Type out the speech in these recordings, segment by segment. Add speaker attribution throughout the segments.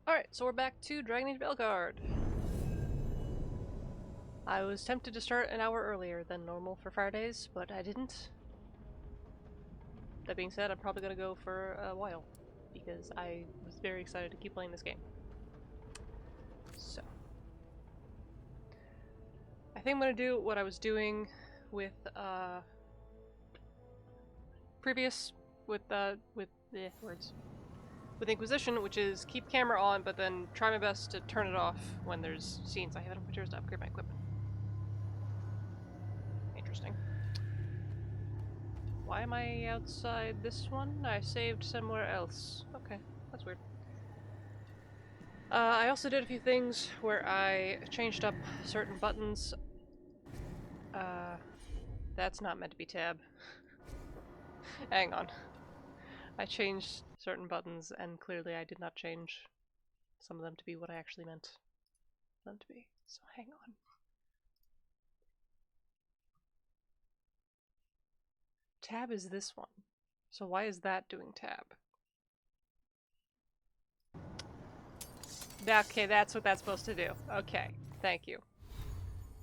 Speaker 1: Alright, so we're back to Dragon Age Veilguard. I was tempted to start an hour earlier than normal for Fridays, but I didn't. That being said, I'm probably gonna go for a while, because I was very excited to keep playing this game. So. I think I'm gonna do what I was doing with, with Inquisition, which is keep camera on, but then try my best to turn it off when there's scenes. I have enough materials to upgrade my equipment. Interesting. Why am I outside this one? I saved somewhere else. Okay, that's weird. I also did a few things where I changed up certain buttons. That's not meant to be tab. Hang on. I changed certain buttons, and clearly I did not change some of them to be what I actually meant them to be. So hang on. Tab is this one. So why is that doing tab? Okay, that's what that's supposed to do. Okay, thank you.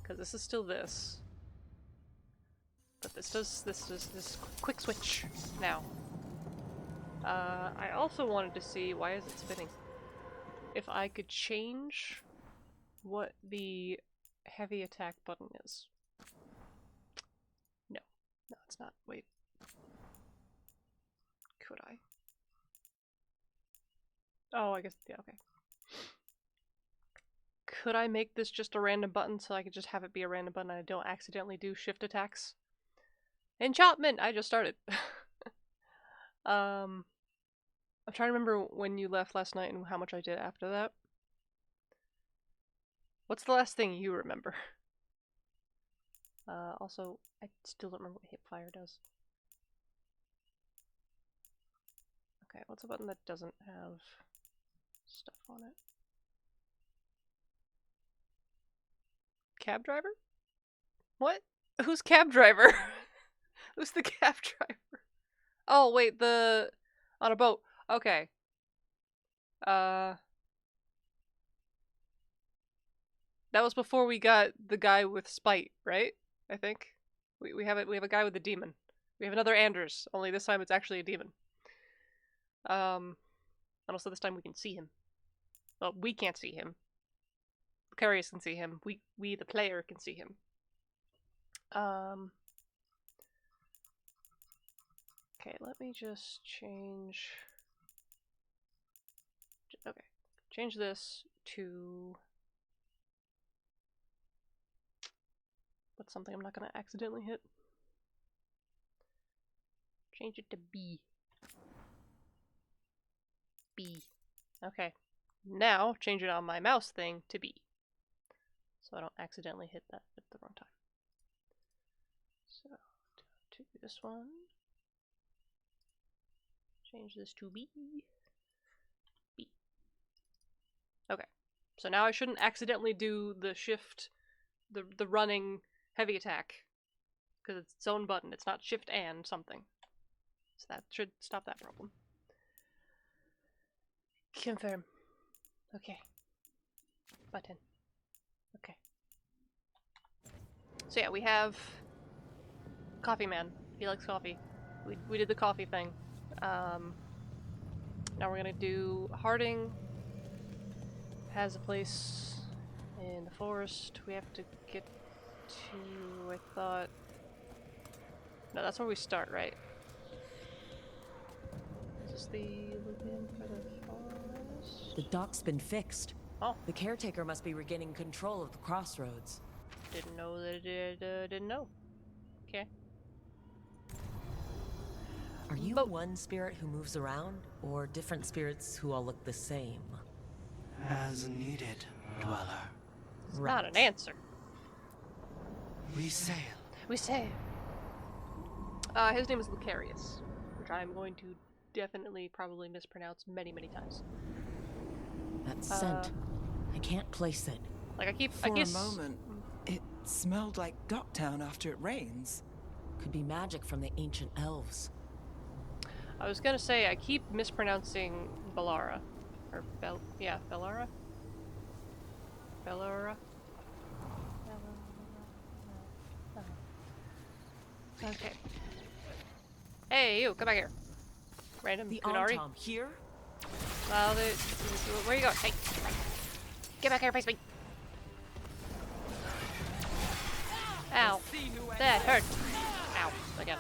Speaker 1: Because this is still this. But this does this quick switch now. I also wanted to see, why is it spinning? If I could change what the heavy attack button is. No. No, it's not. Wait. Could I? Oh, I guess, yeah, okay. Could I make this just a random button so I could just have it be a random button and I don't accidentally do shift attacks? Enchantment! I just started. I'm trying to remember when you left last night and how much I did after that. What's the last thing you remember? Also, I still don't remember what hip fire does. Okay, what's a button that doesn't have stuff on it? Cab driver? What? Who's cab driver? Who's the cab driver? Oh, wait, the... on a boat. Okay. That was before we got the guy with spite, right? I think. We have a guy with a demon. We have another Anders, only this time it's actually a demon. And also this time we can see him. Well, we can't see him. Carius can see him. We the player can see him. Okay, let me just change... Okay, change this to... What's something I'm not gonna accidentally hit? Change it to B. B. Okay. Now, change it on my mouse thing to B. So I don't accidentally hit that at the wrong time. So, to this one. Change this to B. B. Okay. So now I shouldn't accidentally do the shift, the running heavy attack. Because it's its own button. It's not shift and something. So that should stop that problem. Confirm. Okay. Button. Okay. So yeah, we have Coffee Man. He likes coffee. We did the coffee thing. Now we're gonna do Harding. Has a place in the forest. We have to get to, I thought... No, that's where we start, right? Is this the Lupin for the forest?
Speaker 2: The dock's been fixed.
Speaker 1: Oh.
Speaker 2: The caretaker must be regaining control of the crossroads.
Speaker 1: Didn't know that it didn't know. Okay.
Speaker 2: Are you one spirit who moves around, or different spirits who all look the same?
Speaker 3: As needed, dweller.
Speaker 1: Right. Not an answer.
Speaker 3: We sail.
Speaker 1: We sail. His name is Lucarius, which I'm going to definitely probably mispronounce many, many times.
Speaker 2: That scent. I can't place it.
Speaker 1: Like
Speaker 4: For a moment, it smelled like Docktown after it rains.
Speaker 2: Could be magic from the ancient elves.
Speaker 1: I was gonna say, I keep mispronouncing Balara. Or yeah, Bellara? Bellara? Okay. Hey, you, come back here. Random
Speaker 2: The
Speaker 1: Kunari.
Speaker 2: Antom here?
Speaker 1: Well, where you going? Hey! Get back here, face me! Ow. That hurt. Ow. Again.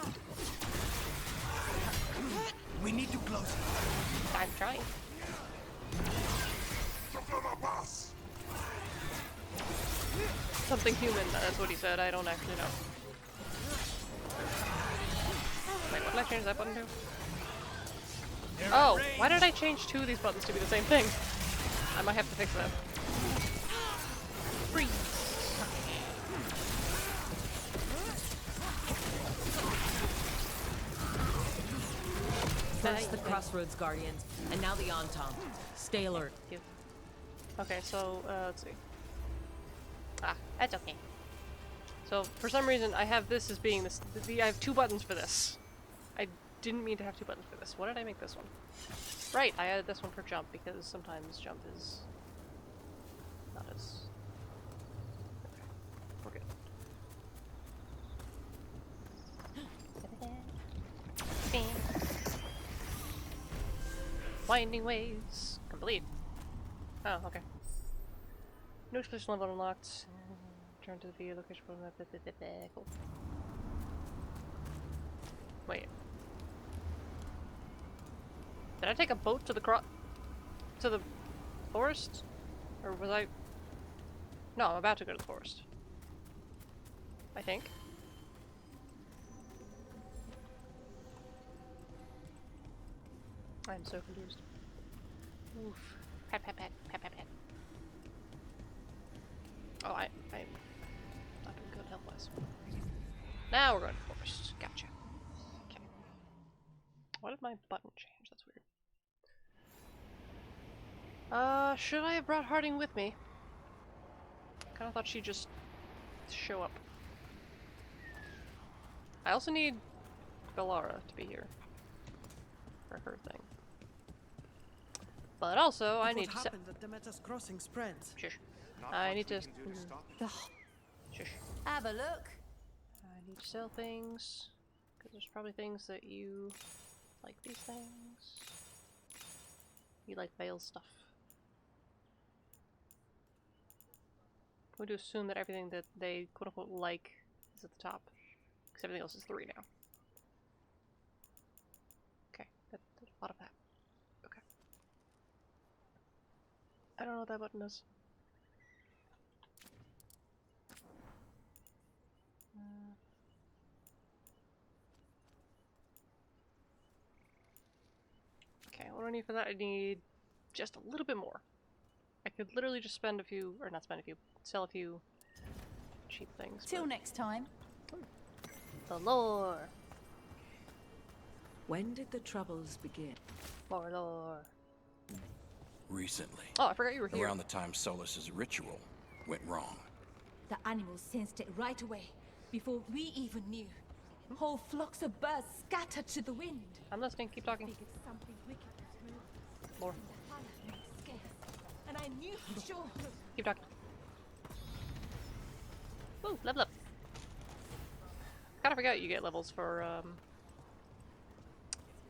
Speaker 3: We need to close it.
Speaker 1: I'm trying. Something human, that's what he said. I don't actually know. Wait, what did I change that button to? Oh, why did I change two of these buttons to be the same thing? I might have to fix that. Freeze!
Speaker 2: First the Crossroads Guardians, and now the Antom. Stay alert.
Speaker 1: Okay, so, let's see. Ah, that's okay. So, for some reason, I have this as being this. I have two buttons for this. I didn't mean to have two buttons for this. What did I make this one? Right, I added this one for jump because sometimes jump is not as. Okay, we're good. Winding ways complete. Oh, okay. New exploration level unlocked. Turn to the view location for the cool. Wait. Did I take a boat to the forest? Or was I? No, I'm about to go to the forest. I think. I'm so confused. Oof. Pat, pat, pat, pat, pat, pat. Oh, I'm not doing good health-wise. Now we're going to the forest. Gotcha. Okay. Why did my button change? That's weird. Should I have brought Harding with me? Kinda thought she'd just show up. I also need Bellara to be here. For her thing. But also, I need to set. Shush. I need to. Shush.
Speaker 5: Have a look.
Speaker 1: I need to sell things. Because there's probably things that you like these things. You like Veil stuff. I'm going to assume that everything that they quote unquote like is at the top. Because everything else is 3 now. Okay, there's a lot of that. Okay. I don't know what that button is. Okay, what do I need for that? I need just a little bit more. I could literally just spend a few, or not spend a few, sell a few cheap things.
Speaker 5: Till next time.
Speaker 1: The lore.
Speaker 4: When did the troubles begin?
Speaker 1: More lore.
Speaker 6: Recently.
Speaker 1: Oh, I forgot you were here.
Speaker 6: Around the time Solus's ritual went wrong.
Speaker 5: The animals sensed it right away, before we even knew. Whole flocks of birds scattered to the wind.
Speaker 1: I'm listening, keep talking.
Speaker 5: Figured something wicked was moving.
Speaker 1: More.
Speaker 5: The fire made it scarce, and I knew for sure.
Speaker 1: Keep talking. Woo, level up. Kinda forgot you get levels for,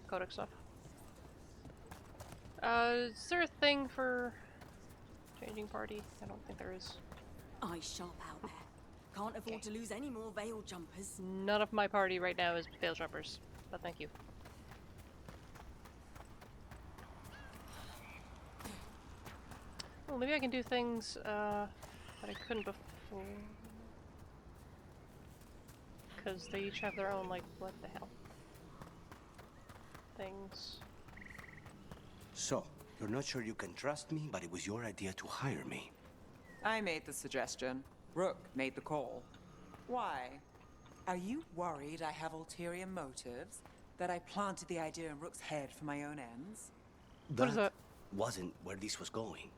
Speaker 1: Codex stuff. Is there a thing for changing party? I don't think there is.
Speaker 7: Eyes sharp out there. Can't afford to lose any more Veil jumpers.
Speaker 1: None of my party right now is Veil Jumpers, but thank you. Well, maybe I can do things, that I couldn't before. Because they each have their own, like, what the hell? Things.
Speaker 8: So, you're not sure you can trust me, but it was your idea to hire me.
Speaker 4: I made the suggestion. Rook made the call. Why? Are you worried I have ulterior motives? That I planted the idea in Rook's head for my own ends?
Speaker 1: What is that?
Speaker 8: Wasn't where this was going.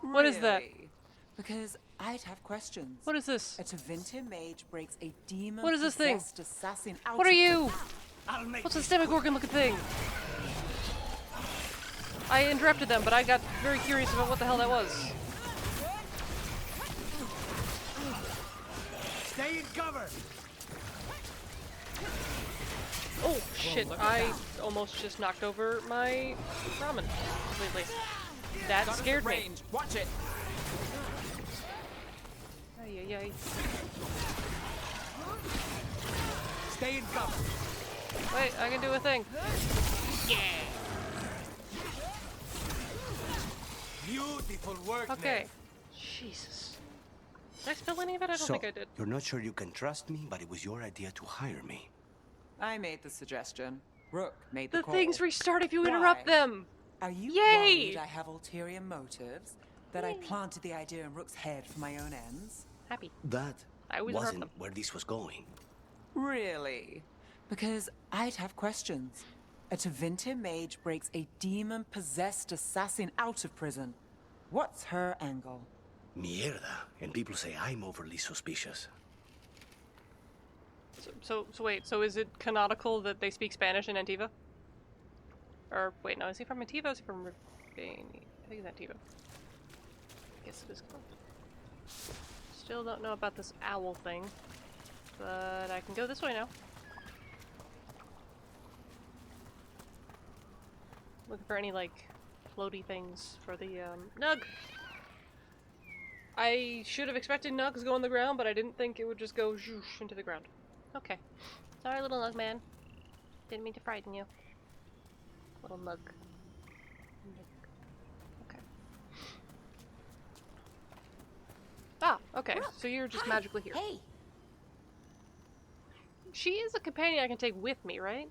Speaker 1: What is that?
Speaker 4: Really? Because I'd have questions.
Speaker 1: What is this?
Speaker 4: A Tevinter mage breaks a demon
Speaker 1: What is this thing?
Speaker 4: assassin out
Speaker 1: What are
Speaker 4: of
Speaker 1: you?
Speaker 8: I'll make
Speaker 1: What's this Demogorgon looking thing? I interrupted them, but I got very curious about what the hell that was.
Speaker 3: Stay in cover.
Speaker 1: Oh shit, I almost just knocked over my ramen completely. That scared me.
Speaker 4: Range. Watch it.
Speaker 1: Ay, ay, ay.
Speaker 3: Stay in cover.
Speaker 1: Wait, I can do a thing.
Speaker 3: Beautiful work,
Speaker 1: Okay.
Speaker 3: Ned.
Speaker 1: Jesus. Did I spill any of it? I don't
Speaker 8: So,
Speaker 1: think I did.
Speaker 8: you're not sure you can trust me, but it was your idea to hire me.
Speaker 4: I made the suggestion. Rook made the
Speaker 1: The
Speaker 4: call.
Speaker 1: things restart if you interrupt
Speaker 4: Why?
Speaker 1: them!
Speaker 4: Are you
Speaker 1: Yay!
Speaker 4: worried I have ulterior motives? That I planted the idea in Rook's head for my own ends?
Speaker 1: Happy.
Speaker 8: That
Speaker 1: I always interrupt
Speaker 8: wasn't
Speaker 1: them.
Speaker 8: where this was going.
Speaker 4: Really? Because I'd have questions. A Tevinter mage breaks a demon-possessed assassin out of prison. What's her angle?
Speaker 8: Mierda. And people say I'm overly suspicious.
Speaker 1: So wait, so is it canonical that they speak Spanish in Antiva? Or, wait, no, is he from Antiva or is he from Ravania? I think it's Antiva. I guess it is close. Still don't know about this owl thing. But I can go this way now. Looking for any, like, floaty things for the, Nug! I should have expected Nugs to go on the ground, but I didn't think it would just go zhoosh into the ground. Okay. Sorry, little Nug man. Didn't mean to frighten you. Little Nug. Okay. Ah, okay.
Speaker 7: Look,
Speaker 1: so you're just
Speaker 7: hi,
Speaker 1: magically here.
Speaker 7: Hey,
Speaker 1: She is a companion I can take with me, right?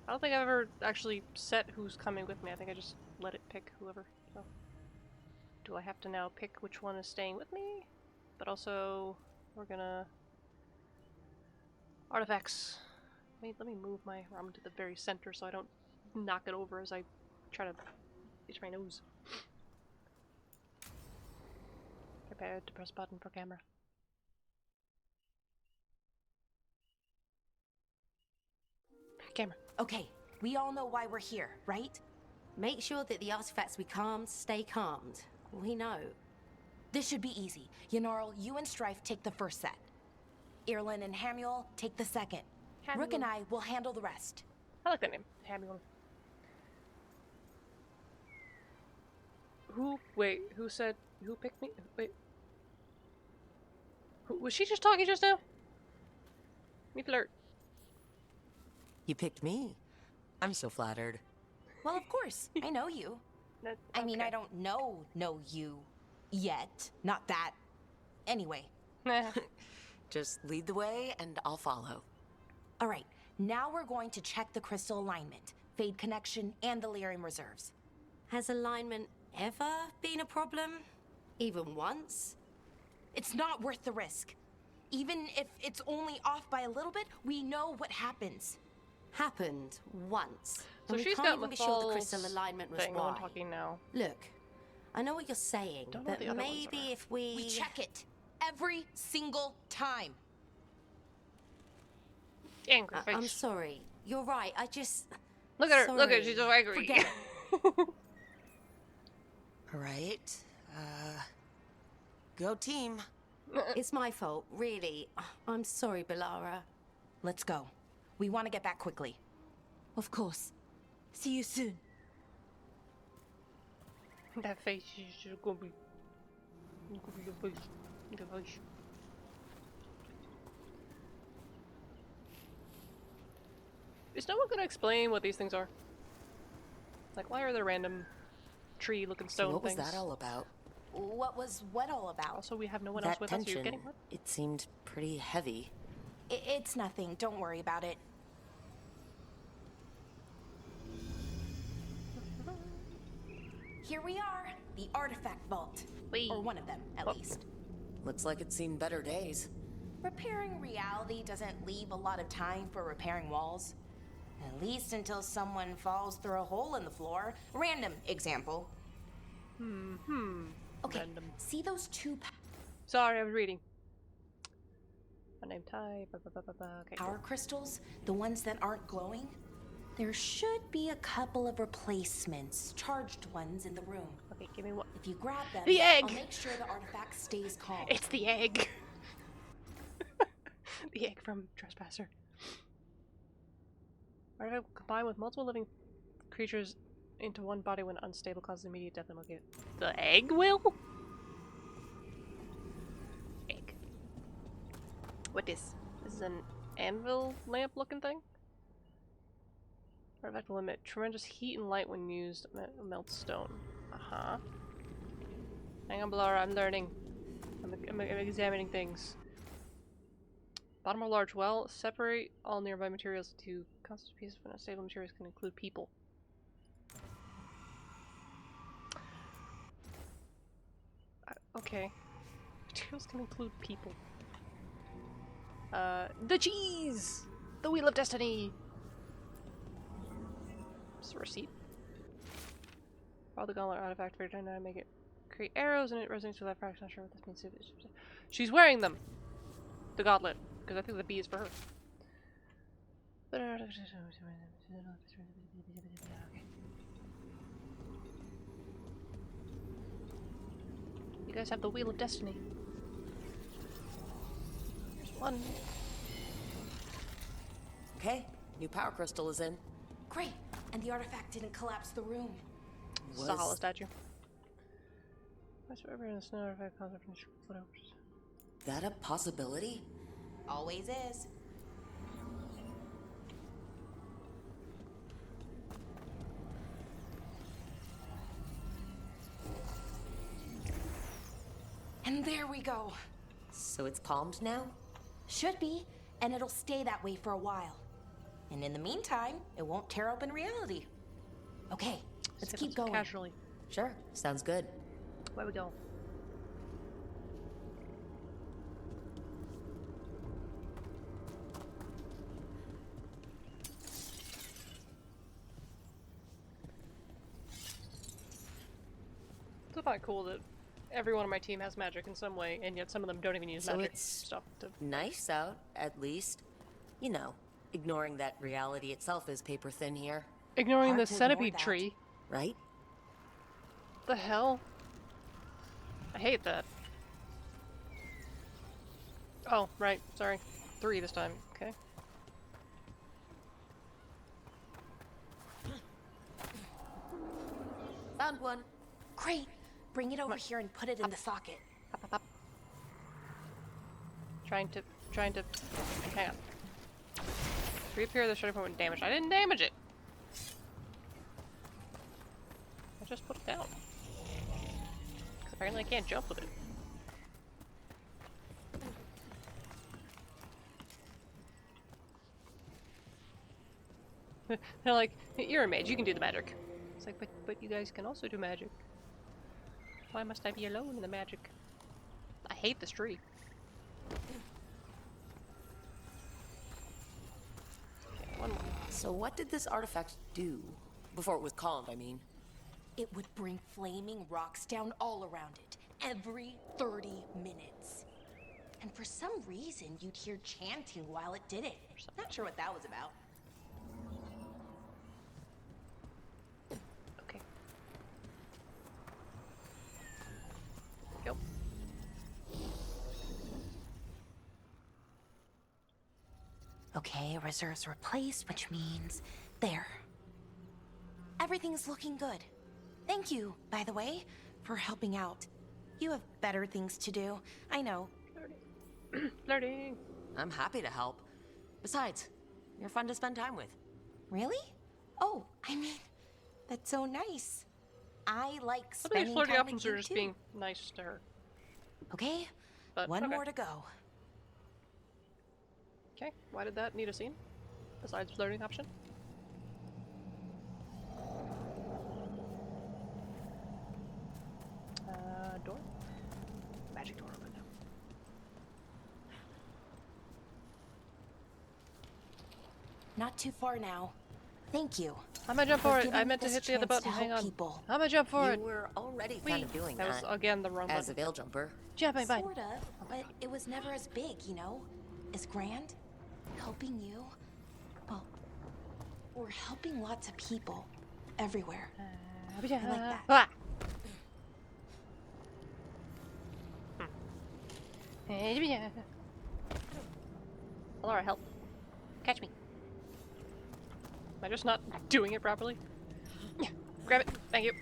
Speaker 1: I don't think I've ever actually set who's coming with me. I think I just let it pick whoever. So, do I have to now pick which one is staying with me? But also, we're gonna artifacts. Let me move my ramen to the very center so I don't knock it over as I try to itch my nose. Prepared to press button for camera. Camera.
Speaker 9: Okay, we all know why we're here, right?
Speaker 10: Make sure that the artifacts we calmed stay calmed. We know.
Speaker 9: This should be easy. Yanarl, you and Strife take the first set. Irlin and Hamuel take the second. Rook and I will handle the rest.
Speaker 1: I like that name. Hamuel. Who said, who picked me? Wait. Was she just talking just now? Me flirt.
Speaker 2: You picked me. I'm so flattered.
Speaker 9: Well, of course. I know you. I mean, I don't know you yet. Not that. Anyway.
Speaker 2: Just lead the way and I'll follow.
Speaker 9: All right. Now we're going to check the crystal alignment, fade connection, and the lyrium reserves.
Speaker 10: Has alignment ever been a problem? Even once?
Speaker 9: It's not worth the risk. Even if it's only off by a little bit, we know what happens.
Speaker 10: Happened once.
Speaker 1: So
Speaker 10: And we
Speaker 1: she's
Speaker 10: can't
Speaker 1: got
Speaker 10: even be sure the crystal
Speaker 1: Mathal's
Speaker 10: alignment was
Speaker 1: thing
Speaker 10: why.
Speaker 1: I'm talking now.
Speaker 10: Look, I know what you're saying,
Speaker 1: Don't know what
Speaker 10: but
Speaker 1: the other ones
Speaker 10: maybe
Speaker 1: are.
Speaker 10: if we...
Speaker 9: We check it every single time.
Speaker 1: Angry face.
Speaker 10: I'm sorry. You're right. I just...
Speaker 1: Look at her. Look at her.
Speaker 10: Sorry.
Speaker 1: She's so angry.
Speaker 9: Forget
Speaker 2: All right. Go team.
Speaker 10: It's my fault, really. I'm sorry, Balara.
Speaker 9: Let's go. We want to get back quickly. Of course. See you soon.
Speaker 1: That face is gonna be. The face. The face. Is no one gonna explain what these things are? Like, why are there random tree-looking stone
Speaker 2: What was
Speaker 1: things?
Speaker 2: that all about?
Speaker 9: What was what all about?
Speaker 1: Also, we have no one
Speaker 2: That
Speaker 1: else with us. You're
Speaker 2: tension.
Speaker 1: getting what?
Speaker 2: It seemed pretty heavy.
Speaker 9: It's nothing. Don't worry about it. Here we are, the artifact vault.
Speaker 1: Whee.
Speaker 9: Or one of them, at least.
Speaker 2: Looks like it's seen better days.
Speaker 9: Repairing reality doesn't leave a lot of time for repairing walls. At least until someone falls through a hole in the floor. Random example. Okay,
Speaker 1: Random.
Speaker 9: see those two
Speaker 1: Sorry, I was reading. My name type. Okay.
Speaker 9: power crystals? The ones that aren't glowing? There should be a couple of replacements, charged ones, in the room.
Speaker 1: Okay, give me one.
Speaker 9: If you grab them,
Speaker 1: The egg!
Speaker 9: I'll make sure the artifact stays calm.
Speaker 1: It's the egg. The egg from Trespasser. Artifact combined with multiple living creatures into one body when unstable causes immediate death and will get the egg will? Egg. What is? This is an anvil lamp looking thing? Artifact will emit tremendous heat and light when used. Melt stone. Uh-huh. Hang on, Blara, I'm learning. I'm examining things. Bottom of a large well. Separate all nearby materials into constant pieces of unstable materials can include people. Okay. Materials can include people. The cheese! The Wheel of Destiny! It's a receipt. Follow the gauntlet artifact for time to make it create arrows and it resonates with that fraction. Not sure what this means. She's wearing them! The gauntlet. Because I think the B is for her. Okay. You guys have the Wheel of Destiny. Here's one.
Speaker 2: Okay, new power crystal is in.
Speaker 9: Great, and the artifact didn't collapse the room.
Speaker 1: It's a hollow statue. Whatsoever in the snow artifact concept from footovers.
Speaker 2: That a possibility?
Speaker 9: Always is. And there we go.
Speaker 2: So it's calmed now?
Speaker 9: Should be, and it'll stay that way for a while. And in the meantime, it won't tear open reality. Okay, let's keep going.
Speaker 1: Casually.
Speaker 2: Sure, sounds good.
Speaker 1: Where we go? It's quite cool that everyone on my team has magic in some way, and yet some of them don't even use magic stuff to...
Speaker 2: Nice out, at least. You know, ignoring that reality itself is paper thin here.
Speaker 1: Ignoring the centipede tree.
Speaker 2: Right?
Speaker 1: The hell? I hate that. Oh, right. Sorry. 3 this time. Okay.
Speaker 9: Found one. Great. Bring it over here and put it in the socket.
Speaker 1: Up, up, up. Trying to... Hang on. Reappear the starting point with damage. I didn't damage it! I just put it down. Because apparently I can't jump with it. They're like, you're a mage, you can do the magic. It's like, but you guys can also do magic. Why must I be alone in the magic? I hate this tree. Okay, one more.
Speaker 2: So what did this artifact do? Before it was calmed, I mean.
Speaker 9: It would bring flaming rocks down all around it, every 30 minutes. And for some reason, you'd hear chanting while it did it. Not sure what that was about.
Speaker 1: Okay. Go.
Speaker 9: Okay, reserves replaced, which means there. Everything's looking good. Thank you, by the way, for helping out. You have better things to do. I know.
Speaker 1: Flirting.
Speaker 2: I'm happy to help. Besides, you're fun to spend time with.
Speaker 9: Really? Oh, I mean, that's so nice. I like
Speaker 1: Some of these
Speaker 9: spending
Speaker 1: flirty
Speaker 9: time
Speaker 1: options
Speaker 9: with
Speaker 1: are
Speaker 9: you
Speaker 1: just
Speaker 9: too.
Speaker 1: being nice to her.
Speaker 9: Okay,
Speaker 1: But,
Speaker 9: one
Speaker 1: okay.
Speaker 9: more to go.
Speaker 1: Okay, why did that need a scene? Besides flirting option? Door? Magic door open now.
Speaker 9: Not too far now. Thank you.
Speaker 1: I'm gonna jump
Speaker 9: for
Speaker 1: for it.
Speaker 9: giving
Speaker 1: I
Speaker 9: me
Speaker 1: meant to
Speaker 9: this
Speaker 1: hit the other
Speaker 9: chance to
Speaker 1: button. Hang
Speaker 9: help
Speaker 1: on.
Speaker 9: people.
Speaker 1: I'm gonna jump for
Speaker 2: You
Speaker 1: it.
Speaker 2: were already
Speaker 1: Whee!
Speaker 2: kind of doing
Speaker 1: That was again the wrong
Speaker 2: as a
Speaker 1: button.
Speaker 2: veil jumper.
Speaker 1: Jumping button.
Speaker 9: Sort of, but it was never as big, you know? As grand. Helping you. Well, We're helping lots of people. Everywhere. I like that.
Speaker 1: Ah. Laura, help. Catch me. Am I just not doing it properly? Yeah. Grab it. Thank you.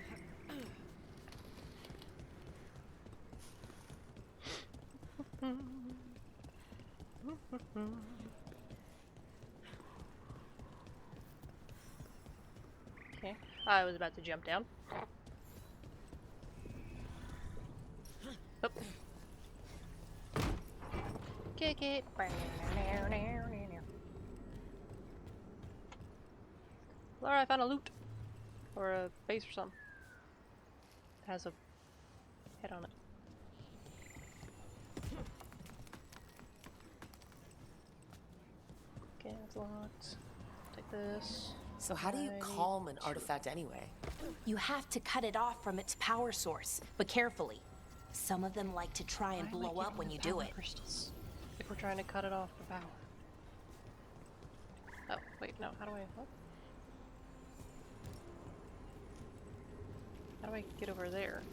Speaker 1: Okay. I was about to jump down. Oh. Kick it. Laura, I found a loot. Or a base or something. It has a head on it. Okay, that's locked. Take this.
Speaker 2: So how do you calm an artifact anyway?
Speaker 9: You have to cut it off from its power source, but carefully. Some of them like to try and blow up when you do it.
Speaker 1: Crystals. If we're trying to cut it off for power. Oh, wait, no, how do I... What? How do I get over there?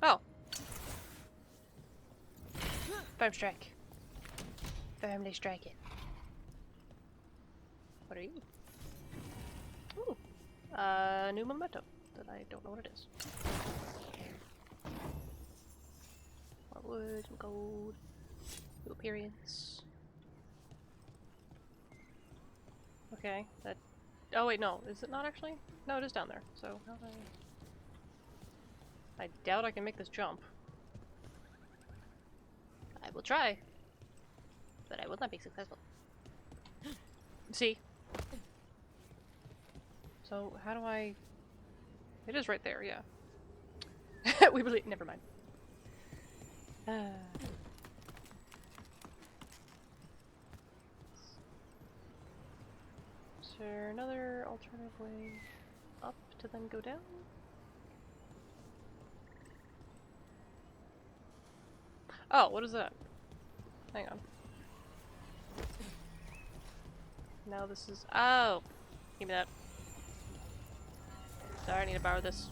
Speaker 1: Oh. Firm strike. Firmly strike it. What are you? Ooh. New memento that I don't know what it is. More wood, some gold, new appearance. Okay, that. Oh wait, no, is it not actually? No, it is down there. So how do I doubt I can make this jump. I will try, but I will not be successful. See? So how do I? It is right there, yeah. We really never mind. Is there another alternative way up to then go down? Oh, what is that? Hang on. Now this is. Oh! Give me that. Sorry, I need to borrow this.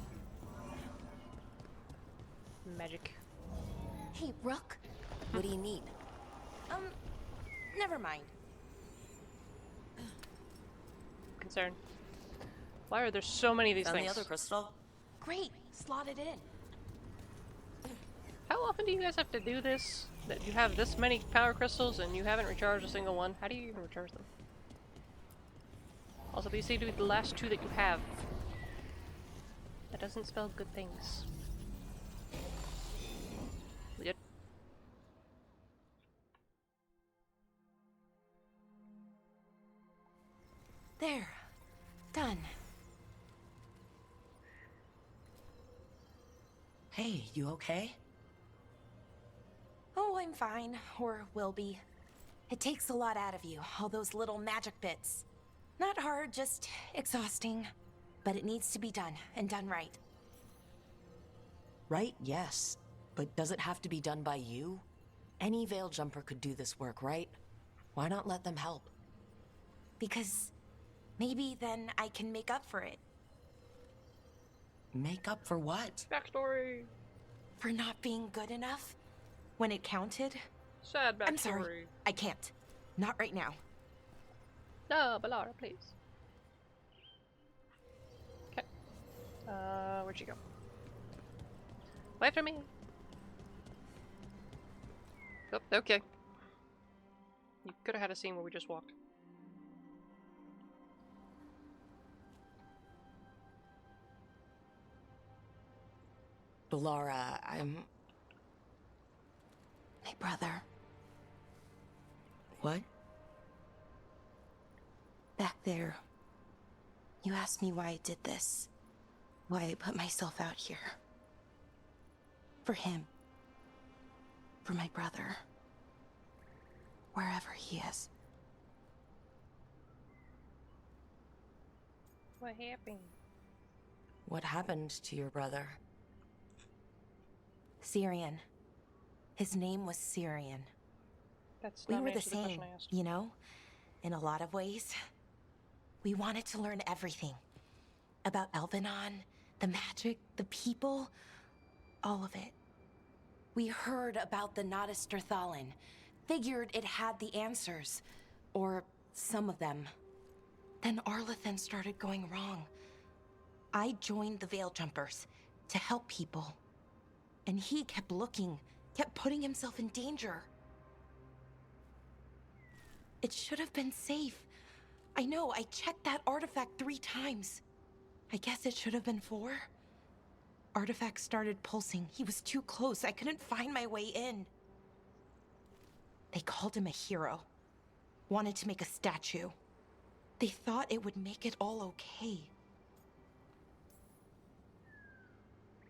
Speaker 1: Magic.
Speaker 9: Hey, Rook.
Speaker 2: What do you need?
Speaker 9: Never mind.
Speaker 1: Concern. Why are there so many of these
Speaker 2: Found
Speaker 1: things?
Speaker 2: the other crystal?
Speaker 9: Great. Slot it in.
Speaker 1: How often do you guys have to do this? That you have this many power crystals and you haven't recharged a single one? How do you even recharge them? Also, these seem to be the last two that you have. That doesn't spell good things. We good?
Speaker 9: There. Done.
Speaker 2: Hey, you okay?
Speaker 9: Oh, I'm fine. Or will be. It takes a lot out of you, all those little magic bits. Not hard, just exhausting. But it needs to be done, and done right.
Speaker 2: Right, yes. But does it have to be done by you? Any Veil Jumper could do this work, right? Why not let them help?
Speaker 9: Because maybe then I can make up for it.
Speaker 2: Make up for what?
Speaker 1: Backstory!
Speaker 9: For not being good enough when it counted.
Speaker 1: Sad backstory.
Speaker 9: I'm sorry. I can't. Not right now.
Speaker 1: No, Balara, please. Okay. Where'd she go? Wait for me! Oh, okay. You could have had a scene where we just walked.
Speaker 2: Laura, I'm...
Speaker 9: My brother.
Speaker 2: What?
Speaker 9: Back there. You asked me why I did this. Why I put myself out here. For him. For my brother. wherever he is.
Speaker 1: What happened?
Speaker 2: What happened to your brother?
Speaker 9: Syrian. His name was Syrian.
Speaker 1: That's
Speaker 9: We
Speaker 1: not
Speaker 9: were
Speaker 1: an
Speaker 9: the
Speaker 1: answer to the question
Speaker 9: same,
Speaker 1: I asked.
Speaker 9: you know? In a lot of ways. We wanted to learn everything. About Elvenon, the magic, the people, all of it. We heard about the Notister Thalin. Figured it had the answers. Or some of them. Then Arlathan started going wrong. I joined the Veil Jumpers to help people. And he kept looking, kept putting himself in danger. It should have been safe. I know, I checked that artifact 3 times. I guess it should have been 4. Artifact started pulsing. He was too close. I couldn't find my way in. They called him a hero. Wanted to make a statue. They thought it would make it all okay.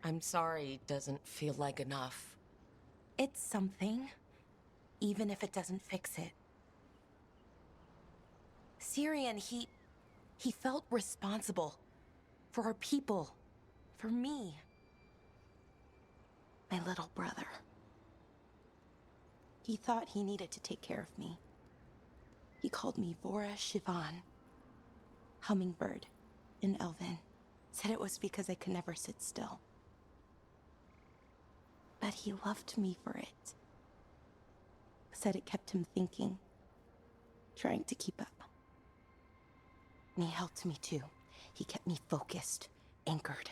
Speaker 2: I'm sorry, doesn't feel like enough.
Speaker 9: It's something, even if it doesn't fix it. Syrian, he felt responsible for our people, for me, my little brother. He thought he needed to take care of me. He called me Vora Shivan, hummingbird in Elven. Said it was because I could never sit still. But he loved me for it. Said it kept him thinking, trying to keep up. And he helped me too. He kept me focused, anchored.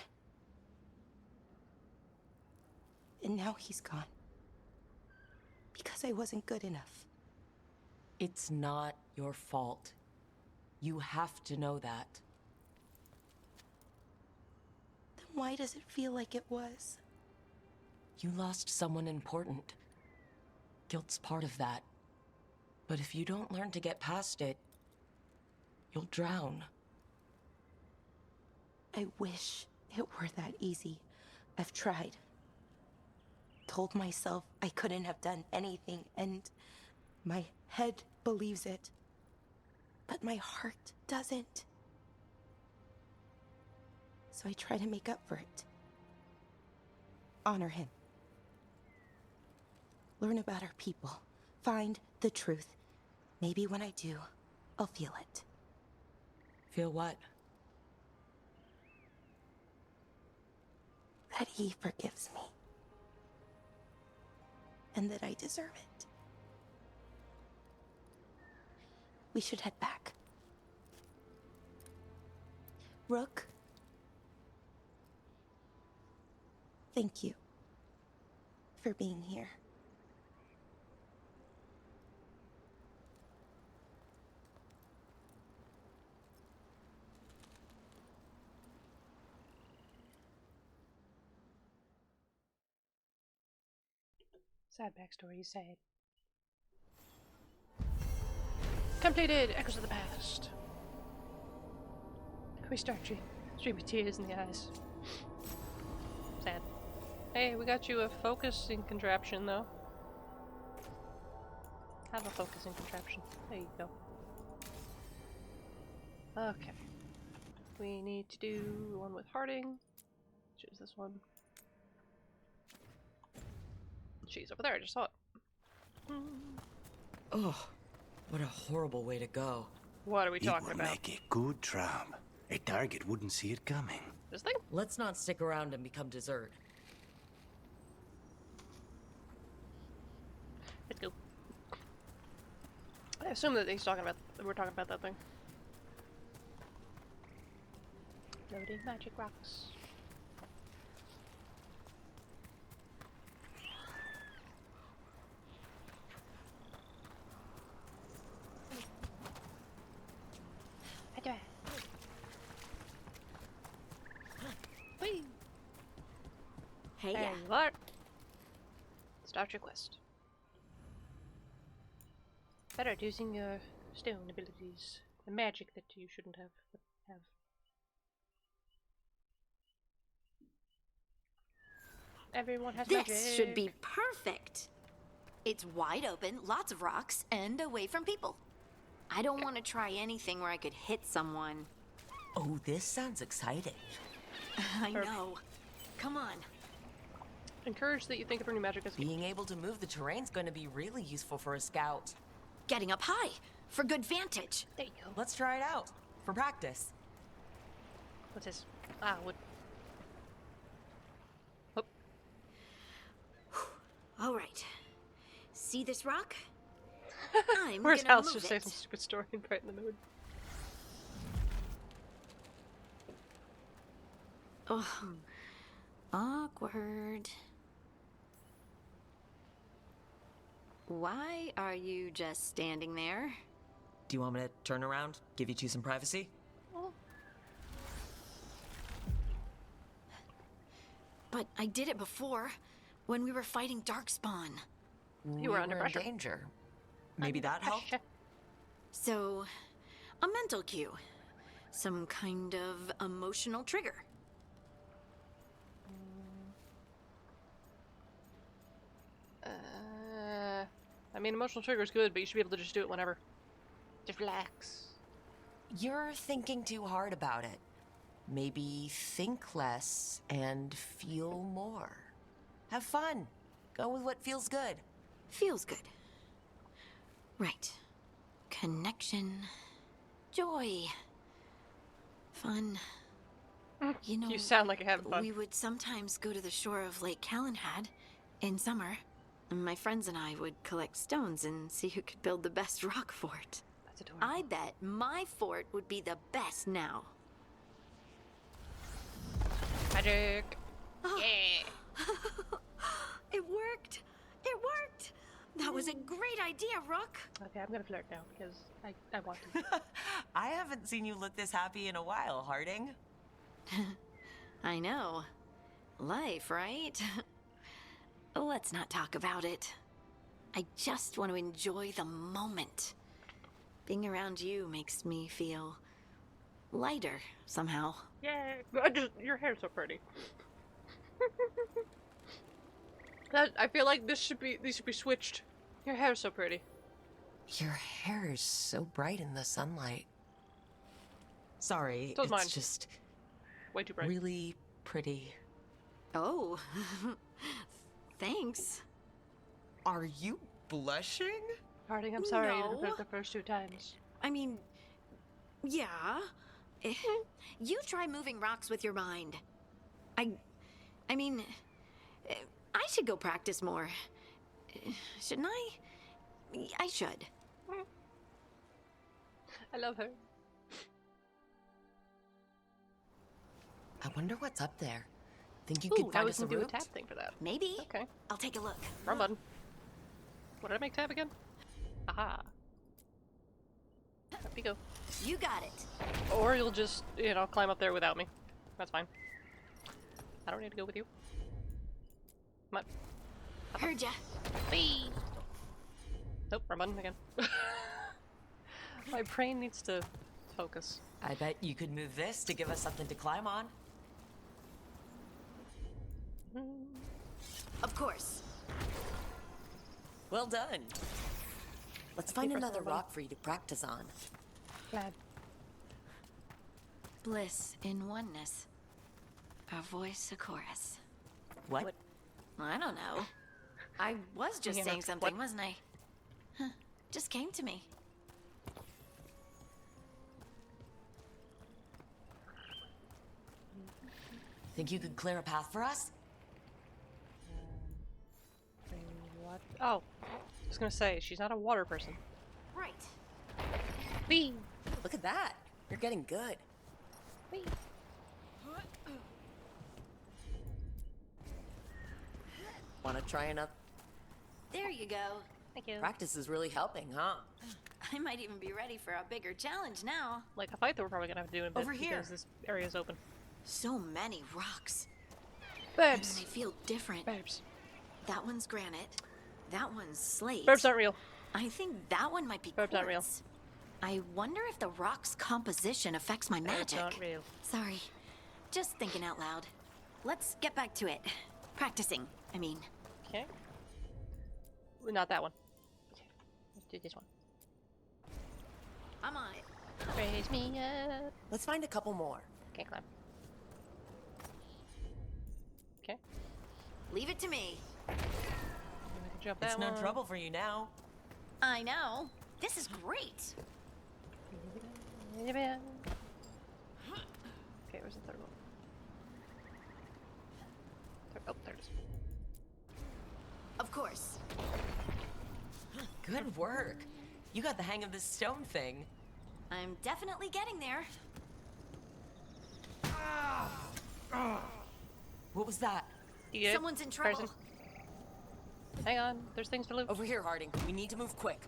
Speaker 9: And now he's gone. Because I wasn't good enough.
Speaker 2: It's not your fault. You have to know that.
Speaker 9: Then why does it feel like it was?
Speaker 2: You lost someone important. Guilt's part of that. But if you don't learn to get past it, you'll drown.
Speaker 9: I wish it were that easy. I've tried. Told myself I couldn't have done anything, and my head believes it. But my heart doesn't. So I try to make up for it. Honor him. Learn about our people. Find the truth. Maybe when I do, I'll feel it.
Speaker 2: Feel what?
Speaker 9: That he forgives me. And that I deserve it. We should head back. Rook. Thank you for being here.
Speaker 1: Sad backstory, sad. Completed! Echoes of the Past. We start streaming tears in the eyes. Sad. Hey, we got you a focusing contraption, though. Have a focusing contraption. There you go. Okay. We need to do one with Harding. Choose this one. She's over there, I just saw it.
Speaker 2: Oh, what a horrible way to go.
Speaker 1: What are we talking
Speaker 8: It will
Speaker 1: about?
Speaker 8: make a good trap. A target wouldn't see it coming.
Speaker 1: This thing?
Speaker 2: Let's not stick around and become dessert.
Speaker 1: Let's go. I assume that we're talking about that thing. Loading magic rocks. Whee!
Speaker 10: Hey,
Speaker 1: There
Speaker 10: yeah.
Speaker 1: you are. Start your quest. Better at using your stone abilities. The magic that you shouldn't have, but have. Everyone has magic.
Speaker 10: This should be perfect. It's wide open, lots of rocks, and away from people. I don't want to try anything where I could hit someone.
Speaker 2: Oh, this sounds exciting.
Speaker 10: I know. Come on.
Speaker 1: Encourage that you think of her new magic as
Speaker 2: Being able to move the terrain's going to be really useful for a scout.
Speaker 10: Getting up high for good vantage.
Speaker 1: There you go.
Speaker 2: Let's try it out for practice.
Speaker 1: What's this? Ah, wood. Oh.
Speaker 10: All right. See this rock? I'm
Speaker 1: Where's
Speaker 10: gonna
Speaker 1: House
Speaker 10: move
Speaker 1: just say
Speaker 10: it.
Speaker 1: some stupid story and brighten the mood?
Speaker 10: Oh, awkward. Why are you just standing there?
Speaker 2: Do you want me to turn around, give you two some privacy?
Speaker 10: But I did it before, when we were fighting Darkspawn.
Speaker 1: You were under pressure.
Speaker 2: In danger. Maybe that helped?
Speaker 10: So, a mental cue. Some kind of emotional trigger.
Speaker 1: I mean, emotional trigger is good, but you should be able to just do it whenever. Just relax.
Speaker 2: You're thinking too hard about it. Maybe think less and feel more. Have fun. Go with what feels good.
Speaker 10: Feels good. Right. Connection. Joy. Fun. You know,
Speaker 1: You sound like you're having fun.
Speaker 10: we would sometimes go to the shore of Lake Calenhad in summer. And my friends and I would collect stones and see who could build the best rock fort.
Speaker 1: That's adorable.
Speaker 10: I bet my fort would be the best now.
Speaker 1: Magic.
Speaker 10: Oh.
Speaker 1: Yeah.
Speaker 10: It worked! It worked! That was a great idea, Rook!
Speaker 1: Okay, I'm gonna flirt now because I want to.
Speaker 2: I haven't seen you look this happy in a while, Harding.
Speaker 10: I know. Life, right? Let's not talk about it. I just want to enjoy the moment. Being around you makes me feel lighter somehow.
Speaker 1: Yeah. Your hair's so pretty. I feel like these should be switched. Your hair's so pretty.
Speaker 2: Your hair is so bright in the sunlight. Sorry,
Speaker 1: So's
Speaker 2: it's
Speaker 1: mine.
Speaker 2: just
Speaker 1: Way too bright.
Speaker 2: really pretty.
Speaker 10: Oh, thanks.
Speaker 2: Are you blushing?
Speaker 1: Harding, I'm sorry
Speaker 10: No.
Speaker 1: for the first 2 times.
Speaker 10: I mean, yeah. You try moving rocks with your mind. I mean, I should go practice more. Shouldn't I? I should.
Speaker 1: I love her.
Speaker 2: I wonder what's up there. Think you
Speaker 1: Ooh,
Speaker 2: could
Speaker 1: now
Speaker 2: find
Speaker 1: we
Speaker 2: us
Speaker 1: can
Speaker 2: a
Speaker 1: do a
Speaker 2: route?
Speaker 1: tab thing for that.
Speaker 10: Maybe.
Speaker 1: Okay.
Speaker 10: I'll take a look.
Speaker 1: Wrong button. What did I make tab again? Aha. There we go.
Speaker 10: You got it.
Speaker 1: Or you'll just, climb up there without me. That's fine. I don't need to go with you. Come on.
Speaker 10: Heard ya.
Speaker 1: Whee! Nope, wrong button again. My brain needs to focus.
Speaker 2: I bet you could move this to give us something to climb on.
Speaker 10: Of course.
Speaker 2: Well done. Let's find
Speaker 1: press
Speaker 2: another
Speaker 1: the button.
Speaker 2: rock for you to practice on.
Speaker 1: Glad.
Speaker 10: Bliss in oneness. A voice, a chorus.
Speaker 2: What?
Speaker 10: I don't know. I was just
Speaker 1: Yeah,
Speaker 10: saying
Speaker 1: that's
Speaker 10: something,
Speaker 1: what-
Speaker 10: wasn't I? Huh. Just came to me.
Speaker 2: Think you could clear a path for us?
Speaker 1: What? Oh, I was gonna say, she's not a water person.
Speaker 10: Right.
Speaker 1: Whee!
Speaker 2: Look at that. You're getting good.
Speaker 1: Whee!
Speaker 2: Want to try another?
Speaker 10: There you go.
Speaker 1: Thank you.
Speaker 2: Practice is really helping, huh?
Speaker 10: I might even be ready for a bigger challenge now.
Speaker 1: Like a fight that we're probably gonna have to do in a bit
Speaker 10: Over here.
Speaker 1: because this area is open.
Speaker 10: So many rocks. And
Speaker 1: Babes!
Speaker 10: they feel different.
Speaker 1: Babes.
Speaker 10: That one's granite. That one's slate.
Speaker 1: Babes aren't real.
Speaker 10: I think that one might be
Speaker 1: Babes aren't real.
Speaker 10: quartz. I wonder if the rock's composition affects my
Speaker 1: Babes
Speaker 10: magic.
Speaker 1: aren't real.
Speaker 10: Sorry. Just thinking out loud. Let's get back to it. Practicing, I mean.
Speaker 1: Okay. not that one. Let's do this one.
Speaker 10: I'm on it.
Speaker 1: Raise me up.
Speaker 2: Let's find a couple more.
Speaker 1: Can't climb. Okay.
Speaker 10: Leave it to me.
Speaker 1: I can jump that
Speaker 2: It's no
Speaker 1: one.
Speaker 2: trouble for you now.
Speaker 10: I know. This is great.
Speaker 1: Okay, where's the third one? Oh, there it is.
Speaker 10: Of course.
Speaker 2: Good work. You got the hang of this stone thing.
Speaker 10: I'm definitely getting there.
Speaker 2: What was that?
Speaker 1: You good?
Speaker 10: Someone's in trouble.
Speaker 1: Person? Hang on, there's things to loot.
Speaker 2: Over here, Harding. We need to move quick.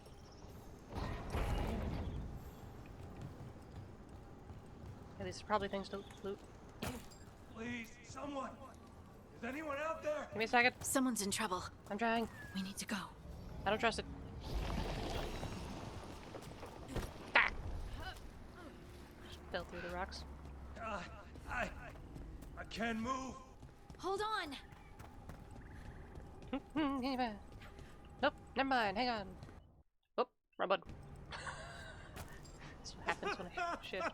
Speaker 1: Yeah, these are probably things to loot.
Speaker 3: Please, someone. Is anyone out there?
Speaker 1: Give me a second.
Speaker 10: Someone's in trouble.
Speaker 1: I'm trying.
Speaker 10: We need to go.
Speaker 1: I don't trust it. Ah! Just fell through the rocks.
Speaker 3: I can't move.
Speaker 10: Hold on.
Speaker 1: Nope, never mind. Hang on. Oh, wrong button. That's what happens when I shift.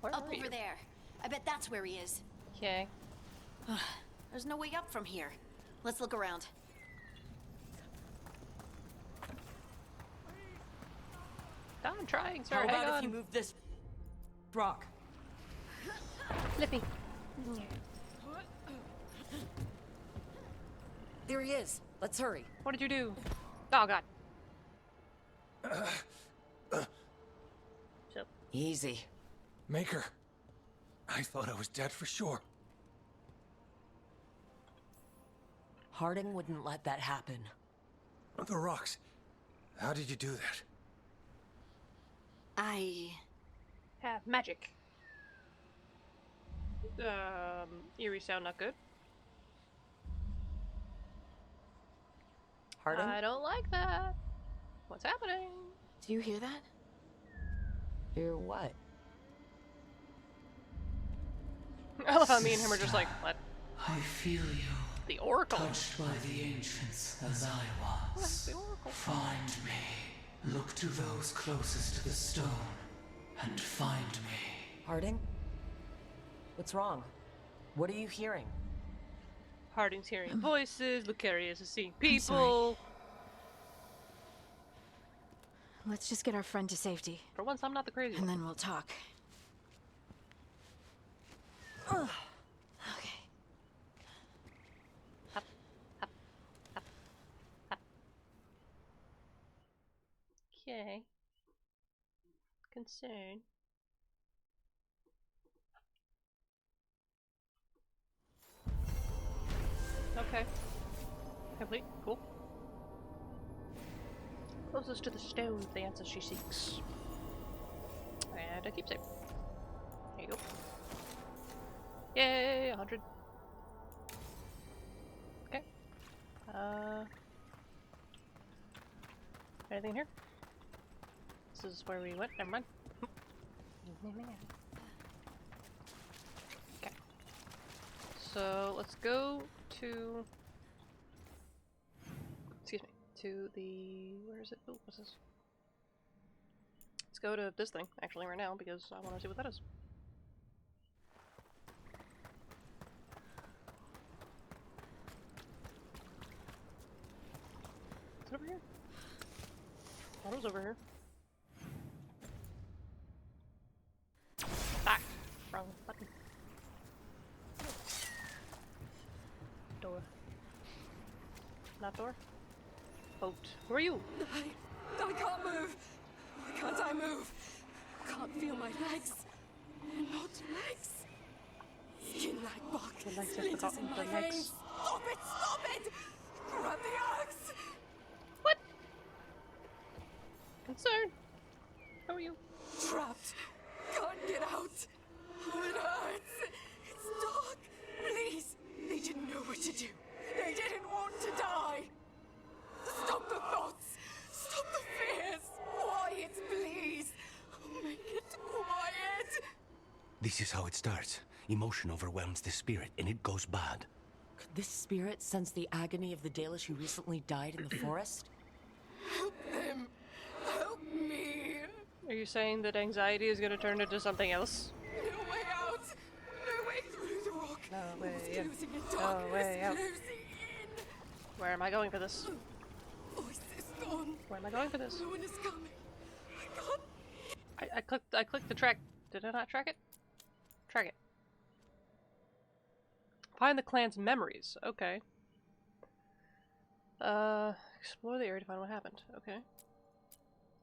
Speaker 1: Where
Speaker 10: Up
Speaker 1: are you?
Speaker 10: over there. I bet that's where he is.
Speaker 1: Okay.
Speaker 10: There's no way up from here. Let's look around.
Speaker 1: I'm trying, sir.
Speaker 2: How
Speaker 1: Hang
Speaker 2: about
Speaker 1: on.
Speaker 2: if you move this rock?
Speaker 1: Flippy.
Speaker 2: There he is. Let's hurry.
Speaker 1: What did you do? Oh god. So,
Speaker 2: Easy.
Speaker 3: Maker. I thought I was dead for sure.
Speaker 2: Harding wouldn't let that happen.
Speaker 3: The rocks. How did you do that?
Speaker 10: I...
Speaker 1: have magic. Eerie sound not good.
Speaker 2: Harding?
Speaker 1: I don't like that. What's happening?
Speaker 10: Do you hear that?
Speaker 2: Hear what?
Speaker 1: I love how me and him are just like, what?
Speaker 11: I feel you,
Speaker 1: The Oracle.
Speaker 11: touched by the ancients as I
Speaker 1: What's
Speaker 11: was.
Speaker 1: the Oracle?
Speaker 11: Find me. Look to those closest to the stone, and find me.
Speaker 2: Harding? What's wrong? What are you hearing?
Speaker 1: Harding's hearing voices, Lucarius is seeing
Speaker 10: sorry.
Speaker 1: people.
Speaker 10: Let's just get our friend to safety,
Speaker 1: For once, I'm not the crazy
Speaker 10: and
Speaker 1: one.
Speaker 10: then we'll talk. Okay.
Speaker 1: Up, up, up, up. Okay. Concern. Okay. Complete. Cool. Closest to the stone, the answer she seeks. And a keepsake. There you go. Yay, 100. Okay. Anything here? This is where we went. Never mind. Okay. So let's go to. Excuse me. To the. Where is it? Oh, what's this? Let's go to this thing actually right now because I want to see what that is. Is it over here? I thought it was over here. Ah! Wrong button. Door. Not door? Boat. Who are you?
Speaker 5: I can't move. Why can't I move? Can't feel my legs. Not legs. Skin-like bark.
Speaker 1: The legs have
Speaker 5: Splinters
Speaker 1: forgotten
Speaker 5: in my
Speaker 1: the legs.
Speaker 5: veins. Stop it! Stop it! Grab the axe!
Speaker 1: What? Concern. Who are you?
Speaker 5: Trapped. Can't get out. Oh, it hurts. It's dark. Please. They didn't know what to do. They didn't want to die. Stop the thoughts. Stop the fears. Quiet, please. Make it quiet.
Speaker 8: This is how it starts. Emotion overwhelms the spirit, and it goes bad.
Speaker 2: Could this spirit sense the agony of the Dalish who recently died in the forest?
Speaker 5: Help them! Help me!
Speaker 1: Are you saying that anxiety is going to turn into something else?
Speaker 5: No way out! No way through the rock!
Speaker 1: No way
Speaker 5: Lost,
Speaker 1: in.
Speaker 5: losing in
Speaker 1: No
Speaker 5: darkness,
Speaker 1: way out.
Speaker 5: losing in!
Speaker 1: Where am I going for this?
Speaker 5: Voice is gone.
Speaker 1: Where am I going for this?
Speaker 5: No one is coming. I can't.
Speaker 1: I clicked the track. Did I not track it? Track it. Find the clan's memories. Okay. Explore the area to find what happened. Okay.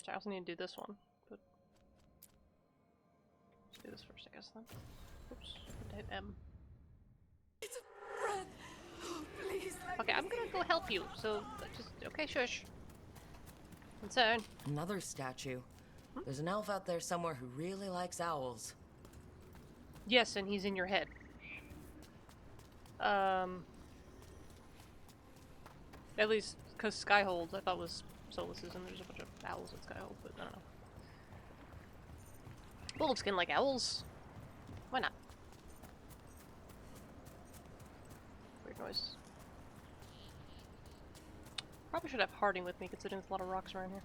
Speaker 1: So I also need to do this one, but let's do this first, I guess then. Oops. I hit M.
Speaker 5: It's a friend. Oh, please let
Speaker 1: Okay, I'm gonna go help you. So just okay, shush. Concern.
Speaker 2: Another statue. There's an elf out there somewhere who really likes owls.
Speaker 1: Yes, and he's in your head. At least, because Skyhold, I thought was Solus's, and there's a bunch of owls at Skyhold, but I don't know. Wolfskin like owls. Why not? Weird noise. Probably should have Harding with me, considering there's a lot of rocks around here.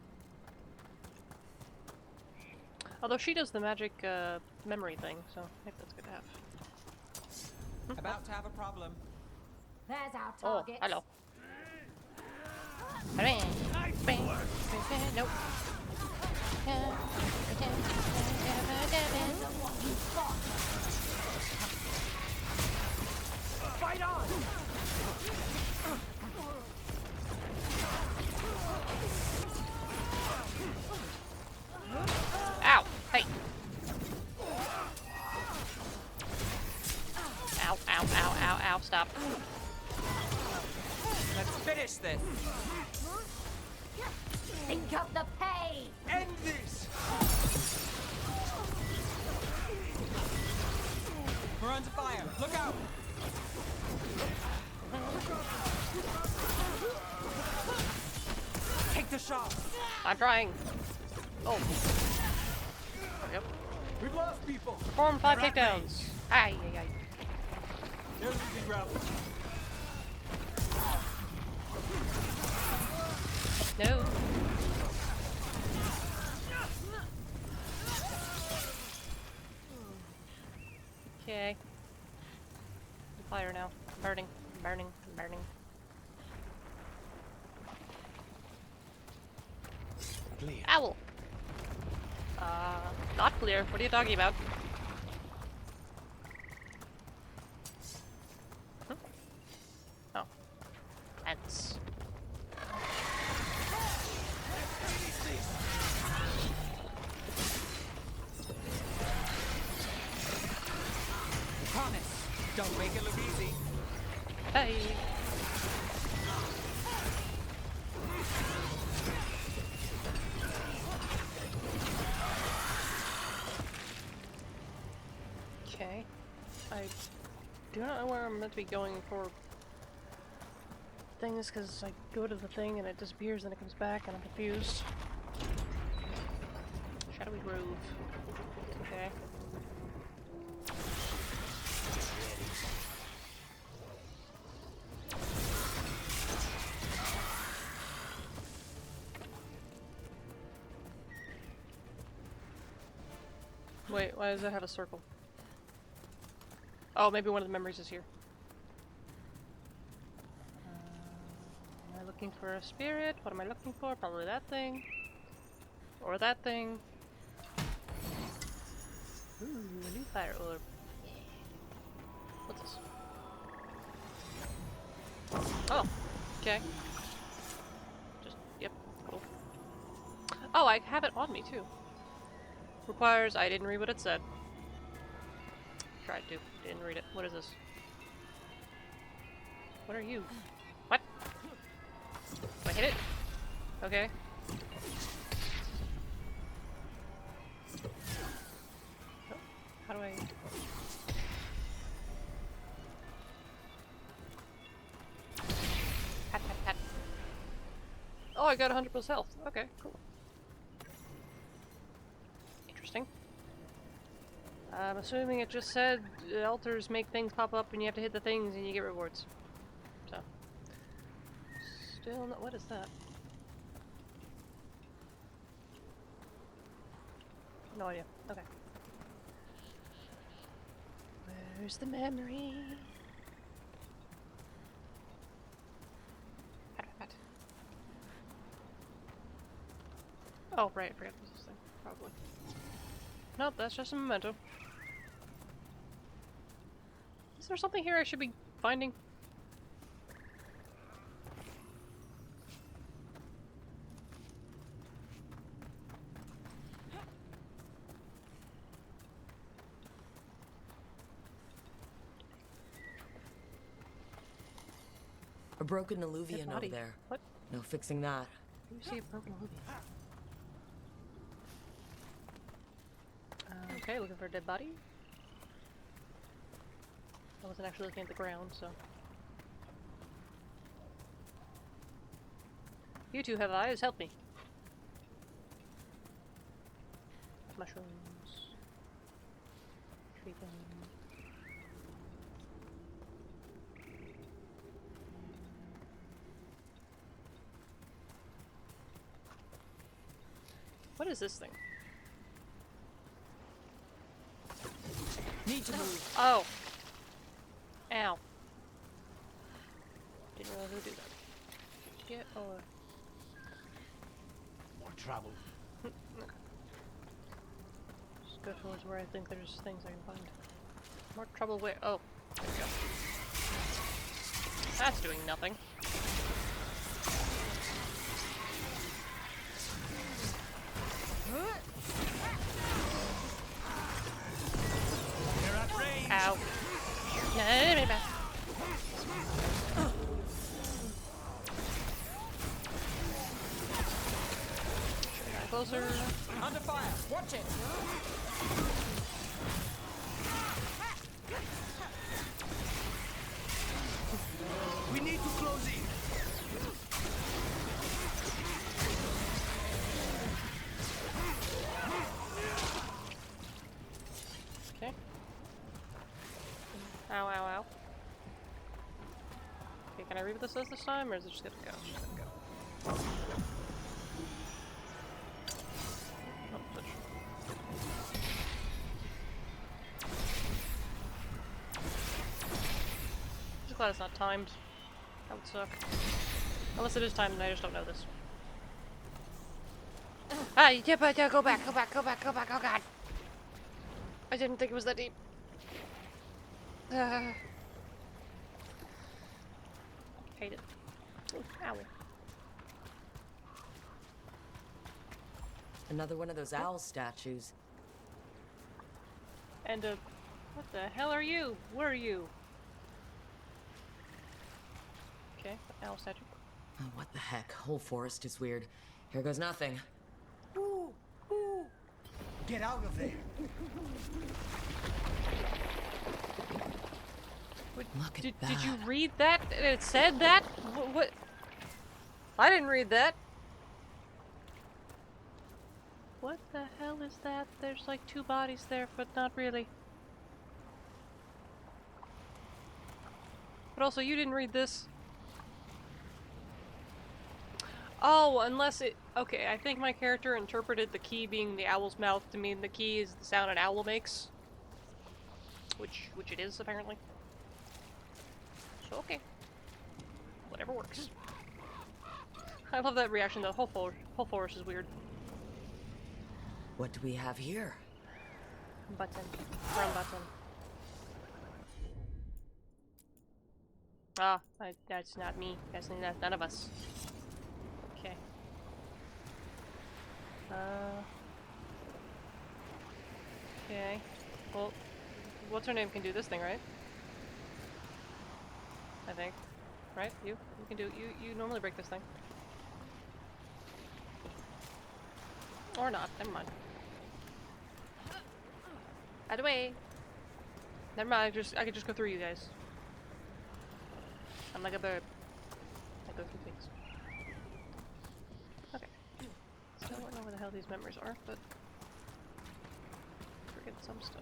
Speaker 1: Although she does the magic memory thing, so maybe that's good to have.
Speaker 4: About to have a problem.
Speaker 12: There's our
Speaker 1: Oh,
Speaker 12: target.
Speaker 1: hello. Nope.
Speaker 3: Fight on!
Speaker 1: Ow! Hey! Ow, ow, ow, ow, ow, stop.
Speaker 4: Let's finish this.
Speaker 12: Think of the pay!
Speaker 3: End this!
Speaker 4: We're under fire. Look out! Take the shot.
Speaker 1: I'm trying. Oh. Yep.
Speaker 3: We've lost people!
Speaker 1: Perform 5 takedowns. Aye, aye, aye.
Speaker 3: They're losing ground.
Speaker 1: No. Okay. Fire now. Burning, burning, burning.
Speaker 8: Clear.
Speaker 1: Owl! Not clear. What are you talking about? Huh? Oh. Ants.
Speaker 4: Promise. Don't make it look easy.
Speaker 1: Hey! Okay. I do not know where I'm meant to be going for things, because I go to the thing and it disappears and it comes back and I'm confused. Shadowy Grove. Okay. Wait, why does that have a circle? Oh, maybe one of the memories is here. Am I looking for a spirit? What am I looking for? Probably that thing. Or that thing. Ooh, a new fire orb. What's this? Oh, okay. Just, yep, cool. Oh, I have it on me too. Requires, I didn't read what it said. Tried to, didn't read it. What is this? What are you? What? Do I hit it? Okay. Oh, how do I... Pat, pat, pat. Oh, I got 100% health. Okay, cool. Interesting. I'm assuming it just said altars make things pop up and you have to hit the things and you get rewards. Still not. What is that? No idea. Okay. Where's the memory? Oh, right, I forgot this thing. Probably. Nope, that's just a memento. Is there something here I should be finding?
Speaker 2: A broken alluvian over there.
Speaker 1: What?
Speaker 2: No fixing that.
Speaker 1: You see a broken alluvian? Okay, looking for a dead body. I wasn't actually looking at the ground, so. You two have eyes, help me. Mushrooms. Tree bone. What is this thing?
Speaker 2: Need to move.
Speaker 1: Oh. Ow. Didn't realize I would do that. Get over.
Speaker 8: More trouble.
Speaker 1: Okay. Just go towards where I think there's things I can find. More trouble where— oh. There we go. That's doing nothing. Ow. Closer.
Speaker 4: Under fire! Watch it!
Speaker 8: We need to close in.
Speaker 1: Okay. Ow, ow, ow. Okay, can I read what this says this time, or is it just gonna go? It's just gonna go. Oh, switch. Just glad it's not timed. That would suck. Unless it is timed and I just don't know this. Ah, yeah, but yeah, go back, go back, go back, go back, oh god! I didn't think it was that deep. Hate it. Ooh, ow.
Speaker 2: Another one of those owl statues.
Speaker 1: And what the hell are you? Where are you? Okay, owl statue.
Speaker 2: Oh, what the heck? Whole forest is weird. Here goes nothing.
Speaker 8: Ooh, ooh. Get out of there.
Speaker 2: Look at that.
Speaker 1: Did you read that? It said that? What? I didn't read that. What the hell is that? There's like two bodies there, but not really. But also, you didn't read this. Oh, unless it— okay, I think my character interpreted the key being the owl's mouth to mean the key is the sound an owl makes. Which it is, apparently. So, okay. Whatever works. I love that reaction. The whole forest is weird.
Speaker 2: What do we have here?
Speaker 1: Button. Run button. Ah, that's not me. That's none of us. Okay. Okay. Well, what's her name can do this thing, right? I think. Right? You can do it. You normally break this thing. Or not. Never mind. Out of the way. Never mind. I could just go through you guys. I'm like a bird. I go through things. Okay. Still don't know where the hell these memories are, but forget some stuff.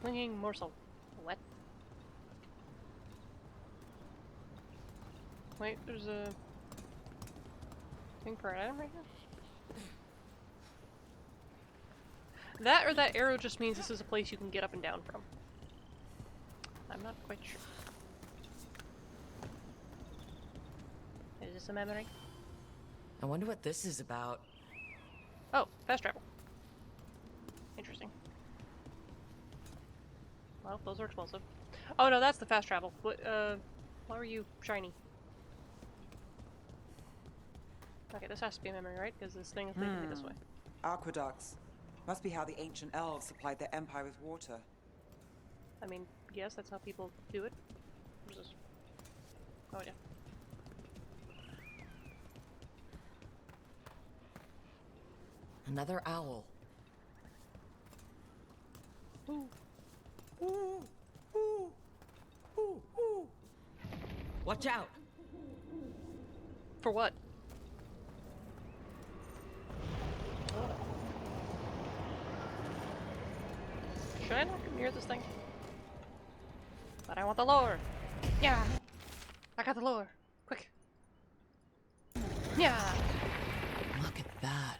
Speaker 1: Clinging morsel. What? Wait, there's a thing for an item right here? That or that arrow just means this is a place you can get up and down from. I'm not quite sure. Is this a memory?
Speaker 2: I wonder what this is about.
Speaker 1: Oh, fast travel. Interesting. Well, those are explosive. Oh no, that's the fast travel. What, why were you shiny? Okay, this has to be a memory, right? Because this thing is leading me this way.
Speaker 4: Aqueducts. Must be how the ancient elves supplied their empire with water.
Speaker 1: I mean, yes, that's how people do it. What's this? Oh yeah.
Speaker 2: Another owl.
Speaker 1: Ooh.
Speaker 2: Ooh. Ooh. Ooh. Ooh. Watch out!
Speaker 1: For what? Should I not come near this thing? But I want the lore! Yeah! I got the lore! Quick! Yeah!
Speaker 2: Look at that.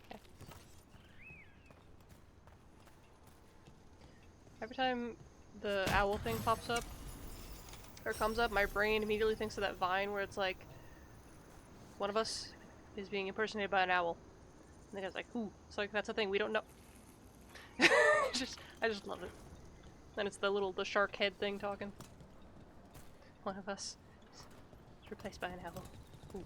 Speaker 1: Okay. Every time the owl thing pops up, or comes up, my brain immediately thinks of that Vine where it's like, one of us is being impersonated by an owl. And the guy's like, ooh, it's like, that's a thing, we don't know. I just love it. Then it's the shark head thing talking. One of us is replaced by an owl. Ooh.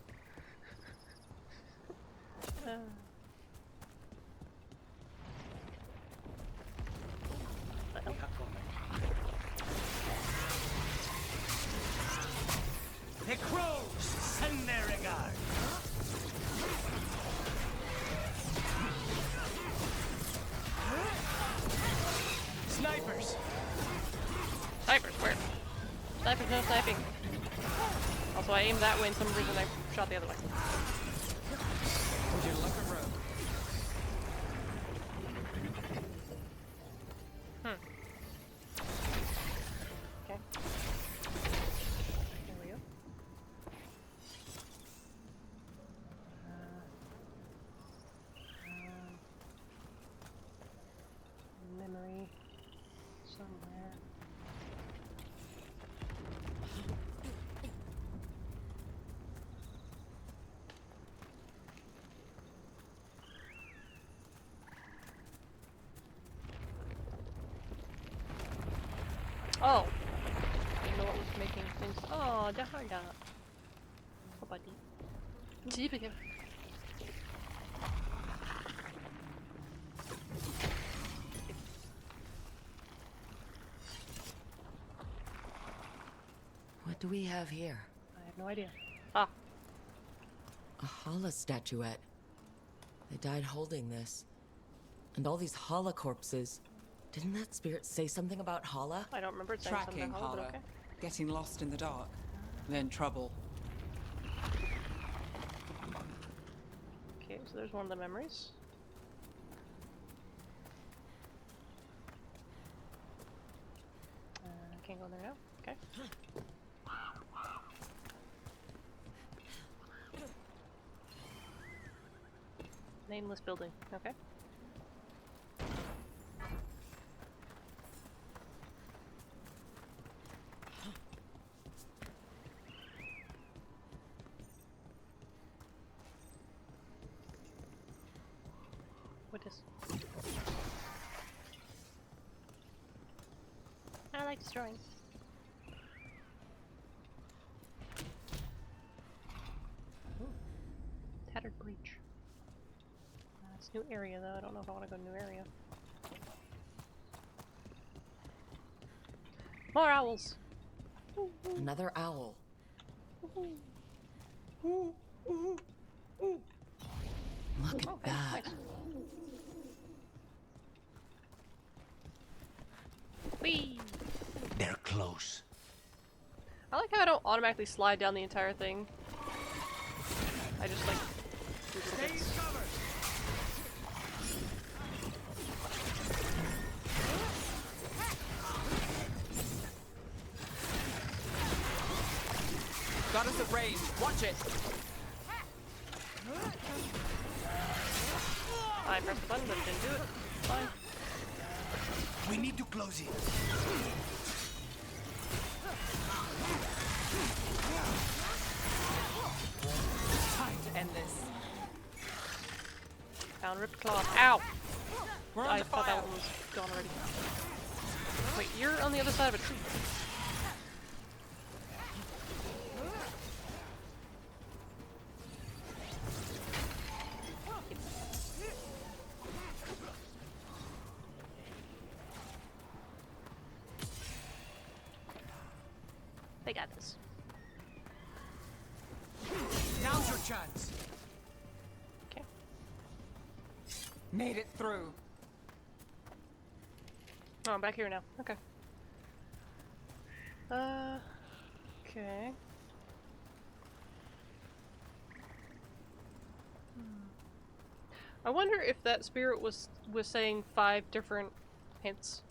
Speaker 3: The crows send their regard. Snipers!
Speaker 1: Snipers, where? Snipers, no sniping. Also, I aimed that way and some reason I shot the other way.
Speaker 4: Would you look a rogue?
Speaker 1: Okay. There we go. Memory somewhere. Oh! I didn't know what was making things. Oh, the hard up. Oh, buddy. Deep again.
Speaker 2: What do we have here?
Speaker 1: I have no idea. Ah.
Speaker 2: A Hala statuette. They died holding this. And all these Hala corpses. Didn't that spirit say something about Hala?
Speaker 1: I don't remember it saying something
Speaker 4: Tracking
Speaker 1: about Hala, but
Speaker 4: Hala.
Speaker 1: okay.
Speaker 4: Getting lost in the dark. Then trouble.
Speaker 1: Okay, so there's one of the memories. Can't go in there now. Okay. Nameless building. Okay. What is? I like destroying. Ooh. Tattered breach. It's new area though. I don't know if I want to go to new area. More owls.
Speaker 2: Another owl. Look at that.
Speaker 1: Nice. Whee!
Speaker 8: They're close.
Speaker 1: I like how I don't automatically slide down the entire thing. I just like do little bits.
Speaker 4: got us at range. Watch it.
Speaker 1: I pressed the button, but it didn't do it. Fine.
Speaker 8: We need to close it.
Speaker 4: Time to end this.
Speaker 1: Found ripped cloth. Ow!
Speaker 4: We're
Speaker 1: I
Speaker 4: under
Speaker 1: thought
Speaker 4: fire.
Speaker 1: that one was gone already. Wait, you're on the other side of a tree. They got this.
Speaker 4: Now's your chance.
Speaker 1: Okay.
Speaker 4: Made it through.
Speaker 1: Oh, I'm back here now. Okay. Okay. I wonder if that spirit was saying 5 different hints.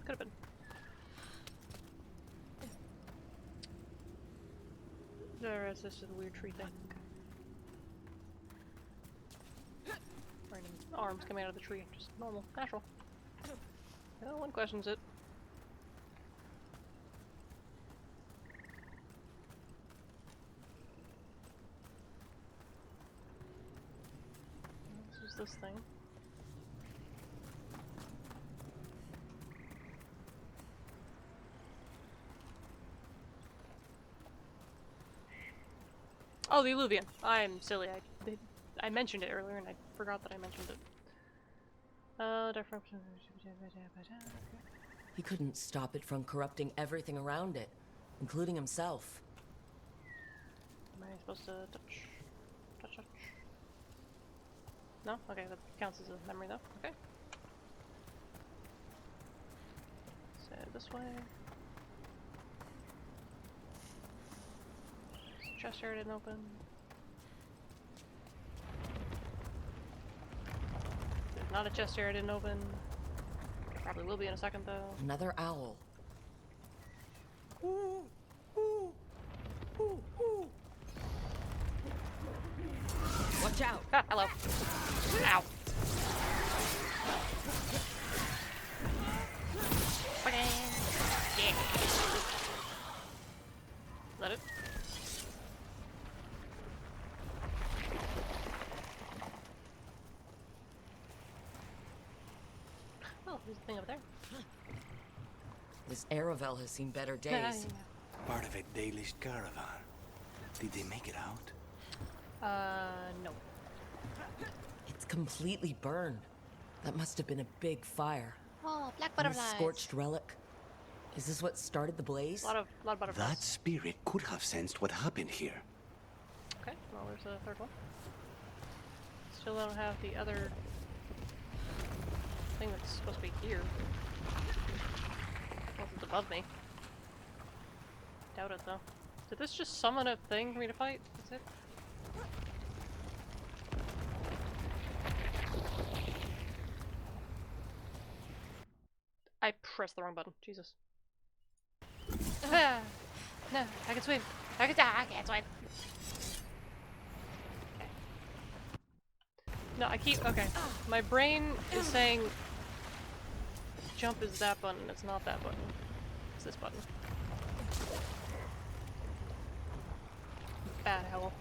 Speaker 1: Could have been. There is this is a weird tree thing. Random arms coming out of the tree, just normal, natural. No one questions it. This is this thing. Oh, the alluvian. I'm silly. I mentioned it earlier and I forgot that I mentioned it.
Speaker 2: He couldn't stop it from corrupting everything around it, including himself.
Speaker 1: Am I supposed to touch? Touch? No? Okay, that counts as a memory though. Okay. So this way. Chest area didn't open. There's not a chest area didn't open. Probably will be in a second though.
Speaker 2: Another owl. Watch out!
Speaker 1: Ah, hello. Ow. Yeah. Is that it? Oh, there's a thing over there.
Speaker 2: This Aravel has seen better days.
Speaker 8: Part of a Dalish caravan. Did they make it out?
Speaker 1: No.
Speaker 2: It's completely burned. That must have been a big fire.
Speaker 1: Oh, black
Speaker 2: And a
Speaker 1: butterflies.
Speaker 2: scorched relic. Is this what started the blaze?
Speaker 1: A lot of butterflies.
Speaker 8: That spirit could have sensed what happened here.
Speaker 1: Okay, well there's a third one. Still don't have the other thing that's supposed to be here. Unless it's above me. Doubt it though. Did this just summon a thing for me to fight? That's it? I pressed the wrong button. Jesus. Ah, no, I can swim. I can't swim. Okay. No, I keep. Okay. My brain is saying jump is that button. It's not that button. It's this button. Bad hell.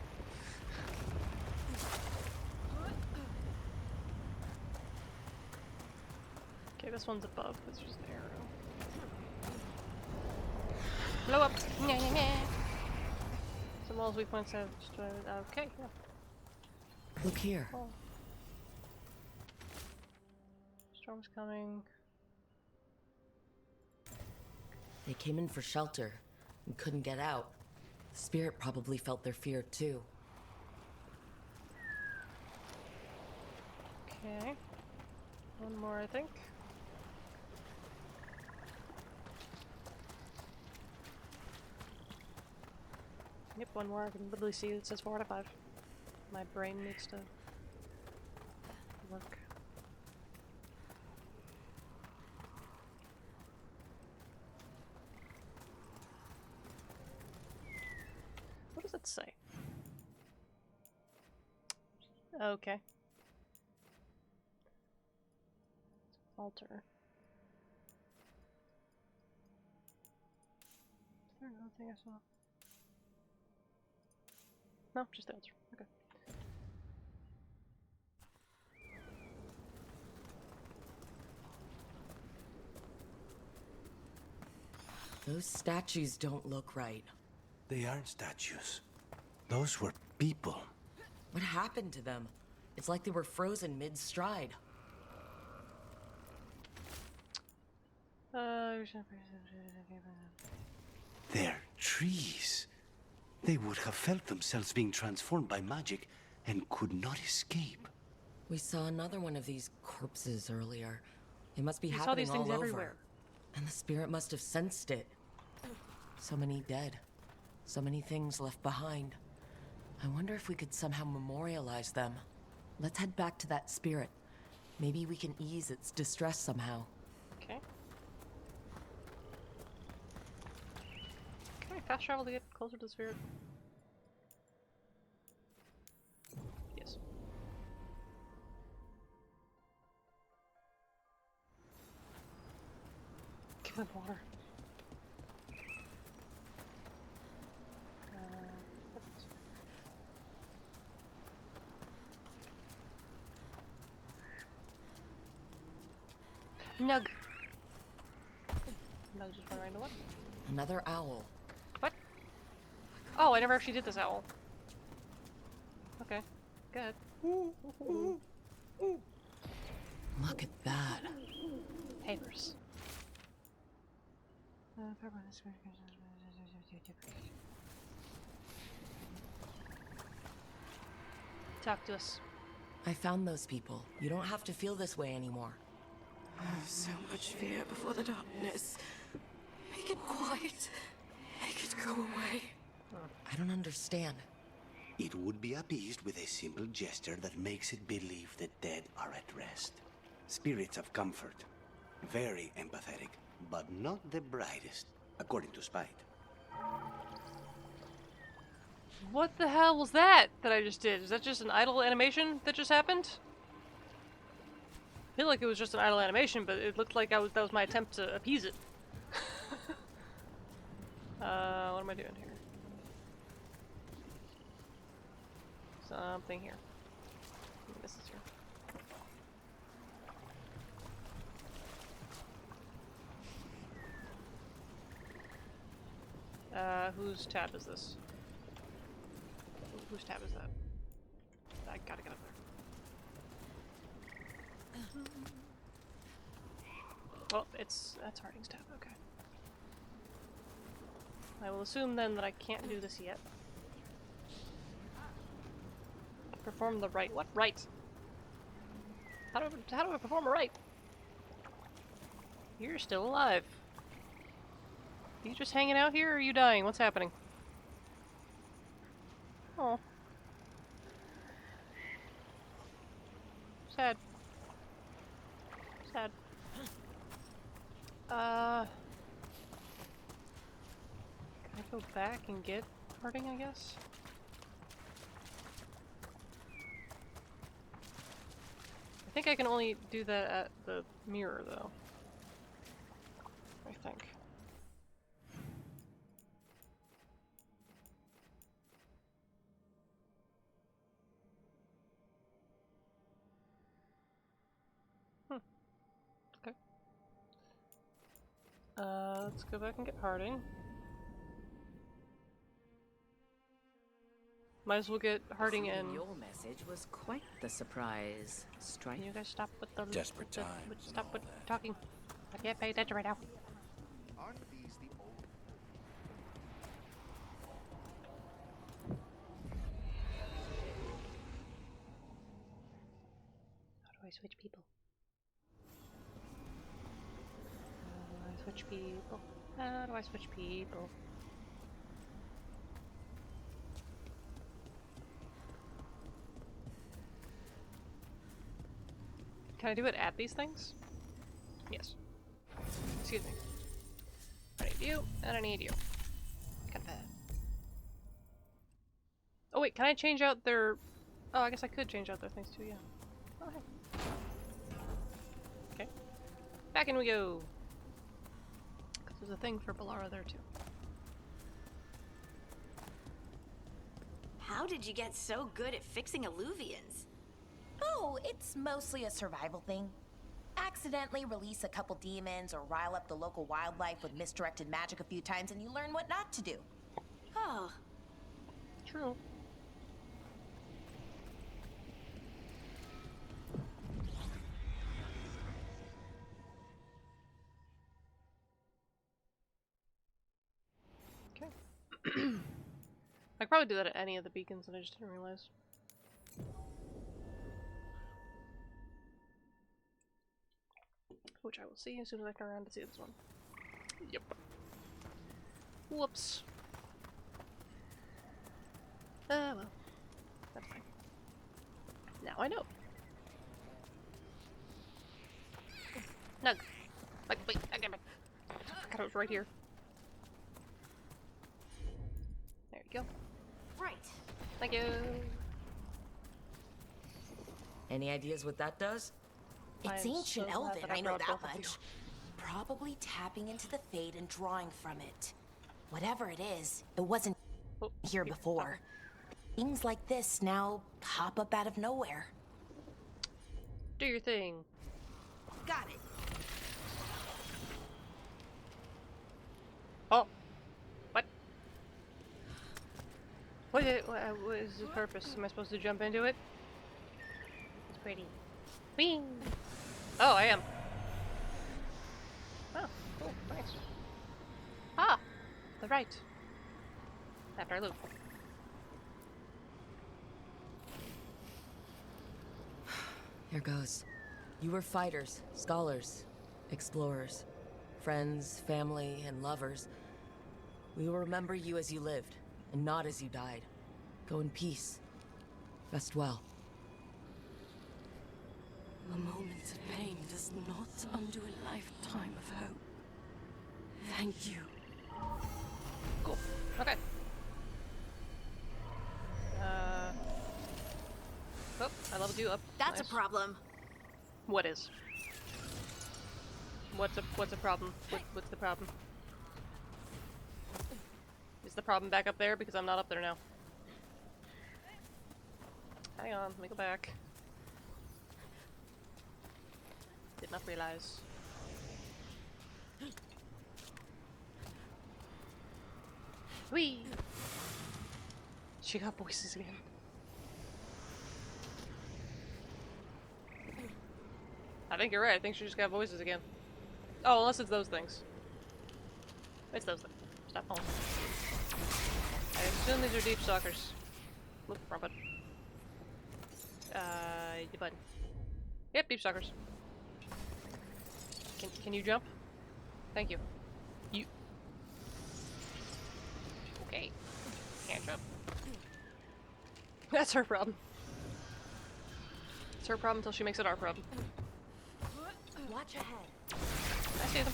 Speaker 1: Okay, this one's above. It's just an arrow. Blow up! Nyeh, nyeh, nyeh. Some walls weak points have destroyed. Okay, yeah.
Speaker 2: Look here.
Speaker 1: Oh. Storm's coming.
Speaker 2: They came in for shelter and couldn't get out. The spirit probably felt their fear too.
Speaker 1: Okay. One more, I think. Yep, one more. I can literally see it says 4 out of 5. My brain needs to work. Let's say. Okay. Altar. Is there another thing I saw? No, just the altar. Okay.
Speaker 2: Those statues don't look right.
Speaker 8: They aren't statues. Those were people.
Speaker 2: What happened to them? It's like they were frozen mid-stride.
Speaker 8: They're trees. They would have felt themselves being transformed by magic and could not escape.
Speaker 2: We saw another one of these corpses earlier. It must be
Speaker 1: We saw
Speaker 2: happening
Speaker 1: these things
Speaker 2: all over.
Speaker 1: everywhere.
Speaker 2: And the spirit must have sensed it. So many dead. So many things left behind. I wonder if we could somehow memorialize them. Let's head back to that spirit. Maybe we can ease its distress somehow.
Speaker 1: Okay. Can I fast travel to get closer to the spirit? Yes. Give them water. Nug. Nug just went right into what?
Speaker 2: Another owl.
Speaker 1: What? Oh, I never actually did this owl. Okay. Good.
Speaker 2: Look at that.
Speaker 1: Papers. Talk to us.
Speaker 2: I found those people. You don't have to feel this way anymore.
Speaker 5: So much fear before the darkness. Make it quiet. Make it go away.
Speaker 2: I don't understand.
Speaker 8: It would be appeased with a simple gesture that makes it believe the dead are at rest. Spirits of comfort. Very empathetic, but not the brightest, according to Spite.
Speaker 1: What the hell was that I just did? Is that just an idle animation that just happened? I feel like it was just an idle animation, but it looked like that was my attempt to appease it. What am I doing here? Something here. This is here. Whose tab is this? Whose tab is that? I gotta get up there. Well, that's Harding's tab, okay. I will assume then that I can't do this yet. Perform the rite. What rite? How do I perform a rite? You're still alive. Are you just hanging out here or are you dying? What's happening? Oh. Sad. Sad. Can I go back and get Harding, I guess? I think I can only do that at the mirror, though. I think. Okay. Let's go back and get Harding. Might as well get Harding in.
Speaker 13: Your message was quite the surprise, Strife.
Speaker 1: Can you guys stop with the
Speaker 6: Desperate times.
Speaker 1: Stop with talking. I can't pay attention right now.
Speaker 14: Aren't these the old?
Speaker 1: How do I switch people? How do I switch people? How do I switch people? Can I do it at these things? Yes. Excuse me. I need you, and I need you. Confirm. Oh wait, can I change out their... Oh, I guess I could change out their things too, yeah. Oh, hey. Okay. Back in we go! Because there's a thing for Balara there too.
Speaker 10: How did you get so good at fixing illuvians?
Speaker 9: Oh, it's mostly a survival thing. Accidentally release a couple demons or rile up the local wildlife with misdirected magic a few times and you learn what not to do.
Speaker 10: Oh.
Speaker 1: True. Okay. I could probably do that at any of the beacons and I just didn't realize. Which I will see as soon as I turn around to see this one. Yep. Whoops. Well. That's fine. Now I know. Nug. Like, wait, I got it. God, it was right here. There you go.
Speaker 10: Right.
Speaker 1: Thank you.
Speaker 2: Any ideas what that does?
Speaker 9: It's
Speaker 1: I'm
Speaker 9: ancient
Speaker 1: so glad
Speaker 9: Elven,
Speaker 1: that
Speaker 9: I know
Speaker 1: brought
Speaker 9: that
Speaker 1: both of you.
Speaker 9: much. Probably tapping into the Fade and drawing from it. Whatever it is, it wasn't here before. Things like this now pop up out of nowhere.
Speaker 1: Do your thing.
Speaker 9: Got it.
Speaker 1: Oh. What? What is the purpose? Am I supposed to jump into it? It's pretty. Bing! Oh, I am. Oh, cool. Nice. Ah! The right. After I loop.
Speaker 2: Here goes. You were fighters, scholars, explorers, friends, family, and lovers. We will remember you as you lived, and not as you died. Go in peace. Rest well.
Speaker 7: A moment of pain does not undo a lifetime of hope. Thank you.
Speaker 1: Cool. Okay. Oh, I leveled you up.
Speaker 10: That's
Speaker 1: Nice.
Speaker 10: a problem.
Speaker 1: What is? What's a problem? What's the problem? Is the problem back up there? Because I'm not up there now. Hang on, let me go back. Did not realize. Whee! She got voices again. I think you're right. I think she just got voices again. Oh, unless it's those things. It's those things. Stop falling. I assume these are deep stalkers. Look, wrong button. The button. Yep, deep stalkers. Can you jump? Thank you. You. Okay. Can't jump. That's her problem. It's her problem until she makes it our problem.
Speaker 9: Watch ahead.
Speaker 1: I see them.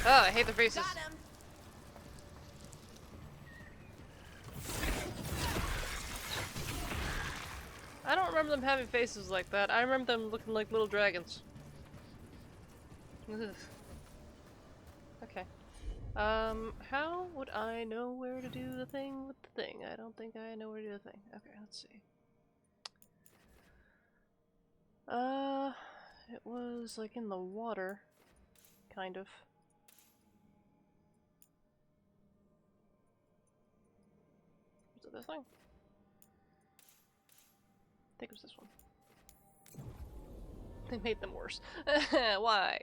Speaker 1: Oh, I hate their faces. I don't remember them having faces like that. I remember them looking like little dragons. Ugh. Okay. How would I know where to do the thing with the thing? I don't think I know where to do the thing. Okay, let's see. It was like in the water. Kind of. Was it this thing? I think it was this one. They made them worse. Why?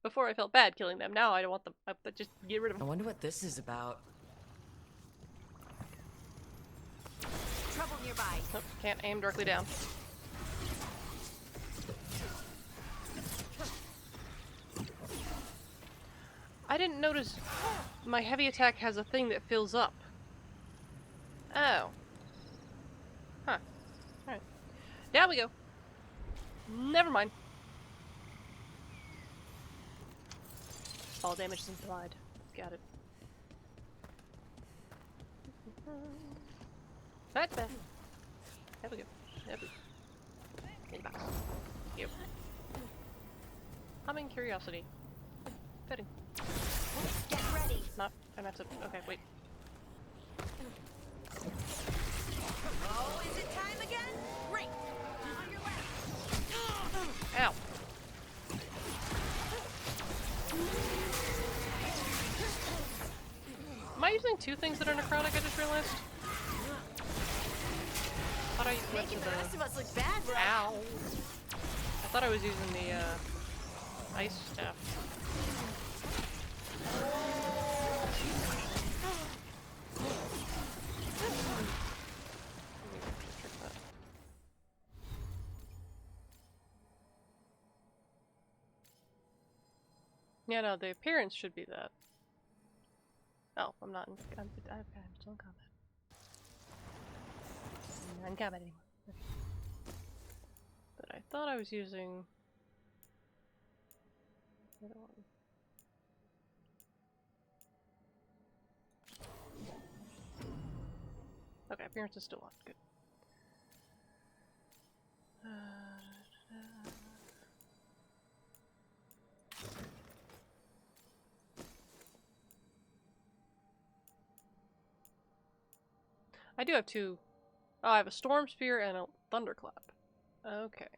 Speaker 1: Before I felt bad killing them, now I don't want them. I just get rid of
Speaker 2: I
Speaker 1: them.
Speaker 2: wonder what this is about.
Speaker 10: Trouble nearby.
Speaker 1: Nope, can't aim directly down. I didn't notice my heavy attack has a thing that fills up. Oh. Huh. Alright. Down we go. Never mind. All damage is implied. Got it. Right there. There we go. There we go. In the box. Yep. Humming curiosity. Fitting.
Speaker 10: Get ready.
Speaker 1: Not. I meant to. Okay, wait.
Speaker 10: Oh, is it time again? Great. On your left.
Speaker 1: Ow. Am I using two things that are necrotic? I just realized. Thought I used
Speaker 10: Making the rest of us look bad, bro.
Speaker 1: Ow. I thought I was using the ice staff. Yeah, no, the appearance should be that. Oh, I'm not in. I'm still in combat. I'm not in combat anymore. Okay. But I thought I was using the other one. Okay, appearance is still on. Good. I do have two. Oh, I have a storm spear and a thunderclap. Okay.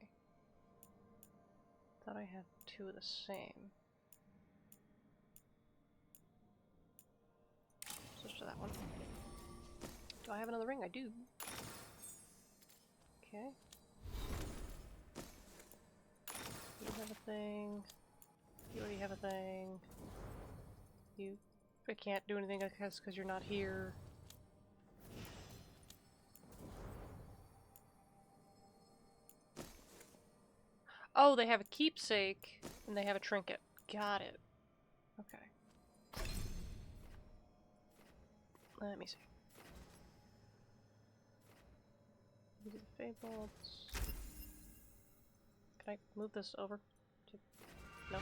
Speaker 1: Thought I had two of the same. Switch to that one. Do I have another ring? I do. Okay. You have a thing. You already have a thing. I can't do anything because you're not here. Oh, they have a keepsake and they have a trinket. Got it. Okay. Let me see. These are the fabled. Can I move this over? No.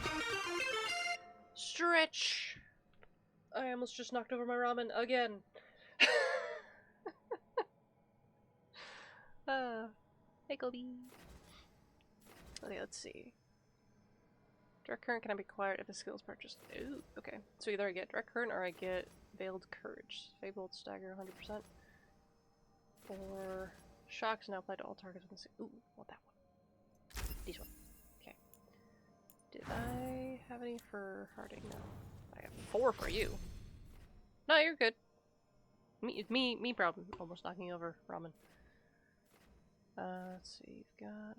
Speaker 1: Stretch! I almost just knocked over my ramen again. Hey, Kobe. Okay, let's see. Direct current can be acquired if the skill is purchased. Ooh, okay. So either I get direct current or I get veiled courage. Fabled stagger 100%. Or shocks now applied to all targets within the ooh, want that one. These one. Okay. Did I have any for Harding? No. I have 4 for you. No, you're good. Me problem. Almost knocking over ramen. Let's see. You've got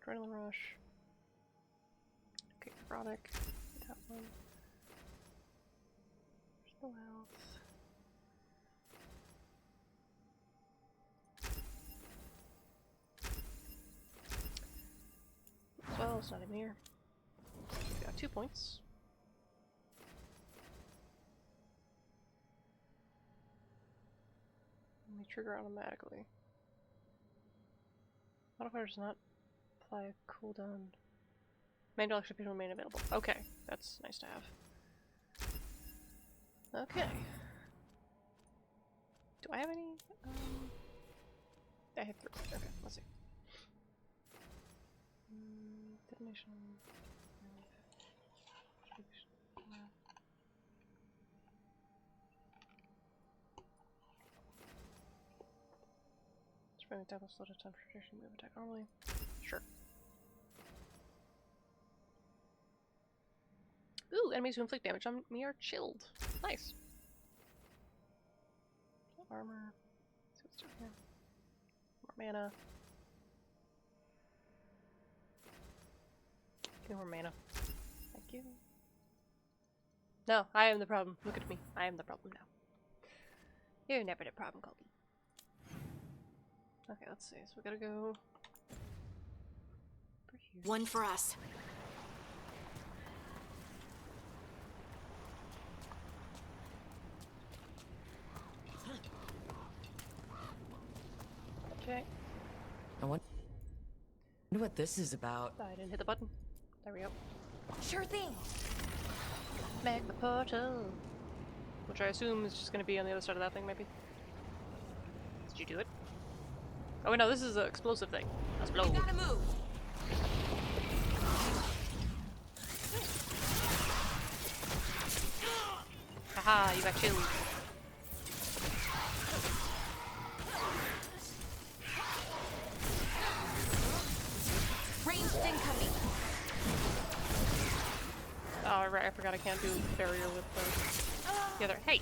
Speaker 1: adrenaline rush. Okay, chronic. That one. There's no health. Well, it's not in here. We got 2 points. Let me trigger automatically. Modifier does not apply a cooldown. Manual execution will remain available. Okay, that's nice to have. Okay. Do I have any? I have 3. Okay, let's see. Detonation. Spreading attack will slow down time for tradition move attack normally. Sure. Ooh, enemies who inflict damage on me are chilled. Nice. Armor. Let's see what's down here. More mana. Give me more mana. Thank you. No, I am the problem. Look at me. I am the problem now. You're never the problem, Colton. Okay, let's see. So we gotta go.
Speaker 10: One for us.
Speaker 2: Wonder what this is about.
Speaker 1: I didn't hit the button. There we go.
Speaker 9: Sure thing.
Speaker 1: Magma portal. Which I assume is just gonna be on the other side of that thing, maybe? Did you do it? Oh wait, no, this is an explosive thing. Let's blow.
Speaker 9: You gotta move.
Speaker 1: Haha, you got chilled.
Speaker 9: Ranged incoming.
Speaker 1: Oh, right, I forgot I can't do barrier with the other. Hey!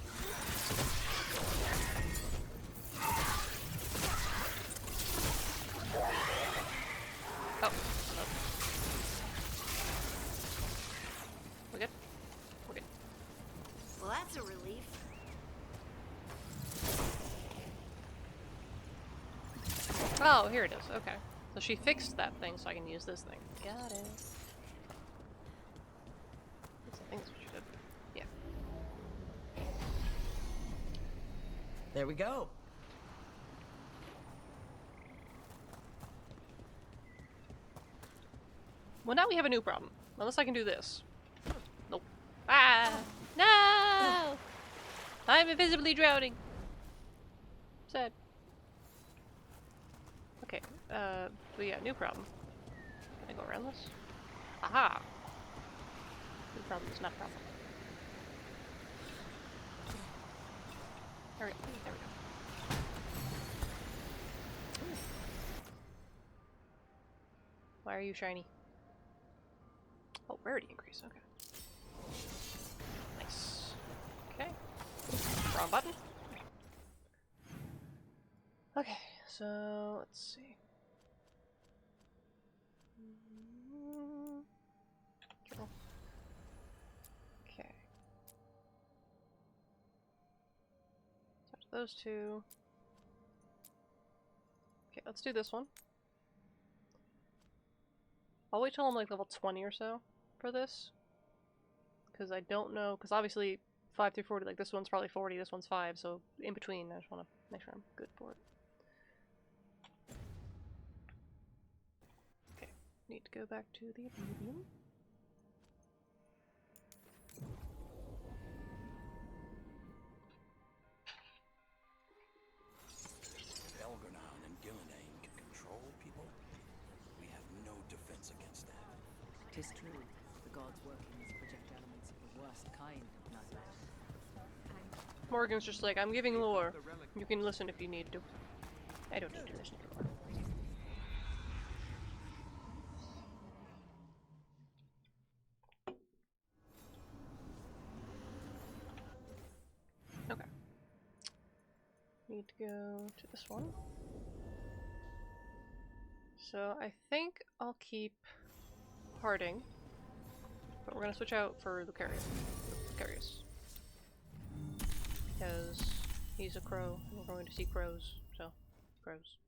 Speaker 1: Oh. We're good? We're good.
Speaker 10: Well, that's a relief.
Speaker 1: Oh, here it is. Okay. So she fixed that thing so I can use this thing. Got it. I think that's what she did. Yeah.
Speaker 2: There we go.
Speaker 1: Well, now we have a new problem. Unless I can do this. Nope. Ah! No! I'm invisibly drowning. Sad. Okay, but yeah, new problem. Can I go around this? Aha! New problem is not a problem. There we go. There we go. Why are you shiny? Oh, rarity increase. Okay. Nice. Okay. Wrong button. Okay, so let's see. Careful. Okay. Touch those two. Okay, let's do this one. I'll wait till I'm like level 20 or so for this. Because I don't know, because obviously 5 through 40, like this one's probably 40, this one's 5, so in between I just want to make sure I'm good for it. Okay, need to go back to the Oblivion.
Speaker 6: If Elgarnon and Gillenane can control people, we have no defense against that.
Speaker 13: 'Tis true. The gods workings project elements of the worst kind, not less.
Speaker 1: Morgan's just like, I'm giving lore. You can listen if you need to. I don't need to listen to lore. Okay. Need to go to this one. So I think I'll keep Harding, but we're gonna switch out for Lucarius. Because he's a crow, and we're going to see crows, so crows.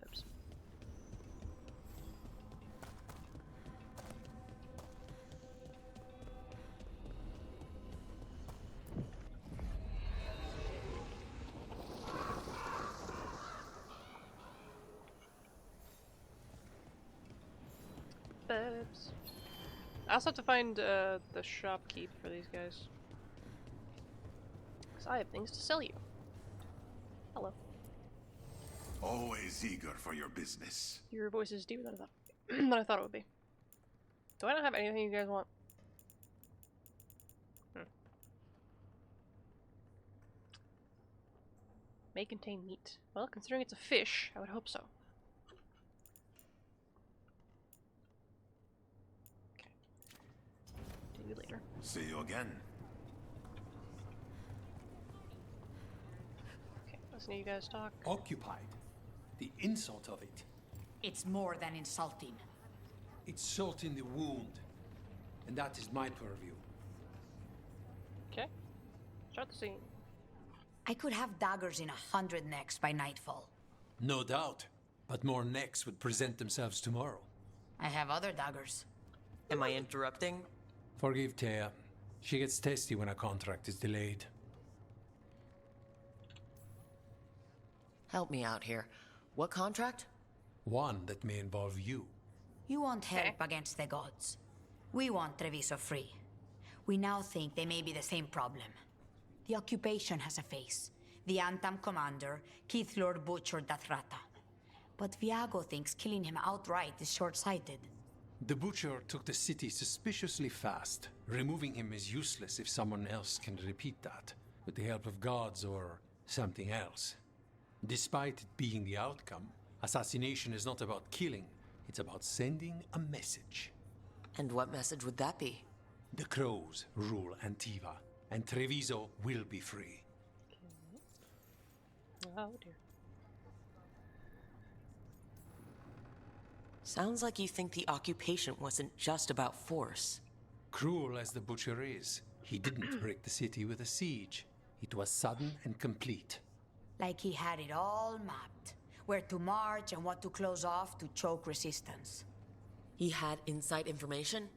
Speaker 1: Oops. Oops. I also have to find the shopkeep for these guys. Because I have things to sell you. Hello.
Speaker 15: Always eager for your business.
Speaker 1: Your voice is deeper than I thought it would be. Do I not have anything you guys want? May contain meat. Well, considering it's a fish, I would hope so. Okay. Do you later.
Speaker 15: See you again.
Speaker 1: Okay, listen to you guys talk.
Speaker 16: Occupied. The insult of it.
Speaker 17: It's more than insulting.
Speaker 16: It's salt in the wound. And that is my purview.
Speaker 1: Okay. Start the scene.
Speaker 17: I could have daggers in 100 necks by nightfall.
Speaker 16: No doubt. But more necks would present themselves tomorrow.
Speaker 17: I have other daggers.
Speaker 2: Am I interrupting?
Speaker 16: Forgive Thea. She gets testy when a contract is delayed.
Speaker 2: Help me out here. What contract?
Speaker 16: One that may involve you.
Speaker 17: You want help against the gods. We want Treviso free. We now think they may be the same problem. The occupation has a face. The Antam commander, Keith Lord Butcher Dathrata. But Viago thinks killing him outright is short-sighted.
Speaker 16: The Butcher took the city suspiciously fast. Removing him is useless if someone else can repeat that, with the help of gods or something else. Despite it being the outcome, assassination is not about killing, it's about sending a message.
Speaker 2: And what message would that be?
Speaker 16: The crows rule Antiva, and Treviso will be free.
Speaker 1: Oh dear.
Speaker 2: Sounds like you think the occupation wasn't just about force.
Speaker 16: Cruel as the Butcher is, he didn't break the city with a siege. It was sudden and complete.
Speaker 17: Like he had it all mapped. Where to march and what to close off to choke resistance.
Speaker 2: He had inside information?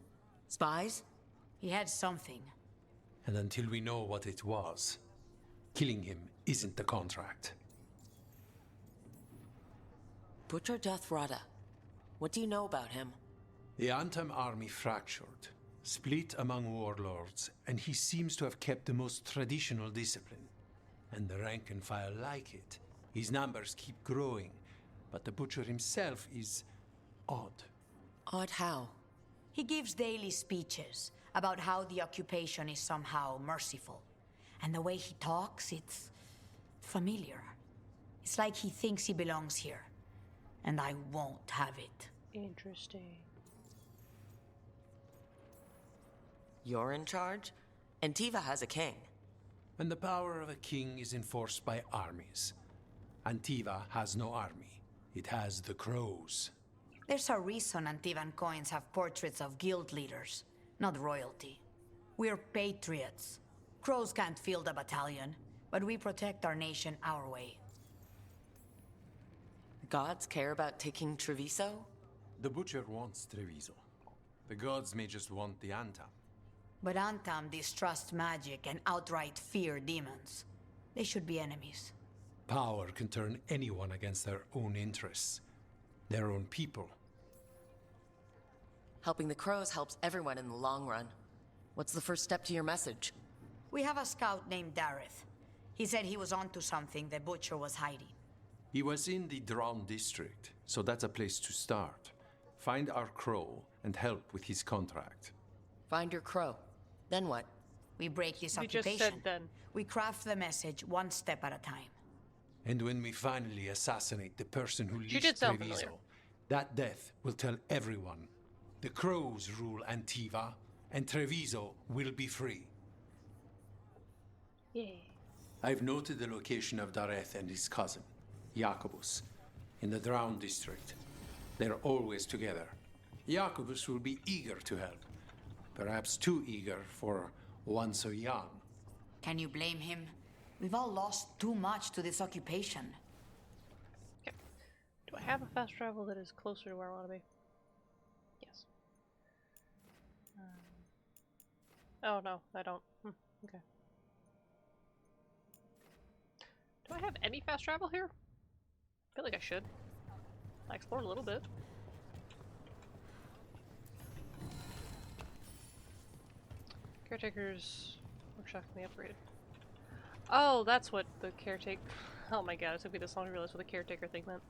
Speaker 2: Spies?
Speaker 17: He had something.
Speaker 16: And until we know what it was, killing him isn't the contract.
Speaker 2: Butcher Dathrata. What do you know about him?
Speaker 16: The Antam army fractured, split among warlords, and he seems to have kept the most traditional discipline. And the rank and file like it. His numbers keep growing, but the Butcher himself is odd.
Speaker 2: Odd how?
Speaker 17: He gives daily speeches about how the occupation is somehow merciful. And the way he talks, it's familiar. It's like he thinks he belongs here. And I won't have it.
Speaker 1: Interesting.
Speaker 2: You're in charge? Antiva has a king.
Speaker 16: And the power of a king is enforced by armies. Antiva has no army. It has the crows.
Speaker 17: There's a reason Antivan coins have portraits of guild leaders, not royalty. We're patriots. Crows can't field a battalion, but we protect our nation our way.
Speaker 2: Gods care about taking Treviso?
Speaker 16: The Butcher wants Treviso. The gods may just want the Antam.
Speaker 17: But Antam distrust magic and outright fear demons. They should be enemies.
Speaker 16: Power can turn anyone against their own interests, their own people.
Speaker 2: Helping the crows helps everyone in the long run. What's the first step to your message?
Speaker 17: We have a scout named Dareth. He said he was onto something the Butcher was hiding.
Speaker 16: He was in the Drown district, so that's a place to start. Find our crow and help with his contract.
Speaker 2: Find your crow. Then what?
Speaker 17: We break this
Speaker 1: You
Speaker 17: occupation.
Speaker 1: just said then.
Speaker 17: We craft the message one step at a time.
Speaker 16: And when we finally assassinate the person who
Speaker 1: She
Speaker 16: leads
Speaker 1: did sound
Speaker 16: Treviso,
Speaker 1: familiar.
Speaker 16: that death will tell everyone. The crows rule Antiva, and Treviso will be free.
Speaker 1: Yeah.
Speaker 16: I've noted the location of Dareth and his cousin, Jacobus, in the Drown district. They're always together. Jacobus will be eager to help. Perhaps too eager for one so young.
Speaker 17: Can you blame him? We've all lost too much to this occupation.
Speaker 1: Okay. Do I have a fast travel that is closer to where I want to be? Yes. Oh no, I don't. Okay. Do I have any fast travel here? I feel like I should. I explored a little bit. Caretaker's workshop can be upgraded. Oh, that's what the caretaker. Oh my god, it took me this long to realize what the caretaker thing meant.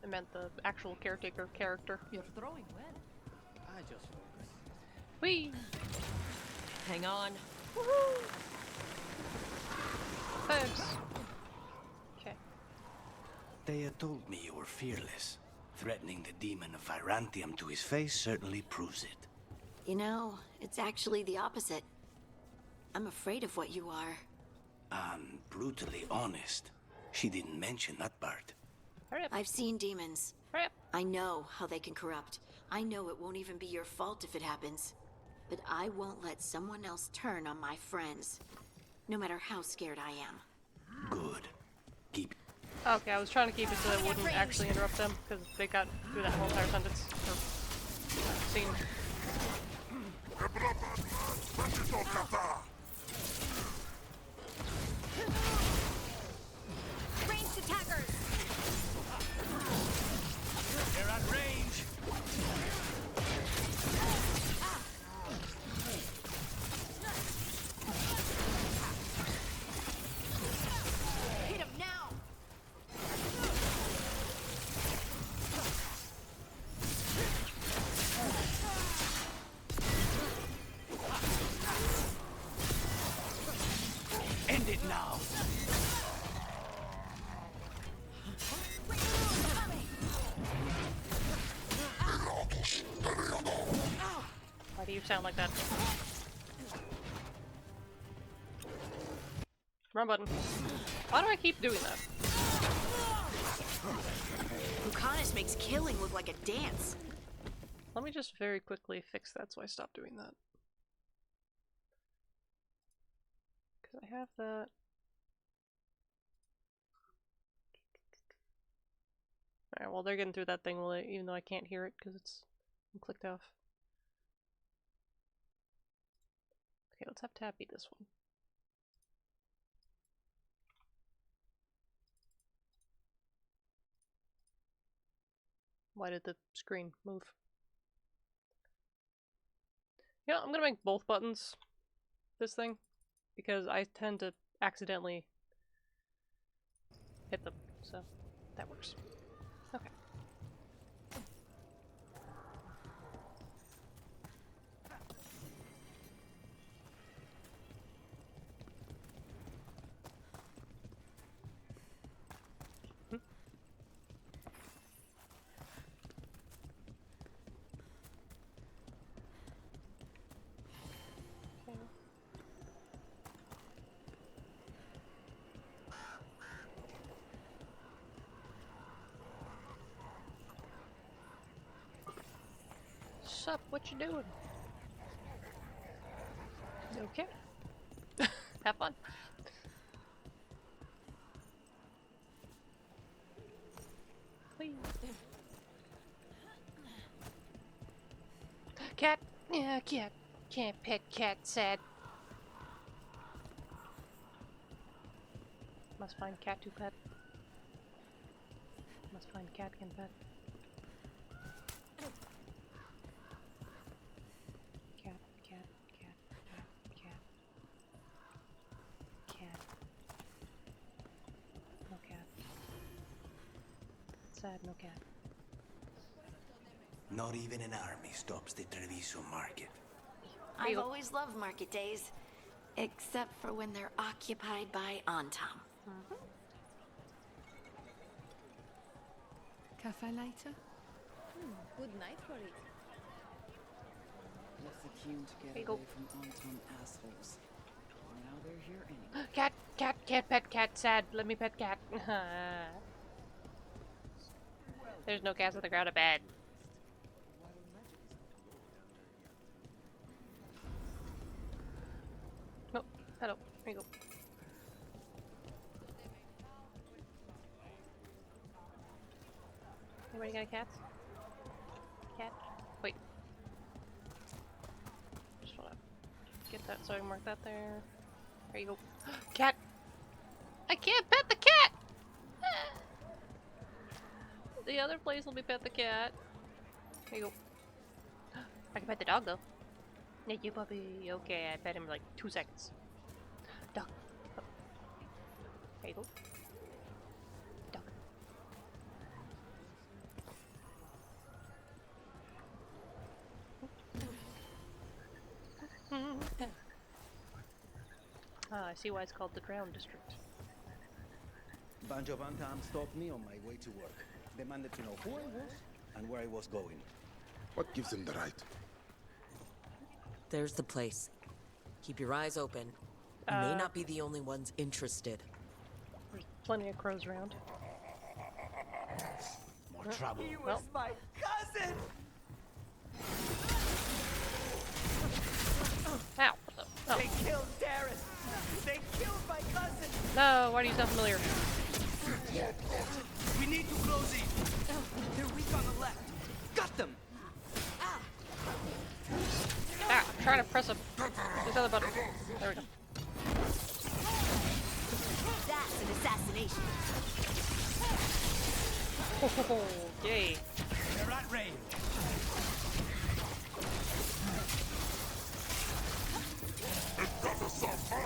Speaker 1: It meant the actual caretaker character.
Speaker 13: You're throwing well.
Speaker 18: I just focus.
Speaker 1: Whee!
Speaker 2: Hang on.
Speaker 1: Woohoo! Thanks. Okay.
Speaker 8: Thea told me you were fearless. Threatening the demon of Virantium to his face certainly proves it.
Speaker 10: You know, it's actually the opposite. I'm afraid of what you are.
Speaker 8: I'm brutally honest. She didn't mention that part.
Speaker 1: Hurry up.
Speaker 10: I've seen demons.
Speaker 1: Hurry up.
Speaker 10: I know how they can corrupt. I know it won't even be your fault if it happens. But I won't let someone else turn on my friends. No matter how scared I am.
Speaker 8: Good. Keep.
Speaker 1: Okay, I was trying to keep it so that it wouldn't actually interrupt them, because they got through that whole entire sentence. Or scene.
Speaker 5: Ranged attackers!
Speaker 1: you sound like that. Wrong button. Why do I keep doing that?
Speaker 10: Lucanus makes killing look like a dance.
Speaker 1: Let me just very quickly fix that so I stop doing that. Because I have that. Alright, well they're getting through that thing, even though I can't hear it because it's clicked off. Okay, let's have Tab beat this one. Why did the screen move? Yeah, I'm gonna make both buttons this thing because I tend to accidentally hit them, so that works. Okay. Sup, what you doing? Okay. Have fun. Please. Cat. Yeah, cat. Can't pet cat, sad. Must find cat to pet. Must find cat can pet. Cat, cat, cat, cat, cat. Cat. No cat. Sad, no cat.
Speaker 8: Not even an army stops the Treviso market.
Speaker 10: I've always loved market days, except for when they're occupied by Antam.
Speaker 13: Cafe later? Good night for it.
Speaker 18: Left the queue to get away from Anton assholes. Now they're here anyway.
Speaker 1: Cat, cat, can't pet cat, sad. Let me pet cat. There's no cats on the ground of bed. Oh, hello. Here you go. Anybody got a cat? Cat? Wait. Just wanna get that so I can mark that there. There you go. Cat! I can't pet the cat! The other place let me pet the cat. There you go. I can pet the dog though. Yeah, you puppy. Okay, I pet him in like 2 seconds. Dog. Oh. There you go. Dog. Ah, I see why it's called the Crown District.
Speaker 19: Bunch of Antam stopped me on my way to work. Demanded to know who I was and where I was going.
Speaker 15: What gives them the right?
Speaker 2: There's the place. Keep your eyes open. You may not be the only ones interested.
Speaker 1: There's plenty of crows around.
Speaker 8: More trouble.
Speaker 4: He was my cousin!
Speaker 1: Ow. Oh.
Speaker 4: They killed Darren! They killed my cousin!
Speaker 1: No, why do you sound familiar?
Speaker 4: We need to close in! They're weak on the left! Got them!
Speaker 1: Ah, I'm trying to press this other button. There we go.
Speaker 10: That's an assassination.
Speaker 1: Oh, yay.
Speaker 4: They're at range.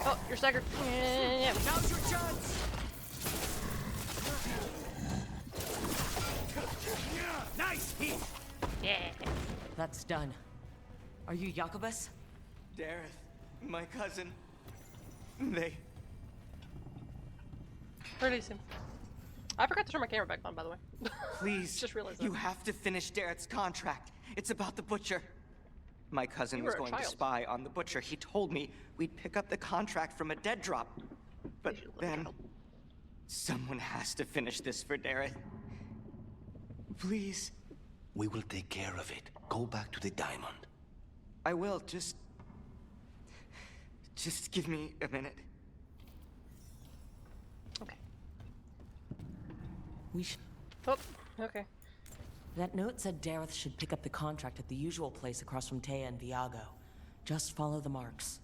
Speaker 1: Oh, you're staggered. Yeah.
Speaker 4: Now's your chance! Nice hit!
Speaker 1: Yeah.
Speaker 2: That's done. Are you Jacobus?
Speaker 4: Dareth, my cousin. They...
Speaker 1: Release him. I forgot to turn my camera back on, by the way.
Speaker 4: Please,
Speaker 1: Just realized that.
Speaker 4: you have to finish Dareth's contract. It's about the butcher.
Speaker 20: My cousin
Speaker 1: You
Speaker 20: was
Speaker 1: were a
Speaker 20: going to
Speaker 1: child.
Speaker 20: spy on the butcher. He told me we'd pick up the contract from a dead drop. But then, someone has to finish this for Dareth. Please.
Speaker 8: We will take care of it. Go back to the diamond.
Speaker 20: I will, just give me a minute.
Speaker 1: Okay.
Speaker 2: We should...
Speaker 1: Oh, okay.
Speaker 2: That note said Dareth should pick up the contract at the usual place across from Taya and Viago. Just follow the marks.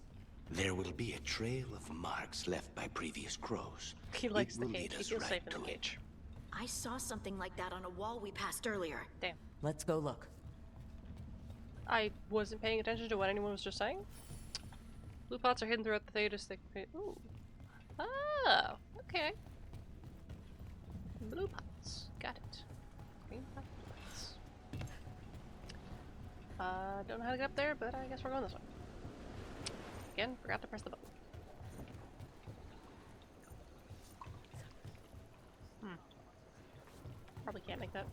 Speaker 8: There will be a trail of marks left by previous crows.
Speaker 1: He likes
Speaker 8: It
Speaker 1: the
Speaker 8: will
Speaker 1: cage.
Speaker 8: lead
Speaker 1: He
Speaker 8: us
Speaker 1: feels
Speaker 8: right
Speaker 1: safe in the
Speaker 8: to it.
Speaker 1: cage.
Speaker 10: I saw something like that on a wall we passed earlier.
Speaker 1: Damn.
Speaker 2: Let's go look.
Speaker 1: I wasn't paying attention to what anyone was just saying. Blue pots are hidden throughout the Thetis. Ooh. Oh, okay. Blue pots. Got it. Green pots. Don't know how to get up there, but I guess we're going this way. Again, forgot to press the button. Probably can't make that.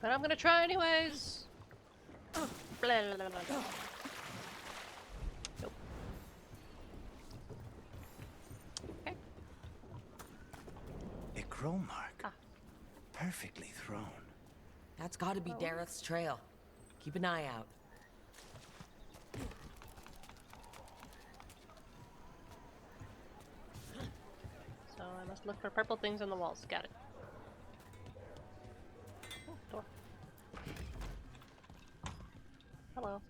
Speaker 1: But I'm gonna try anyways! Blah, blah, blah, blah, blah. Nope. Okay.
Speaker 8: A crow mark. Perfectly thrown.
Speaker 2: That's gotta be Dareth's trail. Keep an eye out.
Speaker 1: So I must look for purple things on the walls. Got it. Oh, door. Hello.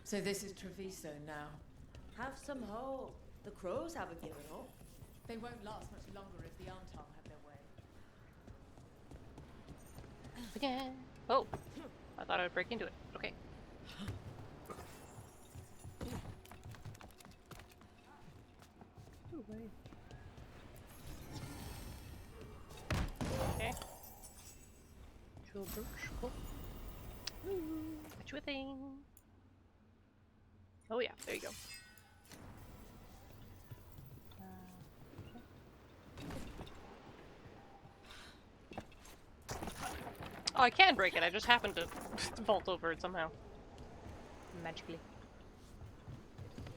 Speaker 13: So this is Treviso now. Have some hope. The crows haven't given up. They won't last much longer if the Anton have their way.
Speaker 1: Again. Oh, I thought I would break into it. Okay. Ooh, wait. Okay. Jewel brooch. Cool. Ooh, got you a thing. Oh yeah, there you go. Oh, I can break it. I just happened to vault over it somehow. Magically.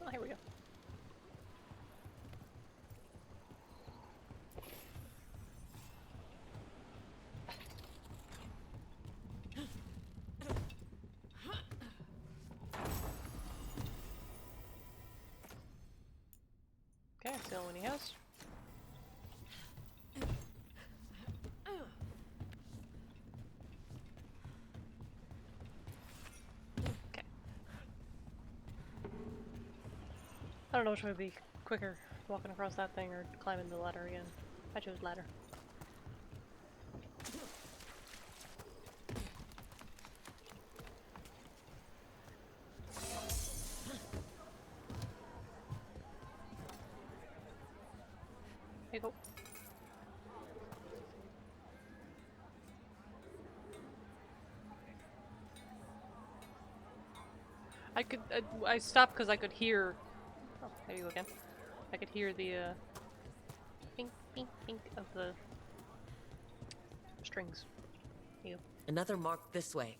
Speaker 1: Oh, here we go. Okay, that's the only one he has. Okay. I don't know which would be quicker, walking across that thing or climbing the ladder again. I chose ladder. Here you go. I could, I stopped because I could hear, oh, there you go again. I could hear the, pink, pink, pink of the strings. Here you go.
Speaker 2: Another mark this way.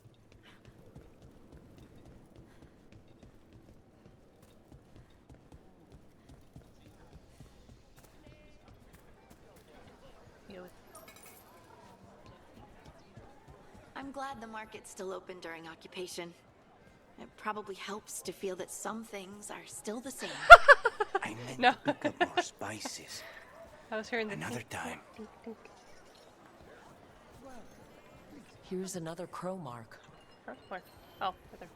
Speaker 1: Here you go.
Speaker 10: I'm glad the market's still open during occupation. It probably helps to feel that some things are still the same.
Speaker 8: I meant to pick up more spices.
Speaker 1: I was hearing the
Speaker 8: Another
Speaker 1: pink,
Speaker 8: time.
Speaker 1: pink, pink, pink.
Speaker 2: Here's another crow mark.
Speaker 1: Huh? Where? Oh, right there.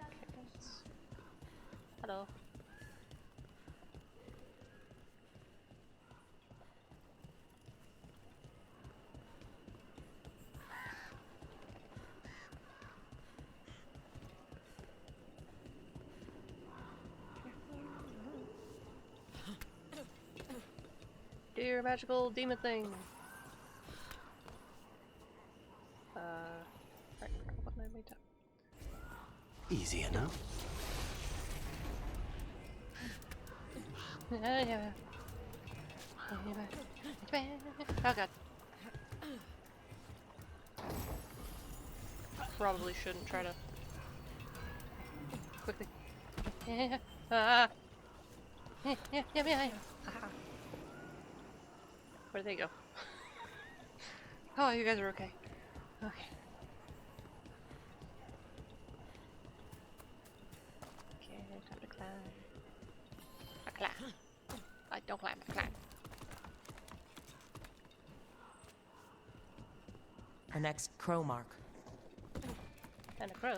Speaker 1: Okay, hello. Dear magical demon thing. Right, what did I make up?
Speaker 8: Easy enough.
Speaker 1: Yeah. Oh god. probably shouldn't try to quickly. Ah. Yeah. Where'd they go? Oh, you guys are okay. Okay. Okay, time to climb. I climb. I don't climb, I climb.
Speaker 2: Our next crow mark.
Speaker 1: And a crow.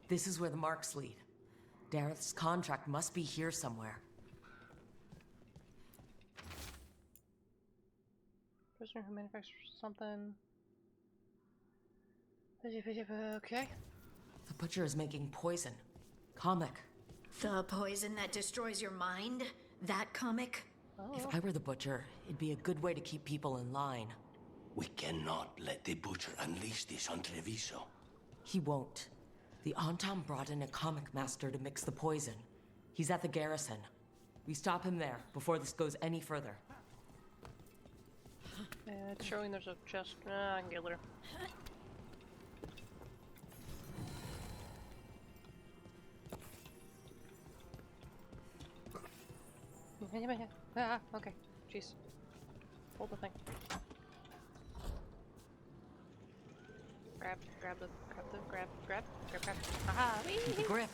Speaker 2: This is where the marks lead. Dareth's contract must be here somewhere.
Speaker 1: Prisoner who manufactures something. Okay.
Speaker 2: The butcher is making poison. Comic.
Speaker 10: The poison that destroys your mind? That comic?
Speaker 1: Oh.
Speaker 2: If I were the butcher, it'd be a good way to keep people in line.
Speaker 8: We cannot let the butcher unleash this on Treviso.
Speaker 2: He won't. The Antam brought in a comic master to mix the poison. He's at the garrison. We stop him there before this goes any further.
Speaker 1: It's showing there's a chest. I can get later. Ah, okay. Jeez. Hold the thing. Grab. Aha!
Speaker 2: Keep the grip.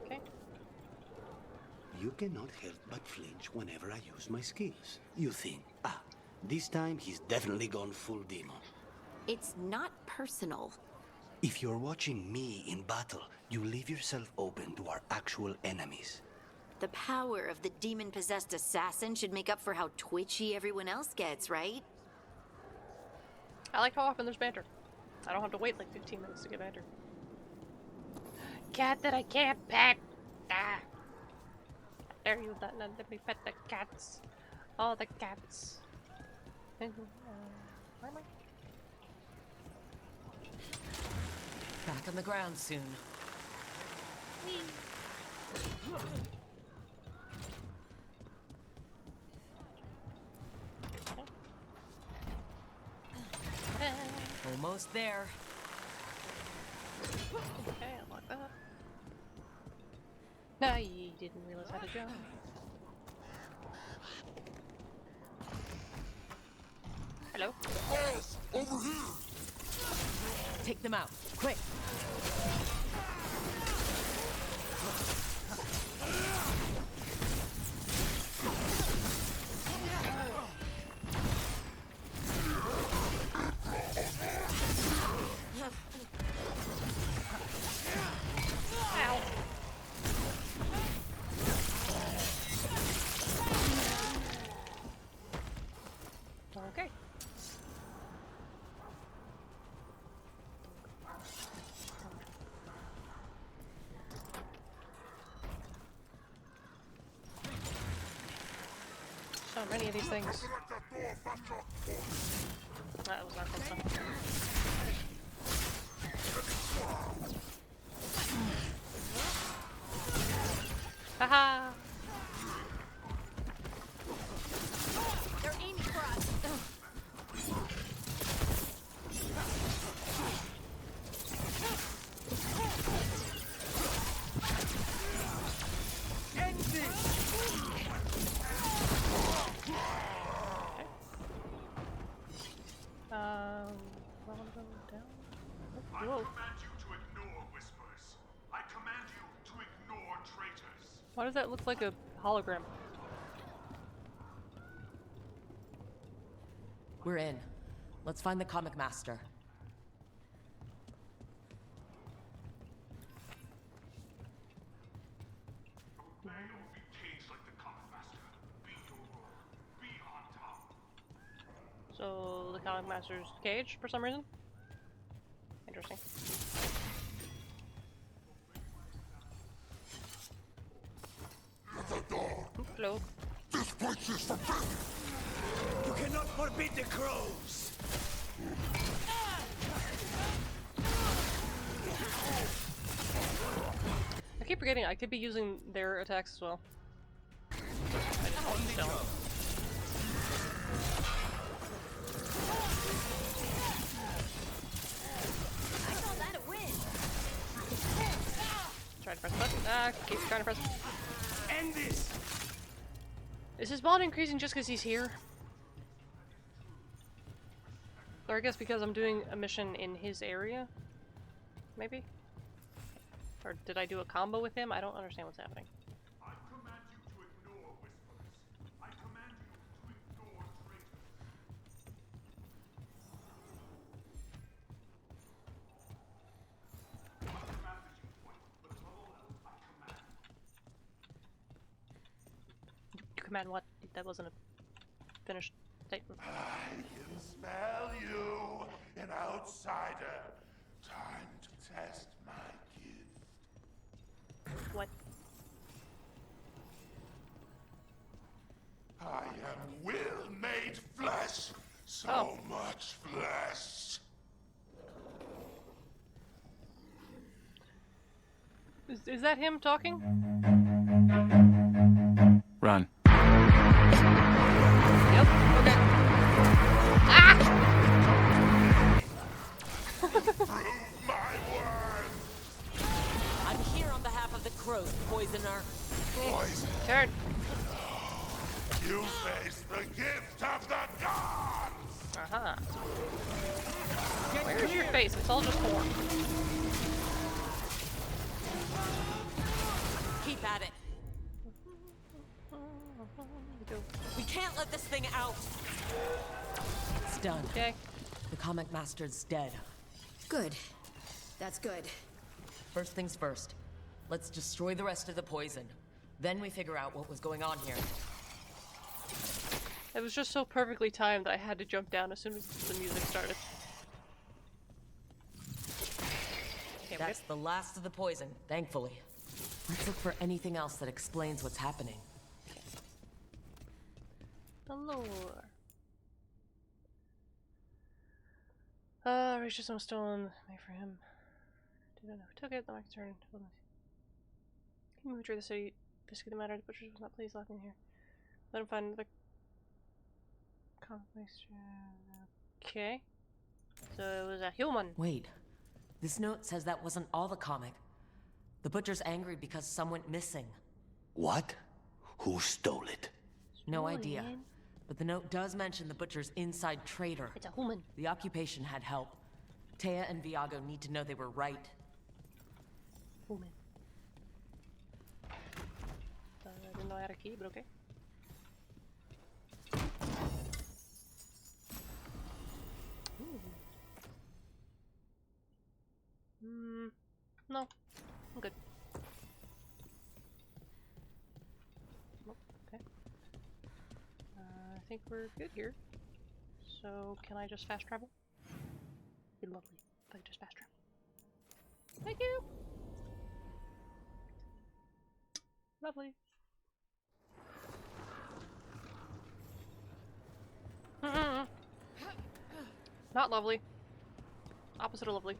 Speaker 1: Okay.
Speaker 8: You cannot help but flinch whenever I use my skills. You think, this time he's definitely gone full demon.
Speaker 10: It's not personal.
Speaker 8: If you're watching me in battle, you leave yourself open to our actual enemies.
Speaker 10: The power of the demon-possessed assassin should make up for how twitchy everyone else gets, right?
Speaker 1: I like how often there's banter. I don't have to wait like 15 minutes to get banter. Cat that I can't pet! Ah! How dare you not let me pet the cats? All the cats. Where am I?
Speaker 2: Back on the ground soon. Almost there.
Speaker 1: Okay, unlock that. No, you didn't realize how to jump. Hello?
Speaker 15: Yes, over here!
Speaker 2: Take them out, quick!
Speaker 1: Okay. So many of these things. That was not close enough. Haha!
Speaker 10: They're aiming for us.
Speaker 3: End this!
Speaker 1: Well, I'm going down.
Speaker 3: I
Speaker 1: Whoa.
Speaker 3: command you to ignore whispers. I command you to ignore traitors.
Speaker 1: Why does that look like a hologram?
Speaker 2: We're in. Let's find the comic master.
Speaker 3: Obey or be caged like the comic master. Be your role. Be on top.
Speaker 1: So the comic master's cage for some reason? Interesting. Hello.
Speaker 15: This place is forbidden!
Speaker 3: You cannot forbid the crows!
Speaker 1: forgetting I could be using their attacks as well. I just don't.
Speaker 10: I call that a win.
Speaker 1: Try to press the button. Keep trying to press.
Speaker 3: End this!
Speaker 1: Is his bond increasing just because he's here? Or I guess because I'm doing a mission in his area? Maybe? Or did I do a combo with him? I don't understand what's happening.
Speaker 3: I command you to ignore whispers. I command you to ignore traitors. Vantage point, but above all else, I command.
Speaker 1: You command what? That wasn't a finished statement.
Speaker 3: I can smell you, an outsider. Time to test my gift.
Speaker 1: What?
Speaker 3: I am will made flesh. So much flesh.
Speaker 1: Is that him talking?
Speaker 6: Run.
Speaker 1: Yep. Okay. Ah!
Speaker 2: I'm here on behalf of the crows, poisoner.
Speaker 3: Poison.
Speaker 1: Turn.
Speaker 3: You face the gift of the gods.
Speaker 1: Uh-huh. Where's your face? It's all just horn.
Speaker 2: Keep at it. We can't let this thing out. It's done.
Speaker 1: Okay.
Speaker 2: The comic master's dead.
Speaker 10: Good. That's good.
Speaker 2: First things first. Let's destroy the rest of the poison. Then we figure out what was going on here.
Speaker 1: It was just so perfectly timed that I had to jump down as soon as the music started.
Speaker 2: That's the last of the poison, thankfully. Let's look for anything else that explains what's happening.
Speaker 1: Hello. Reached some stolen. Made for him. Didn't know who took it. Not my concern. He moved through the city. Basically, the matter. The butcher was not pleased. Locked in here. Let him find the. Okay. So it was a human.
Speaker 2: Wait. This note says that wasn't all the comic. The butcher's angry because some went missing.
Speaker 8: What? Who stole it?
Speaker 2: No idea. But the note does mention the butcher's inside traitor.
Speaker 1: It's a human.
Speaker 2: The occupation had help. Taya and Viago need to know they were right.
Speaker 1: Human. I didn't know I had a key, but okay. No. I'm good. Oh, okay. I think we're good here. So, can I just fast travel? It'd be lovely if I could just fast travel. Thank you! Lovely. Not lovely. Opposite of lovely.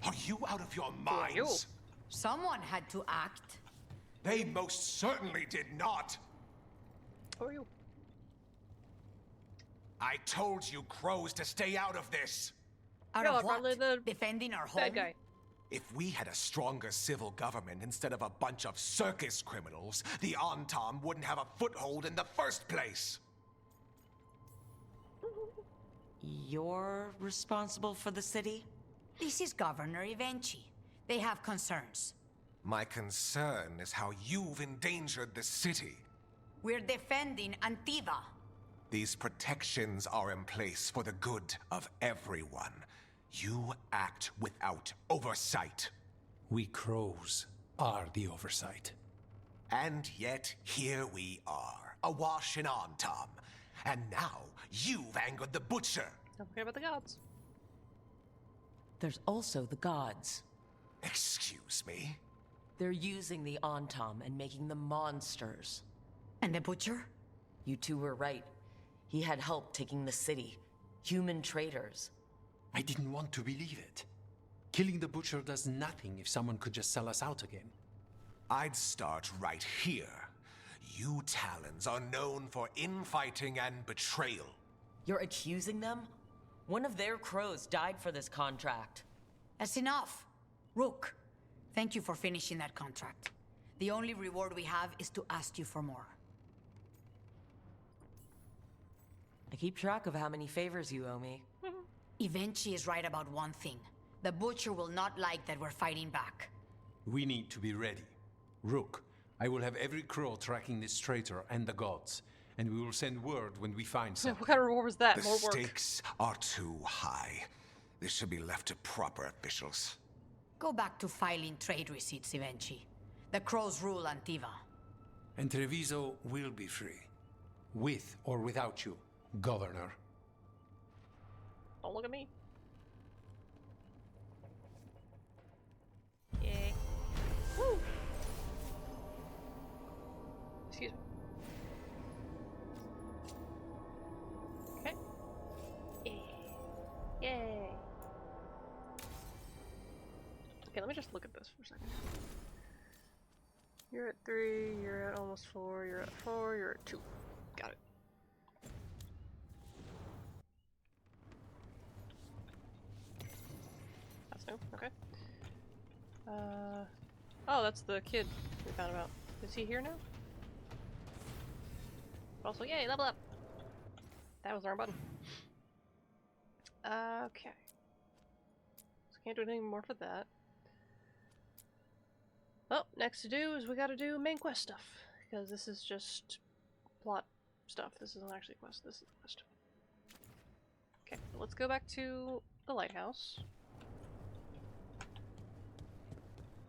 Speaker 3: Are you out of your minds?
Speaker 17: Someone had to act.
Speaker 3: They most certainly did not.
Speaker 1: Who are you?
Speaker 3: I told you crows to stay out of this.
Speaker 17: Out of what? Defending our home?
Speaker 1: Bad guy.
Speaker 3: If we had a stronger civil government instead of a bunch of circus criminals, the Antam wouldn't have a foothold in the first place.
Speaker 2: You're responsible for the city?
Speaker 17: This is Governor Evenchi. They have concerns.
Speaker 3: My concern is how you've endangered the city.
Speaker 17: We're defending Antiva.
Speaker 3: These protections are in place for the good of everyone. You act without oversight.
Speaker 16: We crows are the oversight.
Speaker 3: And yet, here we are, awash in Antam. And now, you've angered the butcher.
Speaker 1: Don't forget about the gods.
Speaker 2: There's also the gods.
Speaker 3: Excuse me?
Speaker 2: They're using the Antam and making them monsters.
Speaker 17: And the butcher?
Speaker 2: You two were right. He had help taking the city. Human traitors.
Speaker 16: I didn't want to believe it. Killing the butcher does nothing if someone could just sell us out again.
Speaker 3: I'd start right here. You Talons are known for infighting and betrayal.
Speaker 2: You're accusing them? One of their crows died for this contract.
Speaker 17: That's enough. Rook, thank you for finishing that contract. The only reward we have is to ask you for more.
Speaker 2: I keep track of how many favors you owe me.
Speaker 17: Eventually is right about one thing. The Butcher will not like that we're fighting back.
Speaker 16: We need to be ready. Rook, I will have every crow tracking this traitor and the gods, and we will send word when we find some.
Speaker 1: What kind of reward was that?
Speaker 3: The
Speaker 1: More work.
Speaker 3: stakes are too high. This should be left to proper officials.
Speaker 17: Go back to filing trade receipts, Evenchi. The crows rule Antiva.
Speaker 16: And Treviso will be free. With or without you, Governor.
Speaker 1: Don't look at me. Yay. Woo! Excuse me. Okay. Yay. Okay, let me just look at this for a second. You're at 3, you're at almost 4, you're at 4, you're at 2. Got it. That's new, okay. Oh, that's the kid we found about. Is he here now? Also, yay, level up! That was our button. Okay. So can't do anything more for that. Well, next to do is we gotta do main quest stuff. Because this is just plot stuff. This isn't actually a quest, this is a quest. Okay, let's go back to the lighthouse.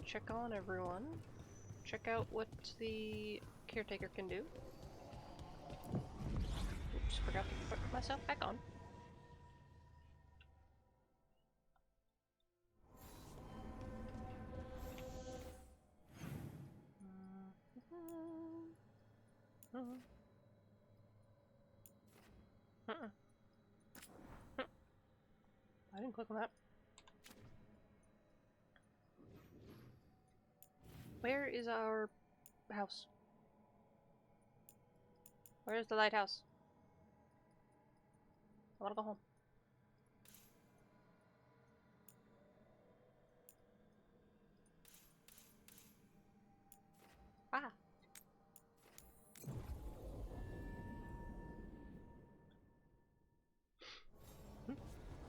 Speaker 1: Check on everyone. Check out what the caretaker can do. Oops, forgot to put myself back on. I didn't click on that. Where is our house? Where is the lighthouse? I wanna go home. Ah.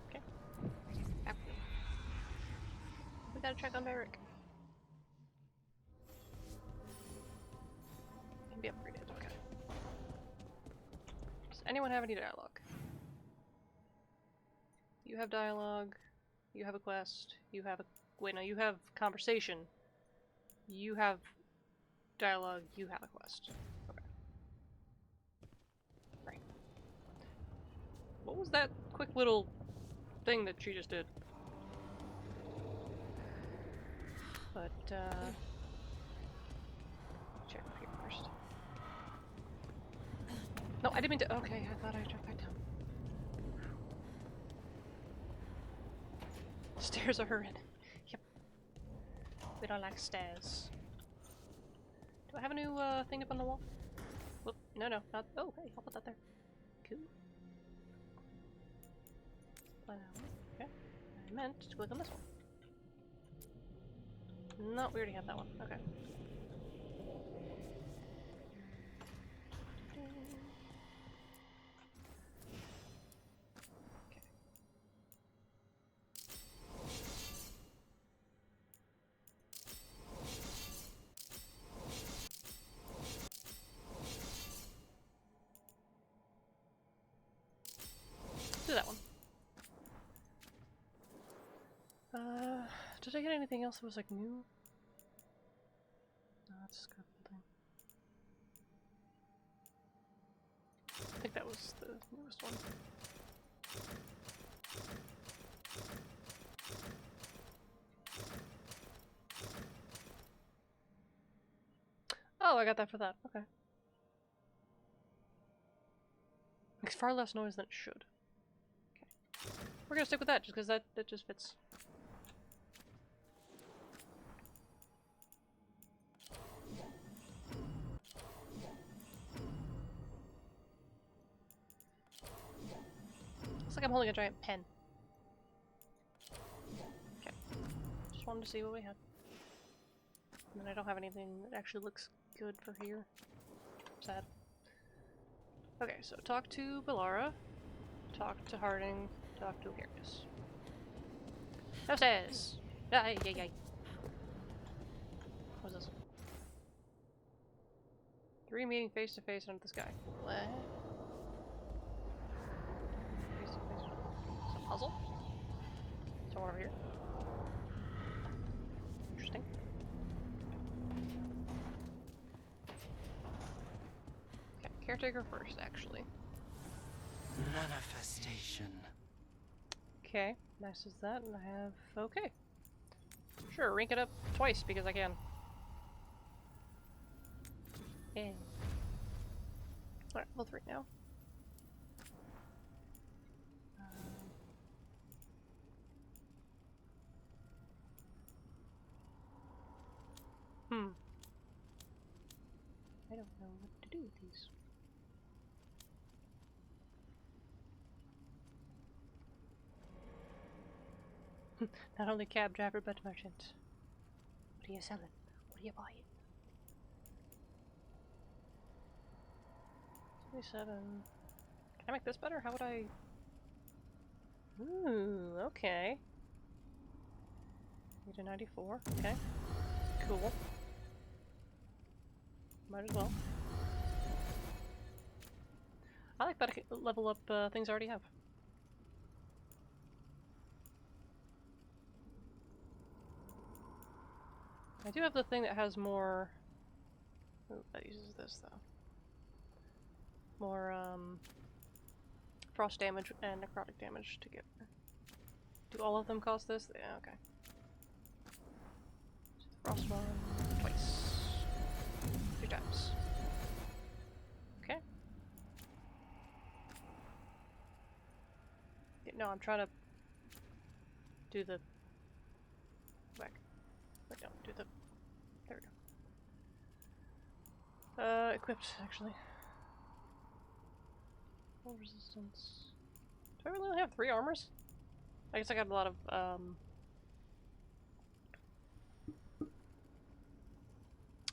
Speaker 1: Okay. Back. We gotta check on Merrick. Can be upgraded, okay. Does anyone have any dialogue? You have dialogue, you have a quest, you have a... Wait, no, you have conversation. You have dialogue, you have a quest. Okay. Right. What was that quick little thing that she just did? But, check up here first. No, I didn't mean to. Okay, I thought I jumped back down. Stairs are horrid. Yep. We don't like stairs. Do I have a new thing up on the wall? Whoop. No, no, not. Oh, hey, I'll put that there. Cool. Okay. I meant to click on this one. No, we already have that one. Okay. Do that one. Did I get anything else that was like new? No, that's just kind of thing. I think that was the newest one. Oh, I got that for that. Okay. Makes far less noise than it should. Okay. We're gonna stick with that just because that just fits. Looks like I'm holding a giant pen. Okay. Just wanted to see what we had. And then I don't have anything that actually looks good for here. Sad. Okay, so talk to Bellara. Talk to Harding. Talk to Harris. No stairs! Yay, yay, yay. What's this? 3 meeting face to face under the sky. What? Face to face. It's a puzzle? Somewhere over here. Interesting. Okay, caretaker first, actually.
Speaker 2: Manifestation.
Speaker 1: Okay, nice as that, and I have okay. Sure, rank it up twice because I can. Yeah. Alright, level 3 now. I don't know what to do with these. Not only cab driver, but merchant. What are you selling? What are you buying? 27. Can I make this better? How would I... Ooh, okay. 94. Okay. Cool. Might as well. I like that I can level up things I already have. I do have the thing that has more... Ooh, that uses this though. More frost damage and necrotic damage to get. Do all of them cost this? Yeah, okay. So the frost one twice. 3 times. Okay. Yeah, no, I'm trying to do the back. Wait, no, do the there we go. Equipped actually. Full resistance. Do I really only have 3 armors? I guess I got a lot of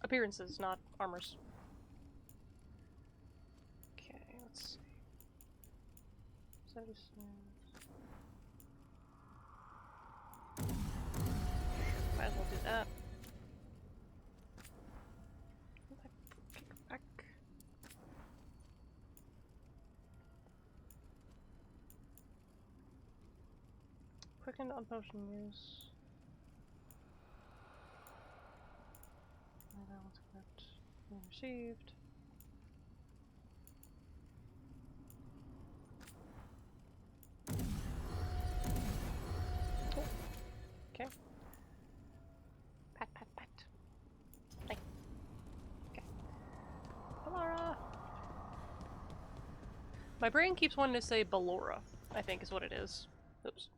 Speaker 1: appearances, not armors. Okay, let's see. 76. Might as well do that. Kick back. Quickened on potion use. That one's equipped. Being received. Oh. Okay. Pat, pat, pat. Hey. Okay. Bellara! My brain keeps wanting to say Ballora, I think is what it is. Oops.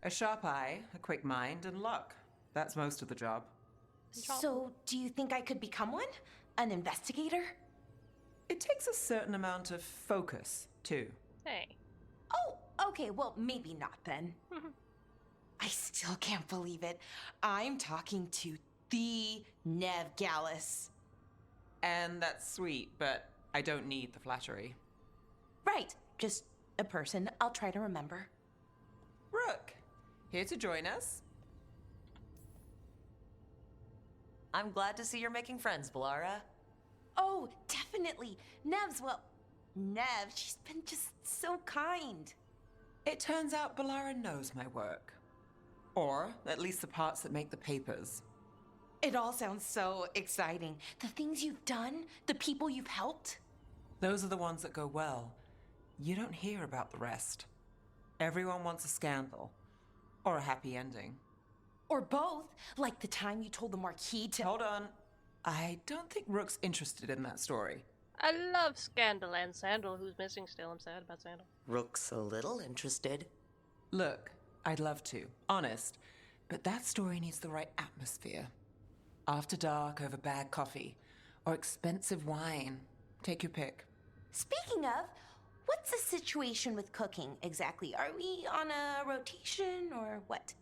Speaker 4: A sharp eye, a quick mind, and luck. That's most of the job.
Speaker 9: So, do you think I could become one? An investigator?
Speaker 4: It takes a certain amount of focus, too.
Speaker 1: Hey.
Speaker 9: Oh, okay, well, maybe not then. I still can't believe it. I'm talking to the Nev Gallus.
Speaker 4: And that's sweet, but I don't need the flattery.
Speaker 9: Right, just a person I'll try to remember.
Speaker 4: Rook, here to join us.
Speaker 2: I'm glad to see you're making friends, Bellara.
Speaker 9: Oh, definitely. Nev's, well, Nev, she's been just so kind.
Speaker 4: It turns out Bellara knows my work. Or at least the parts that make the papers.
Speaker 9: It all sounds so exciting. The things you've done, the people you've helped.
Speaker 4: Those are the ones that go well. You don't hear about the rest. Everyone wants a scandal. Or a happy ending.
Speaker 9: Or both, like the time you told the Marquis to—
Speaker 4: Hold on. I don't think Rook's interested in that story.
Speaker 1: I love Scandal and Sandal, who's missing still. I'm sad about Sandal.
Speaker 2: Rook's a little interested.
Speaker 4: Look, I'd love to, honest. But that story needs the right atmosphere. After dark over bad coffee. Or expensive wine. Take your pick.
Speaker 9: Speaking of, What's the situation with cooking exactly? Are we on a rotation or what?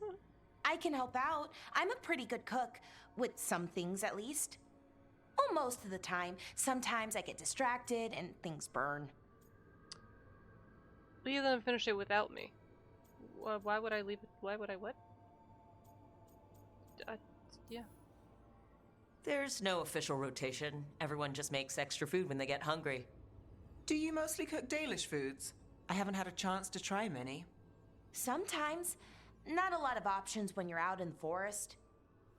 Speaker 9: I can help out. I'm a pretty good cook, with some things at least. Well, most of the time. Sometimes I get distracted and things burn.
Speaker 1: Leave them finish it without me. Why would I leave it? Why would I what? Yeah.
Speaker 2: There's no official rotation. Everyone just makes extra food when they get hungry.
Speaker 4: Do you mostly cook Dalish foods? I haven't had a chance to try many.
Speaker 9: Sometimes. Not a lot of options when you're out in the forest.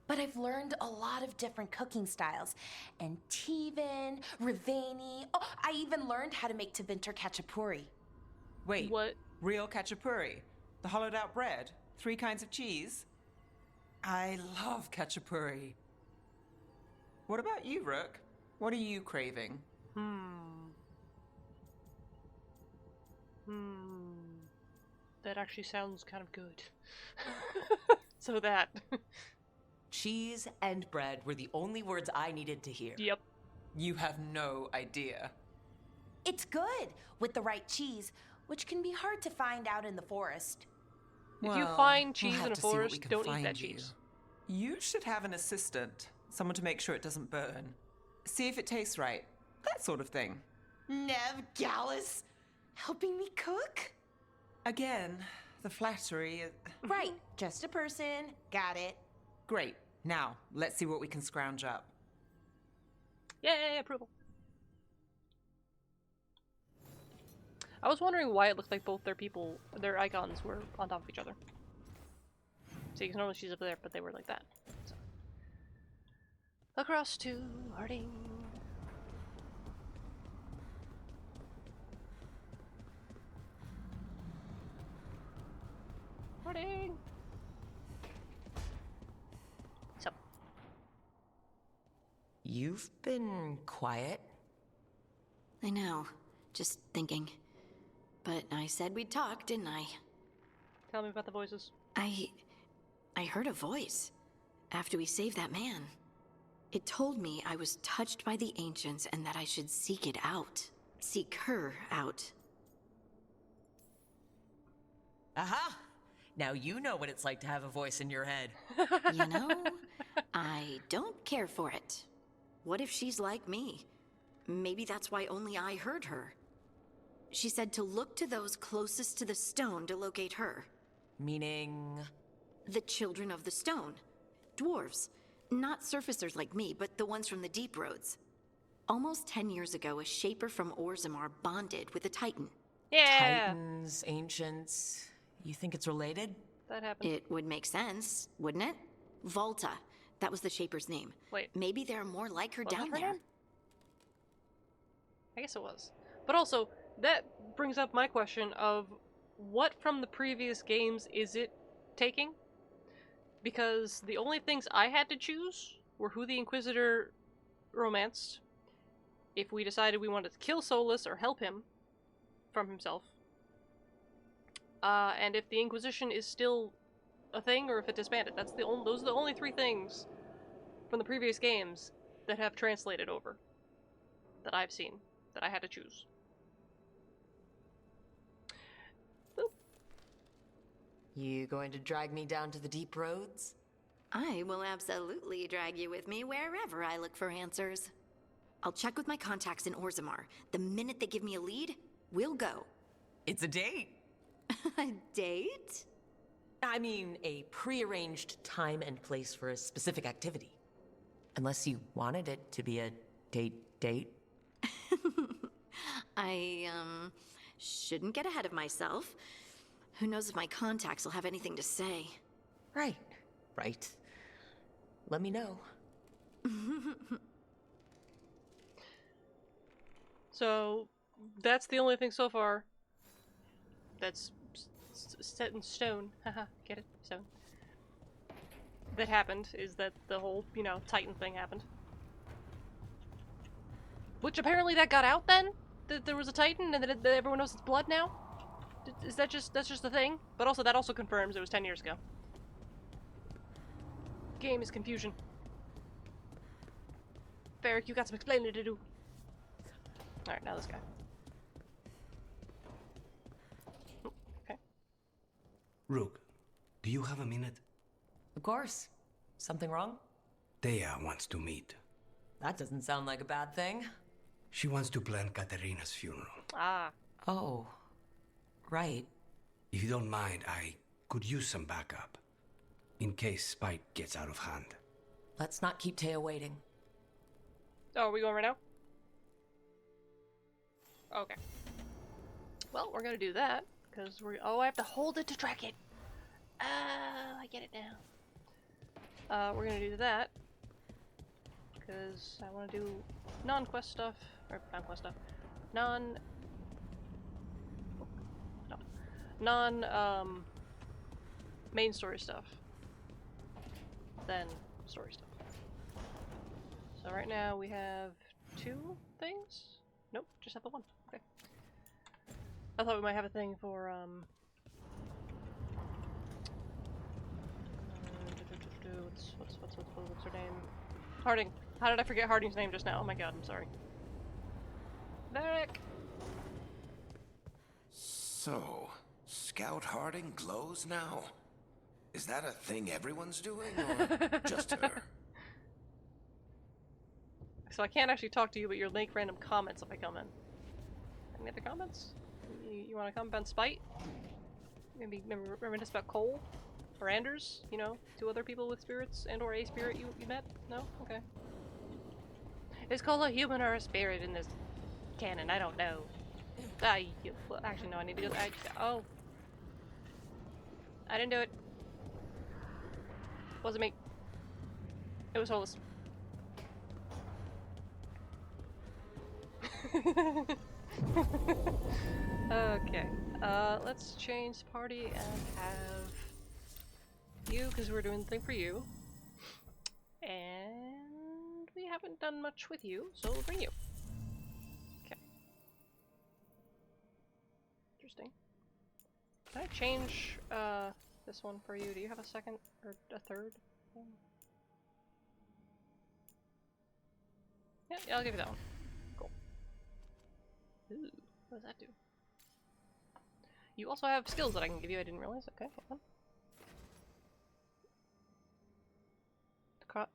Speaker 9: But I've learned a lot of different cooking styles. And Tivin, Rivani. Oh, I even learned how to make Tevinter Khachapuri.
Speaker 4: Wait,
Speaker 1: what?
Speaker 4: Real Khachapuri? The hollowed out bread? 3 kinds of cheese? I love Khachapuri. What about you, Rook? What are you craving?
Speaker 1: That actually sounds kind of good. So that.
Speaker 2: Cheese and bread were the only words I needed to hear.
Speaker 1: Yep.
Speaker 4: You have no idea.
Speaker 9: It's good with the right cheese, which can be hard to find out in the forest.
Speaker 1: If you find cheese in a forest, don't eat that cheese.
Speaker 4: You should have an assistant. Someone to make sure it doesn't burn. See if it tastes right. That sort of thing.
Speaker 9: Nev Gallus, helping me cook?
Speaker 4: Again, the flattery.
Speaker 9: Right, just a person. Got it.
Speaker 4: Great. Now, let's see what we can scrounge up.
Speaker 1: Yay, approval. I was wondering why it looked like both their icons were on top of each other. See, because normally she's up there, but they were like that. So. Across to Harding. Harding! So.
Speaker 2: You've been quiet.
Speaker 10: I know. Just thinking. But I said we'd talk, didn't I?
Speaker 1: Tell me about the voices.
Speaker 10: I heard a voice after we saved that man. It told me I was touched by the ancients and that I should seek it out. Seek her out.
Speaker 2: Aha! Now you know what it's like to have a voice in your head.
Speaker 10: You know, I don't care for it. What if she's like me? Maybe that's why only I heard her. She said to look to those closest to the stone to locate her.
Speaker 2: Meaning?
Speaker 10: The children of the stone. Dwarves. Not surfacers like me, but the ones from the deep roads. Almost 10 years ago, a shaper from Orzammar bonded with a titan.
Speaker 1: Yeah!
Speaker 2: Titans, ancients... You think it's related?
Speaker 1: That happened.
Speaker 10: It would make sense, wouldn't it? Volta. That was the shaper's name.
Speaker 1: Wait.
Speaker 10: Maybe there are more like her down
Speaker 1: her
Speaker 10: there.
Speaker 1: name? I guess it was. But also, that brings up my question of what from the previous games is it taking? Because the only things I had to choose were who the Inquisitor romanced, if we decided we wanted to kill Solus or help him from himself, and if the Inquisition is still a thing or if it disbanded. Those are the only 3 things from the previous games that have translated over, that I've seen, that I had to choose. Boop.
Speaker 2: You going to drag me down to the deep roads?
Speaker 10: I will absolutely drag you with me wherever I look for answers. I'll check with my contacts in Orzammar. The minute they give me a lead, we'll go.
Speaker 2: It's a date.
Speaker 10: A date?
Speaker 2: I mean, a pre-arranged time and place for a specific activity. Unless you wanted it to be a date.
Speaker 10: I, shouldn't get ahead of myself. Who knows if my contacts will have anything to say.
Speaker 2: Right. Let me know.
Speaker 1: So, that's the only thing so far that's set in stone. Haha, get it? Stone. That happened, is that the whole, Titan thing happened. Which apparently that got out then? That there was a Titan and that everyone knows it's blood now? Is that that's just a thing? But also, that also confirms it was 10 years ago. Game is confusion. Varric, you got some explaining to do. Alright, now this guy.
Speaker 8: Rook, do you have a minute?
Speaker 2: Of course. Something wrong?
Speaker 8: Thea wants to meet.
Speaker 2: That doesn't sound like a bad thing.
Speaker 8: She wants to plan Katerina's funeral.
Speaker 1: Ah.
Speaker 2: Oh. Right.
Speaker 8: If you don't mind, I could use some backup. In case Spite gets out of hand.
Speaker 2: Let's not keep Taya waiting.
Speaker 1: Oh, are we going right now? Okay. Well, we're gonna do that, because we're... Oh, I have to hold it to track it! I get it now. We're gonna do that, because I want to do non-quest stuff, or non-quest stuff. Main story stuff. Then story stuff. So right now we have 2 things? Nope, just have the 1. Okay. I thought we might have a thing for, what's her name? Harding. How did I forget Harding's name just now? Oh my god, I'm sorry. Varric!
Speaker 3: So, Scout Harding glows now? Is that a thing everyone's doing, or just her?
Speaker 1: So I can't actually talk to you, but you'll make random comments if I come in. Any other comments? You want to comment on Spite? Maybe reminisce about Cole? Or Anders? You know, 2 other people with spirits and or a spirit you met? No? Okay. Is Cole a human or a spirit in this canon? I don't know. Well, actually no, I need to go... oh. I didn't do it. Wasn't me. It was Hollis. Okay. Let's change the party and have you, because we're doing the thing for you. And we haven't done much with you, so we'll bring you. Okay. Interesting. Can I change this one for you? Do you have a second or a third? Yeah, I'll give you that one. Cool. Ooh, what does that do? You also have skills that I can give you. I didn't realize. Okay, hold on.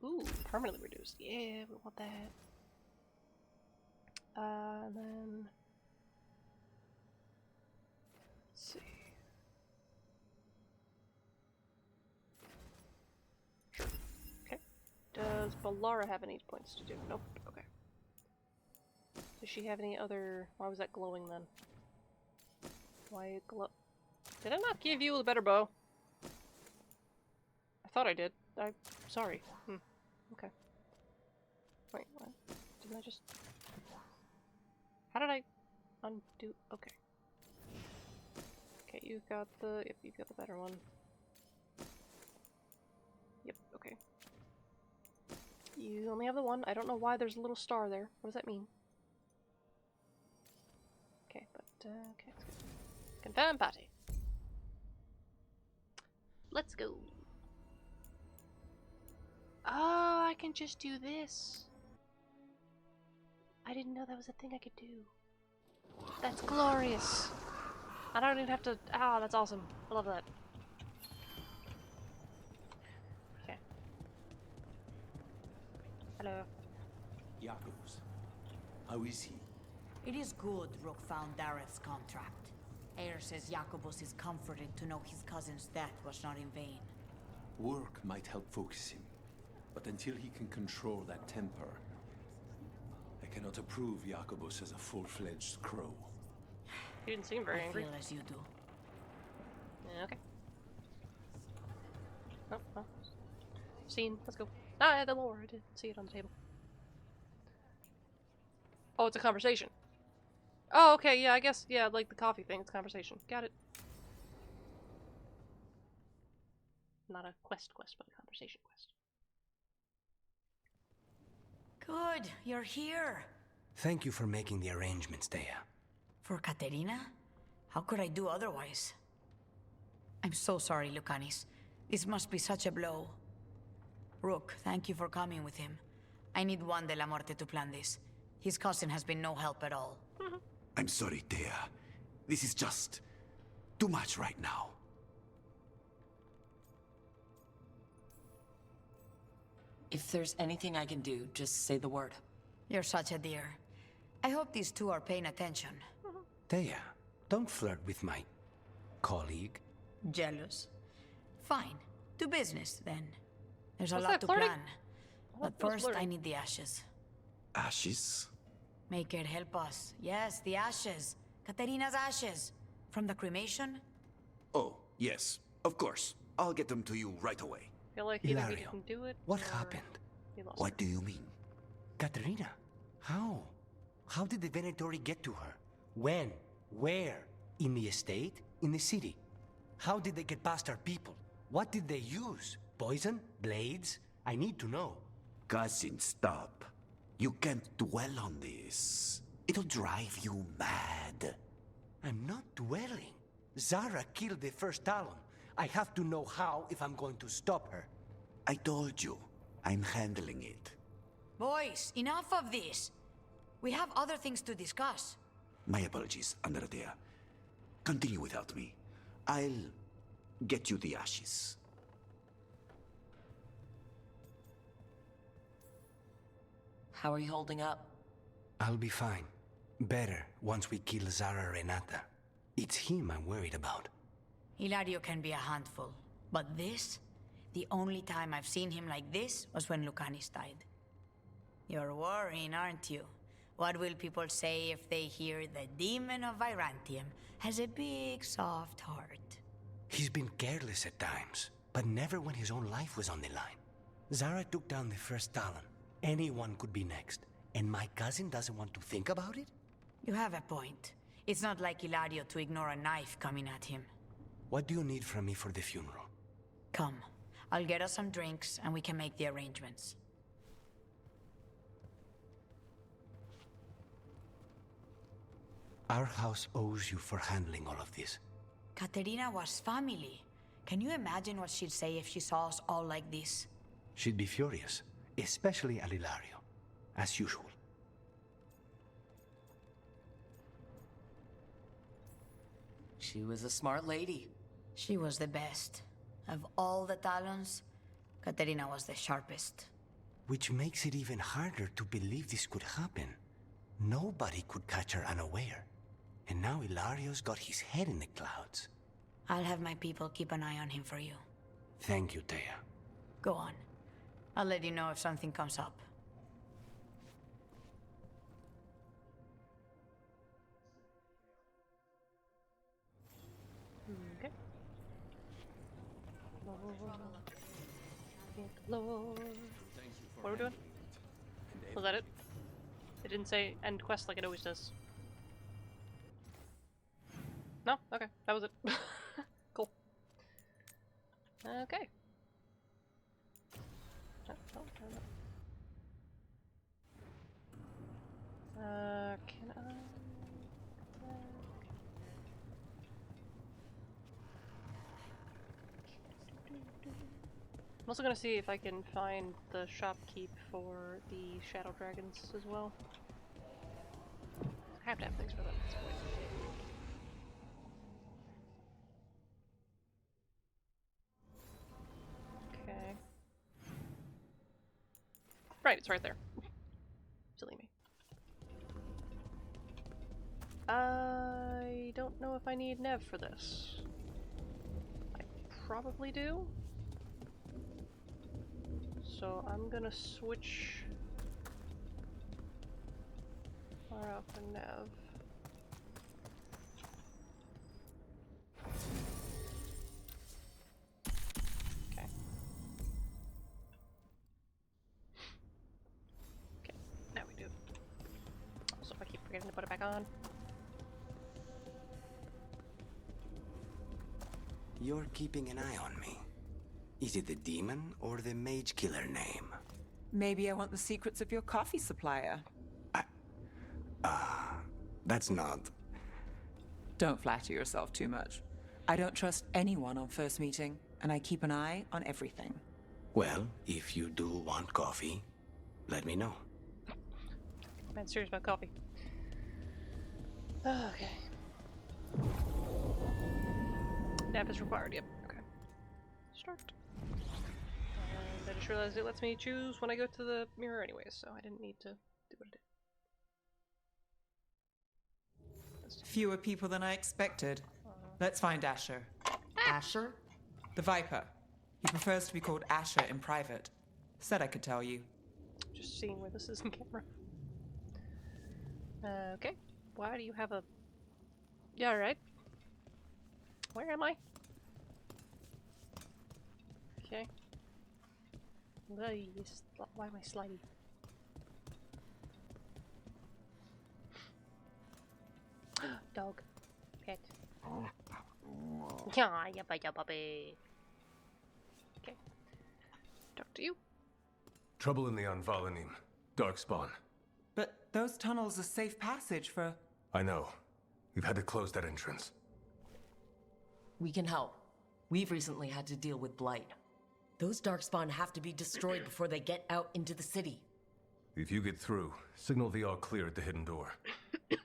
Speaker 1: Ooh, permanently reduced. Yeah, we want that. And then let's see. Sure. Okay. Does Balara have any points to do? Nope. Okay. Does she have any other... Why was that glowing then? Why glow... Did I not give you a better bow? I thought I did. I'm sorry. Okay. Wait, what? Didn't I just... How did I undo... Okay. Okay, you've got the... Yep, you've got the better one. Yep, okay. You only have the one. I don't know why there's a little star there. What does that mean? Okay, but, okay. Confirm party. Let's go. Oh, I can just do this. I didn't know that was a thing I could do. That's glorious. I don't even have to... Ah, that's awesome. I love that. Okay. Hello.
Speaker 6: Jakobs. How is he?
Speaker 17: It is good Rook found Dareth's contract. Eyre says Jacobus is comforted to know his cousin's death was not in vain.
Speaker 16: Work might help focus him, but until he can control that temper, I cannot approve Jacobus as a full-fledged crow.
Speaker 1: He didn't seem very angry.
Speaker 17: I feel as you do.
Speaker 1: Yeah, okay. Oh, well. Scene, let's go. Ah, the lore, I didn't see it on the table. Oh, it's a conversation. Oh, okay, yeah, I guess, yeah, like the coffee thing, it's a conversation. Got it. Not a quest, but a conversation quest.
Speaker 17: Good, you're here.
Speaker 8: Thank you for making the arrangements, Thea.
Speaker 17: For Katerina? How could I do otherwise? I'm so sorry, Lucanis. This must be such a blow. Rook, thank you for coming with him. I need Juan de la Muerte to plan this. His cousin has been no help at all.
Speaker 8: I'm sorry, Thea. This is just too much right now.
Speaker 2: If there's anything I can do, just say the word.
Speaker 17: You're such a dear. I hope these two are paying attention.
Speaker 8: Thea, don't flirt with my colleague.
Speaker 17: Jealous? Fine. Do business, then. There's a
Speaker 1: Was
Speaker 17: lot
Speaker 1: that
Speaker 17: to
Speaker 1: flirting?
Speaker 17: plan. But
Speaker 1: that was
Speaker 17: first, I
Speaker 1: flirting.
Speaker 17: need the ashes.
Speaker 3: Ashes?
Speaker 17: Make it help us. Yes, the ashes. Katerina's ashes. From the cremation?
Speaker 14: Oh, yes, of course. I'll get them to you right away.
Speaker 1: Feel like either he
Speaker 8: Ilario,
Speaker 1: didn't do it.
Speaker 8: what
Speaker 1: or
Speaker 8: happened?
Speaker 1: he lost
Speaker 14: What
Speaker 1: her.
Speaker 14: do you mean?
Speaker 8: Katerina, how? How did the Venatori get to her? When? Where? In the estate? In the city? How did they get past our people? What did they use? Poison? Blades? I need to know.
Speaker 14: Cousin, stop. You can't dwell on this. It'll drive you mad.
Speaker 8: I'm not dwelling. Zara killed the first Talon. I have to know how if I'm going to stop her.
Speaker 14: I told you, I'm handling it.
Speaker 17: Boys, enough of this. We have other things to discuss.
Speaker 14: My apologies, Andradea. Continue without me. I'll get you the ashes.
Speaker 2: How are you holding up?
Speaker 8: I'll be fine. Better once we kill Zara Renata. It's him I'm worried about.
Speaker 17: Hilario can be a handful. But this? The only time I've seen him like this was when Lucanis died. You're worrying, aren't you? What will people say if they hear the demon of Virantium has a big, soft heart?
Speaker 8: He's been careless at times, but never when his own life was on the line. Zara took down the first Talon. Anyone could be next. And my cousin doesn't want to think about it?
Speaker 17: You have a point. It's not like Hilario to ignore a knife coming at him.
Speaker 8: What do you need from me for the funeral?
Speaker 17: Come. I'll get us some drinks and we can make the arrangements.
Speaker 8: Our house owes you for handling all of this.
Speaker 17: Katerina was family. Can you imagine what she'd say if she saw us all like this?
Speaker 8: She'd be furious, especially at Ilario, as usual.
Speaker 2: She was a smart lady.
Speaker 17: She was the best. Of all the Talons, Katerina was the sharpest.
Speaker 8: Which makes it even harder to believe this could happen. Nobody could catch her unaware. And now Ilario's got his head in the clouds.
Speaker 17: I'll have my people keep an eye on him for you.
Speaker 8: Thank you, Thea.
Speaker 17: Go on. I'll let you know if something comes up.
Speaker 1: Okay. Lord. What are we doing? Was that it? It didn't say end quest like it always does. No? Okay, that was it. Cool. Okay. Can I... I'm also gonna see if I can find the shopkeep for the shadow dragons as well. I have to have things for them at this point. Okay. Right, it's right there. Silly me. I don't know if I need Nev for this. I probably do. So I'm gonna switch Lara out for Nev. Okay. Okay, now we do. Also, if I keep forgetting to put it back on.
Speaker 8: You're keeping an eye on me. Is it the demon or the mage killer name?
Speaker 4: Maybe I want the secrets of your coffee supplier.
Speaker 8: That's not...
Speaker 4: Don't flatter yourself too much. I don't trust anyone on first meeting, and I keep an eye on everything.
Speaker 8: Well, if you do want coffee, let me know.
Speaker 1: I'm serious about coffee. Okay. Nap is required, yep. Okay. Start. I just realized it lets me choose when I go to the mirror anyways, so I didn't need to do what I did.
Speaker 4: Fewer people than I expected. Let's find Asher.
Speaker 2: Asher?
Speaker 4: The Viper. He prefers to be called Asher in private. Said I could tell you.
Speaker 1: Just seeing where this is in camera. Okay. Why do you have a... Yeah, right. Where am I? Okay. Why am I sliding? Dog. Pet. Yeah, yabba puppy. Okay. Talk to you.
Speaker 21: Trouble in the Anvalanim. Darkspawn.
Speaker 4: But those tunnels are safe passage for...
Speaker 21: I know. We've had to close that entrance.
Speaker 2: We can help. We've recently had to deal with Blight. Those Darkspawn have to be destroyed before they get out into the city.
Speaker 21: If you get through, signal the all clear at the hidden door.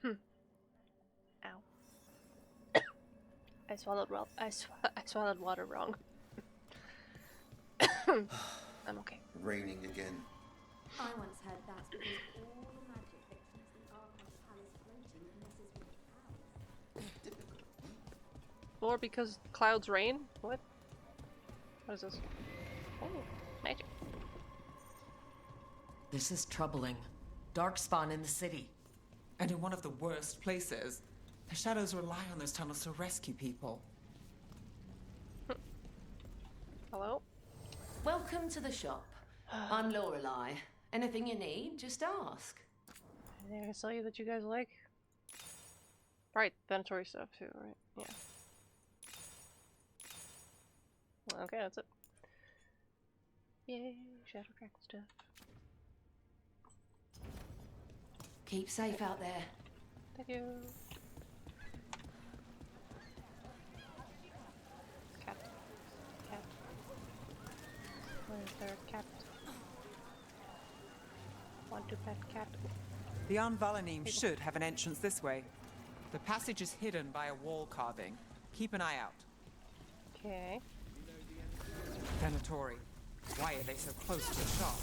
Speaker 1: Ow. I swallowed I swallowed water wrong. I'm okay.
Speaker 22: Raining again.
Speaker 7: I once heard that's because all the magic that keeps the Archon's palace floating messes with the clouds.
Speaker 1: Or because clouds rain? What? What is this? Oh, magic.
Speaker 2: This is troubling. Darkspawn in the city.
Speaker 4: And in one of the worst places. The shadows rely on those tunnels to rescue people.
Speaker 1: Hello?
Speaker 13: Welcome to the shop. I'm Lorelei. Anything you need, just ask.
Speaker 1: Anything I can tell you that you guys like? Right, Venatori stuff too, right? Yeah. Okay, that's it. Yay, shadow crack stuff.
Speaker 13: Keep safe out there.
Speaker 1: Thank you. Cat. Cat. Where is there a cat? Want to pet cat.
Speaker 4: The Anvalanim should have an entrance this way. The passage is hidden by a wall carving. Keep an eye out.
Speaker 1: Okay.
Speaker 4: Venatori. Why are they so close to the shop?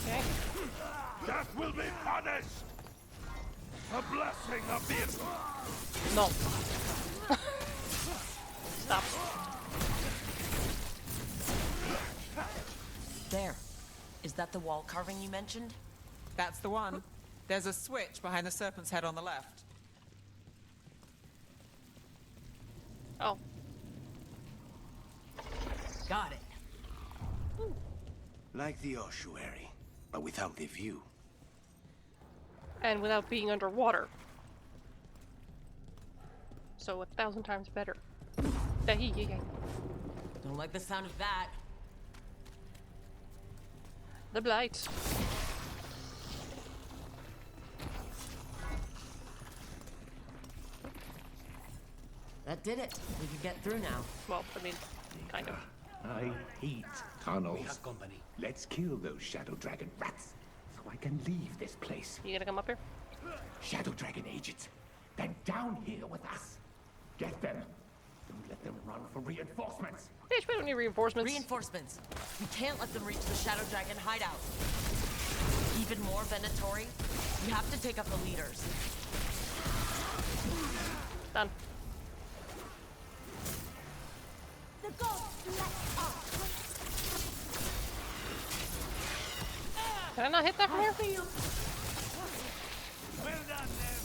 Speaker 1: Okay.
Speaker 15: Death will be punished! A blessing of the...
Speaker 1: No. Stop.
Speaker 2: There. Is that the wall carving you mentioned?
Speaker 4: That's the one. There's a switch behind the serpent's head on the left.
Speaker 1: Oh.
Speaker 2: Got it.
Speaker 8: Like the ossuary, but without the view.
Speaker 1: And without being underwater. So 1,000 times better.
Speaker 2: Don't like the sound of that.
Speaker 1: The blight.
Speaker 2: That did it. We can get through now.
Speaker 1: Well, I mean, kind of.
Speaker 23: I hate tunnels.
Speaker 8: We have company.
Speaker 23: Let's kill those Shadow Dragon rats, so I can leave this place.
Speaker 1: You gonna come up here?
Speaker 23: Shadow Dragon agents, they're down here with us. Get them. Don't let them run for reinforcements.
Speaker 1: Bitch, we don't need reinforcements.
Speaker 2: Reinforcements. We can't let them reach the Shadow Dragon hideout. Even more Venatori. We have to take out the leaders.
Speaker 1: Done.
Speaker 12: The gods let us.
Speaker 1: Can I not hit that from here?
Speaker 15: Well done, then.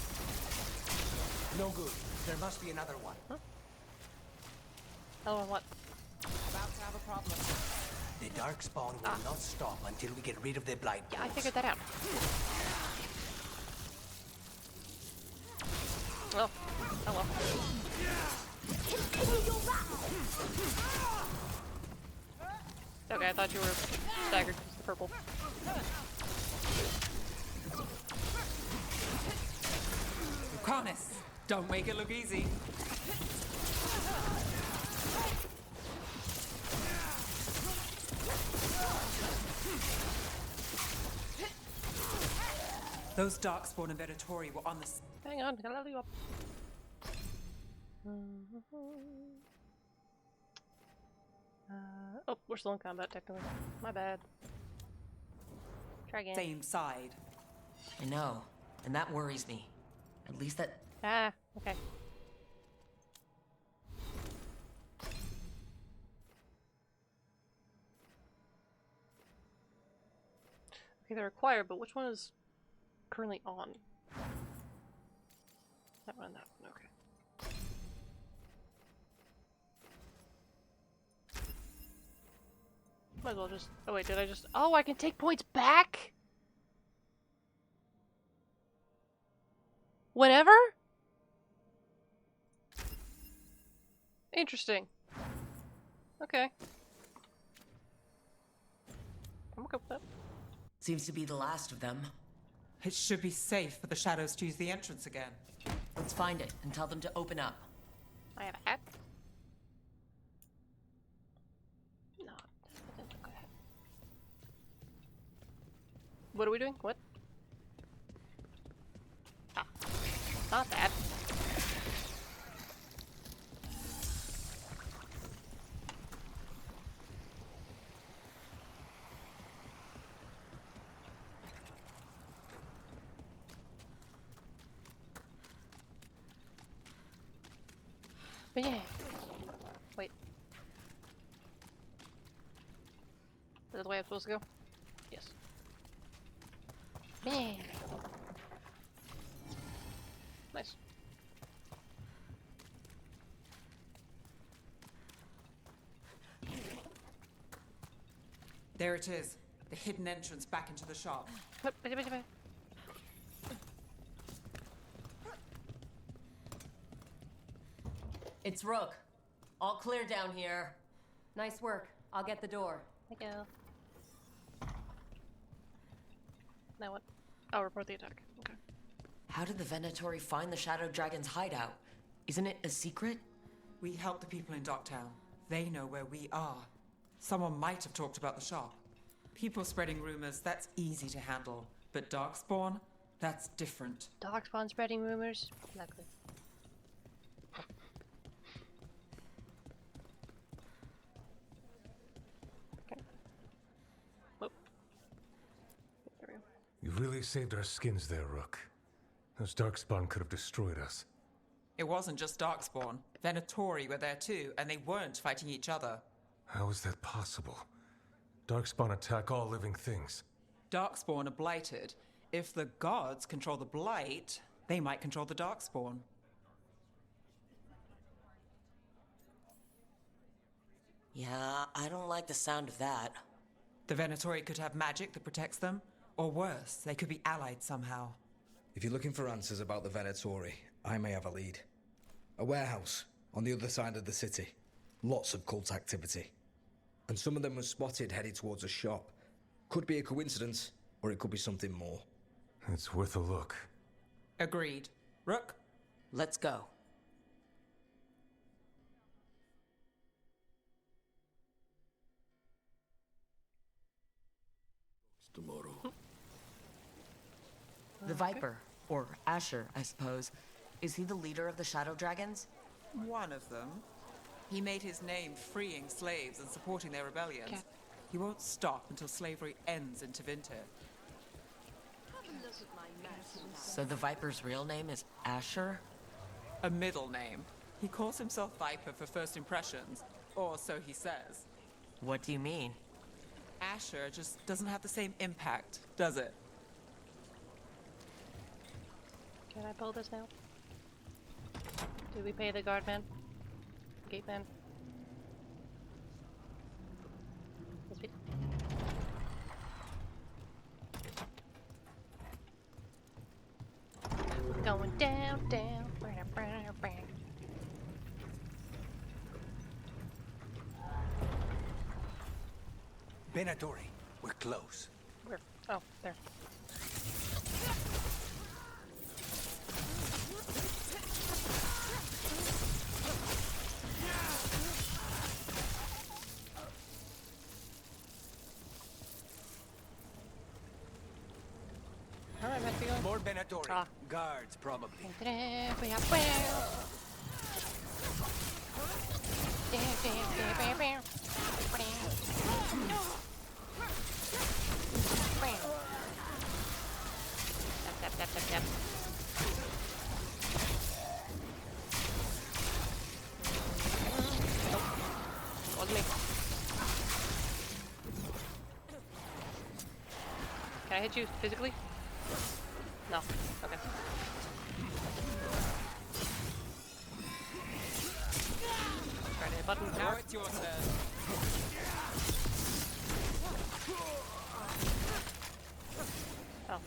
Speaker 3: No good. There must be another one.
Speaker 1: Huh? What?
Speaker 4: About to have a problem.
Speaker 3: The Darkspawn will not stop until we get rid of the blight.
Speaker 1: Yeah, I figured that out. Well, oh well. Okay, I thought you were staggered because of the purple.
Speaker 4: Lucanus, don't make it look easy. Those Darkspawn and Venatori were on the...
Speaker 1: Hang on, can I level you up? Oh, we're still in combat technically. My bad. Try again.
Speaker 4: Same side.
Speaker 2: I know, and that worries me. At least that...
Speaker 1: Ah, okay. Okay, they're required, but which one is currently on? That one, okay. Might as well just... Oh wait, did I just... Oh, I can take points back? Whenever? Interesting. Okay. I'm okay with that.
Speaker 2: Seems to be the last of them.
Speaker 4: It should be safe for the shadows to use the entrance again.
Speaker 2: Let's find it and tell them to open up.
Speaker 1: I have a hat. No, that doesn't look good. What are we doing? What? Ah, not that. But yeah. Wait. Is that the way I'm supposed to go? Yes. Man. Nice.
Speaker 4: There it is. The hidden entrance back into the shop.
Speaker 2: It's Rook. All clear down here.
Speaker 5: Nice work. I'll get the door.
Speaker 1: Thank you. Now what? I'll report the attack. Okay.
Speaker 2: How did the Venatori find the Shadow Dragon's hideout? Isn't it a secret?
Speaker 4: We help the people in Docktown. They know where we are. Someone might have talked about the shop. People spreading rumors, that's easy to handle. But Darkspawn, that's different.
Speaker 1: Darkspawn spreading rumors? Likely.
Speaker 21: You really saved our skins there, Rook. Those Darkspawn could have destroyed us.
Speaker 4: It wasn't just Darkspawn. Venatori were there too, and they weren't fighting each other.
Speaker 21: How is that possible? Darkspawn attack all living things.
Speaker 4: Darkspawn are blighted. If the gods control the blight, they might control the Darkspawn.
Speaker 2: Yeah, I don't like the sound of that.
Speaker 4: The Venatori could have magic that protects them, or worse, they could be allied somehow.
Speaker 11: If you're looking for answers about the Venatori, I may have a lead. A warehouse on the other side of the city. Lots of cult activity. And some of them were spotted headed towards a shop. Could be a coincidence, or it could be something more.
Speaker 21: It's worth a look.
Speaker 4: Agreed. Rook?
Speaker 2: Let's go.
Speaker 6: Tomorrow.
Speaker 2: The Viper, or Asher, I suppose. Is he the leader of the Shadow Dragons?
Speaker 4: One of them. He made his name freeing slaves and supporting their rebellions. He won't stop until slavery ends in Tevinter.
Speaker 2: So the Viper's real name is Asher?
Speaker 4: A middle name. He calls himself Viper for first impressions, or so he says.
Speaker 2: What do you mean?
Speaker 4: Asher just doesn't have the same impact, does it?
Speaker 1: Can I pull this now? Do we pay the guard man? Gate man? Yes, we do. Going down, down.
Speaker 3: Venatori, we're close.
Speaker 1: Where? Oh, there. Alright. I'm meant to be going.
Speaker 8: More Benatori. Guards, probably.
Speaker 1: Tap, tap, tap, tap. Nope. Wasn't me. Can I hit you physically? No. Okay. Try to hit button.
Speaker 4: Now it's your turn.
Speaker 1: Oh.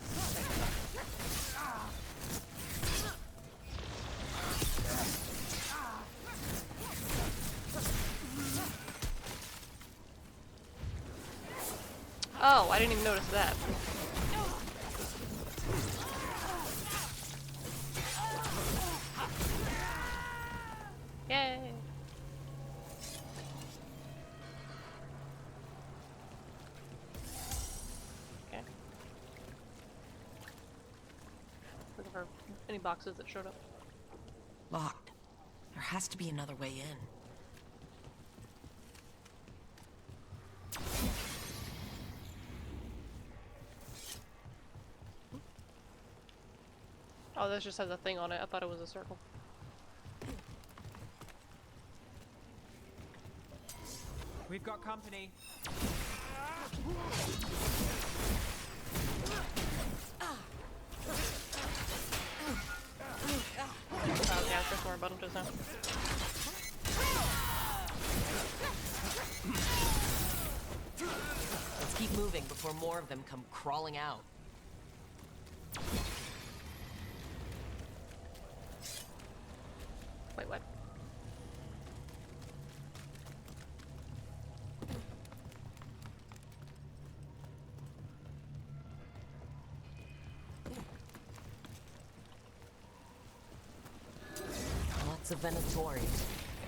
Speaker 1: Oh, I didn't even notice that. Yay! Okay. Looking for any boxes that showed up.
Speaker 2: Locked. There has to be another way in.
Speaker 1: Oh, this just has a thing on it. I thought it was a circle.
Speaker 4: We've got company.
Speaker 1: Oh, yeah, press more button just now.
Speaker 2: Let's keep moving before more of them come crawling out.
Speaker 1: Wait, what?
Speaker 2: Lots of Venatori.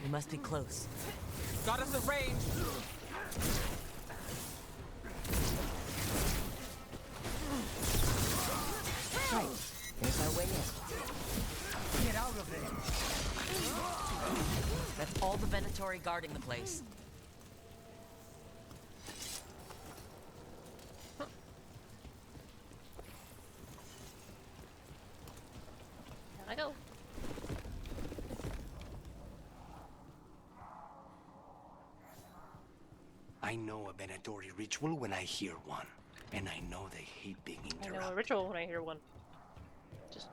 Speaker 2: We must be close.
Speaker 4: Got us at range.
Speaker 2: Right. Here's our way in.
Speaker 15: Get out of there.
Speaker 2: That's all the Venatori guarding the place.
Speaker 1: Can I go?
Speaker 8: I know a Benatori ritual when I hear one, and I know they hate being
Speaker 1: I
Speaker 8: interrupted.
Speaker 1: know a ritual when I hear one. Just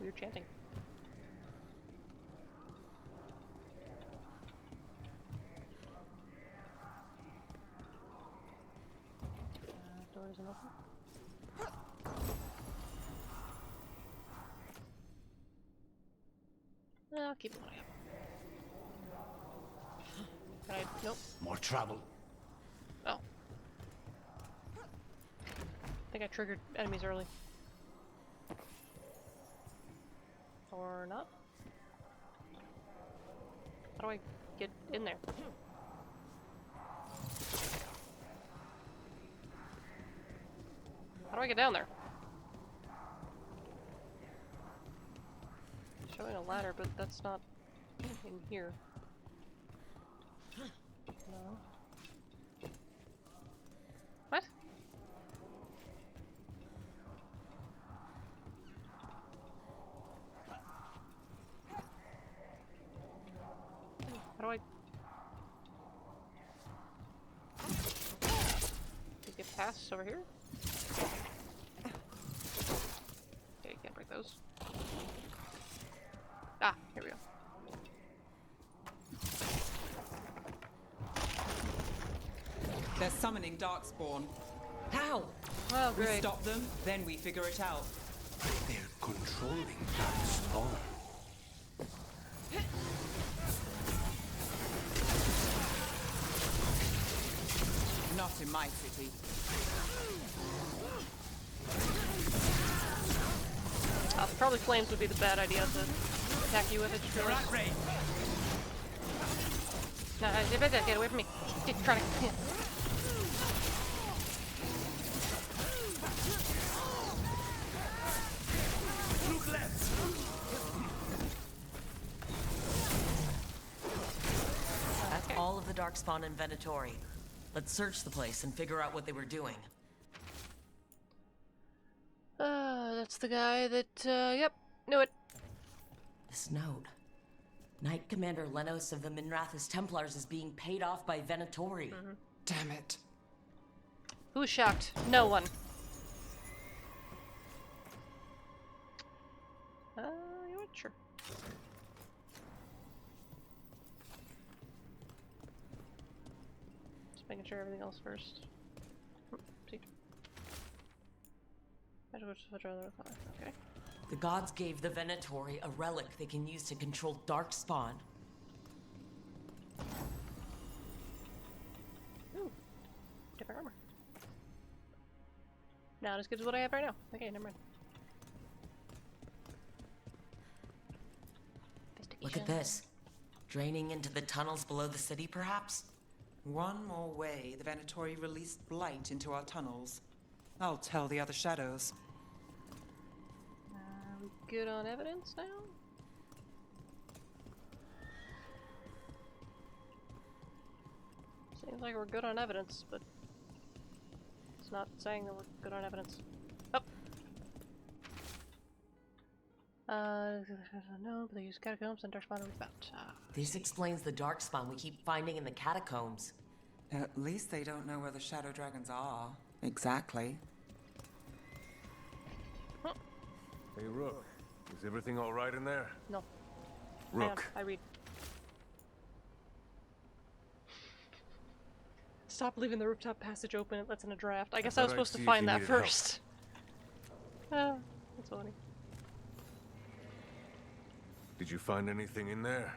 Speaker 1: weird chanting. Door isn't open. I'll keep an eye up. Can I? Nope.
Speaker 8: More trouble.
Speaker 1: Oh. I think I triggered enemies early. Or not? How do I get in there? How do I get down there? Showing a ladder, but that's not in here. No. What? How do I get past over here? Okay, can't break those. Ah, here we go.
Speaker 4: They're summoning Darkspawn.
Speaker 2: How?
Speaker 1: Oh,
Speaker 4: We
Speaker 1: great.
Speaker 4: stop them, then we figure it out.
Speaker 8: They're controlling Darkspawn.
Speaker 4: Not in my city.
Speaker 1: Probably flames would be the bad idea to attack you with it. Just realized. No, get away from me. Keep trying to.
Speaker 2: Darkspawn and Venatori. Let's search the place and figure out what they were doing.
Speaker 1: That's the guy that, yep, knew it.
Speaker 2: This note. Knight Commander Lenos of the Minrathous Templars is being paid off by Venatori.
Speaker 4: Damn it.
Speaker 1: Who's shocked? No one. You know what? Sure. Just making sure everything else first. See. Okay.
Speaker 2: The gods gave the Venatori a relic they can use to control Darkspawn.
Speaker 1: Ooh. Different armor. Not as good as what I have right now. Okay, never mind.
Speaker 2: Look at this. Draining into the tunnels below the city, perhaps?
Speaker 4: One more way the Venatori released blight into our tunnels. I'll tell the other shadows.
Speaker 1: We good on evidence now? Seems like we're good on evidence, but it's not saying that we're good on evidence. Oh! No, but they use catacombs and Darkspawn about.
Speaker 2: This explains the Darkspawn we keep finding in the catacombs.
Speaker 4: At least they don't know where the shadow dragons are. Exactly.
Speaker 21: Hey, Rook. Is everything all right in there?
Speaker 1: No.
Speaker 21: Rook.
Speaker 1: I read. Stop leaving the rooftop passage open. It lets in a draft. I guess I was supposed to find that first. That's funny.
Speaker 21: Did you find anything in there?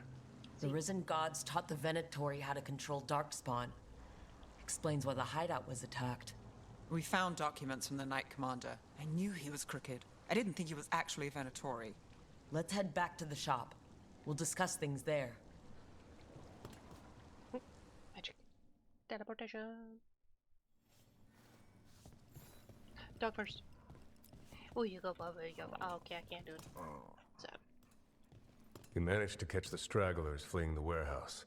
Speaker 2: The risen gods taught the Venatori how to control Darkspawn. Explains why the hideout was attacked.
Speaker 4: We found documents from the Knight Commander. I knew he was crooked. I didn't think he was actually a Venatori.
Speaker 2: Let's head back to the shop. We'll discuss things there.
Speaker 1: Magic. Teleportation. Dog first. Oh, you go, Bubba. You go. Oh, okay, I can't do it. So.
Speaker 21: You managed to catch the stragglers fleeing the warehouse.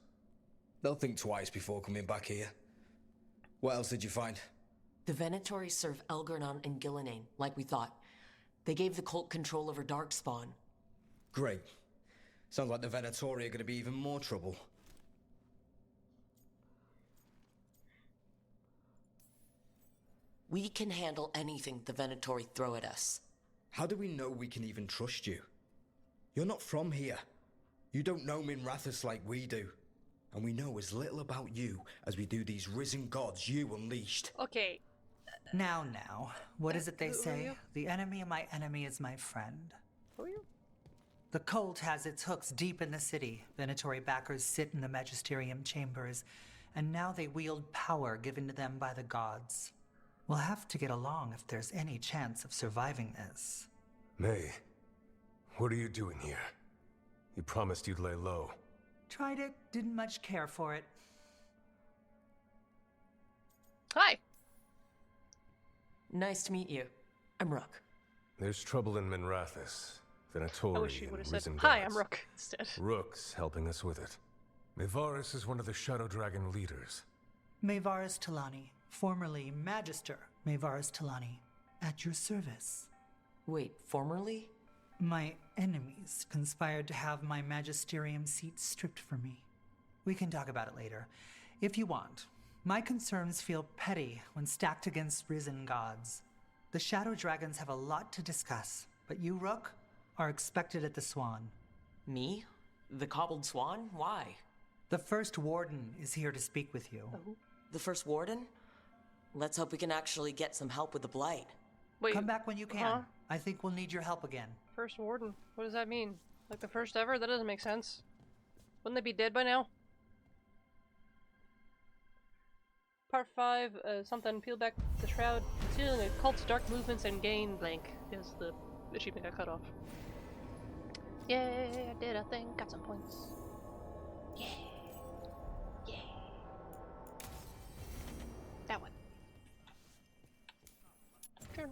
Speaker 11: They'll think twice before coming back here. What else did you find?
Speaker 2: The Venatori serve Elgar'nan and Gillenane, like we thought. They gave the cult control over Darkspawn.
Speaker 11: Great. Sounds like the Venatori are going to be even more trouble.
Speaker 2: We can handle anything the Venatori throw at us.
Speaker 11: How do we know we can even trust you? You're not from here. You don't know Minrathous like we do. And we know as little about you as we do these risen gods you unleashed.
Speaker 1: Okay.
Speaker 18: Now, what is it they
Speaker 1: Who are
Speaker 18: say?
Speaker 1: you?
Speaker 18: The enemy of my enemy is my friend.
Speaker 1: Who are you?
Speaker 18: The cult has its hooks deep in the city. Venatori backers sit in the magisterium chambers, and now they wield power given to them by the gods. We'll have to get along if there's any chance of surviving this.
Speaker 21: May, what are you doing here? You promised you'd lay low.
Speaker 18: Tried it, didn't much care for it.
Speaker 1: Hi.
Speaker 2: Nice to meet you. I'm Rook.
Speaker 21: There's trouble in Minrathous.
Speaker 1: I wish
Speaker 21: Venatori
Speaker 1: you would have
Speaker 21: and
Speaker 1: said,
Speaker 21: risen
Speaker 1: hi,
Speaker 21: gods.
Speaker 1: I'm Rook, instead.
Speaker 21: Rook's helping us with it. Mevaris is one of the Shadow Dragon leaders.
Speaker 18: Mevaris Talani, formerly Magister Mevaris Talani, at your service.
Speaker 2: Wait, formerly?
Speaker 18: My enemies conspired to have my magisterium seat stripped from me. We can talk about it later, if you want. My concerns feel petty when stacked against risen gods. The Shadow Dragons have a lot to discuss, but you, Rook, are expected at the Swan.
Speaker 2: Me? The Cobbled Swan? Why?
Speaker 18: The First Warden is here to speak with you.
Speaker 2: Oh. The First Warden? Let's hope we can actually get some help with the Blight.
Speaker 1: Wait,
Speaker 18: come back when you can. I think we'll need your help again.
Speaker 1: First Warden? What does that mean? Like the first ever? That doesn't make sense. Wouldn't they be dead by now? Part 5, something, peel back the shroud, concealing the cult's dark movements and gain blank, because the achievement got cut off. Yay, I did a thing, got some points. Yeah. Yeah. That one. Turn.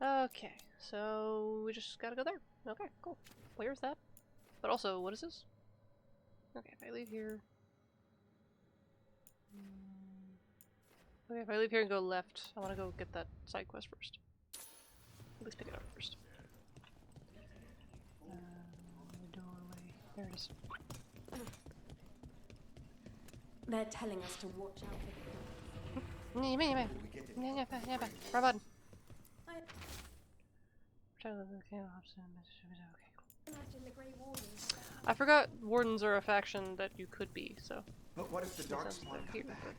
Speaker 1: Okay, so we just gotta go there. Okay, cool. Where's that? But also, what is this? Okay, if I leave here... Okay, if I leave here and go left, I want to go get that side quest first. At least pick it up first. Doorway. There it is.
Speaker 7: They're telling us to watch out for the
Speaker 1: Right button.
Speaker 7: Imagine the Grey Wardens.
Speaker 1: I forgot wardens are a faction that you could be, so.
Speaker 3: But what if the Darkspawn
Speaker 1: here,
Speaker 3: come back?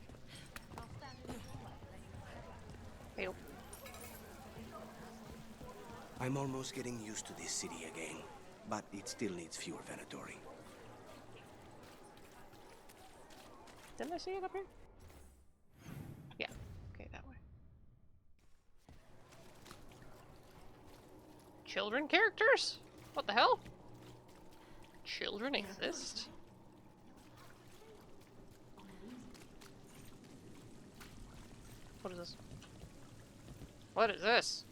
Speaker 1: Hey.
Speaker 8: I'm almost getting used to this city again, but it still needs fewer Venatori.
Speaker 1: Didn't I see it up here? Yeah. Okay, that way. Children characters? What the hell? Children exist? What is this? What is this?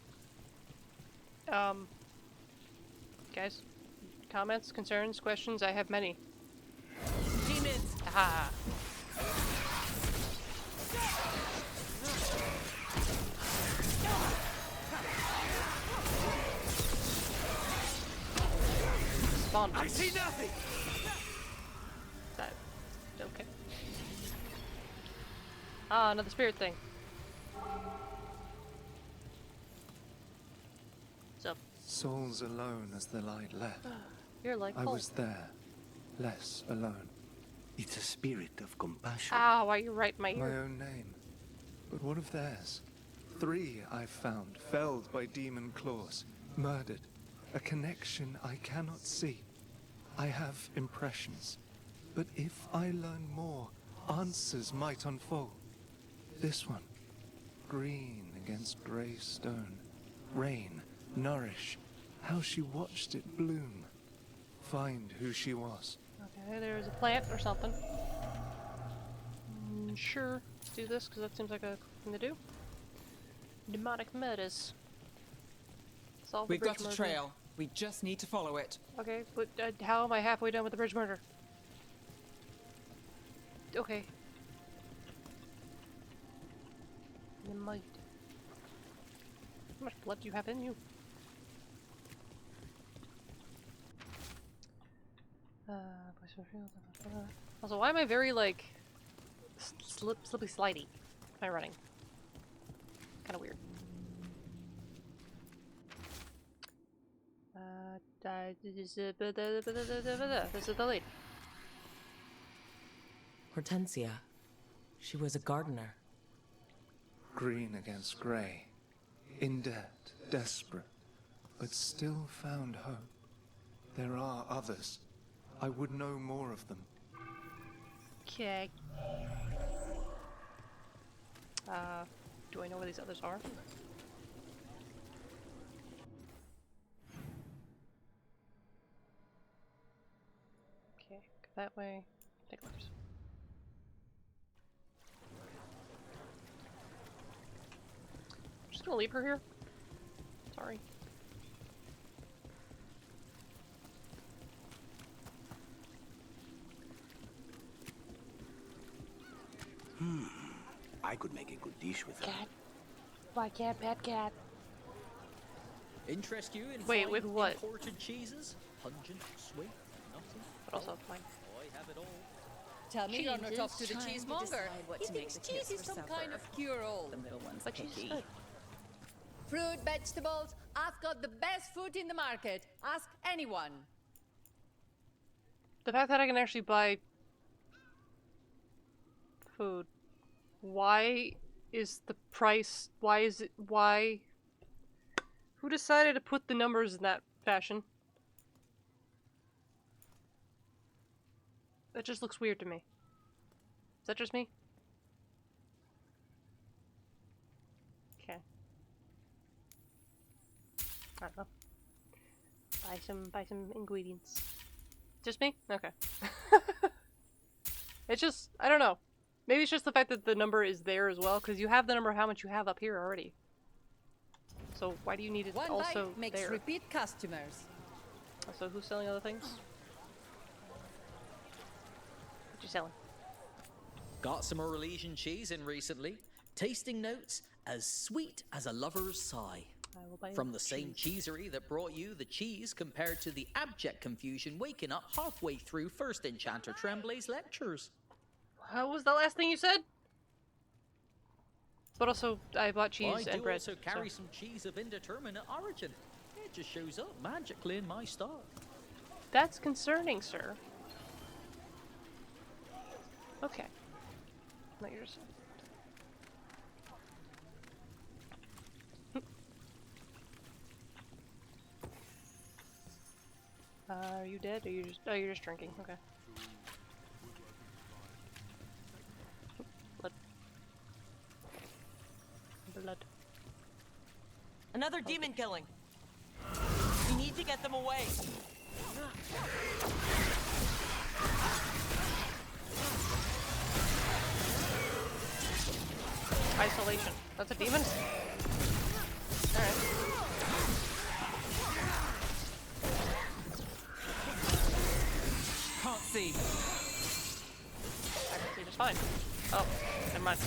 Speaker 1: Guys, comments, concerns, questions? I have many.
Speaker 4: Demons!
Speaker 1: Aha! Spawn.
Speaker 15: I see nothing!
Speaker 1: Is that okay? Ah, another spirit thing. So.
Speaker 19: Souls alone as the light left.
Speaker 1: You're like
Speaker 19: I
Speaker 1: Cole.
Speaker 19: was there, less alone.
Speaker 8: It's a spirit of compassion.
Speaker 1: Ah, why you right in my
Speaker 19: My
Speaker 1: ear?
Speaker 19: own name. But what of theirs? 3 I've found, felled by demon claws, murdered. A connection I cannot see. I have impressions. But if I learn more, answers might unfold. This one. Green against grey stone. Rain, nourish. How she watched it bloom. Find who she was.
Speaker 1: Okay, there's a plant or something. Sure, let's do this because that seems like a thing to do. Demonic murders. Solve the
Speaker 4: We've
Speaker 1: bridge
Speaker 4: got a
Speaker 1: murder.
Speaker 4: trail. We just need to follow it.
Speaker 1: Okay, but how am I halfway done with the bridge murder? Okay. You might. How much blood do you have in you? Also, why am I very, like, slippy slidey? Am I running? Kind of weird. This is the lead.
Speaker 2: Hortensia. She was a gardener.
Speaker 19: Green against grey. In debt, desperate, but still found hope. There are others. I would know more of them.
Speaker 1: Okay. Do I know where these others are? Okay, go that way. Take letters. I'm just gonna leave her here. Sorry.
Speaker 8: I could make a good dish with that.
Speaker 1: Cat. Why cat, bad cat?
Speaker 20: Interest you in
Speaker 1: Wait,
Speaker 20: fine
Speaker 1: with what?
Speaker 20: imported cheeses? Pungent, sweet, nutty.
Speaker 1: But also fine.
Speaker 20: I have it all.
Speaker 13: Tell me you're not
Speaker 5: Jesus,
Speaker 13: off to the
Speaker 5: trying to
Speaker 13: cheesemonger.
Speaker 5: decide what
Speaker 13: He
Speaker 5: to make
Speaker 13: thinks
Speaker 5: the
Speaker 13: cheese
Speaker 5: kids
Speaker 13: is
Speaker 5: for
Speaker 13: some
Speaker 5: supper.
Speaker 13: kind of cure-all.
Speaker 5: The middle one's
Speaker 1: But she's
Speaker 5: picky.
Speaker 1: good.
Speaker 13: Fruit, vegetables, I've got the best fruit in the market. Ask anyone.
Speaker 1: The fact that I can actually buy food. Why is the price? Why is it? Why? Who decided to put the numbers in that fashion? That just looks weird to me. Is that just me? Okay. I don't know. Buy some ingredients. Just me? Okay. It's just, I don't know. Maybe it's just the fact that the number is there as well, because you have the number of how much you have up here already. So why do you need it
Speaker 13: One
Speaker 1: also
Speaker 13: bite makes
Speaker 1: there?
Speaker 13: repeat customers.
Speaker 1: So who's selling other things? you selling?
Speaker 20: Got some Orlesian cheese in recently. Tasting notes as sweet as a lover's sigh. From the same cheesery that brought you the cheese compared to the abject confusion waking up halfway through First Enchanter Tremblay's lectures.
Speaker 1: What was the last thing you said? But also, I bought cheese
Speaker 20: I
Speaker 1: and
Speaker 20: do
Speaker 1: bread.
Speaker 20: also carry some cheese of indeterminate origin. It just shows up magically in my stock.
Speaker 1: That's concerning, sir. Okay. Let yours. Are you dead? Or you just? Oh, you're just drinking. Okay. Blood. Blood.
Speaker 9: Another demon killing. We need to get them away.
Speaker 1: Isolation. That's a demon? Alright.
Speaker 4: Can't see.
Speaker 1: I can see just fine. Oh, never mind.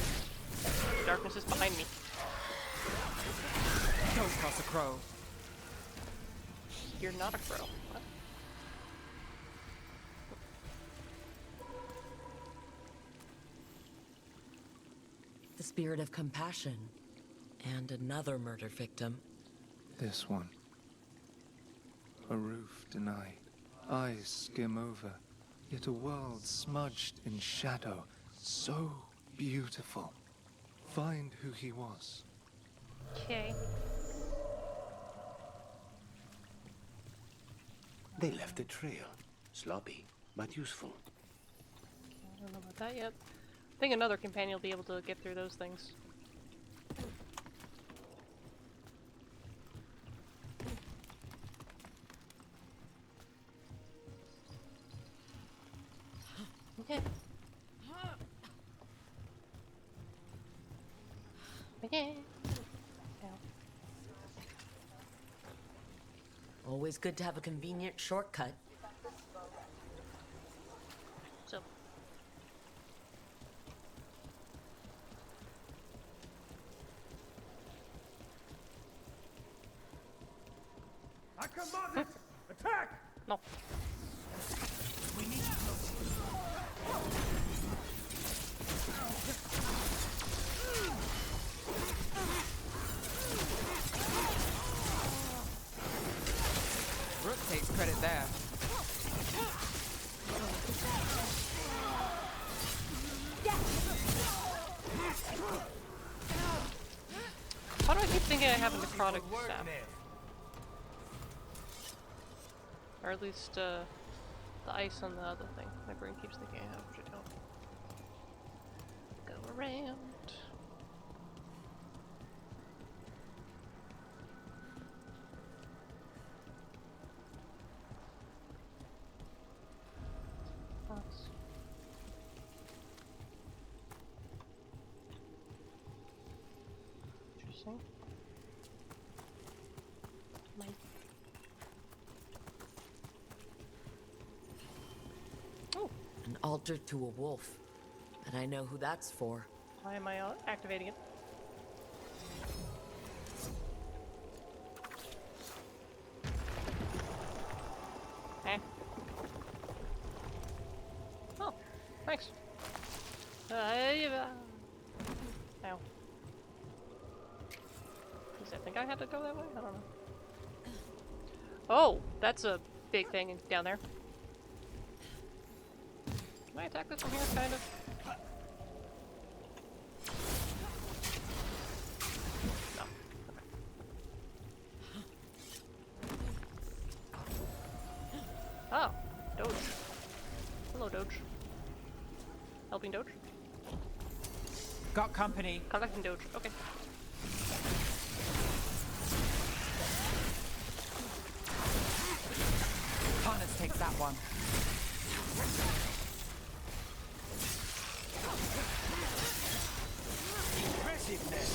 Speaker 1: Darkness is behind me.
Speaker 4: Don't cross a crow.
Speaker 1: You're not a crow. What?
Speaker 2: The spirit of compassion. And another murder victim.
Speaker 19: This one. A roof denied. Eyes skim over. Yet a world smudged in shadow. So beautiful. Find who he was.
Speaker 1: Okay.
Speaker 8: They left a trail. Sloppy, but useful.
Speaker 1: I don't know about that yet. I think another companion will be able to get through those things. Okay. Okay.
Speaker 2: Always good to have a convenient shortcut.
Speaker 1: So.
Speaker 15: I command it! Attack!
Speaker 1: No.
Speaker 15: We need
Speaker 4: Rook takes credit there.
Speaker 1: Why do I keep thinking I have a necrotic staff? Or at least, the ice on the other thing. My brain keeps thinking I have, which I don't. Go around. Thoughts. Interesting. Light. Oh.
Speaker 2: An altar to a wolf. And I know who that's for.
Speaker 1: Why am I activating it? Eh. Oh, thanks. Ow. Does I think I had to go that way? I don't know. Oh, that's a big thing down there. Can I attack this from here, kind of? No. Okay. Oh, Doge. Hello, Doge. Helping Doge?
Speaker 4: Got company.
Speaker 1: Collecting Doge. Okay.
Speaker 4: Harness takes that one.
Speaker 15: Impressiveness!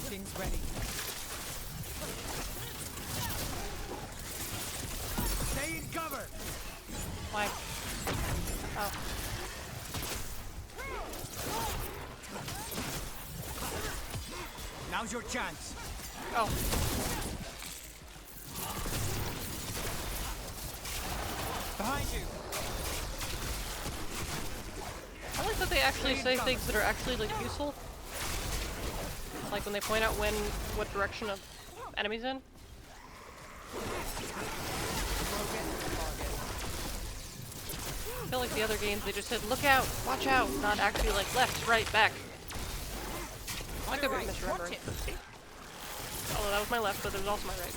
Speaker 9: Everything's ready.
Speaker 15: Stay in cover!
Speaker 1: Why? Oh.
Speaker 15: Now's your chance.
Speaker 1: Oh.
Speaker 15: Behind you.
Speaker 1: I like that they actually say things that are actually like useful. Like when they point out what direction of enemies in. I feel like the other games they just said look out, watch out, not actually like left, right, back. I could be misremembering. Although that was my left, but there was also my right.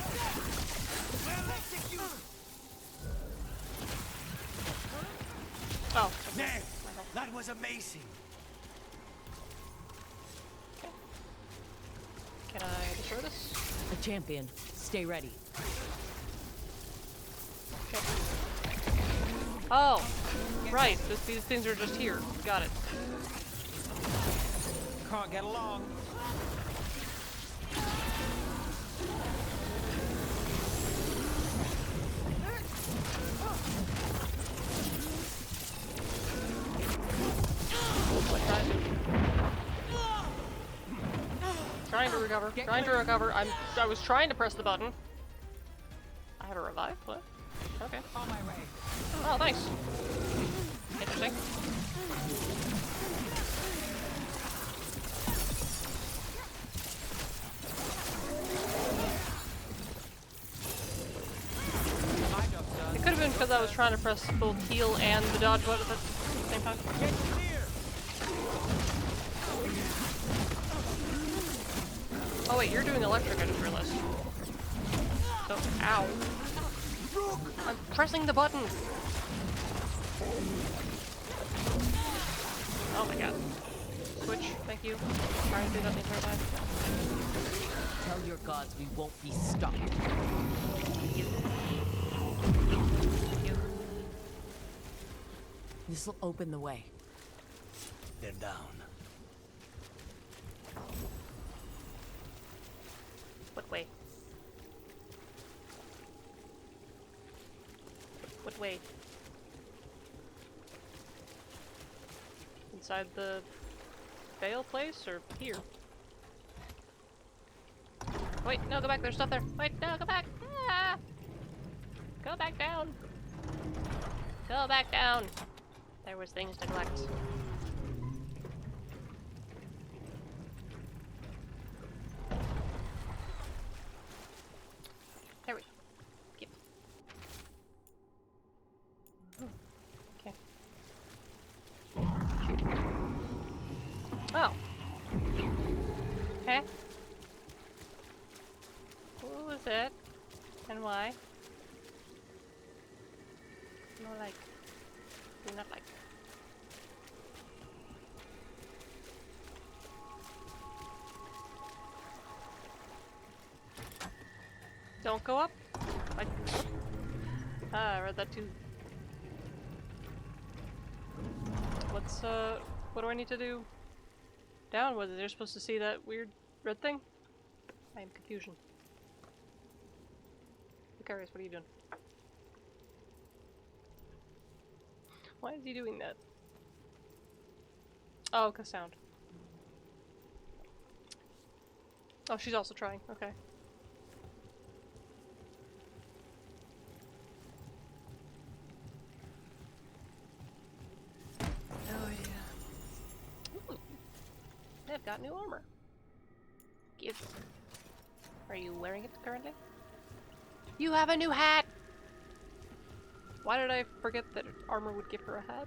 Speaker 1: Oh.
Speaker 15: Ned, that was amazing.
Speaker 1: Can I destroy this?
Speaker 2: A champion. Stay ready.
Speaker 1: Okay. Oh, right. These things are just here. Got it.
Speaker 9: Can't get along.
Speaker 1: Trying to recover. Trying to recover. I was trying to press the button. I have a revive? What? Okay.
Speaker 9: On my way.
Speaker 1: Oh, thanks. Interesting. It could have been because I was trying to press both heal and the dodge button at the same time. Oh wait, you're doing electric, I just realized. So, ow. I'm pressing the button! Oh my god. Switch, thank you. Trying to do that the entire time.
Speaker 2: Tell your gods we won't be stopped. This'll open the way.
Speaker 8: They're down.
Speaker 1: What way? What way? Inside the Veil place or here? Wait, no, go back, there's stuff there. Wait, no, go back! Ah! Go back down! Go back down! There was things to collect. There we go. Yep. Okay. Shoot. Oh. Okay. Who was it? And why? No like. Do not like. Don't go up? I read that too. What do I need to do? Down? Was they're supposed to see that weird red thing? I am confusion. Vicarious, what are you doing? Why is he doing that? Oh, 'cause sound. Oh, she's also trying. Okay. Oh yeah. Ooh. They've got new armor. Cute. Are you wearing it currently? You have a new hat! Why did I forget that armor would give her a hat?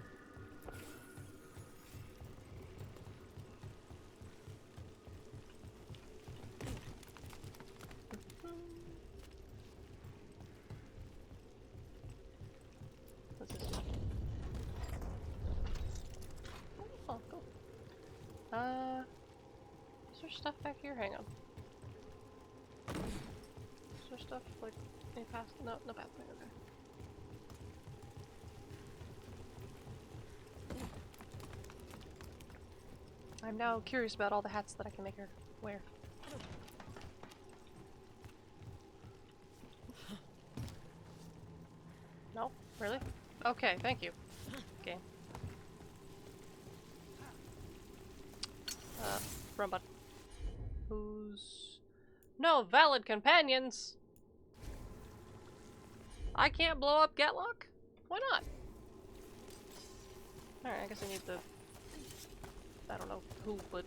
Speaker 1: What's this? Oh, cool. Is there stuff back here? Hang on. Is there stuff like any path? No, no pathway. Okay. I'm now curious about all the hats that I can make her wear. Really? Okay, thank you. Okay. Wrong button. Who's... No valid companions! I can't blow up Gatlock? Why not? Alright, I guess I need the... I don't know who, but...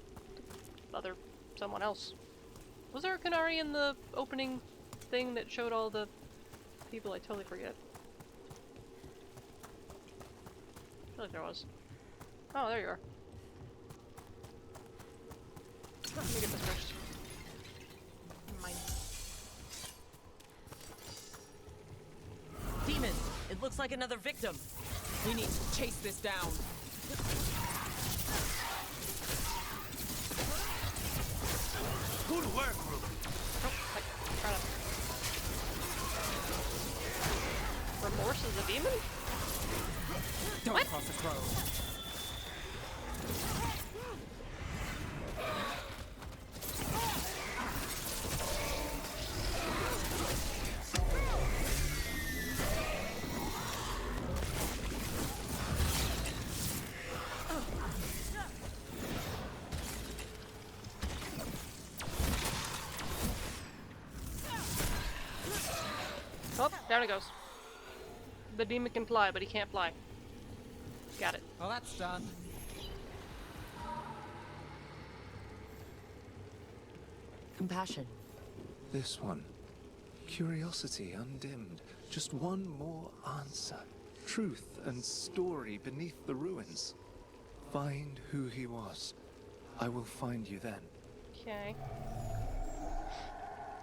Speaker 1: someone else. Was there a Canary in the opening thing that showed all the people? I totally forget. I feel like there was. Oh, there you are. Let me get this first. Mine.
Speaker 9: Demon! It looks like another victim. We need to chase this down.
Speaker 15: Good work, Rook.
Speaker 1: Remorse is a demon?
Speaker 4: Don't cross this road.
Speaker 1: Oh, down it goes. The demon can fly, but he can't fly. Got it.
Speaker 4: Well, that's done.
Speaker 2: Compassion.
Speaker 19: This one. Curiosity undimmed. Just one more answer. Truth and story beneath the ruins. Find who he was. I will find you then.
Speaker 1: Okay.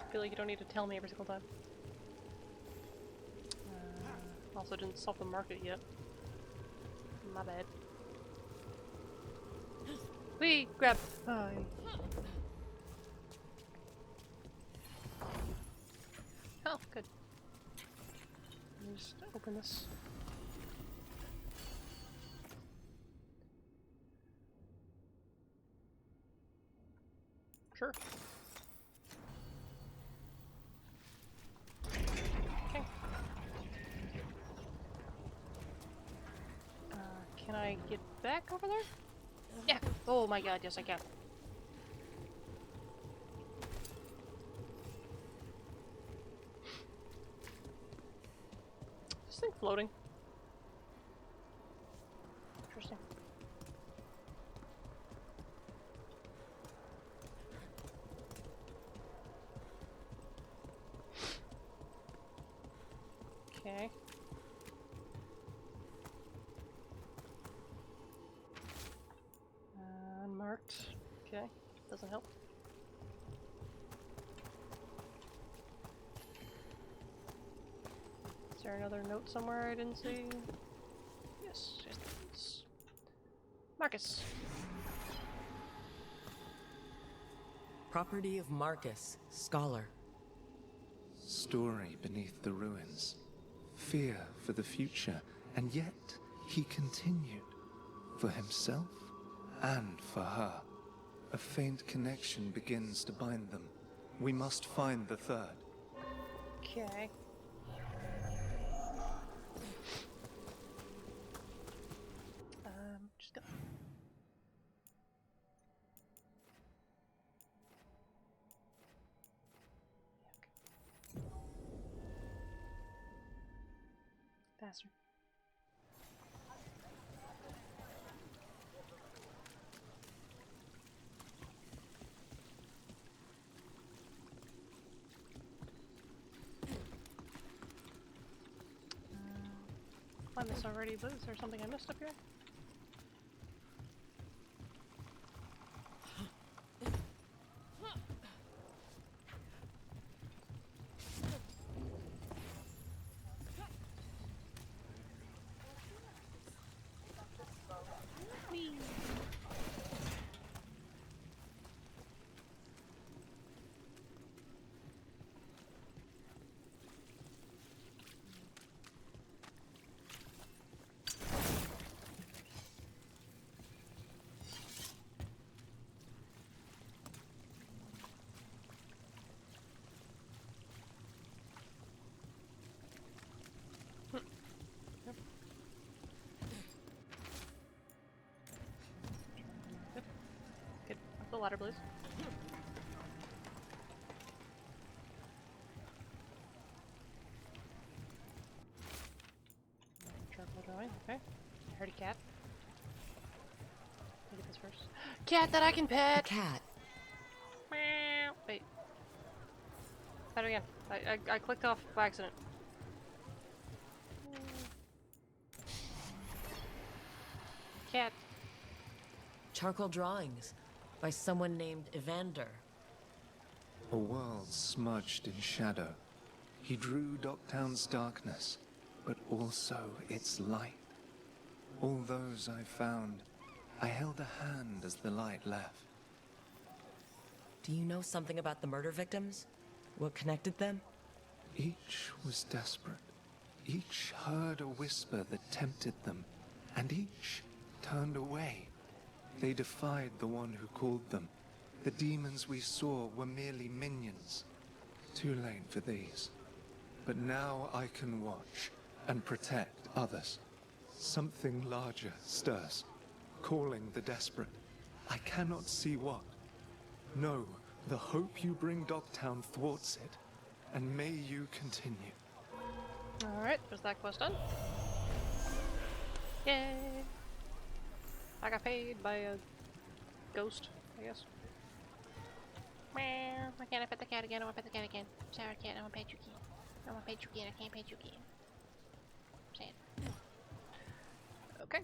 Speaker 1: I feel like you don't need to tell me every single time. Also didn't solve the market yet. My bad. Wee! Grab! Oh, oh, good. Let me just open this. Sure. Okay. Can I get back over there? Yeah! Oh my god, yes I can. Is this thing floating? Interesting. Okay. Unmarked. Okay. Doesn't help. Is there another note somewhere I didn't see? Yes, yes, there is. Marcus.
Speaker 2: Property of Marcus, scholar.
Speaker 19: Story beneath the ruins. Fear for the future. And yet, he continued. For himself and for her. A faint connection begins to bind them. We must find the third.
Speaker 1: Okay. Just go. Faster. Find this already, but is there something I missed up here? ladder, please. Charcoal drawing, okay. I heard a cat. Look at this first. Cat that I can pet!
Speaker 2: A cat.
Speaker 1: Meow. Wait. Try it again. I clicked off by accident. Cat.
Speaker 2: Charcoal drawings by someone named Evander.
Speaker 19: A world smudged in shadow. He drew Docktown's darkness, but also its light. All those I found, I held a hand as the light left.
Speaker 2: Do you know something about the murder victims? What connected them?
Speaker 19: Each was desperate. Each heard a whisper that tempted them, and each turned away. They defied the one who called them. The demons we saw were merely minions. Too late for these. But now I can watch and protect others. Something larger stirs, calling the desperate. I cannot see what. No, the hope you bring Docktown thwarts it, and may you continue.
Speaker 1: Alright, there's that quest done. Yay! I got paid by a ghost, I guess. Meow. Why can't I pet the cat again? I want to pet the cat again. Sorry, cat, I want to pet you again. I want to pet you again. I can't pet you again. Sad. Okay,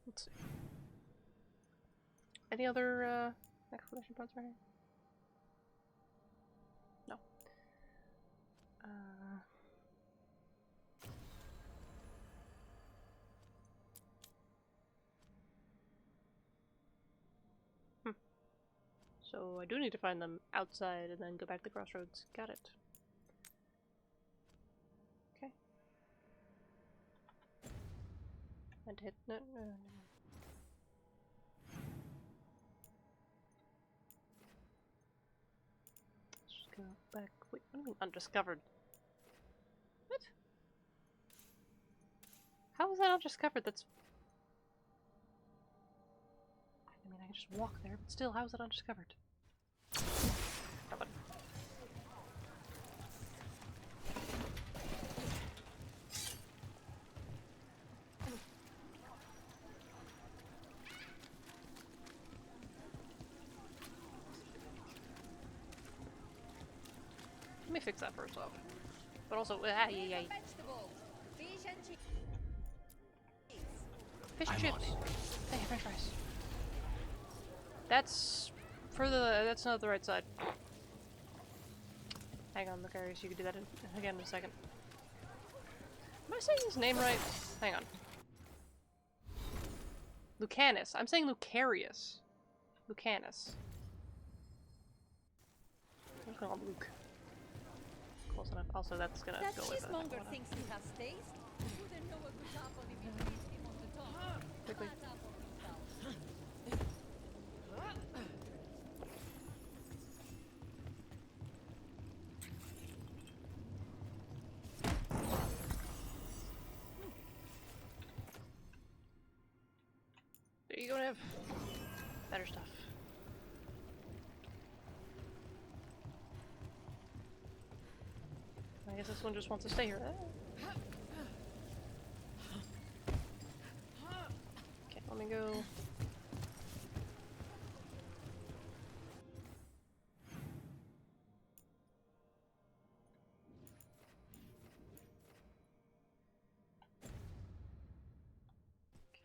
Speaker 1: let's see. Any other exclamation points right here? No. So I do need to find them outside and then go back to the crossroads. Got it. Okay. And hit no. Let's just go back. Wait, what do you mean undiscovered? What? How is that undiscovered? That's. I mean, I can just walk there, but still, how is it undiscovered? Come on. Let me fix that first off. But also, yeah. Fish and chips. Hey, french fries. That's that's not the right side. Hang on, Lucarius, you can do that again in a second. Am I saying his name right? Hang on. Lucanus. I'm saying Lucarius. Lucanus. I'm just gonna call him Luke. Close enough. Also, that's gonna go with it.
Speaker 12: Cheesemonger thinks he has taste. Wouldn't know a good apple if you taste him on the top.
Speaker 1: Quickly. There you go, Nev. Better stuff. I guess this one just wants to stay here. Okay, let me go.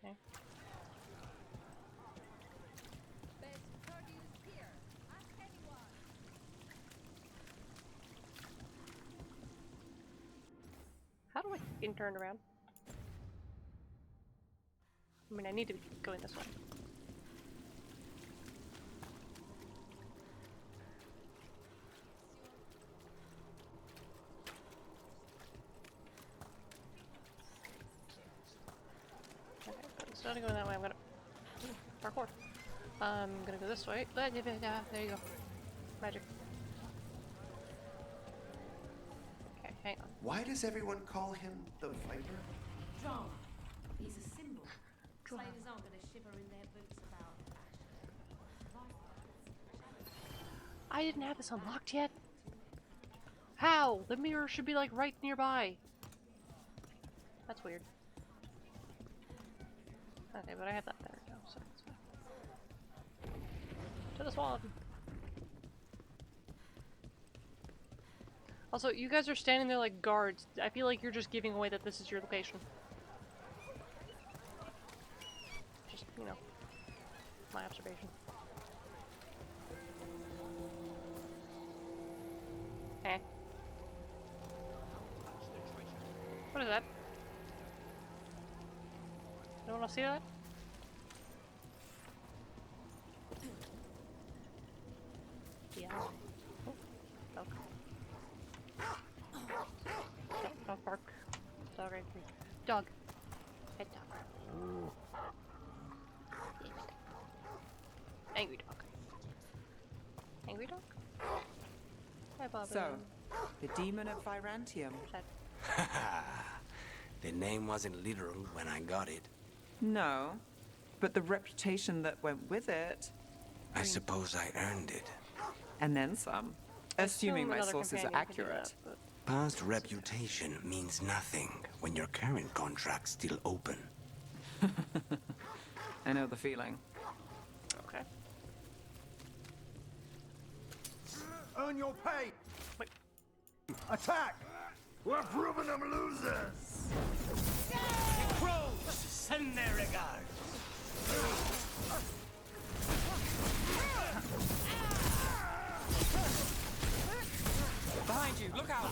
Speaker 1: Okay. How do I get turned around? I mean, I need to be going this way. Okay, but instead of going that way, I'm gonna parkour. I'm gonna go this way. There you go. Magic. Okay, hang on.
Speaker 8: Why does everyone call him the Viper?
Speaker 13: Drama. He's a symbol. Slavers aren't going to shiver in their boots about
Speaker 1: I didn't have this unlocked yet. How? The mirror should be like right nearby. That's weird. Okay, but I have that there now, so it's fine. To the swan. Also, you guys are standing there like guards. I feel like you're just giving away that this is your location. Just, you know, my observation. Eh. What is that? You don't want to see that? Yeah. Oh, dog. Dog bark. Dog angry. Dog. Pet dog. Angry dog. Angry dog? Hi, Bobby.
Speaker 4: So, the demon of Virantium.
Speaker 8: The name wasn't literal when I got it.
Speaker 4: No, but the reputation that went with it.
Speaker 8: I suppose I earned it.
Speaker 4: And then some. Assuming my sources are accurate.
Speaker 8: Past reputation means nothing when your current contract's still open.
Speaker 4: I know the feeling.
Speaker 1: Okay.
Speaker 15: Earn your pay! Wait. Attack! We're proving them losers! The crows send their regards!
Speaker 4: Behind you, look out!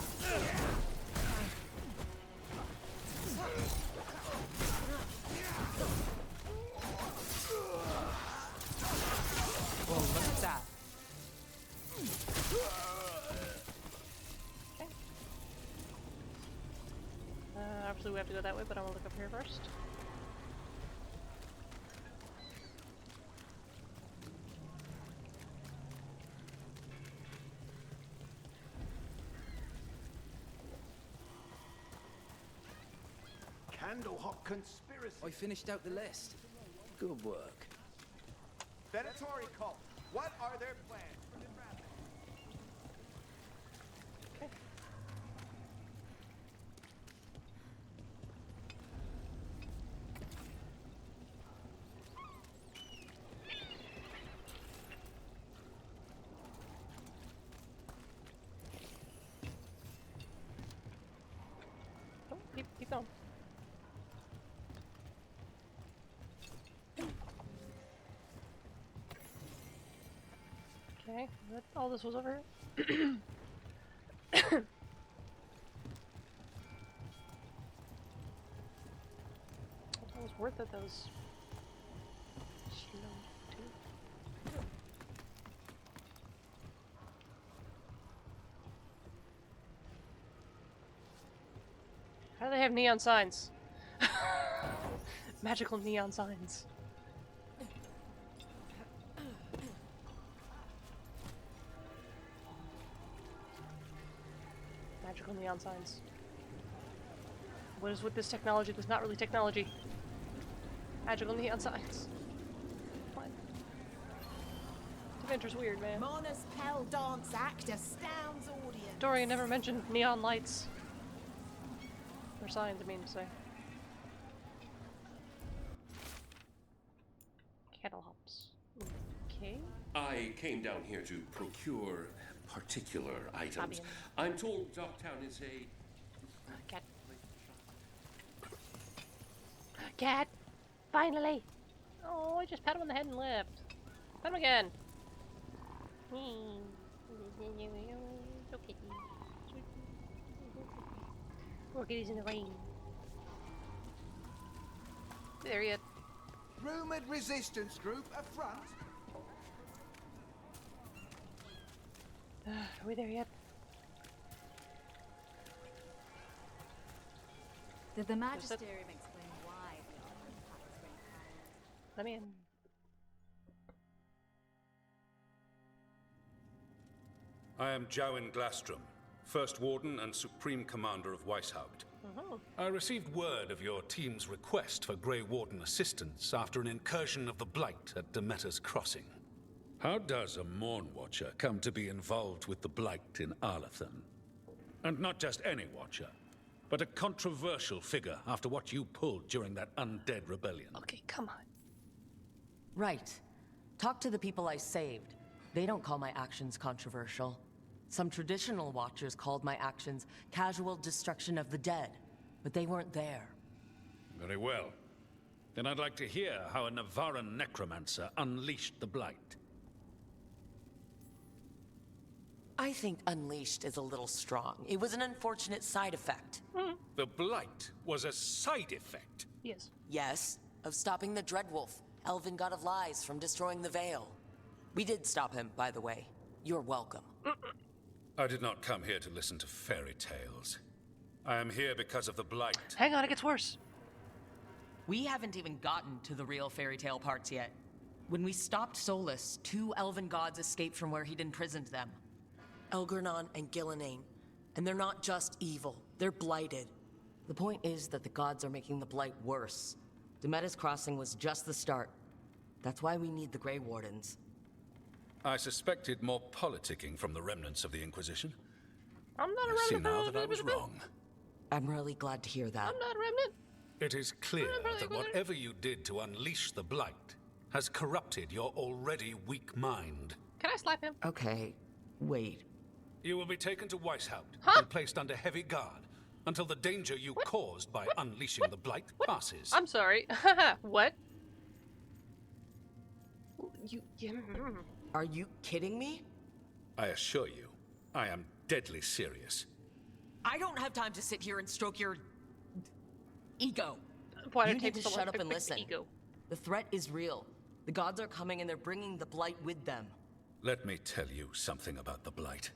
Speaker 4: Whoa, look at that.
Speaker 1: Obviously we have to go that way, but I'm gonna look up here first.
Speaker 15: Candlehop conspiracy.
Speaker 11: I finished out the list. Good work.
Speaker 15: Venatori cult. What are their plans for the rapid?
Speaker 1: Okay. Oh, keep going. Okay, all this was over here. That was worth it, those. How do they have neon signs? Magical neon signs. Magical neon signs. What is with this technology that's not really technology? Magical neon signs. What? Adventure's weird, man.
Speaker 13: Mona's Pell dance act astounds audience.
Speaker 1: Dorian never mentioned neon lights. Or signs, I mean to say. Kettle hops. Okay.
Speaker 10: I came down here to procure particular items.
Speaker 1: Fabian.
Speaker 10: I'm told Dogtown is a...
Speaker 1: Cat. Cat! Finally! Oh, I just pat him on the head and left. Pat him again. Okay. Poor kitties in the rain. There he is.
Speaker 15: Rumored resistance group up front.
Speaker 1: Are we there yet?
Speaker 7: Did the Magisterium explain why the Arkham Palace went down?
Speaker 1: Let me in.
Speaker 16: I am Jowen Glastrom, First Warden and Supreme Commander of Weishaupt. I received word of your team's request for Grey Warden assistance after an incursion of the Blight at Demeter's Crossing. How does a Morn Watcher come to be involved with the Blight in Arlathan? And not just any Watcher, but a controversial figure after what you pulled during that undead rebellion.
Speaker 1: Okay, come on.
Speaker 2: Right. Talk to the people I saved. They don't call my actions controversial. Some traditional Watchers called my actions casual destruction of the dead, but they weren't there.
Speaker 16: Very well. Then I'd like to hear how a Navaran necromancer unleashed the Blight.
Speaker 2: I think unleashed is a little strong. It was an unfortunate side effect.
Speaker 16: The Blight was a side effect?
Speaker 1: Yes.
Speaker 2: Yes, of stopping the Dreadwolf, elven god of lies, from destroying the Veil. We did stop him, by the way. You're welcome.
Speaker 16: I did not come here to listen to fairy tales. I am here because of the Blight.
Speaker 1: Hang on, it gets worse.
Speaker 2: We haven't even gotten to the real fairy tale parts yet. When we stopped Solus, 2 elven gods escaped from where he'd imprisoned them. Elgurnon and Gillenane. And they're not just evil, they're blighted. The point is that the gods are making the Blight worse. Demetis Crossing was just the start. That's why we need the Grey Wardens.
Speaker 16: I suspected more politicking from the remnants of the Inquisition.
Speaker 1: I'm not a
Speaker 16: I see
Speaker 1: remnant.
Speaker 16: now that I was wrong.
Speaker 2: I'm really glad to hear that.
Speaker 1: I'm not a remnant.
Speaker 16: It is clear that whatever you did to unleash the Blight has corrupted your already weak mind.
Speaker 1: Can I slap him?
Speaker 2: Okay, wait.
Speaker 16: You will be taken to Weishaupt
Speaker 1: Huh?
Speaker 16: and placed under heavy guard until the danger you caused by unleashing the Blight passes.
Speaker 1: I'm sorry. What? You...
Speaker 2: Are you kidding me?
Speaker 16: I assure you, I am deadly serious.
Speaker 2: I don't have time to sit here and stroke your... ego.
Speaker 1: Why
Speaker 2: You
Speaker 1: did it
Speaker 2: need
Speaker 1: take
Speaker 2: to
Speaker 1: so
Speaker 2: shut
Speaker 1: long
Speaker 2: up
Speaker 1: to
Speaker 2: and
Speaker 1: fix the
Speaker 2: listen.
Speaker 1: ego?
Speaker 2: The threat is real. The gods are coming and they're bringing the Blight with them.
Speaker 16: Let me tell you something about the Blight.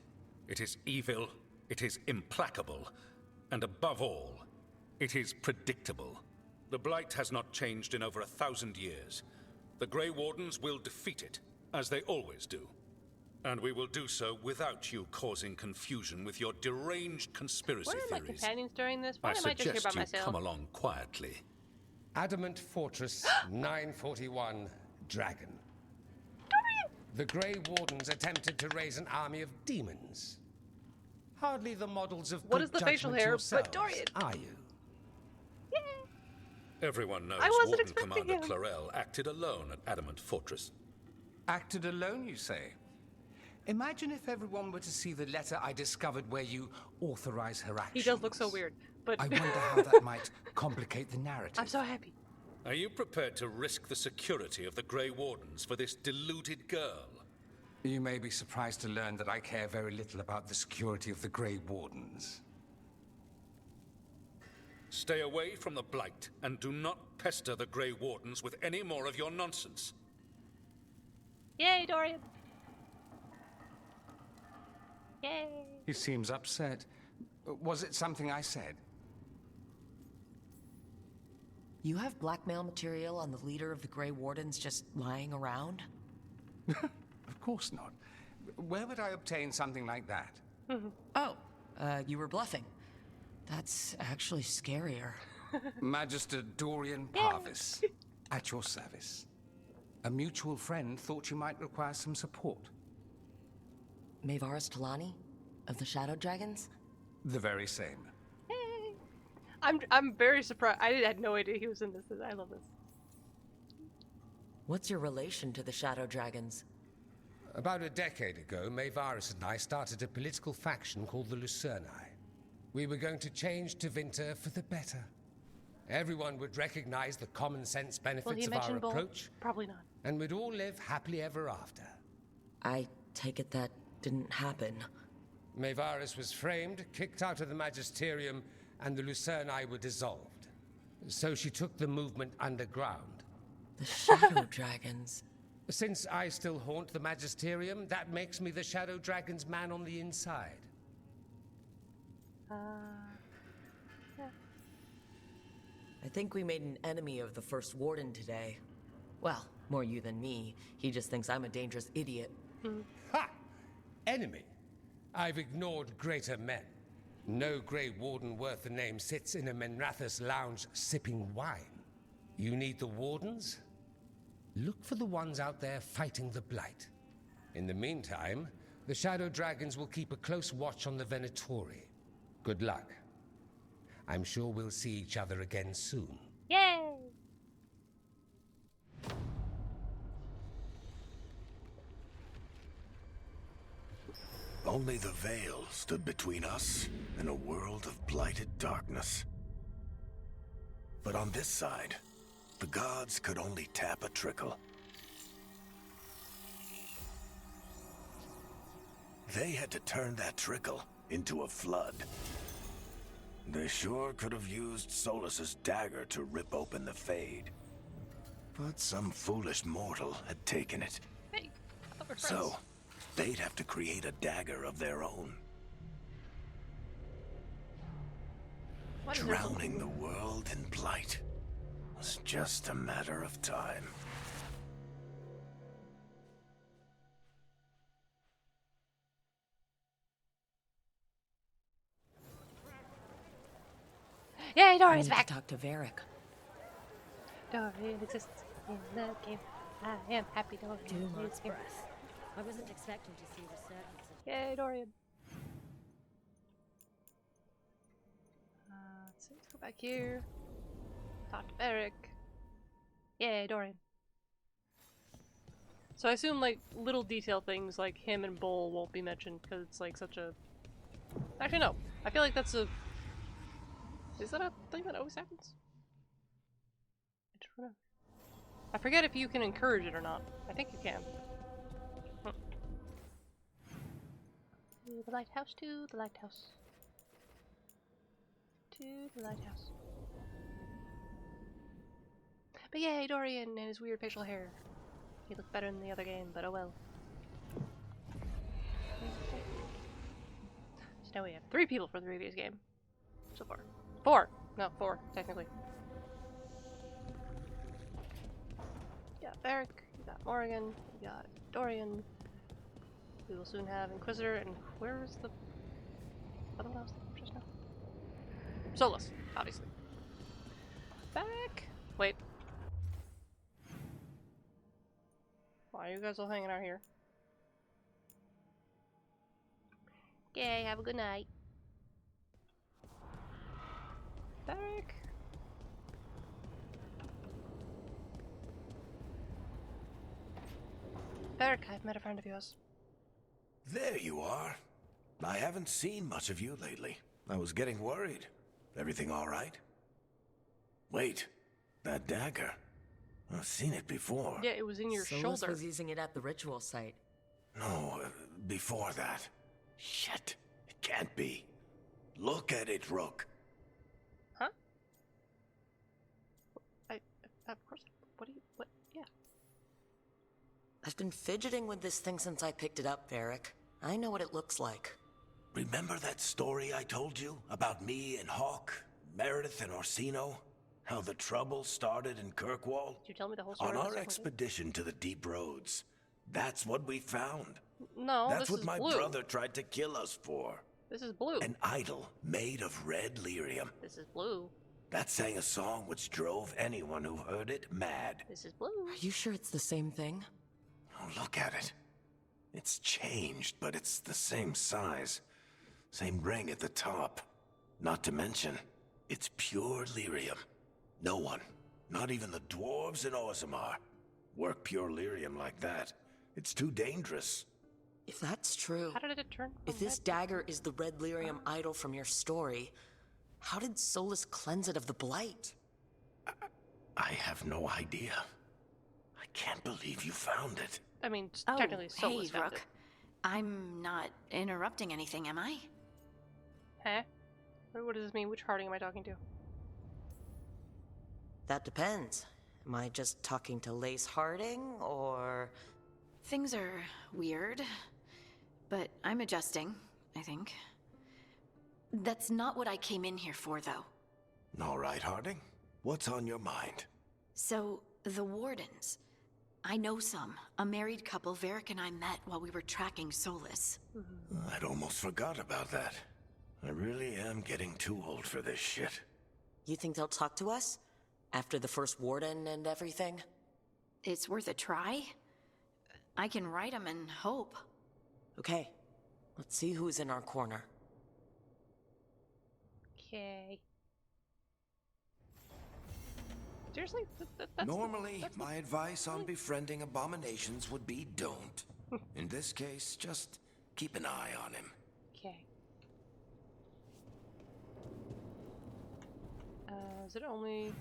Speaker 16: It is evil, it is implacable, and above all, it is predictable. The Blight has not changed in over 1,000 years. The Grey Wardens will defeat it, as they always do. And we will do so without you causing confusion with your deranged conspiracy
Speaker 1: Where are my
Speaker 16: theories.
Speaker 1: companions during this? Why
Speaker 16: I
Speaker 1: am I just here
Speaker 16: suggest
Speaker 1: by
Speaker 16: you
Speaker 1: myself?
Speaker 16: come along quietly.
Speaker 14: Adamant Fortress 941 Dragon. The Grey Wardens attempted to raise an army of demons. Hardly the models of
Speaker 1: What
Speaker 14: good
Speaker 1: is the facial
Speaker 14: judgment
Speaker 1: hair?
Speaker 14: yourselves,
Speaker 1: But Dorian.
Speaker 14: are you?
Speaker 16: Everyone knows
Speaker 1: I wasn't
Speaker 16: Warden
Speaker 1: expecting
Speaker 16: Commander
Speaker 1: him.
Speaker 16: Clarel acted alone at Adamant Fortress.
Speaker 14: Acted alone, you say? Imagine if everyone were to see the letter I discovered where you authorize her actions.
Speaker 1: He does look so weird, but...
Speaker 14: I wonder how that might complicate the narrative.
Speaker 1: I'm so happy.
Speaker 16: Are you prepared to risk the security of the Grey Wardens for this deluded girl?
Speaker 14: You may be surprised to learn that I care very little about the security of the Grey Wardens.
Speaker 16: Stay away from the Blight, and do not pester the Grey Wardens with any more of your nonsense.
Speaker 1: Yay, Dorian. Yay.
Speaker 14: He seems upset. Was it something I said?
Speaker 2: You have blackmail material on the leader of the Grey Wardens just lying around?
Speaker 14: Of course not. Where would I obtain something like that?
Speaker 2: Oh, you were bluffing. That's actually scarier.
Speaker 14: Magister Dorian Parvis, at your service. A mutual friend thought you might require some support.
Speaker 2: Maevaris Talani? Of the Shadow Dragons?
Speaker 14: The very same.
Speaker 1: I'm very surprised. I had no idea he was in this. I love this.
Speaker 2: What's your relation to the Shadow Dragons?
Speaker 14: About a decade ago, Maevaris and I started a political faction called the Lucerni. We were going to change Tevinter for the better. Everyone would recognize the common sense
Speaker 1: Will
Speaker 14: benefits
Speaker 1: he
Speaker 14: of our
Speaker 1: mention Bull?
Speaker 14: approach,
Speaker 1: Probably not.
Speaker 14: and we'd all live happily ever after.
Speaker 2: I take it that didn't happen.
Speaker 14: Maevaris was framed, kicked out of the Magisterium, and the Lucerni were dissolved. So she took the movement underground.
Speaker 2: The Shadow Dragons.
Speaker 14: Since I still haunt the Magisterium, that makes me the Shadow Dragon's man on the inside.
Speaker 1: Yeah.
Speaker 2: I think we made an enemy of the First Warden today. Well, more you than me. He just thinks I'm a dangerous idiot.
Speaker 14: Ha! Enemy? I've ignored greater men. No Grey Warden worth the name sits in a Menrathus lounge sipping wine. You need the Wardens? Look for the ones out there fighting the Blight. In the meantime, the Shadow Dragons will keep a close watch on the Venatori. Good luck. I'm sure we'll see each other again soon.
Speaker 1: Yay!
Speaker 8: Only the veil stood between us and a world of blighted darkness. But on this side, the gods could only tap a trickle. They had to turn that trickle into a flood. They sure could have used Solus's dagger to rip open the Fade. But some foolish mortal had taken it.
Speaker 1: Hey,
Speaker 8: so, they'd have to create a dagger of their own. Drowning the world in blight was just a matter of time.
Speaker 1: Yay, Dorian's
Speaker 2: I need
Speaker 1: back!
Speaker 2: to talk to Varric.
Speaker 1: Dorian exists in the game. I am happy Dorian is here.
Speaker 5: I wasn't expecting to see resurgence of...
Speaker 1: Yay, Dorian. Let's see, let's go back here. Talk to Varric. Yay, Dorian. So I assume, like, little detail things like him and Bull won't be mentioned because it's, like, such a... Actually, no. I feel like that's a... Is that a thing that always happens? I don't know. I forget if you can encourage it or not. I think you can. To the lighthouse, to the lighthouse. To the lighthouse. But yay, Dorian and his weird facial hair. He looked better in the other game, but oh well. So now we have 3 people for the previous game. So far. 4! No, 4, technically. You got Varric, you got Morrigan, you got Dorian. We will soon have Inquisitor, and where's the other one I was thinking just now? Solus, obviously. Back! Wait. Why are you guys all hanging out here? Okay, have a good night. Varric. Varric, I've met a friend of yours.
Speaker 8: There you are. I haven't seen much of you lately. I was getting worried. Everything all right? Wait, that dagger. I've seen it before.
Speaker 1: Yeah, it was in your
Speaker 2: Solus
Speaker 1: shoulder.
Speaker 2: was using it at the ritual site.
Speaker 8: No, before that. Shit, it can't be. Look at it, Rook.
Speaker 1: Huh? Of course. What? Yeah.
Speaker 2: I've been fidgeting with this thing since I picked it up, Varric. I know what it looks like.
Speaker 8: Remember that story I told you about me and Hawk, Meredith and Orsino? How the trouble started in Kirkwall?
Speaker 1: Did you tell me the whole story?
Speaker 8: On our expedition to the Deep Roads. That's what we found.
Speaker 1: No,
Speaker 8: That's
Speaker 1: this
Speaker 8: what
Speaker 1: is
Speaker 8: my
Speaker 1: blue.
Speaker 8: brother tried to kill us for.
Speaker 1: This is blue.
Speaker 8: An idol made of red lyrium.
Speaker 1: This is blue.
Speaker 8: That sang a song which drove anyone who heard it mad.
Speaker 1: This is blue.
Speaker 2: Are you sure it's the same thing?
Speaker 8: Oh, look at it. It's changed, but it's the same size. Same ring at the top. Not to mention, it's pure lyrium. No one, not even the dwarves in Orzammar, work pure lyrium like that. It's too dangerous.
Speaker 2: If that's true,
Speaker 1: How did it turn?
Speaker 2: if this dagger is the red lyrium idol from your story, how did Solus cleanse it of the blight?
Speaker 8: I have no idea. I can't believe you found it.
Speaker 1: I mean,
Speaker 17: Oh,
Speaker 1: technically, Solus
Speaker 17: hey,
Speaker 1: found
Speaker 17: Rook.
Speaker 1: it.
Speaker 17: I'm not interrupting anything, am I?
Speaker 1: Huh? What does this mean? Which Harding am I talking to?
Speaker 2: That depends. Am I just talking to Lace Harding, or...
Speaker 17: Things are weird, but I'm adjusting, I think. That's not what I came in here for, though.
Speaker 8: All right, Harding. What's on your mind?
Speaker 17: So, the Wardens. I know some. A married couple Varric and I met while we were tracking Solus.
Speaker 8: I'd almost forgot about that. I really am getting too old for this shit.
Speaker 2: You think they'll talk to us? After the first warden and everything?
Speaker 17: It's worth a try. I can write them and hope.
Speaker 2: Okay, let's see who's in our corner.
Speaker 1: Okay. Seriously? That's
Speaker 6: Normally, my advice on befriending abominations would be don't. In this case, just keep an eye on him.
Speaker 1: Okay. Is it only...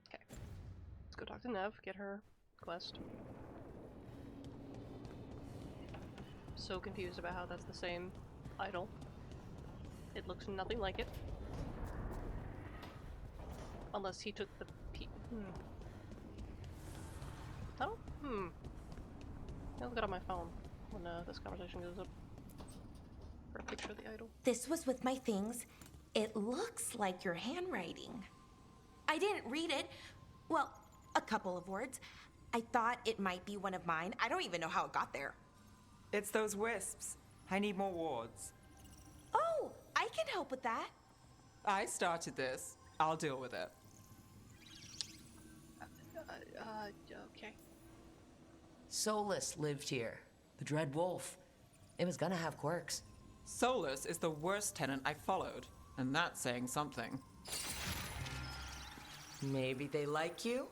Speaker 1: Okay. Let's go talk to Nev, get her quest. So confused about how that's the same idol. It looks nothing like it. Unless he took the Oh? I'll look it on my phone when this conversation goes up. For a picture of the idol.
Speaker 22: This was with my things. It looks like your handwriting. I didn't read it. Well, a couple of words. I thought it might be one of mine. I don't even know how it got there.
Speaker 4: It's those wisps. I need more wards.
Speaker 22: Oh, I can help with that.
Speaker 4: I started this. I'll deal with it.
Speaker 1: Okay.
Speaker 2: Solus lived here. The Dread Wolf. It was gonna have quirks.
Speaker 4: Solus is the worst tenant I followed, and that's saying something.
Speaker 2: Maybe they like you?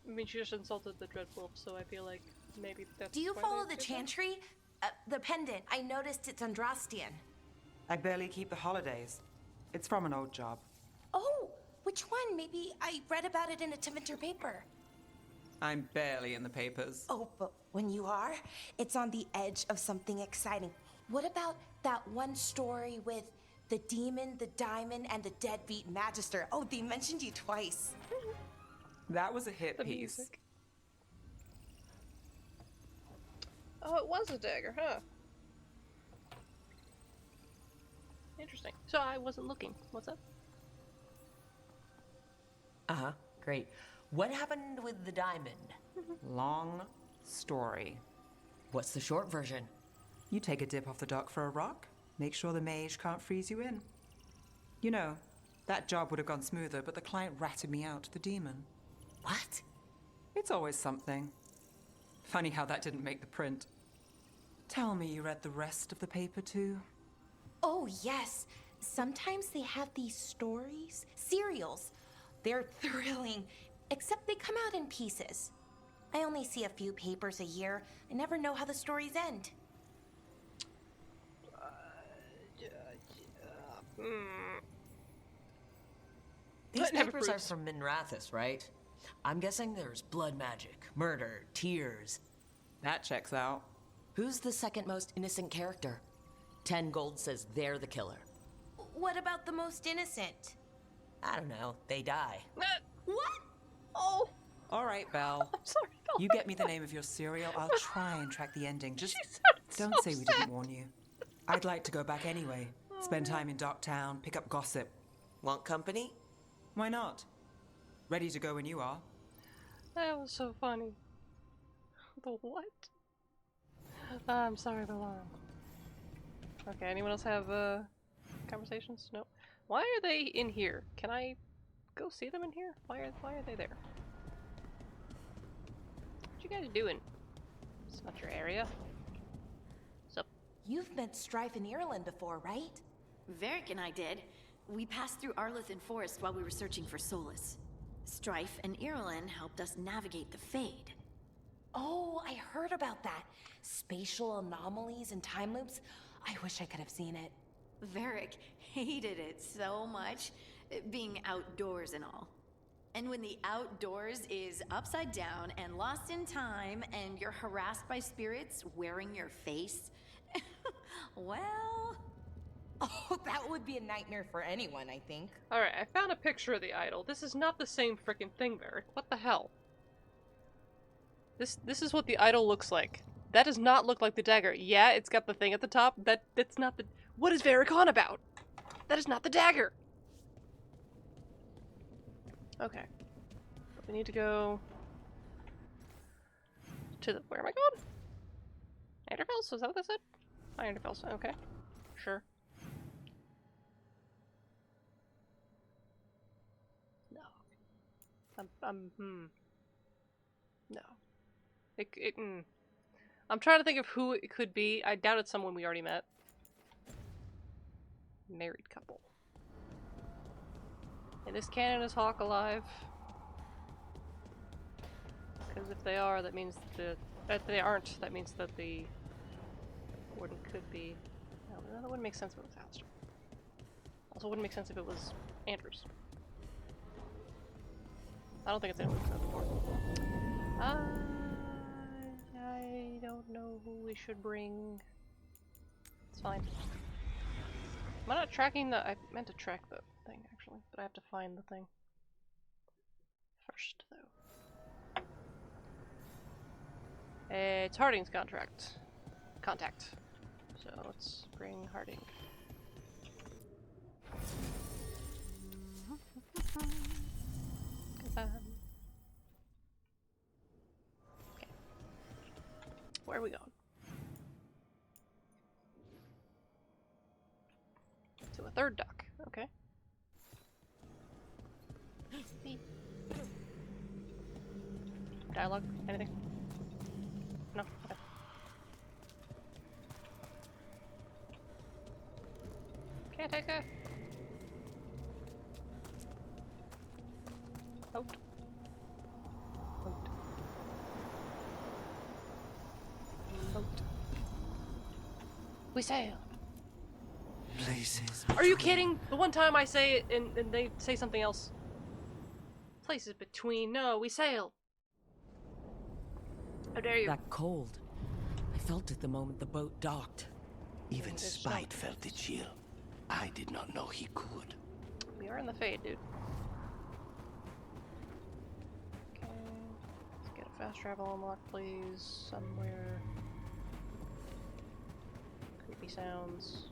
Speaker 1: I mean, she just insulted the Dread Wolf, so I feel like maybe that's...
Speaker 22: Do you
Speaker 1: why
Speaker 22: follow
Speaker 1: they
Speaker 22: the
Speaker 1: did that?
Speaker 22: chantry? The pendant. I noticed it's Andrastian.
Speaker 4: I barely keep the holidays. It's from an old job.
Speaker 22: Oh, which one? Maybe I read about it in a Tevinter paper.
Speaker 4: I'm barely in the papers.
Speaker 22: Oh, but when you are, it's on the edge of something exciting. What about that one story with the demon, the diamond, and the deadbeat magister? Oh, they mentioned you twice.
Speaker 4: That was a hit piece.
Speaker 1: Music. Oh, it was a dagger, huh? Interesting. So I wasn't looking. What's up?
Speaker 2: Uh-huh, great. What happened with the diamond?
Speaker 4: Long story.
Speaker 2: What's the short version?
Speaker 4: You take a dip off the dock for a rock, make sure the mage can't freeze you in. You know, that job would have gone smoother, but the client ratted me out to the demon.
Speaker 2: What?
Speaker 4: It's always something. Funny how that didn't make the print. Tell me you read the rest of the paper too?
Speaker 22: Oh, yes. Sometimes they have these stories, serials. They're thrilling, except they come out in pieces. I only see a few papers a year. I never know how the stories end.
Speaker 2: These papers are from Minrathous, right? I'm guessing there's blood magic, murder, tears.
Speaker 4: That checks out.
Speaker 2: Who's the second most innocent character? 10 gold says they're the killer.
Speaker 22: What about the most innocent?
Speaker 2: I don't know. They die.
Speaker 22: What?
Speaker 1: Oh.
Speaker 4: All right, Belle.
Speaker 1: I'm sorry.
Speaker 4: You get me the name of your cereal, I'll try and track the ending. Just don't say we didn't warn you. I'd like to go back anyway. Spend time in Docktown, pick up gossip.
Speaker 2: Want company?
Speaker 4: Why not? Ready to go when you are.
Speaker 1: That was so funny. The what? I'm sorry, the alarm. Okay, anyone else have conversations? No. Why are they in here? Can I go see them in here? Why are they there? What you guys doing? It's not your area. What's up?
Speaker 22: You've met Strife in Ireland before, right?
Speaker 17: Varric and I did. We passed through Arlithan Forest while we were searching for Solus. Strife and Irulan helped us navigate the Fade.
Speaker 22: Oh, I heard about that. Spatial anomalies and time loops. I wish I could have seen it.
Speaker 17: Varric hated it so much, being outdoors and all. And when the outdoors is upside down and lost in time and you're harassed by spirits wearing your face, well...
Speaker 22: Oh, that would be a nightmare for anyone, I think.
Speaker 1: Alright, I found a picture of the idol. This is not the same freaking thing, Varric. What the hell? This is what the idol looks like. That does not look like the dagger. Yeah, it's got the thing at the top. That's not the... What is Varric on about? That is not the dagger! Okay. We need to go... to the... Where am I going? Anderfels? Is that what that said? Anderfels, okay. Sure. No. No. I'm trying to think of who it could be. I doubt it's someone we already met. Married couple. In this canon, is Hawk alive? Because if they are, that means that if they aren't, that means that the warden could be. No, that wouldn't make sense if it was Alistair. Also, wouldn't make sense if it was Andrews. I don't think it's anyone from the warden. I don't know who we should bring. It's fine. Am I not tracking the? I meant to track the thing actually, but I have to find the thing first, though. It's Harding's contact. So let's bring Harding. Okay. Where are we going? To a third dock. Okay. Dialogue? Anything? No? Okay. Caretaker! Out. Out. Out. We sail!
Speaker 6: Places.
Speaker 1: Are you kidding? The one time I say it and they say something else. Places between. No, we sail. How dare you?
Speaker 2: That cold. I felt it the moment the boat docked.
Speaker 8: Even Spite felt the chill. I did not know he could.
Speaker 1: We are in the Fade, dude. Okay. Let's get a fast travel unlock, please. Somewhere. Creepy sounds.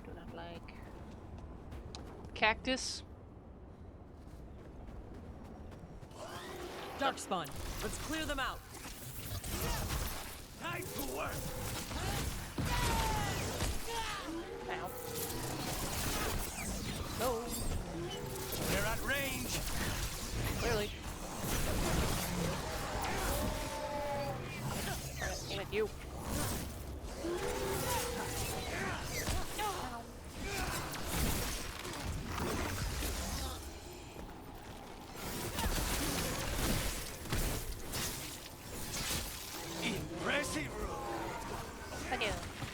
Speaker 1: Do not like. Cactus.
Speaker 9: Darkspawn, let's clear them out.
Speaker 15: Time to work.
Speaker 1: Ow. No.
Speaker 15: They're at range.
Speaker 1: Clearly. Alright, aim at you.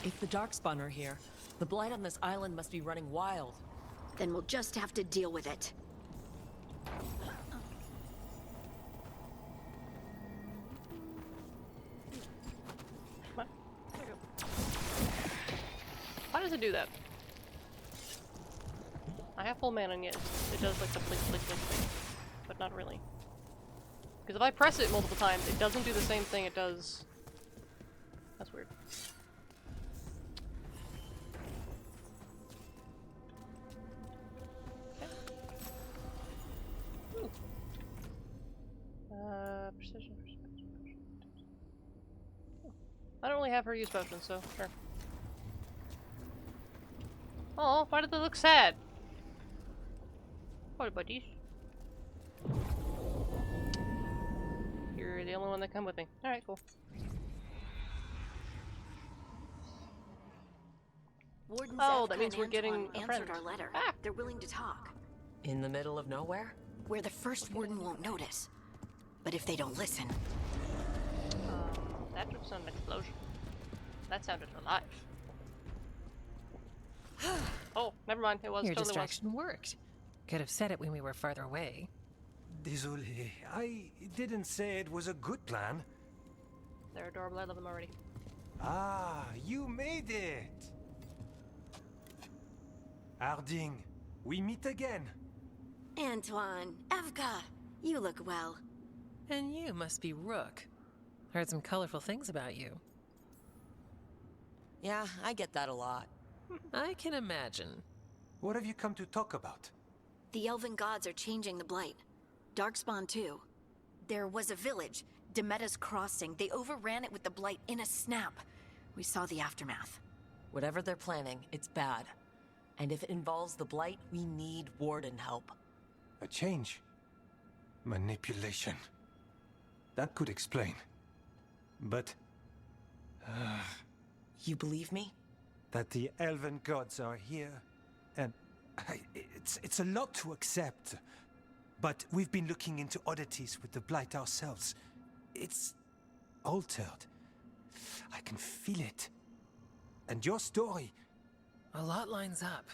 Speaker 2: If the Darkspawn are here, the blight on this island must be running wild.
Speaker 17: Then we'll just have to deal with it.
Speaker 1: Come on. There you go. Why does it do that? I have full mana and yet it does like the blink blink blink thing. But not really. Because if I press it multiple times, it doesn't do the same thing it does. That's weird. Precision. I don't really have her use potions, so sure. Oh, why did they look sad? Poor buddies. You're the only one that come with me. Alright, cool.
Speaker 17: Warden
Speaker 1: Oh,
Speaker 17: Zevka
Speaker 1: that means
Speaker 17: and
Speaker 1: we're getting
Speaker 17: Antoine
Speaker 1: a friend.
Speaker 17: answered our letter.
Speaker 1: Ah.
Speaker 17: They're willing to talk.
Speaker 2: In the middle of nowhere?
Speaker 17: Where the first warden won't notice. But if they don't listen...
Speaker 1: That was an explosion. That sounded alive. Oh, never mind. It was
Speaker 18: Your
Speaker 1: totally
Speaker 18: distraction worked. Could have said it when we were farther away.
Speaker 15: Désolé. I didn't say it was a good plan.
Speaker 1: They're adorable. I love them already.
Speaker 15: Ah, you made it! Harding, we meet again.
Speaker 17: Antoine, Evka, you look well.
Speaker 18: And you must be Rook. Heard some colorful things about you.
Speaker 2: Yeah, I get that a lot.
Speaker 18: I can imagine.
Speaker 15: What have you come to talk about?
Speaker 17: The elven gods are changing the blight. Darkspawn too. There was a village, Demetta's Crossing. They overran it with the blight in a snap. We saw the aftermath.
Speaker 2: Whatever they're planning, it's bad. And if it involves the blight, we need warden help.
Speaker 15: A change. Manipulation.
Speaker 3: That could explain. But...
Speaker 2: You believe me?
Speaker 3: that the elven gods are here, and... It's a lot to accept. But we've been looking into oddities with the Blight ourselves. It's... altered. I can feel it. And your story...
Speaker 18: A lot lines up.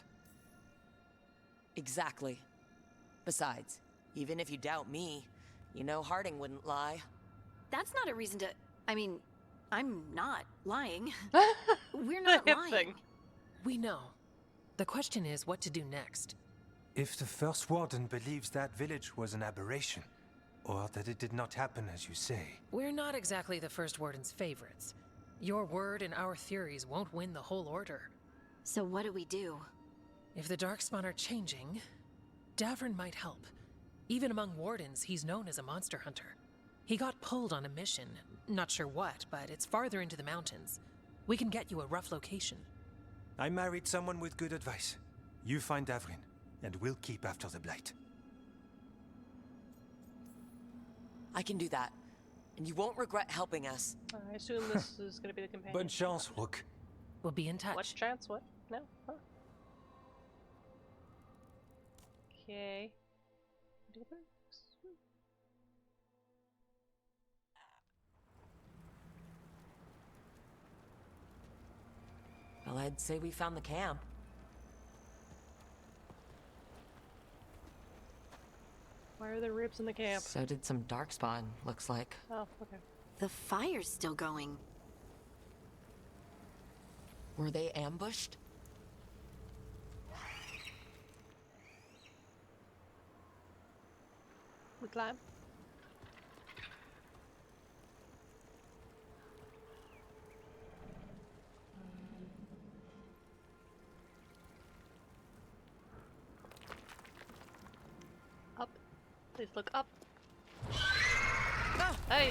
Speaker 2: Exactly. Besides, even if you doubt me, you know Harding wouldn't lie.
Speaker 17: That's not a reason to... I mean, I'm not lying. We're not lying.
Speaker 18: We know. The question is what to do next.
Speaker 3: If the First Warden believes that village was an aberration, or that it did not happen as you say...
Speaker 18: We're not exactly the First Warden's favorites. Your word and our theories won't win the whole order.
Speaker 17: So what do we do?
Speaker 18: If the Darkspawn are changing, Davrin might help. Even among Wardens, he's known as a monster hunter. He got pulled on a mission. Not sure what, but it's farther into the mountains. We can get you a rough location.
Speaker 3: I married someone with good advice. You find Davrin, and we'll keep after the Blight.
Speaker 2: I can do that. And you won't regret helping us.
Speaker 1: I assume this is going to be the companion.
Speaker 3: Bonne chance, Rook.
Speaker 18: We'll be in touch.
Speaker 1: What chance? What? No? Huh. Okay.
Speaker 2: Well, I'd say we found the camp.
Speaker 1: Why are there ribs in the camp?
Speaker 2: So did some Darkspawn, looks like.
Speaker 1: Oh, okay.
Speaker 17: The fire's still going.
Speaker 2: Were they ambushed?
Speaker 1: We climb. Up. Please look up. Hey!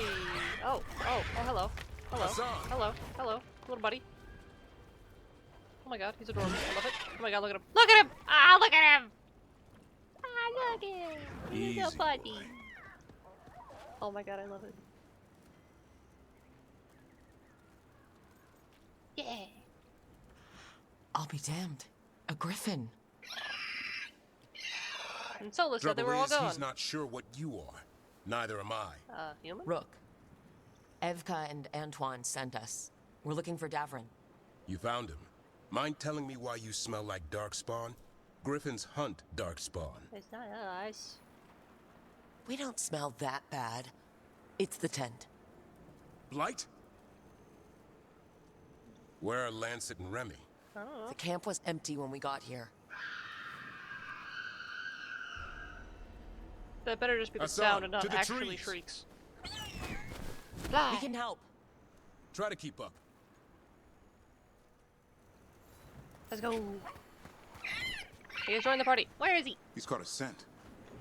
Speaker 1: Oh, hello. Hello. Hello. Hello. Little buddy. Oh my god, he's adorable. I love it. Oh my god, look at him. Look at him! Ah, look at him! Ah, look at him! He's so funny. Oh my god, I love it. Yeah!
Speaker 2: I'll be damned. A griffin.
Speaker 1: And Sola said they were all gone.
Speaker 21: He's not sure what you are. Neither am I.
Speaker 1: Human?
Speaker 2: Rook. Evka and Antoine sent us. We're looking for Davrin.
Speaker 21: You found him. Mind telling me why you smell like Darkspawn? Griffins hunt Darkspawn.
Speaker 1: It's not us.
Speaker 2: We don't smell that bad. It's the tent.
Speaker 21: Blight? Where are Lancet and Remy?
Speaker 1: I don't know.
Speaker 2: The camp was empty when we got here.
Speaker 1: That better just be the
Speaker 21: Hassan,
Speaker 1: sound and
Speaker 21: to
Speaker 1: not
Speaker 21: the
Speaker 1: actually
Speaker 21: trees.
Speaker 1: shrieks.
Speaker 2: Fly. We can help.
Speaker 21: Try to keep up.
Speaker 1: Let's go. He has joined the party. Where is he?
Speaker 23: He's caught a scent.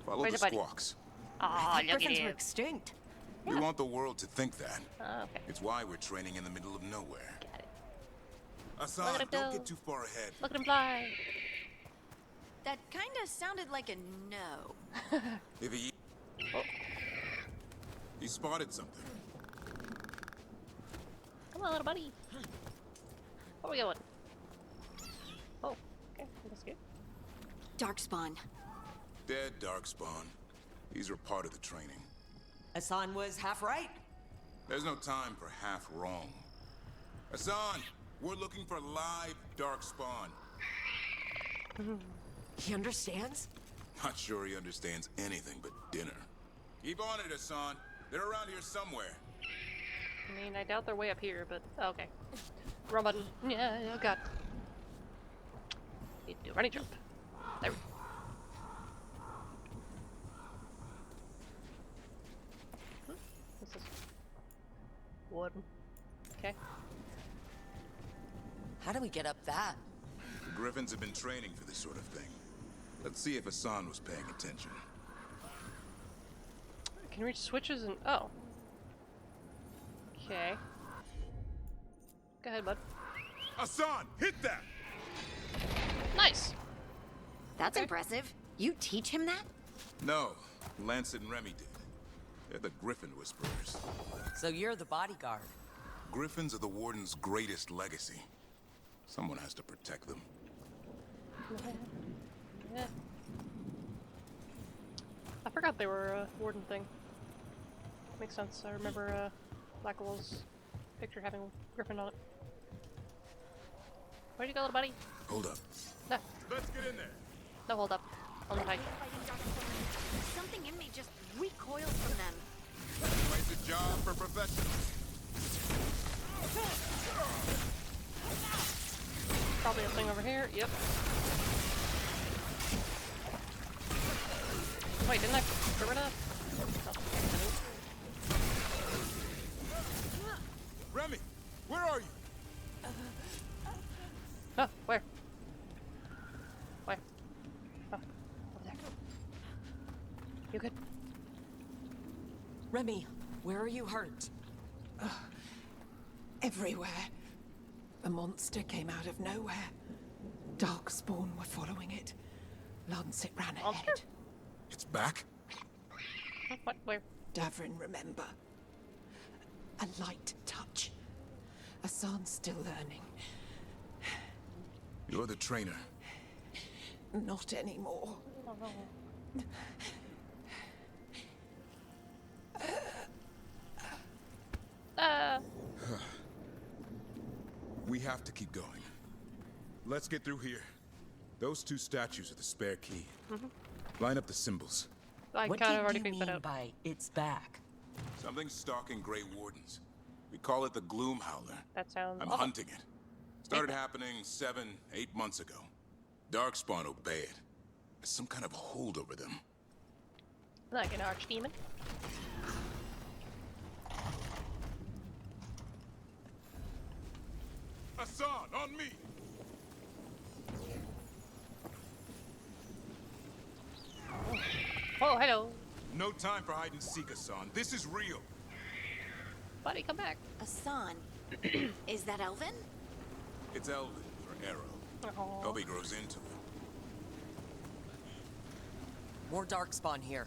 Speaker 23: Follow
Speaker 1: Where's
Speaker 23: the
Speaker 1: the buddy?
Speaker 23: squawks.
Speaker 1: Oh, look at
Speaker 2: Griffins were
Speaker 1: him.
Speaker 2: extinct.
Speaker 23: We want the world to think that.
Speaker 1: Oh, okay.
Speaker 23: It's why we're training in the middle of nowhere.
Speaker 1: Got it.
Speaker 23: Hassan,
Speaker 1: Look at him
Speaker 23: don't
Speaker 1: go.
Speaker 23: get too far ahead.
Speaker 1: Look at him fly.
Speaker 17: That kinda sounded like a no.
Speaker 23: If he...
Speaker 1: Oh.
Speaker 23: He spotted something.
Speaker 1: Come on, little buddy. Where are we going? Oh, okay. That's good.
Speaker 17: Darkspawn.
Speaker 23: Dead Darkspawn. These are part of the training.
Speaker 2: Hassan was half right.
Speaker 23: There's no time for half wrong. Hassan, we're looking for live Darkspawn.
Speaker 2: He understands?
Speaker 23: Not sure he understands anything but dinner. Keep on it, Hassan. They're around here somewhere.
Speaker 1: I mean, I doubt they're way up here, but okay. Wrong button. Yeah, oh god. Need to do a running jump. There. This is wooden. Okay.
Speaker 2: How do we get up that?
Speaker 23: The Griffins have been training for this sort of thing. Let's see if Hassan was paying attention.
Speaker 1: I can reach switches and oh. Okay. Go ahead, bud.
Speaker 23: Hassan, hit that!
Speaker 1: Nice.
Speaker 17: That's impressive. You teach him that?
Speaker 23: No, Lancet and Remy did. They're the Griffin Whisperers.
Speaker 9: So you're the bodyguard.
Speaker 23: Griffins are the Warden's greatest legacy. Someone has to protect them.
Speaker 1: Yeah. I forgot they were a warden thing. Makes sense. I remember Blackwell's picture having a griffin on it. Where'd you go, little buddy?
Speaker 23: Hold up.
Speaker 1: No.
Speaker 23: Let's get in there.
Speaker 1: No, hold up. On the hike.
Speaker 17: Something in me just recoils from them.
Speaker 23: Quite the job for professionals.
Speaker 1: Probably a thing over here. Yep. Wait, didn't I get rid of that?
Speaker 23: Remy, where are you?
Speaker 1: Oh, where? Where? Oh, over there. You good?
Speaker 2: Remy, where are you hurt?
Speaker 13: Everywhere. A monster came out of nowhere. Darkspawn were following it. Lancet ran ahead.
Speaker 23: It's back?
Speaker 1: What? Where?
Speaker 13: Davrin, remember. A light touch. Asan's still learning.
Speaker 23: You're the trainer.
Speaker 13: Not anymore.
Speaker 23: We have to keep going. Let's get through here. Those two statues are the spare key. Line up the symbols.
Speaker 1: I
Speaker 2: What
Speaker 1: kind
Speaker 2: do
Speaker 1: of already
Speaker 2: you
Speaker 1: figured that
Speaker 2: mean
Speaker 1: out.
Speaker 2: by it's back?
Speaker 23: Something's stalking Grey Wardens. We call it the Gloom Howler.
Speaker 1: That sounds
Speaker 23: I'm
Speaker 1: awful.
Speaker 23: hunting it. Started happening 7, 8 months ago. Darkspawn obey it. There's some kind of hold over them.
Speaker 1: Like an archdemon.
Speaker 23: Asan, on me!
Speaker 1: Oh, hello.
Speaker 23: No time for hide and seek, Asan. This is real.
Speaker 1: Buddy, come back.
Speaker 17: Asan. Is that Elvin?
Speaker 23: It's Elvin for Arrow.
Speaker 1: Oh.
Speaker 23: Hope he grows into it.
Speaker 2: More Darkspawn here.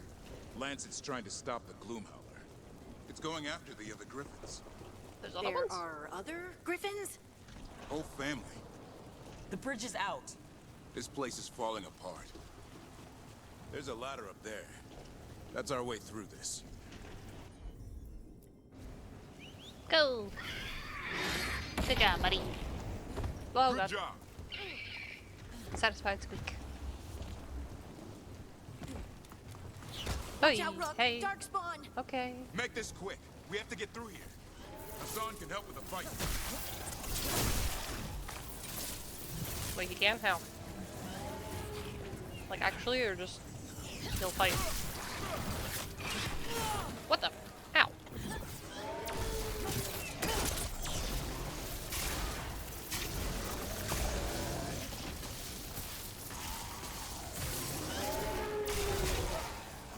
Speaker 23: Lancet's trying to stop the Gloom Howler. It's going after the other Griffins.
Speaker 1: There's other
Speaker 17: There
Speaker 1: ones?
Speaker 17: are other Griffins?
Speaker 23: Whole family.
Speaker 2: The bridge is out.
Speaker 23: This place is falling apart. There's a ladder up there. That's our way through this.
Speaker 1: Go. Good job, buddy. Oh,
Speaker 23: Good
Speaker 1: God.
Speaker 23: job.
Speaker 1: Satisfied squeak.
Speaker 17: Watch
Speaker 1: Hey,
Speaker 17: out, Rook.
Speaker 1: hey.
Speaker 17: Darkspawn.
Speaker 1: Okay.
Speaker 23: Make this quick. We have to get through here. Asan can help with the fight.
Speaker 1: Wait, he can? How? Like, actually, or just he'll fight? What the? Ow.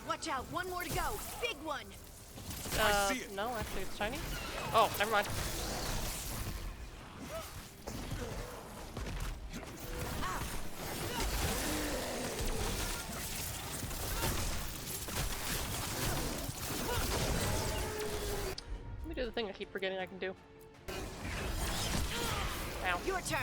Speaker 17: Watch out. One more to go. Big one.
Speaker 23: I see it.
Speaker 1: No, actually, it's tiny. Oh, never mind. Let me do the thing I keep forgetting I can do. Ow.
Speaker 17: Your turn.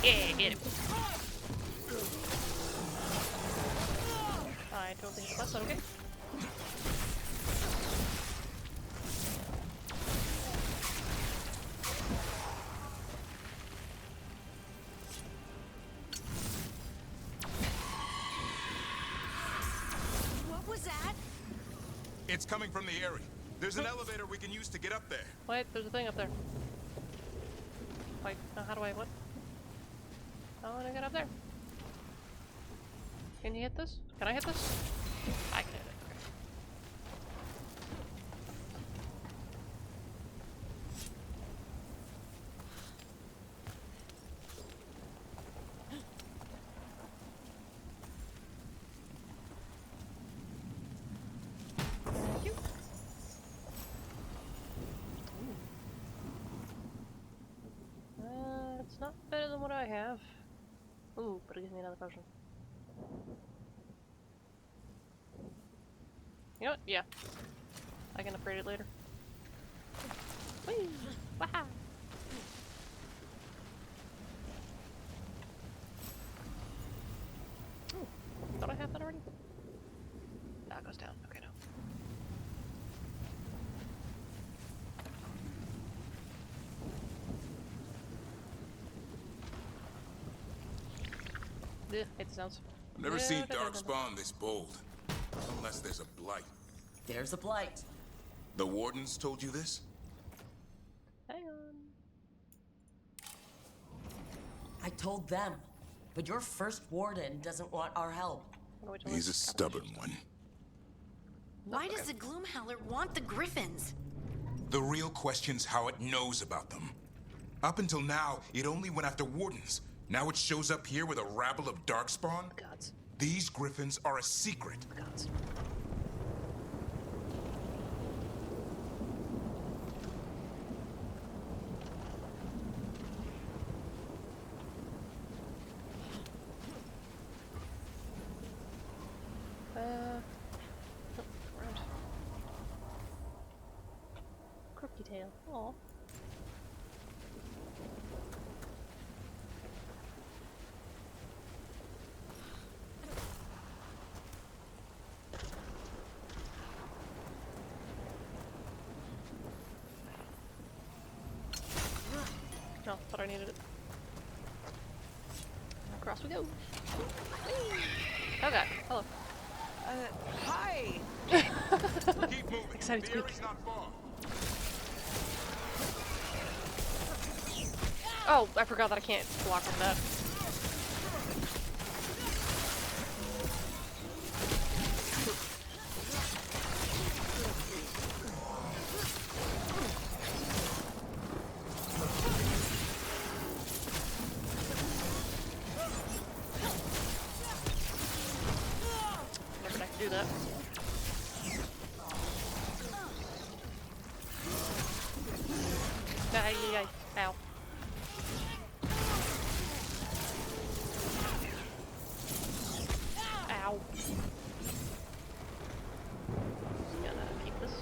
Speaker 1: Yeah, get him. I don't think it's less okay.
Speaker 17: What was that?
Speaker 23: It's coming from the area. There's an elevator we can use to get up there.
Speaker 1: Wait, there's a thing up there. Wait, how do I, what? How do I get up there? Can you hit this? Can I hit this? I can hit it. Okay. have. Ooh, but it gives me another potion. You know what? Yeah. I can upgrade it later. Whee! Waha! Ooh, thought I had that already? That goes down. Okay, no. Ugh, hate the sounds.
Speaker 23: I've never seen Darkspawn this bold. Unless there's a blight.
Speaker 2: There's a blight.
Speaker 23: The wardens told you this?
Speaker 1: Hang on.
Speaker 2: I told them. But your first warden doesn't want our help.
Speaker 23: He's a stubborn one.
Speaker 17: Why does the Gloomhowler want the Griffins?
Speaker 23: The real question's how it knows about them. Up until now, it only went after wardens. Now it shows up here with a rabble of Darkspawn?
Speaker 1: Gods.
Speaker 23: These Griffins are a secret.
Speaker 1: Gods. Around. Crooky tail. Aw. No, thought I needed it. Across we go. Oh god, hello.
Speaker 9: Hi!
Speaker 23: Keep moving.
Speaker 1: Excited
Speaker 23: The
Speaker 1: squeak.
Speaker 23: area's not far.
Speaker 1: Oh, I forgot that I can't block from that. Never I can do that. Ow. Ow. Just gonna keep this.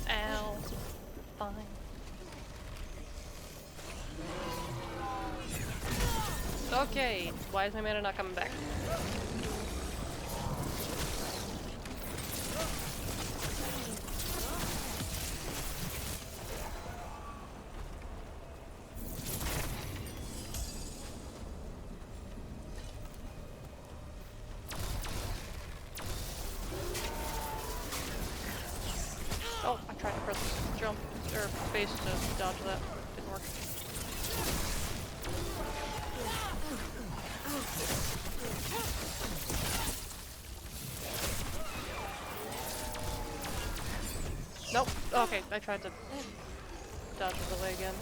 Speaker 1: Ow. Fine. Okay, why is my mana not coming back? Oh, I tried to press jump or space to dodge that. Didn't work. Nope. Okay, I tried to dodge it away again.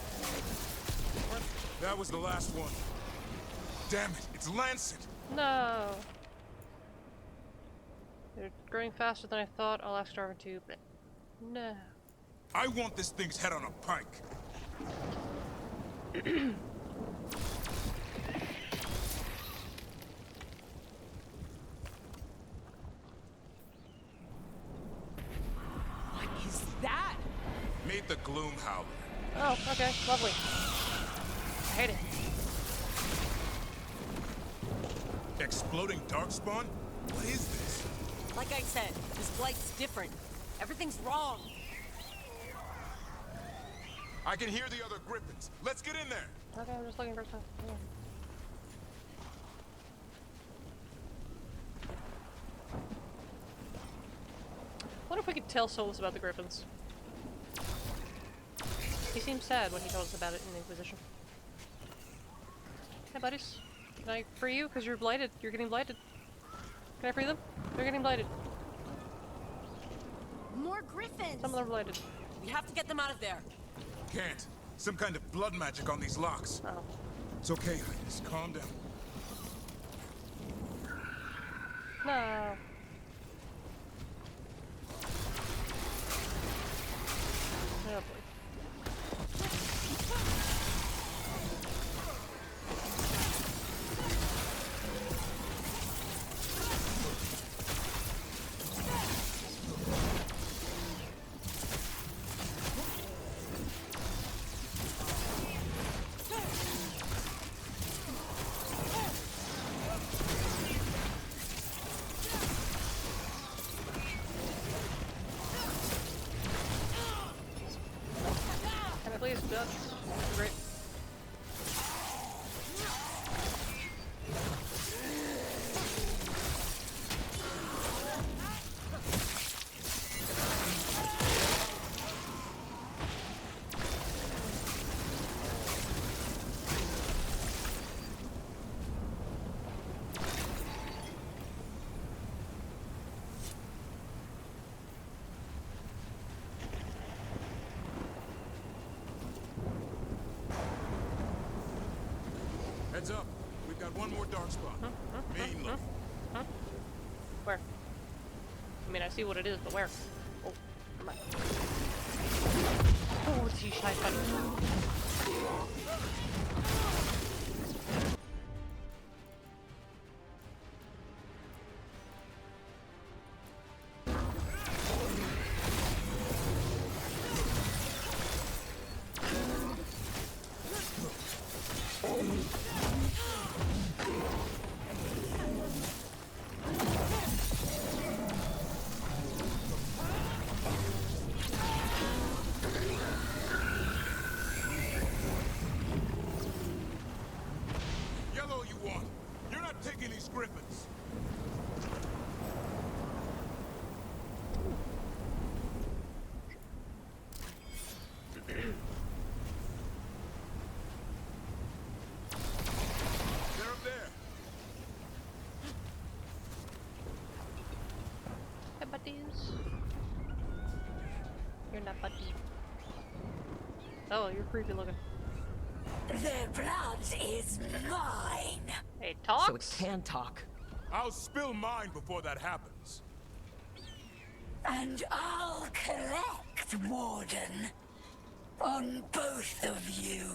Speaker 23: That was the last one. Damn it, it's Lancet!
Speaker 1: No. They're growing faster than I thought. I'll ask Darwin too, but no.
Speaker 23: I want this thing's head on a pike.
Speaker 9: What is that?
Speaker 23: Meet the Gloomhowler.
Speaker 1: Oh, okay, lovely. I hate it.
Speaker 23: Exploding Darkspawn? What is this?
Speaker 9: Like I said, this blight's different. Everything's wrong.
Speaker 23: I can hear the other Griffins. Let's get in there.
Speaker 1: Okay, I'm just looking for stuff. Yeah. Wonder if we could tell Solus about the Griffins. He seemed sad when he told us about it in the Inquisition. Hey, buddies. Can I free you? Because you're blighted. You're getting blighted. Can I free them? They're getting blighted.
Speaker 17: More Griffins!
Speaker 1: Some of them are blighted.
Speaker 9: We have to get them out of there.
Speaker 23: Can't. Some kind of blood magic on these locks.
Speaker 1: Oh.
Speaker 23: It's okay, Highness. Calm down.
Speaker 1: No. Oh boy.
Speaker 23: Heads up. We've got one more dark spot. Mean looking.
Speaker 1: Where? I mean, I see what it is, but where? Oh, come on. Oh, it's you, shy buddy.
Speaker 23: Yellow you want. You're not taking these griffins. They're up there.
Speaker 1: Hi, buddies. You're not buddy. Oh, you're creepy looking.
Speaker 12: Their blood is mine.
Speaker 1: It talks?
Speaker 2: So it can talk.
Speaker 23: I'll spill mine before that happens.
Speaker 12: And I'll collect, Warden. On both of you.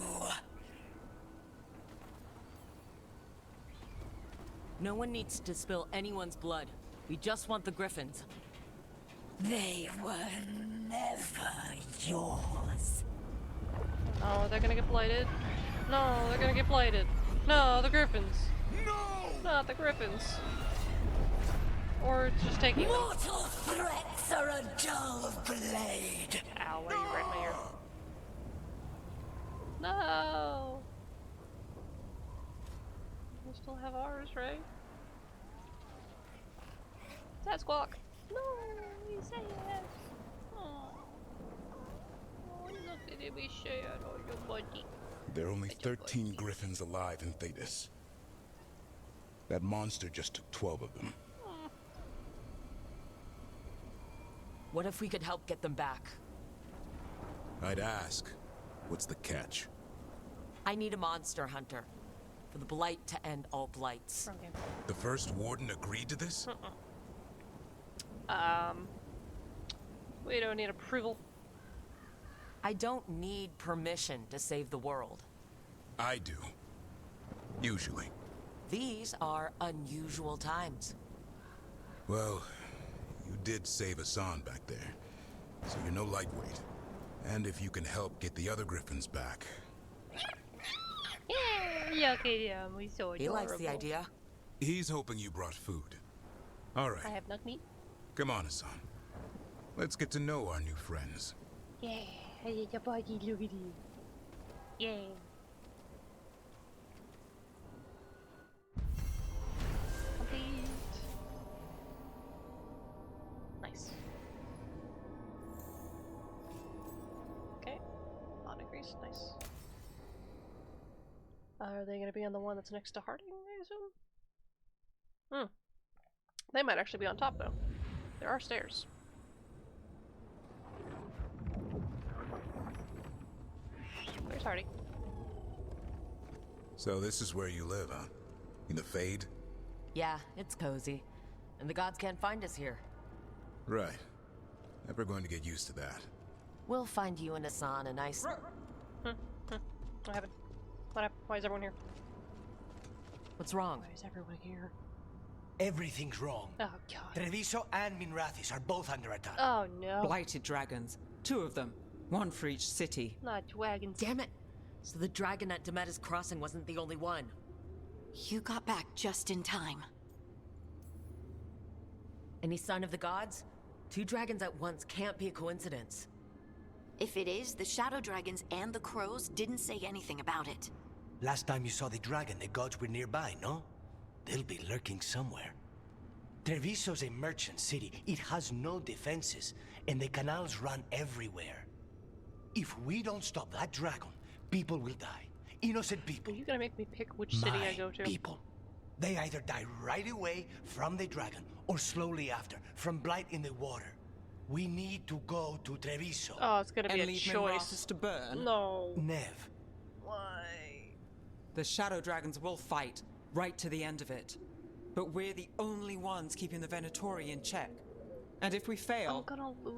Speaker 2: No one needs to spill anyone's blood. We just want the griffins.
Speaker 12: They were never yours.
Speaker 1: Oh, they're gonna get blighted. No, they're gonna get blighted. No, the griffins.
Speaker 23: No!
Speaker 1: Not the griffins. Or it's just taking them.
Speaker 12: Mortal threats are a dull blade.
Speaker 1: Ow, why are you right in my ear? No! We still have ours, right? Sasquatch! No, we say yes. Oh, look at it, we share all your body.
Speaker 23: There are only 13 griffins alive in Thetis. That monster just took 12 of them.
Speaker 2: What if we could help get them back?
Speaker 23: I'd ask, what's the catch?
Speaker 2: I need a monster hunter. For the Blight to end all blights.
Speaker 1: Okay.
Speaker 23: The first warden agreed to this?
Speaker 1: We don't need approval.
Speaker 2: I don't need permission to save the world.
Speaker 23: I do. Usually.
Speaker 2: These are unusual times.
Speaker 23: Well, you did save Hassan back there, so you're no lightweight. And if you can help get the other griffins back.
Speaker 1: Yeah, okay, yeah, we so adorable.
Speaker 2: He likes the idea.
Speaker 23: He's hoping you brought food. All right.
Speaker 1: I have not meat.
Speaker 23: Come on, Hassan. Let's get to know our new friends.
Speaker 1: Yeah, hey, your body, look at you. Yeah. Complete. Nice. Okay. On increase, nice. Are they gonna be on the one that's next to Harding, I assume? They might actually be on top, though. There are stairs. There's Hardy.
Speaker 23: So this is where you live, huh? In the Fade?
Speaker 2: Yeah, it's cozy. And the gods can't find us here.
Speaker 23: Right. Never going to get used to that.
Speaker 2: We'll find you and Hassan a nice...
Speaker 1: What happened? What happened? Why is everyone here?
Speaker 2: What's wrong?
Speaker 1: Why is everyone here?
Speaker 19: Everything's wrong.
Speaker 1: Oh, God.
Speaker 19: Treviso and Minrathis are both under attack.
Speaker 1: Oh, no.
Speaker 4: Blighted dragons. 2 of them. 1 for each city.
Speaker 1: Not dragons.
Speaker 2: Damn it! So the dragon at Demeter's Crossing wasn't the only one.
Speaker 17: You got back just in time.
Speaker 2: Any sign of the gods? 2 dragons at once can't be a coincidence.
Speaker 17: If it is, the Shadow Dragons and the Crows didn't say anything about it.
Speaker 19: Last time you saw the dragon, the gods were nearby, no? They'll be lurking somewhere. Treviso's a merchant city. It has no defenses, and the canals run everywhere. If we don't stop that dragon, people will die. Innocent people.
Speaker 1: Are you gonna make me pick which city I go to?
Speaker 19: People. They either die right away from the dragon, or slowly after, from blight in the water. We need to go to Treviso.
Speaker 1: Oh, it's gonna be
Speaker 4: and
Speaker 1: a
Speaker 4: leave
Speaker 1: choice.
Speaker 4: Minrathis to burn?
Speaker 1: No.
Speaker 19: Nev.
Speaker 1: Why?
Speaker 4: The Shadow Dragons will fight, right to the end of it. But we're the only ones keeping the Venatori in check. And if we fail,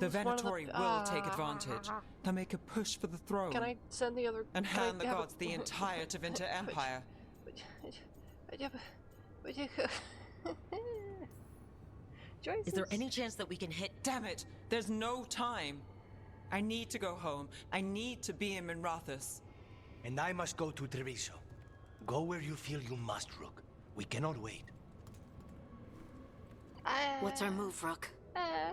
Speaker 4: the Venatori will take advantage. They'll make a push for the throne.
Speaker 1: Can I send the other...
Speaker 4: And hand the gods the entire Tevinter Empire.
Speaker 2: Is there any chance that we can hit...
Speaker 4: Damn it! There's no time! I need to go home. I need to be in Minrathous.
Speaker 19: And I must go to Treviso. Go where you feel you must, Rook. We cannot wait.
Speaker 17: What's our move, Rook?
Speaker 1: I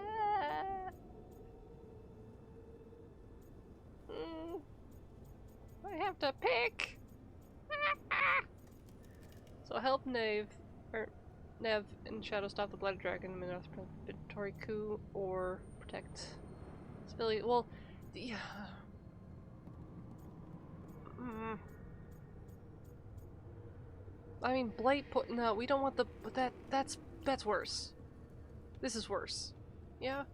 Speaker 1: have to pick. So help Nev and Shadow stop the Blood Dragon, Minrathous coup, or protect civilians. Well, yeah. I mean, Blight. No, we don't want the. But that's worse. This is worse. Yeah.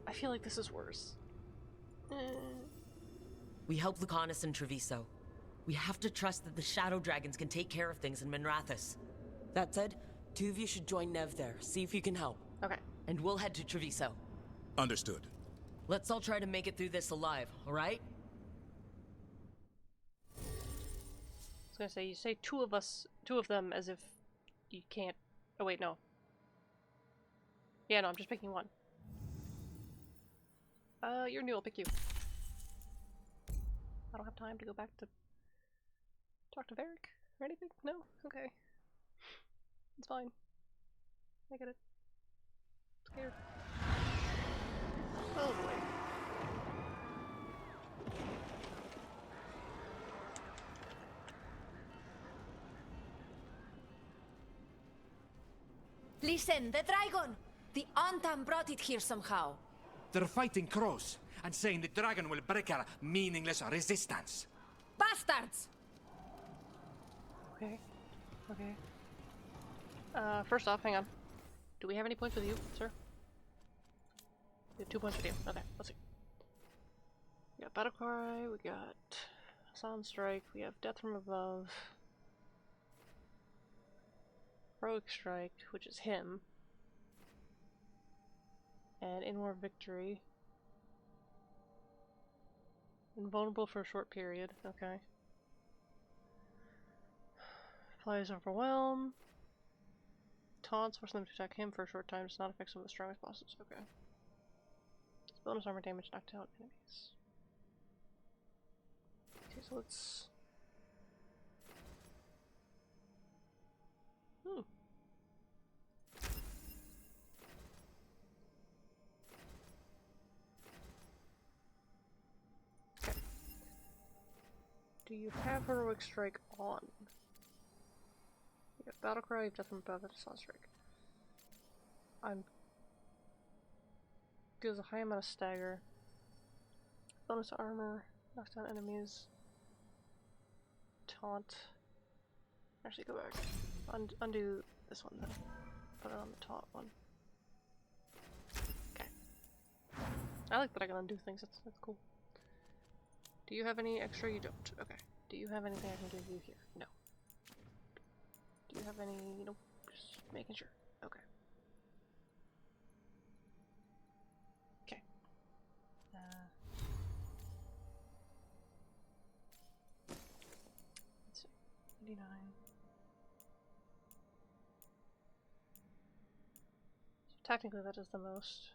Speaker 1: I feel like this is worse.
Speaker 2: We help Lucanus and Treviso. We have to trust that the Shadow Dragons can take care of things in Minrathous. That said, two of you should join Nev there. See if you can help.
Speaker 1: Okay.
Speaker 2: And we'll head to Treviso.
Speaker 23: Understood.
Speaker 2: Let's all try to make it through this alive, alright?
Speaker 1: I was gonna say, you say two of them as if you can't... Oh wait, no. Yeah, no, I'm just picking one. You're new, I'll pick you. I don't have time to go back to talk to Varric or anything? No? Okay. It's fine. I get it. I'm scared. Oh boy.
Speaker 10: Listen, the dragon! The Antam brought it here somehow.
Speaker 11: They're fighting crows and saying the dragon will break our meaningless resistance.
Speaker 10: Bastards!
Speaker 1: Okay. Okay. First off, hang on. Do we have any points with you, sir? We have 2 points with you. Okay, let's see. We got Battle Cry, we got Sound Strike, we have Death from Above. Heroic Strike, which is him. And Inward Victory. Invulnerable for a short period, okay. Flies Overwhelm. Taunts, forcing them to attack him for a short time, does not affect some of the strongest bosses, okay. It's bonus armor damage knocked out enemies. Okay, so let's... Okay. Do you have Heroic Strike on? You got Battle Cry, you have Death from Above, and Sound Strike. Gives a high amount of stagger. Bonus armor, knocks down enemies. Taunt. Actually, go back. Undo this one then. Put it on the taunt one. Okay. I like that I can undo things, that's cool. Do you have any extra? You don't. Okay. Do you have anything I can give you here? No. Do you have any? Nope. Just making sure. Okay. Okay. Let's see. 89. So technically that is the most.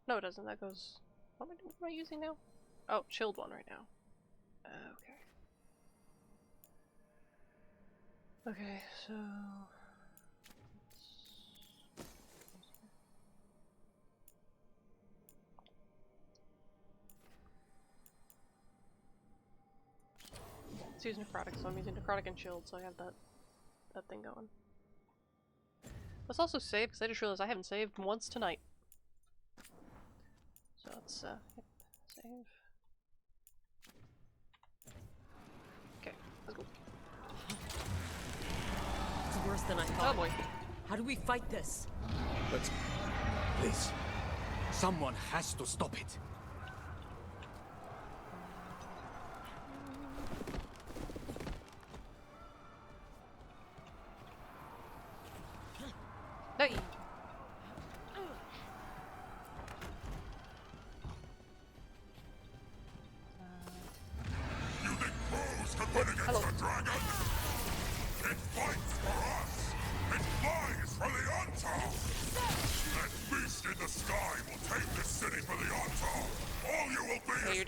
Speaker 1: No, it doesn't. That goes. What am I using now? Oh, chilled one right now. Okay. Okay, so... Let's use necrotic, so I'm using necrotic and shield, so I have that thing going. Let's also save, because I just realized I haven't saved once tonight. So let's, yep, save. Okay, let's go.
Speaker 2: It's worse than I thought.
Speaker 1: Oh boy.
Speaker 2: How do we fight this?
Speaker 11: Let's... Please. Someone has to stop it.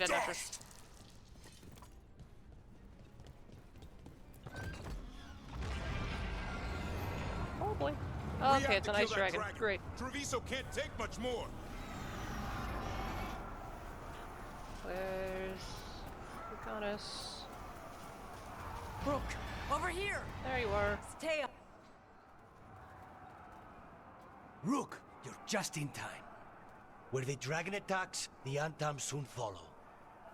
Speaker 1: dead monsters. Oh boy. Okay, it's an ice dragon. Great.
Speaker 23: Treviso can't take much more.
Speaker 1: Where's Lucanus?
Speaker 12: Brooke, over here.
Speaker 1: There you are.
Speaker 12: Stay up.
Speaker 19: Rook, you're just in time. Where the dragon attacks, the Antam soon follow.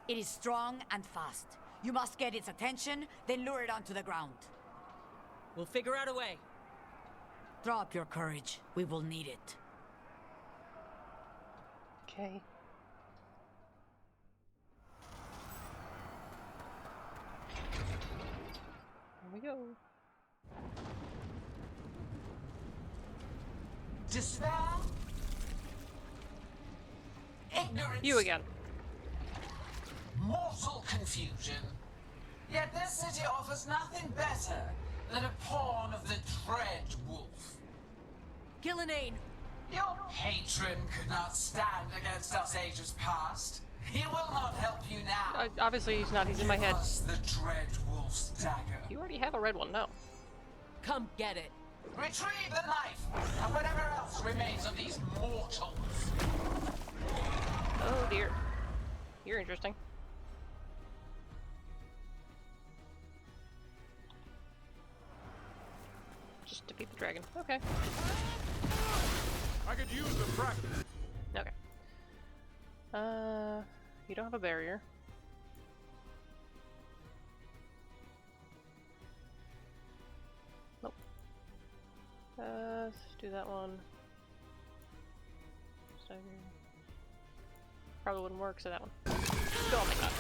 Speaker 12: It is strong and fast. You must get its attention, then lure it onto the ground.
Speaker 9: We'll figure out a way.
Speaker 12: Drop your courage. We will need it.
Speaker 1: Okay. Here we go.
Speaker 12: Despair? Ignorance.
Speaker 1: You again.
Speaker 7: Mortal confusion. Yet this city offers nothing better than a pawn of the Dread Wolf.
Speaker 12: Gillenane.
Speaker 7: Your patron could not stand against us ages past. He will not help you now.
Speaker 1: Obviously he's not. He's in my head.
Speaker 7: The Dread Wolf's dagger.
Speaker 1: You already have a red one. No.
Speaker 12: Come get it.
Speaker 7: Retrieve the knife and whatever else remains of these mortals.
Speaker 1: Oh dear. You're interesting. Just defeat the dragon. Okay.
Speaker 23: I could use the practice.
Speaker 1: Okay. You don't have a barrier. Nope. Let's do that one. Stagger. Probably wouldn't work, so that one. Oh my god.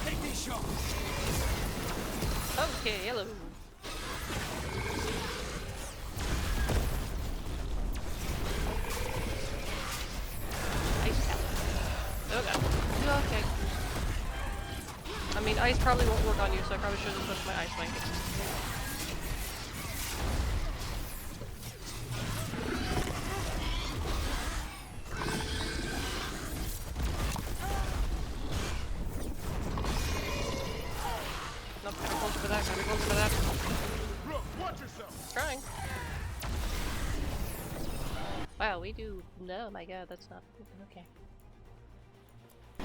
Speaker 19: Take these shots.
Speaker 1: Okay, hello. Ice tap. Oh god. Okay. I mean, ice probably won't work on you, so I probably should have pushed my ice link. Nope, gotta be closer for that, gotta be closer for that.
Speaker 23: Look, watch yourself.
Speaker 1: Trying. Wow, we do. No, my god, that's not. Okay. I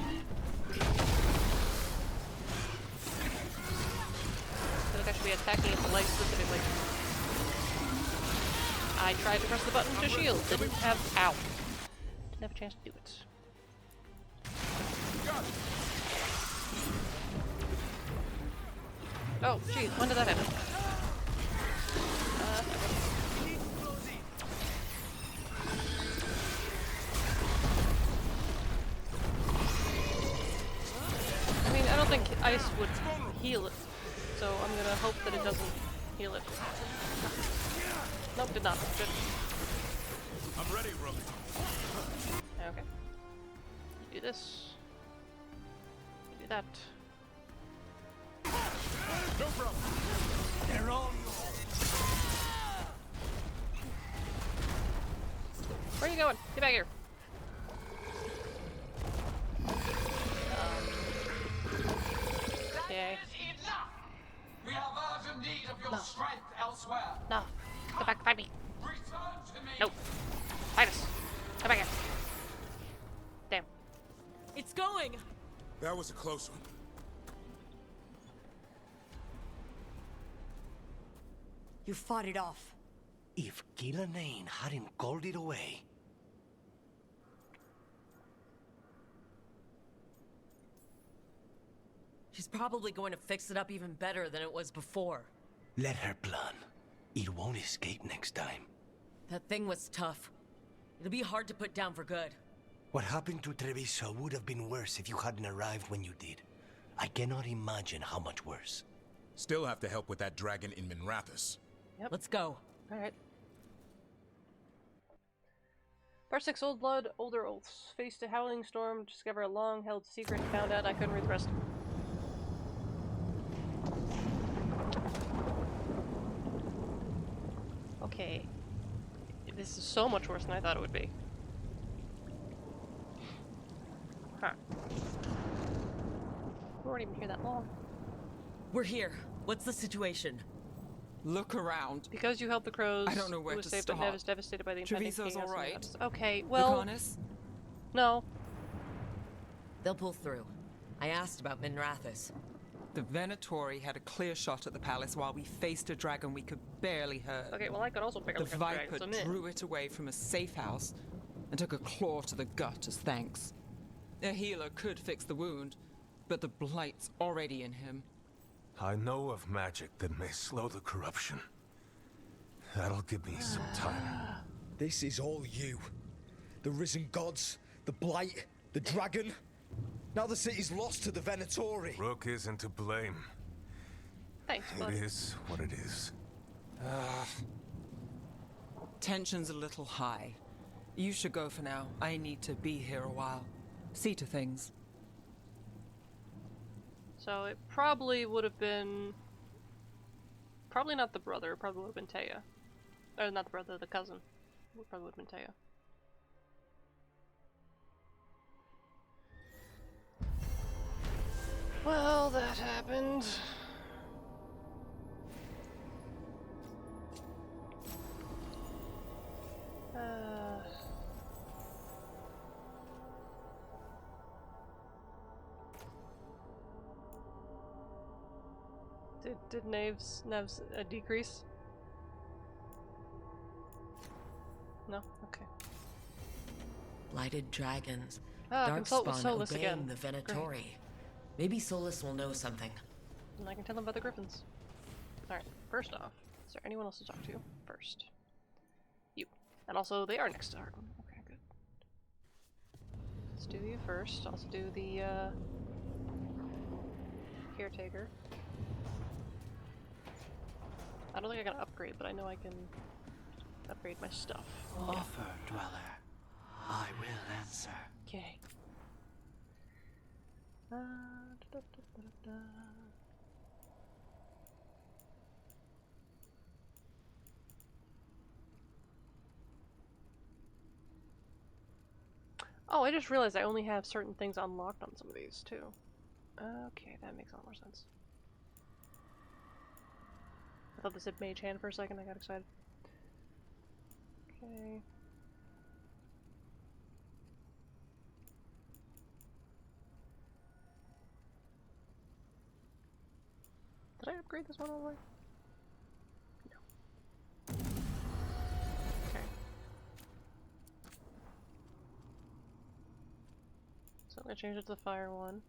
Speaker 1: feel like I should be attacking at the light specifically. I tried to press the button to shield. Didn't have. Ow. Didn't have a chance to do it. Oh, geez, when did that happen? I mean, I don't think ice would heal it, so I'm gonna hope that it doesn't heal it. Nope, did not. Good.
Speaker 23: I'm ready, Rook.
Speaker 1: Okay. You do this. You do that.
Speaker 23: No problem.
Speaker 19: They're all yours.
Speaker 1: Where are you going? Get back here. Okay.
Speaker 7: We have urgent need of your strength elsewhere.
Speaker 1: No. Come back, fight me.
Speaker 7: Return to me.
Speaker 1: No. Fight us. Come back here. Damn.
Speaker 9: It's going.
Speaker 23: That was a close one.
Speaker 12: You fought it off.
Speaker 19: If Gillenane hadn't called it away.
Speaker 2: She's probably going to fix it up even better than it was before.
Speaker 19: Let her plan. It won't escape next time.
Speaker 2: That thing was tough. It'll be hard to put down for good.
Speaker 19: What happened to Treviso would have been worse if you hadn't arrived when you did. I cannot imagine how much worse.
Speaker 23: Still have to help with that dragon in Minrathous.
Speaker 2: Yep. Let's go.
Speaker 1: Alright. Part 6, Old Blood, Older Oaths. Faced a howling storm, discover a long-held secret, found out I couldn't read the rest. Okay. This is so much worse than I thought it would be. Huh. weren't even here that long.
Speaker 2: We're here. What's the situation?
Speaker 4: Look around.
Speaker 1: Because you helped the crows.
Speaker 4: I don't know where
Speaker 1: who was
Speaker 4: to
Speaker 1: safe,
Speaker 4: start.
Speaker 1: but Nev is devastated by the impending
Speaker 4: Treviso's
Speaker 1: chaos.
Speaker 4: all right.
Speaker 1: Okay, well.
Speaker 4: Lucanus?
Speaker 1: No.
Speaker 2: They'll pull through. I asked about Minrathous.
Speaker 4: The Venatori had a clear shot at the palace while we faced a dragon we could barely hurt.
Speaker 1: Okay, well I could also pick
Speaker 4: the
Speaker 1: up the
Speaker 4: Viper
Speaker 1: dragon, so
Speaker 4: drew it away from a safe house and took a claw to the gut as thanks. A healer could fix the wound, but the blight's already in him.
Speaker 14: I know of magic that may slow the corruption. That'll give me some time.
Speaker 16: This is all you. The risen gods, the blight, the dragon. Now the city's lost to the Venatori.
Speaker 14: Rook isn't to blame.
Speaker 1: Thanks, bud.
Speaker 14: It is what it is.
Speaker 4: Tension's a little high. You should go for now. I need to be here a while. See to things.
Speaker 1: So it probably would have been... Probably not the brother, it probably would have been Taya. Or not the brother, the cousin. It probably would have been Taya. Well, that happened. Did Nev's a decrease? No? Okay.
Speaker 2: Blighted dragons.
Speaker 1: Consult with
Speaker 2: Darkspawn
Speaker 1: Solus
Speaker 2: obeying
Speaker 1: again.
Speaker 2: the Venatori.
Speaker 1: Great.
Speaker 2: Maybe Solus will know something.
Speaker 1: And I can tell them about the griffins. Alright, first off, is there anyone else to talk to first? You. And also, they are next to Arden. Okay, good. Let's do you first. Also do the, caretaker. I don't think I can upgrade, but I know I can upgrade my stuff.
Speaker 8: Offer, dweller. I will answer.
Speaker 1: Okay. Oh, I just realized I only have certain things unlocked on some of these, too. Okay, that makes a lot more sense. I thought this said Mage Hand for a second, I got excited. Okay. Did I upgrade this one all the way? No. Okay. So I'm gonna change it to the fire one.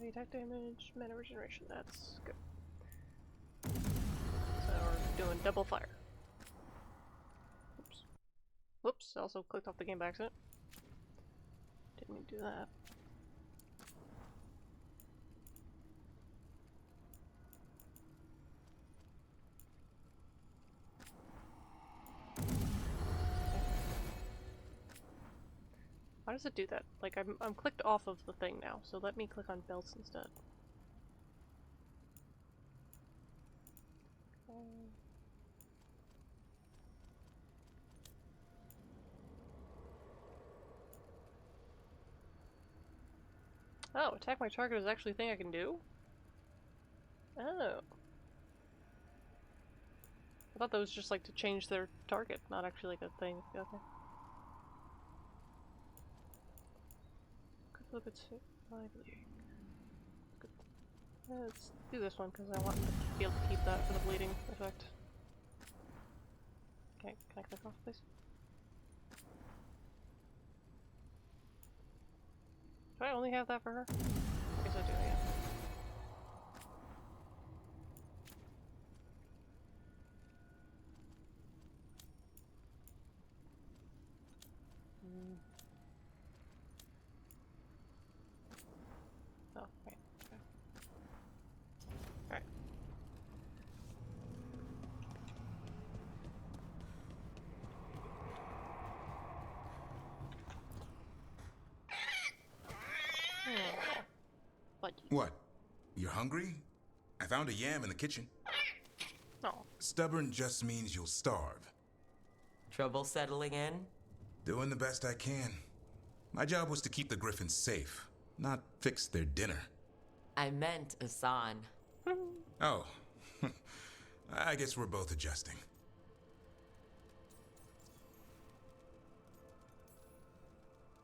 Speaker 1: Heavy attack damage, mana regeneration, that's good. So we're doing double fire. Oops. Whoops, also clicked off the game by accident. Didn't mean to do that. Why does it do that? Like, I'm clicked off of the thing now, so let me click on belts instead. Oh, attack my target is actually a thing I can do? Oh. I thought that was just like to change their target, not actually like a thing. Okay. Look at lively. Let's do this one because I want to be able to keep that for the bleeding effect. Okay, can I click off, please? Do I only have that for her? I guess I do, yeah. Oh, right. Okay. Alright.
Speaker 23: What? You're hungry? I found a yam in the kitchen.
Speaker 1: Oh.
Speaker 23: Stubborn just means you'll starve.
Speaker 9: Trouble settling in?
Speaker 23: Doing the best I can. My job was to keep the Griffins safe, not fix their dinner.
Speaker 9: I meant Asan.
Speaker 23: Oh. I guess we're both adjusting.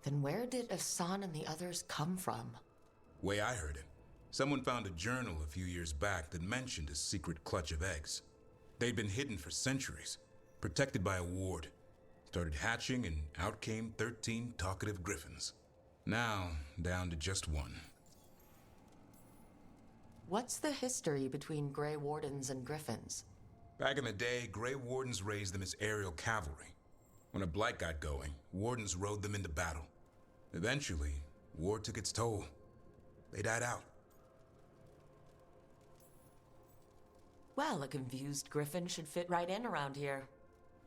Speaker 2: Then where did Asan and the others come from?
Speaker 23: Way I heard it, someone found a journal a few years back that mentioned a secret clutch of eggs. They'd been hidden for centuries, protected by a ward. Started hatching and out came 13 talkative griffins. Now, down to just one.
Speaker 2: What's the history between Grey Wardens and Griffins?
Speaker 23: Back in the day, Grey Wardens raised them as aerial cavalry. When a blight got going, Wardens rode them into battle. Eventually, war took its toll. They died out.
Speaker 2: Well, a confused griffin should fit right in around here.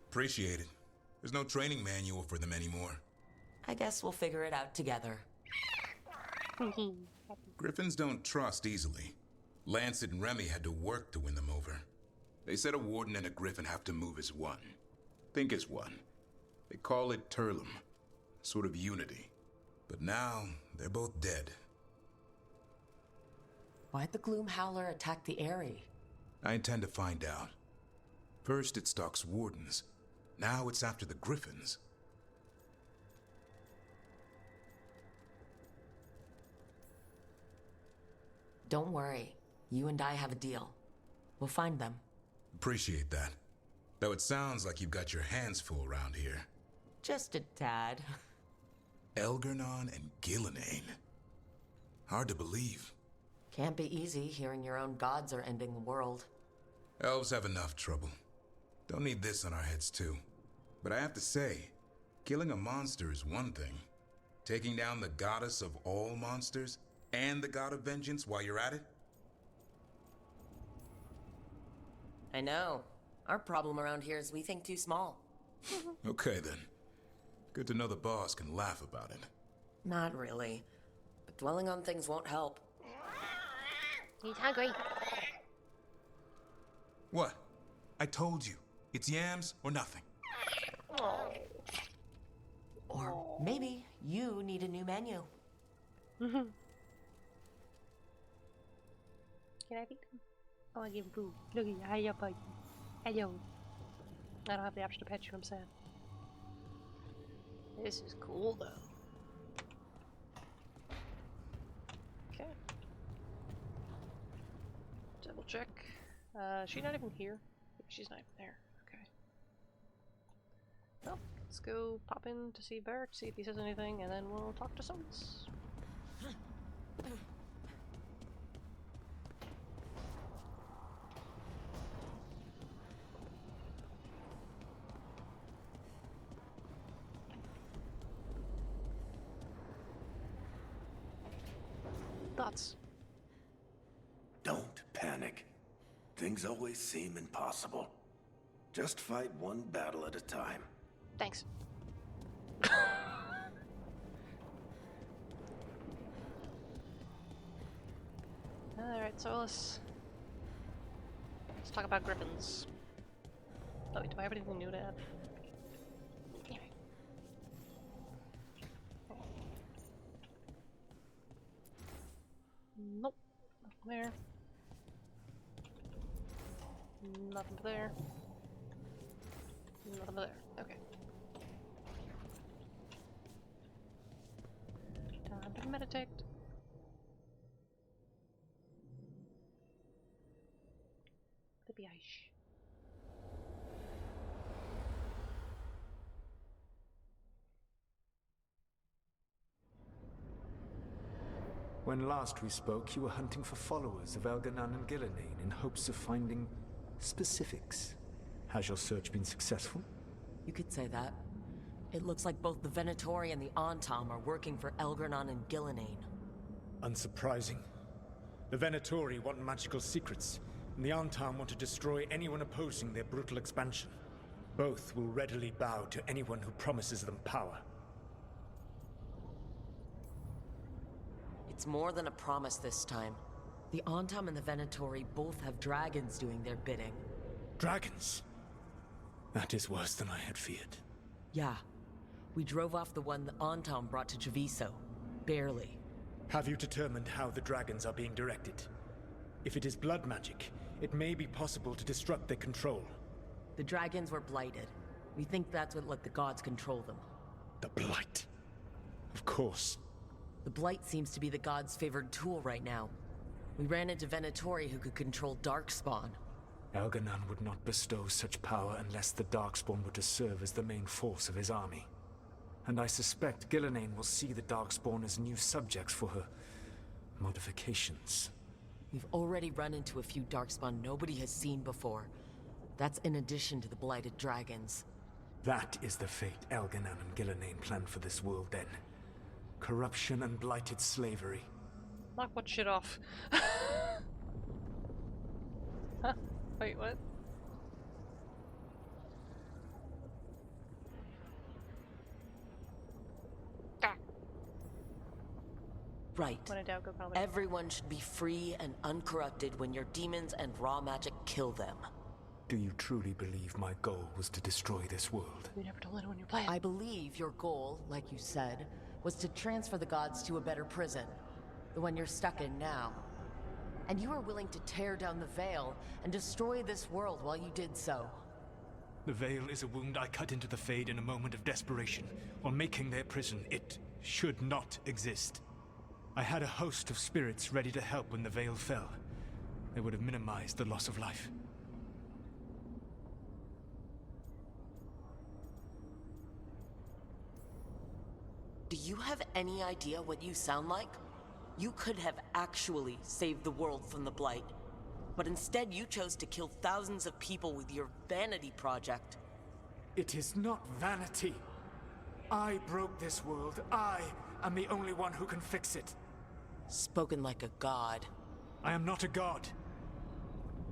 Speaker 23: Appreciate it. There's no training manual for them anymore.
Speaker 2: I guess we'll figure it out together.
Speaker 23: Griffins don't trust easily. Lancet and Remy had to work to win them over. They said a warden and a griffin have to move as one. Think as one. They call it Turlum. Sort of unity. But now, they're both dead.
Speaker 2: Why'd the Gloom Howler attack the Eyrie?
Speaker 23: I intend to find out. First it stalks wardens. Now it's after the griffins.
Speaker 2: Don't worry. You and I have a deal. We'll find them.
Speaker 23: Appreciate that. Though it sounds like you've got your hands full around here.
Speaker 2: Just a tad.
Speaker 23: Elgernon and Gillenane. Hard to believe.
Speaker 2: Can't be easy hearing your own gods are ending the world.
Speaker 23: Elves have enough trouble. Don't need this on our heads too. But I have to say, killing a monster is one thing. Taking down the goddess of all monsters and the god of vengeance while you're at it?
Speaker 2: I know. Our problem around here is we think too small.
Speaker 23: Okay then. Good to know the boss can laugh about it.
Speaker 2: Not really. But dwelling on things won't help.
Speaker 1: He's hungry.
Speaker 23: What? I told you. It's yams or nothing.
Speaker 2: Or maybe you need a new menu.
Speaker 1: Can I feed him? I want to give him food. Look at you. Hi, yo, buddy. Hello. I don't have the option to pet you, I'm sad. This is cool, though. Okay. Double check. She's not even here. She's not even there. Okay. Well, let's go pop in to see Barrett, see if he says anything, and then we'll talk to Sons. Thoughts?
Speaker 6: Don't panic. Things always seem impossible. Just fight one battle at a time.
Speaker 1: Thanks. Alright, so let's talk about griffins. Oh, wait, do I have anything new to add? Anyway. Nope. Nothing there. Nothing there. Nothing there. Okay. Time to meditate. The biatch.
Speaker 3: When last we spoke, you were hunting for followers of Elgernon and Gillenane in hopes of finding specifics. Has your search been successful?
Speaker 2: You could say that. It looks like both the Venatori and the Antam are working for Elgernon and Gillenane.
Speaker 16: Unsurprising. The Venatori want magical secrets, and the Antam want to destroy anyone opposing their brutal expansion. Both will readily bow to anyone who promises them power.
Speaker 2: It's more than a promise this time. The Antam and the Venatori both have dragons doing their bidding.
Speaker 16: Dragons? That is worse than I had feared.
Speaker 2: Yeah. We drove off the one that Anton brought to Treviso. Barely.
Speaker 16: Have you determined how the dragons are being directed? If it is blood magic, it may be possible to disrupt their control.
Speaker 2: The dragons were blighted. We think that's what let the gods control them.
Speaker 16: The Blight. Of course.
Speaker 2: The Blight seems to be the gods' favored tool right now. We ran into Venatori who could control Darkspawn.
Speaker 16: Elganon would not bestow such power unless the Darkspawn were to serve as the main force of his army. And I suspect Gillenane will see the Darkspawn as new subjects for her modifications.
Speaker 2: We've already run into a few Darkspawn nobody has seen before. That's in addition to the blighted dragons.
Speaker 16: That is the fate Elganon and Gillenane planned for this world then. Corruption and blighted slavery.
Speaker 1: Knock what shit off. Huh? Wait, what?
Speaker 2: Right.
Speaker 1: When in doubt, go comedy.
Speaker 2: Everyone should be free and uncorrupted when your demons and raw magic kill them.
Speaker 16: Do you truly believe my goal was to destroy this world?
Speaker 1: You never told anyone you planned.
Speaker 2: I believe your goal, like you said, was to transfer the gods to a better prison. The one you're stuck in now. And you were willing to tear down the Veil and destroy this world while you did so.
Speaker 16: The Veil is a wound I cut into the Fade in a moment of desperation, while making their prison. It should not exist. I had a host of spirits ready to help when the Veil fell. They would have minimized the loss of life.
Speaker 2: Do you have any idea what you sound like? You could have actually saved the world from the Blight. But instead you chose to kill thousands of people with your vanity project.
Speaker 16: It is not vanity. I broke this world. I am the only one who can fix it.
Speaker 2: Spoken like a god.
Speaker 16: I am not a god.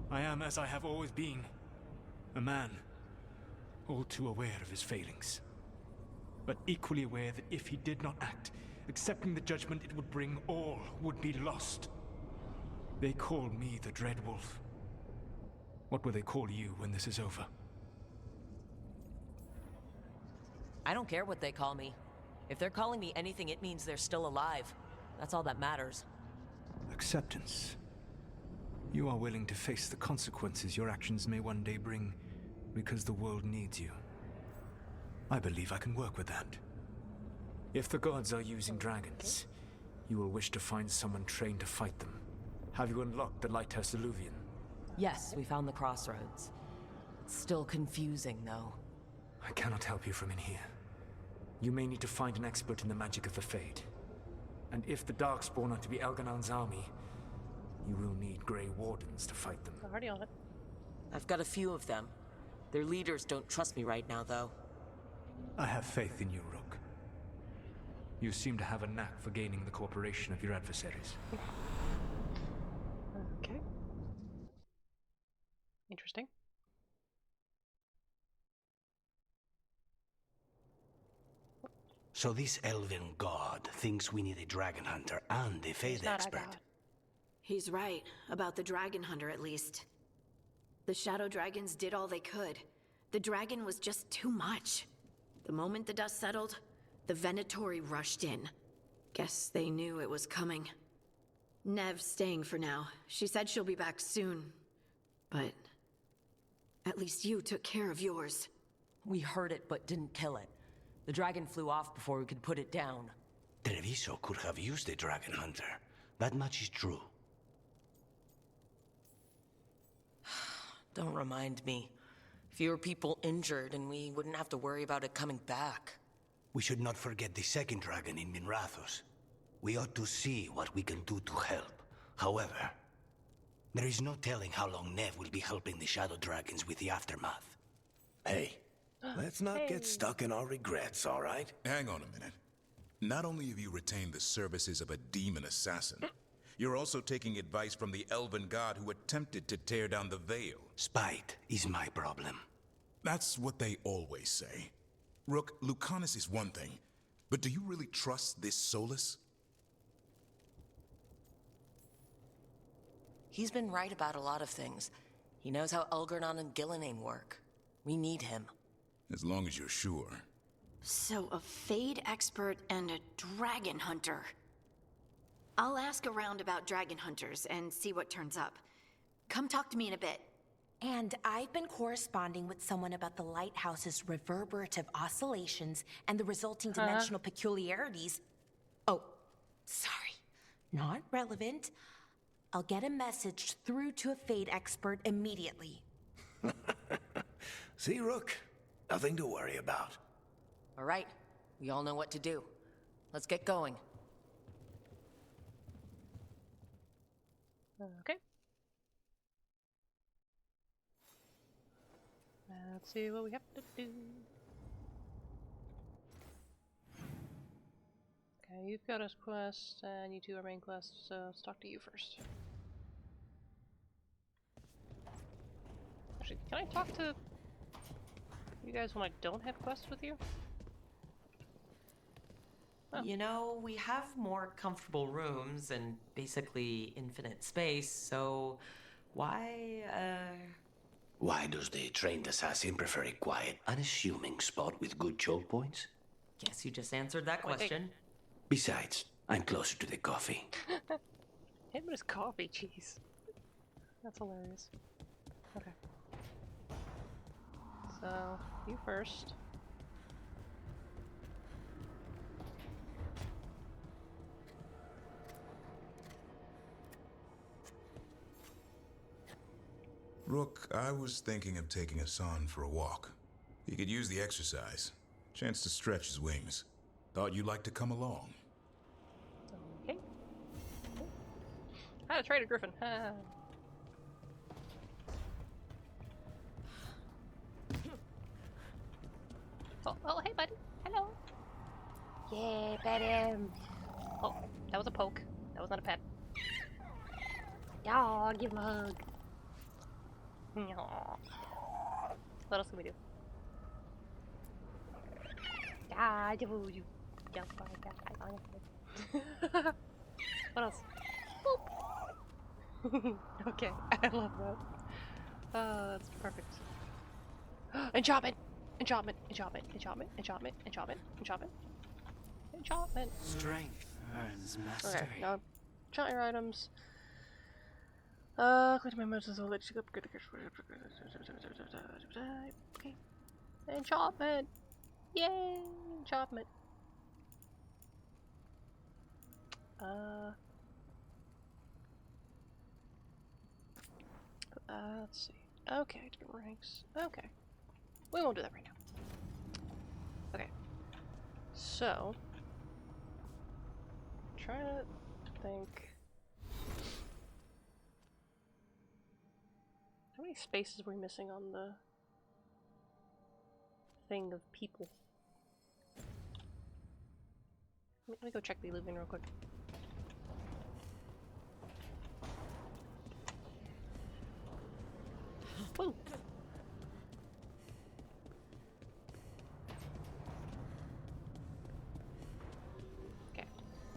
Speaker 16: I am as I have always been. A man. All too aware of his failings. But equally aware that if he did not act, accepting the judgment it would bring, all would be lost. They call me the Dread Wolf. What will they call you when this is over?
Speaker 2: I don't care what they call me. If they're calling me anything, it means they're still alive. That's all that matters.
Speaker 16: Acceptance. You are willing to face the consequences your actions may one day bring because the world needs you. I believe I can work with that. If the gods are using dragons, you will wish to find someone trained to fight them. Have you unlocked the Lighthouse Illuvian?
Speaker 2: Yes, we found the crossroads. It's still confusing, though.
Speaker 16: I cannot help you from in here. You may need to find an expert in the magic of the Fade. And if the Darkspawn are to be Elganon's army, you will need Grey Wardens to fight them.
Speaker 1: Already on it.
Speaker 2: I've got a few of them. Their leaders don't trust me right now, though.
Speaker 16: I have faith in you, Rook. You seem to have a knack for gaining the cooperation of your adversaries.
Speaker 1: Okay. Interesting.
Speaker 8: So this elven god thinks we need a dragon hunter and a Fade expert.
Speaker 17: He's right, about the dragon hunter at least. The shadow dragons did all they could. The dragon was just too much. The moment the dust settled, the Venatori rushed in. Guess they knew it was coming. Nev's staying for now. She said she'll be back soon. But at least you took care of yours.
Speaker 2: We heard it, but didn't kill it. The dragon flew off before we could put it down.
Speaker 8: Treviso could have used a dragon hunter. That much is true.
Speaker 2: Don't remind me. Fewer people injured, and we wouldn't have to worry about it coming back.
Speaker 8: We should not forget the second dragon in Minrathos. We ought to see what we can do to help. However, there is no telling how long Nev will be helping the Shadow Dragons with the aftermath.
Speaker 6: Hey, let's not get stuck in our regrets, all right?
Speaker 23: Hang on a minute. Not only have you retained the services of a demon assassin, you're also taking advice from the elven god who attempted to tear down the Veil.
Speaker 8: Spite is my problem.
Speaker 23: That's what they always say. Rook, Lucanus is one thing, but do you really trust this Solus?
Speaker 2: He's been right about a lot of things. He knows how Elgarnon and Gillenane work. We need him.
Speaker 23: As long as you're sure.
Speaker 17: So, a Fade expert and a dragon hunter. I'll ask around about dragon hunters and see what turns up. Come talk to me in a bit.
Speaker 5: And I've been corresponding with someone about the lighthouse's reverberative oscillations and the resulting dimensional peculiarities. Oh, sorry. Not relevant. I'll get a message through to a Fade expert immediately.
Speaker 6: See, Rook? Nothing to worry about.
Speaker 2: All right. We all know what to do. Let's get going.
Speaker 1: Okay. Let's see what we have to do. Okay, you've got a quest, and you two are main quests, so let's talk to you first. Actually, can I talk to you guys when I don't have quests with you? Oh.
Speaker 2: You know, we have more comfortable rooms and basically infinite space, so why
Speaker 8: Why does the trained assassin prefer a quiet, unassuming spot with good choke points?
Speaker 2: Guess you just answered that question.
Speaker 8: Besides, I'm closer to the coffee.
Speaker 1: Him and his coffee, jeez. That's hilarious. Okay. So, you first.
Speaker 23: Rook, I was thinking of taking Hassan for a walk. He could use the exercise. Chance to stretch his wings. Thought you'd like to come along.
Speaker 1: Okay. How to trade a griffin. Oh, hey, buddy. Hello. Yeah, pet him. Oh, that was a poke. That was not a pet. Yeah, give him a hug. What else can we do? Yeah, you. What else? Boop. Okay, I love that. That's perfect. Enchantment! Enchantment! Enchantment! Enchantment! Enchantment! Enchantment! Enchantment! Enchantment!
Speaker 8: Strength earns mastery.
Speaker 1: Okay, now enchant your items. Collect my modes will let you go. Okay. Enchantment! Yay! Enchantment. Let's see. Okay, different ranks. Okay. We won't do that right now. Okay. So, trying to think. How many spaces were we missing on the thing of people? Let me go check the living real quick. Woo! Okay.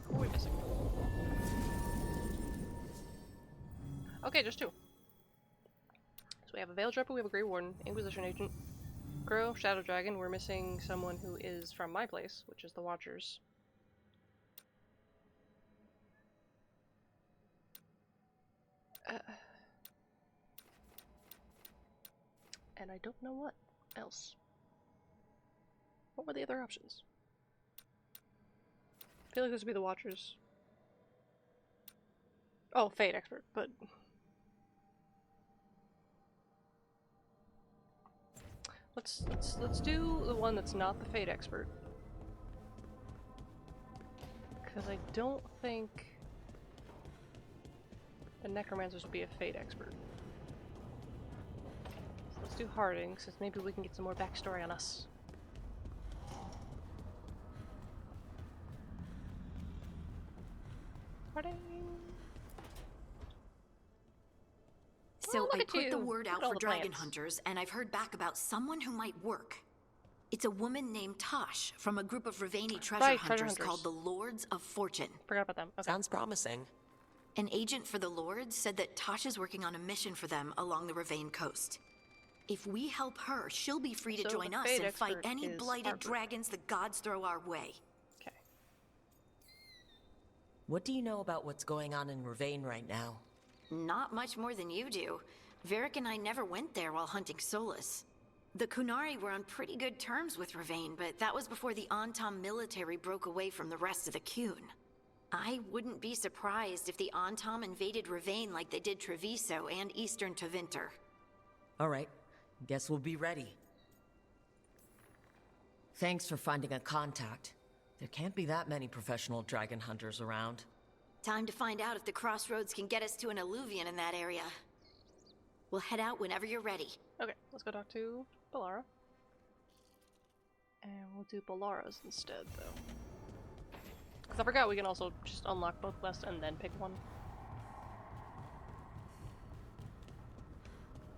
Speaker 1: Who are we missing? Okay, just two. So we have a Veilguard, we have a Grey Warden, Inquisition Agent, Crow, Shadow Dragon. We're missing someone who is from my place, which is the Watchers. And I don't know what else. What were the other options? I feel like this would be the Watchers. Oh, Fate Expert, but... Let's do the one that's not the Fate Expert. Because I don't think the Necromancers would be a Fate Expert. So let's do Harding, since maybe we can get some more backstory on us. Harding!
Speaker 17: So
Speaker 1: Oh,
Speaker 17: I put the word
Speaker 1: Look
Speaker 17: out
Speaker 1: at all
Speaker 17: for
Speaker 1: the
Speaker 17: dragon
Speaker 1: plants.
Speaker 17: hunters, and I've heard back about someone who might work. It's a woman named Tosh from a group of Ravani treasure
Speaker 1: Right,
Speaker 17: hunters
Speaker 1: treasure hunters.
Speaker 17: called the Lords of Fortune.
Speaker 1: Forgot about them. Okay.
Speaker 2: Sounds promising.
Speaker 17: An agent for the Lords said that Tosh is working on a mission for them along the Ravane coast. If we help her, she'll be free to
Speaker 1: So
Speaker 17: join
Speaker 1: the
Speaker 17: us
Speaker 1: fate
Speaker 17: and fight
Speaker 1: expert
Speaker 17: any
Speaker 1: is
Speaker 17: blighted
Speaker 1: Harper.
Speaker 17: dragons the gods throw our way.
Speaker 1: Okay.
Speaker 2: What do you know about what's going on in Ravane right now?
Speaker 17: Not much more than you do. Varric and I never went there while hunting Solus. The Kunari were on pretty good terms with Ravane, but that was before the Antam military broke away from the rest of the Kun. I wouldn't be surprised if the Antam invaded Ravane like they did Treviso and Eastern Tevinter.
Speaker 2: All right, guess we'll be ready. Thanks for finding a contact. There can't be that many professional dragon hunters around.
Speaker 17: Time to find out if the crossroads can get us to an alluvion in that area. We'll head out whenever you're ready.
Speaker 1: Okay, let's go talk to Ballara. And we'll do Ballara's instead, though. Because I forgot we can also just unlock both quests and then pick one.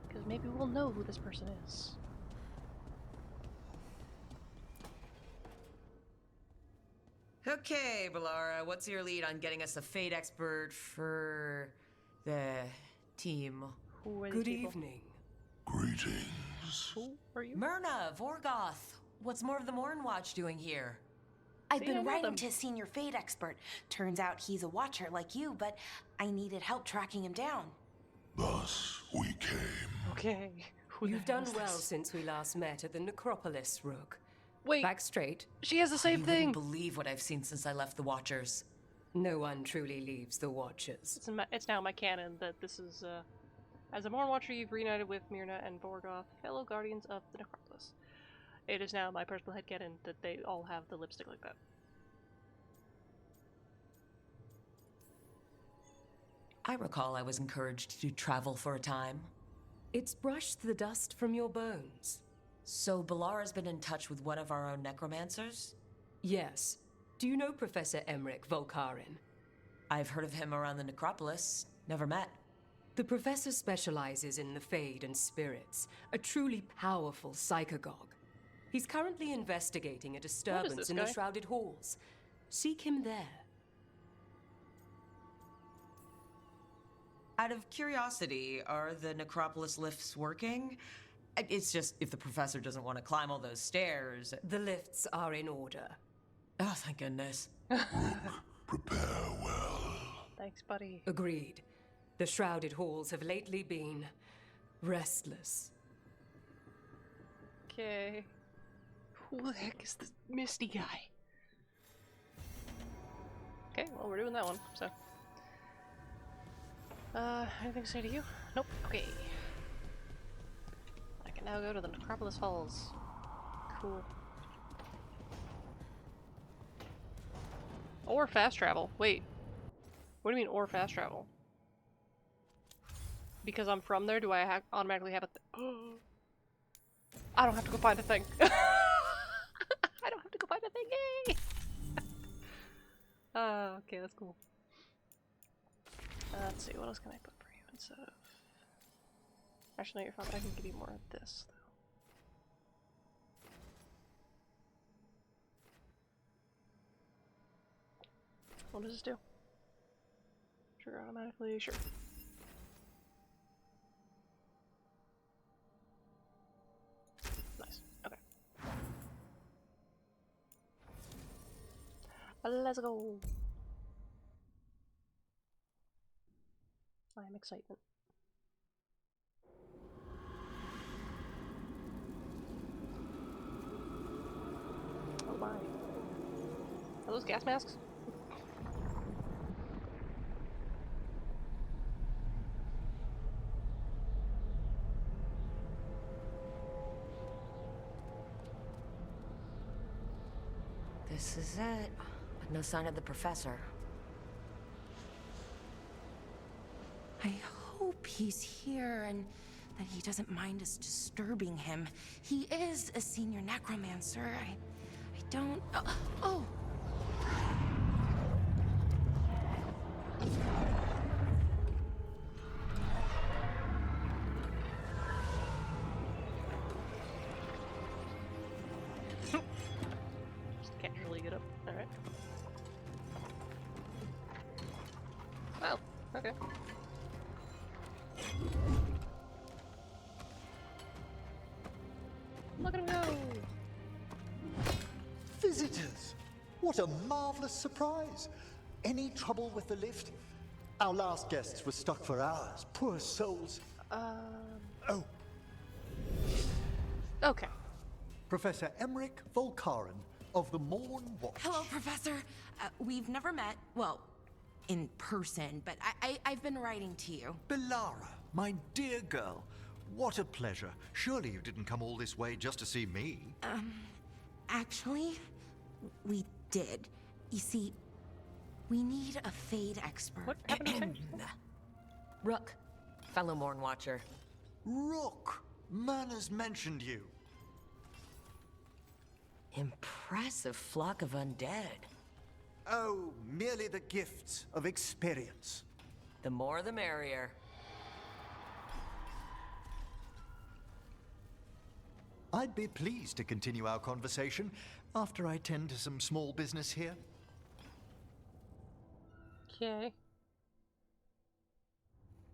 Speaker 1: Because maybe we'll know who this person is.
Speaker 2: Okay, Ballara, what's your lead on getting us a fate expert for the team?
Speaker 1: Who are
Speaker 2: Good
Speaker 1: these people?
Speaker 2: evening.
Speaker 14: Greetings.
Speaker 1: Who are you?
Speaker 2: Myrna, Vorgoth. What's more of the Mornwatch doing here?
Speaker 5: I've
Speaker 1: See, I
Speaker 5: been
Speaker 1: know
Speaker 5: writing
Speaker 1: them.
Speaker 5: to Senior Fate Expert. Turns out he's a watcher like you, but I needed help tracking him down.
Speaker 14: Thus we came.
Speaker 1: Okay. Who the
Speaker 15: You've
Speaker 1: hell
Speaker 15: done
Speaker 1: is
Speaker 15: well
Speaker 1: this?
Speaker 15: since we last met at the Necropolis, Rook.
Speaker 1: Wait.
Speaker 15: Back straight.
Speaker 1: She has the same
Speaker 2: You
Speaker 1: thing.
Speaker 2: wouldn't believe what I've seen since I left the Watchers.
Speaker 15: No one truly leaves the Watchers.
Speaker 1: It's now my canon that this is, as a Morn Watcher, you've reunited with Myrna and Vorgoth, fellow guardians of the Necropolis. It is now my personal headcanon that they all have the lipstick like that.
Speaker 2: I recall I was encouraged to travel for a time.
Speaker 15: It's brushed the dust from your bones.
Speaker 2: So Ballara's been in touch with one of our own necromancers?
Speaker 15: Yes. Do you know Professor Emmerich Volkarin?
Speaker 2: I've heard of him around the Necropolis. Never met.
Speaker 15: The professor specializes in the Fade and spirits, a truly powerful psychagogue. He's currently investigating a disturbance
Speaker 1: this
Speaker 15: in the
Speaker 1: guy?
Speaker 15: Shrouded Halls. Seek him there.
Speaker 2: Out of curiosity, are the Necropolis lifts working? It's just, if the professor doesn't want to climb all those stairs...
Speaker 15: The lifts are in order.
Speaker 2: Oh, thank goodness.
Speaker 14: Prepare well.
Speaker 1: Thanks, buddy.
Speaker 15: Agreed. The Shrouded Halls have lately been restless.
Speaker 1: Okay. Who the heck is this Misty guy? Okay, well, we're doing that one, so. Anything to say to you? Nope. Okay. I can now go to the Necropolis Halls. Cool. Or fast travel. Wait. What do you mean, or fast travel? Because I'm from there, do I automatically have a I don't have to go find a thing. I don't have to go find a thing, yay! Okay, that's cool. Let's see, what else can I put for you instead of... Actually, no, you're fine, but I can give you more of this, though. What does this do? Trigger automatically, sure. Nice, okay. Let's go! I am excitement. Oh my. Are those gas masks?
Speaker 2: This is it. But no sign of the professor.
Speaker 5: I hope he's here and that he doesn't mind us disturbing him. He is a senior necromancer. I don't... Oh!
Speaker 1: Just casually get up. Alright. Wow, okay. Look at him go!
Speaker 18: Visitors! What a marvelous surprise! Any trouble with the lift? Our last guests were stuck for hours. Poor souls. Oh.
Speaker 1: Okay.
Speaker 18: Professor Emmerich Volkaren of the Morn Watch.
Speaker 5: Hello, Professor. We've never met, well, in person, but I've been writing to you.
Speaker 18: Belara, my dear girl. What a pleasure. Surely you didn't come all this way just to see me.
Speaker 5: Actually, we did. You see, we need a Fade expert.
Speaker 1: What happened to
Speaker 2: Rook, fellow Morn Watcher.
Speaker 18: Rook! Myrna's mentioned you.
Speaker 2: Impressive flock of undead.
Speaker 18: Oh, merely the gifts of experience.
Speaker 2: The more the merrier.
Speaker 18: I'd be pleased to continue our conversation after I tend to some small business here.
Speaker 1: Okay.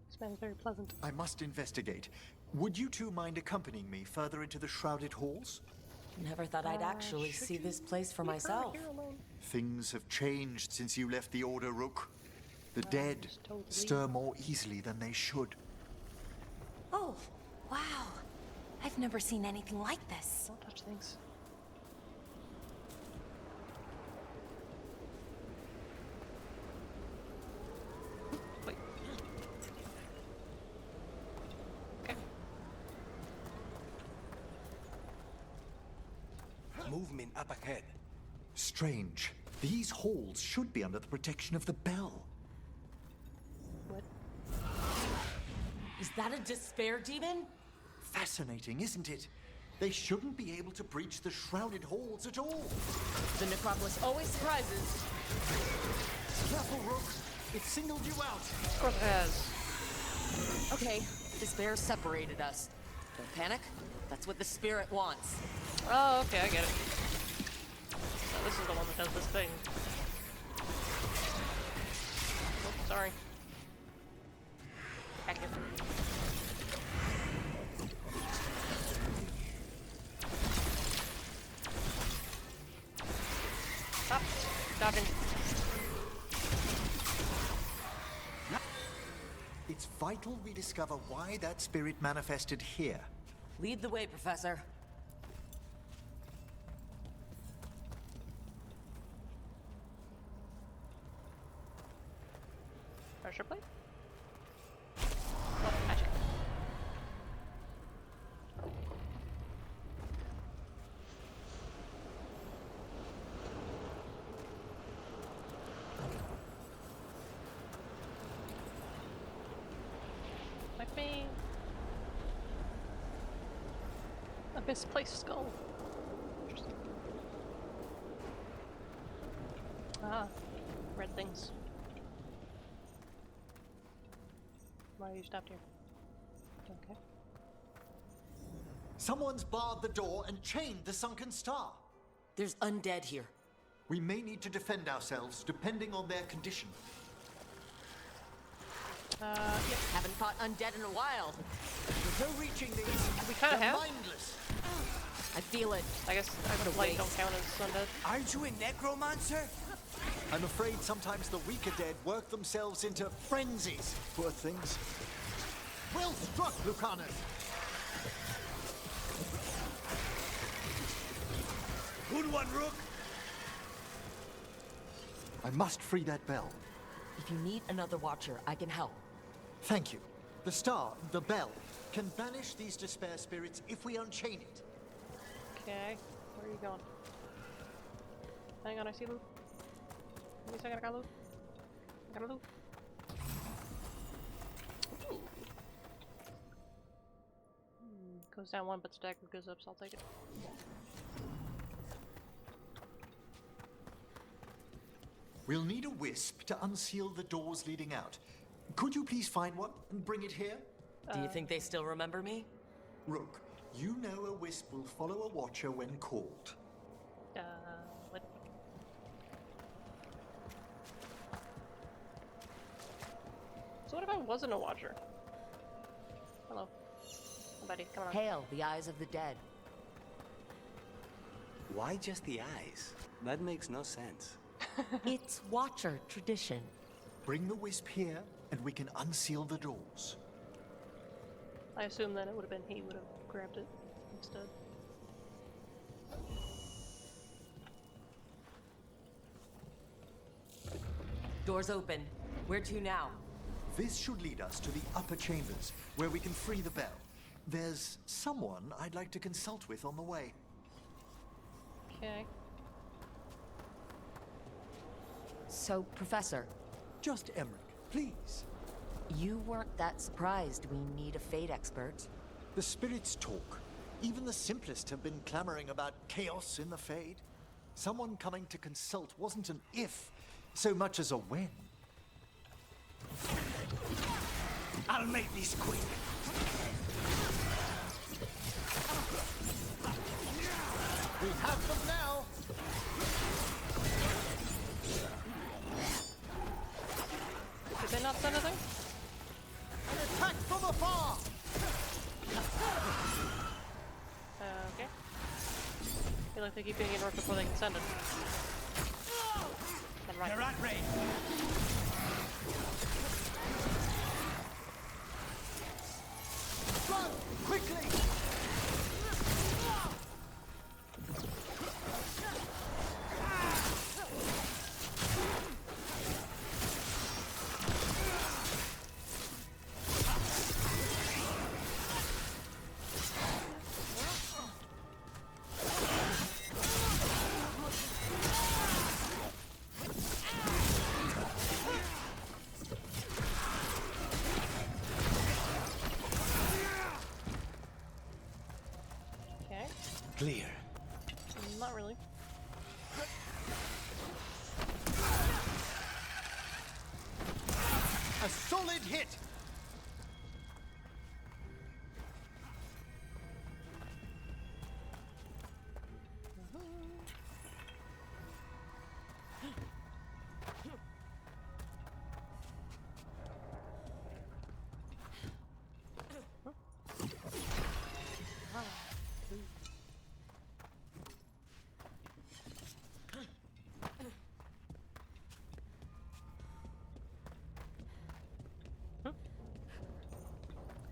Speaker 1: This man is very pleasant.
Speaker 18: I must investigate. Would you two mind accompanying me further into the shrouded halls?
Speaker 2: Never thought I'd actually see this place for myself.
Speaker 18: Things have changed since you left the Order, Rook. The dead stir more easily than they should.
Speaker 5: Oh, wow. I've never seen anything like this.
Speaker 1: Don't touch things. Wait. Okay.
Speaker 19: Movement up ahead.
Speaker 18: Strange. These halls should be under the protection of the bell.
Speaker 1: What?
Speaker 2: Is that a despair demon?
Speaker 18: Fascinating, isn't it? They shouldn't be able to breach the shrouded halls at all.
Speaker 2: The necropolis always surprises.
Speaker 18: Careful, Rook. It singled you out.
Speaker 1: Of course it has.
Speaker 2: Okay, despair separated us. Don't panic. That's what the spirit wants.
Speaker 1: Oh, okay, I get it. So this is the one that does this thing. Oh, sorry. Back here. Stop. Dodging.
Speaker 18: It's vital we discover why that spirit manifested here.
Speaker 2: Lead the way, Professor.
Speaker 1: Pressure plate? Oh, magic. Like me. A misplaced skull. Interesting. Ah, red things. Why are you stopped here? Okay.
Speaker 18: Someone's barred the door and chained the sunken star.
Speaker 2: There's undead here.
Speaker 18: We may need to defend ourselves, depending on their condition.
Speaker 1: Yeah.
Speaker 2: Haven't fought undead in a while.
Speaker 18: There's no reaching these.
Speaker 1: We kind of
Speaker 18: They're
Speaker 1: have.
Speaker 18: mindless.
Speaker 2: I feel it.
Speaker 1: I guess the light don't count as undead.
Speaker 19: Aren't you a necromancer?
Speaker 18: I'm afraid sometimes the weaker dead work themselves into frenzies. Poor things. Well struck, Lucanus.
Speaker 19: Good one, Rook.
Speaker 18: I must free that bell.
Speaker 2: If you need another watcher, I can help.
Speaker 18: Thank you. The star, the bell, can banish these despair spirits if we unchain it.
Speaker 1: Okay, where are you going? Hang on, I see loot. Give me a second, I got loot. I got loot. Ooh. Goes down one, but stack goes up, so I'll take it.
Speaker 18: We'll need a wisp to unseal the doors leading out. Could you please find one and bring it here?
Speaker 2: Do you think they still remember me?
Speaker 18: Rook, you know a wisp will follow a watcher when called.
Speaker 1: What? So what if I wasn't a watcher? Hello. Hey, buddy, come on.
Speaker 2: Hail the eyes of the dead.
Speaker 8: Why just the eyes? That makes no sense.
Speaker 2: It's Watcher tradition.
Speaker 18: Bring the wisp here, and we can unseal the doors.
Speaker 1: I assume that it would have been he would have grabbed it instead.
Speaker 2: Doors open. Where to now?
Speaker 18: This should lead us to the upper chambers, where we can free the bell. There's someone I'd like to consult with on the way.
Speaker 1: Okay.
Speaker 2: So, Professor.
Speaker 18: Just Emmerich, please.
Speaker 2: You weren't that surprised we need a fate expert.
Speaker 18: The spirits talk. Even the simplest have been clamoring about chaos in the Fade. Someone coming to consult wasn't an if, so much as a when.
Speaker 19: I'll make this quick.
Speaker 18: We have them now!
Speaker 1: Did they not send anything?
Speaker 18: An attack from afar!
Speaker 1: Okay. I feel like they keep getting in work before they can send it. Then right.
Speaker 19: They're at range.
Speaker 18: Run! Quickly!
Speaker 19: Clear.
Speaker 1: Not really.
Speaker 18: A solid hit!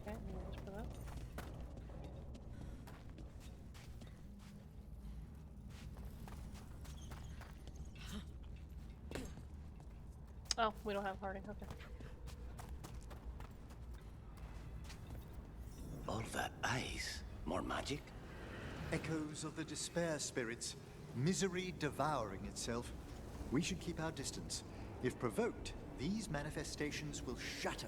Speaker 1: Okay, let's put that. Oh, we don't have Harding, okay.
Speaker 8: All that ice. More magic?
Speaker 18: Echoes of the despair spirits, misery devouring itself. We should keep our distance. If provoked, these manifestations will shatter.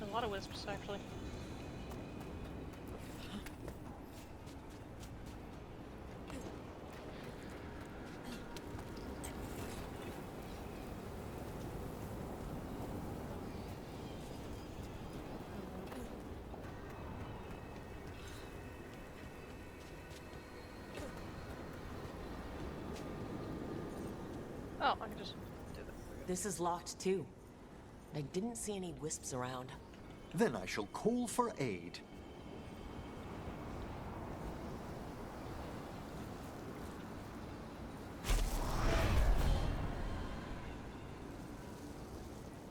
Speaker 1: A lot of wisps, actually. Oh, I can just do that.
Speaker 2: This is locked too. I didn't see any wisps around.
Speaker 18: Then I shall call for aid.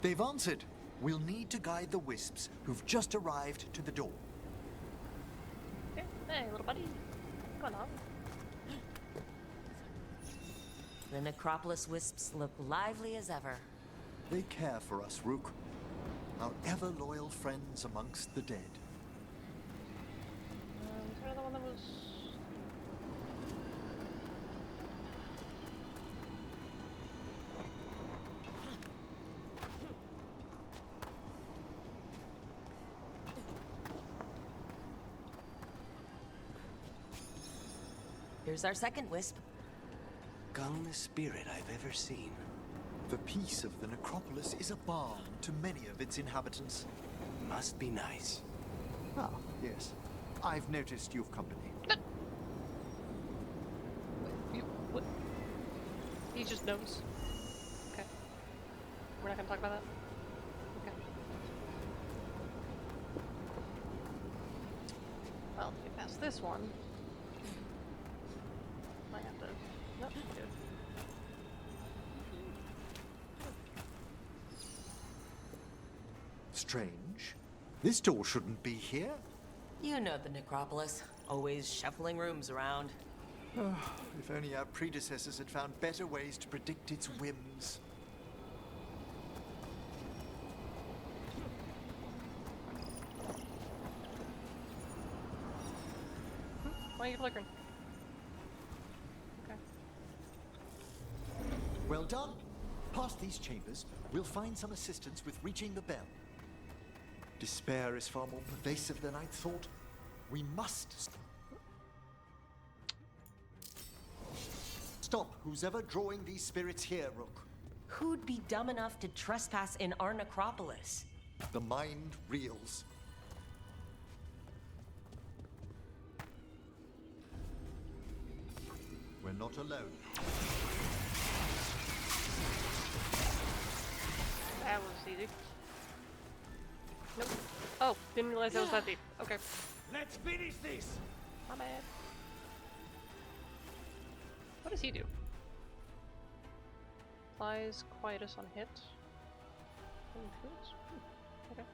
Speaker 18: They've answered. We'll need to guide the wisps who've just arrived to the door.
Speaker 1: Okay. Hey, little buddy. Come on.
Speaker 2: The Necropolis wisps look lively as ever.
Speaker 18: They care for us, Rook. Our ever-loyal friends amongst the dead.
Speaker 1: Was there another one that was...
Speaker 2: Here's our second wisp.
Speaker 8: Calmest spirit I've ever seen.
Speaker 18: The peace of the necropolis is a balm to many of its inhabitants.
Speaker 8: Must be nice.
Speaker 18: Ah, yes. I've noticed you've company.
Speaker 1: What? He just knows. Okay. We're not gonna talk about that? Okay. Well, to get past this one, I have to... Nope, good.
Speaker 18: Strange. This door shouldn't be here.
Speaker 2: You know the necropolis. Always shuffling rooms around.
Speaker 18: If only our predecessors had found better ways to predict its whims.
Speaker 1: Why are you flickering? Okay.
Speaker 18: Well done. Past these chambers, we'll find some assistance with reaching the bell. Despair is far more pervasive than I'd thought. We must stop who's ever drawing these spirits here, Rook.
Speaker 2: Who'd be dumb enough to trespass in our necropolis?
Speaker 18: The mind reels. We're not alone.
Speaker 1: That was easy. Nope. Oh, didn't realize that was that deep. Okay.
Speaker 11: Let's finish this!
Speaker 1: My bad. What does he do? Applies quietus on hit. Okay.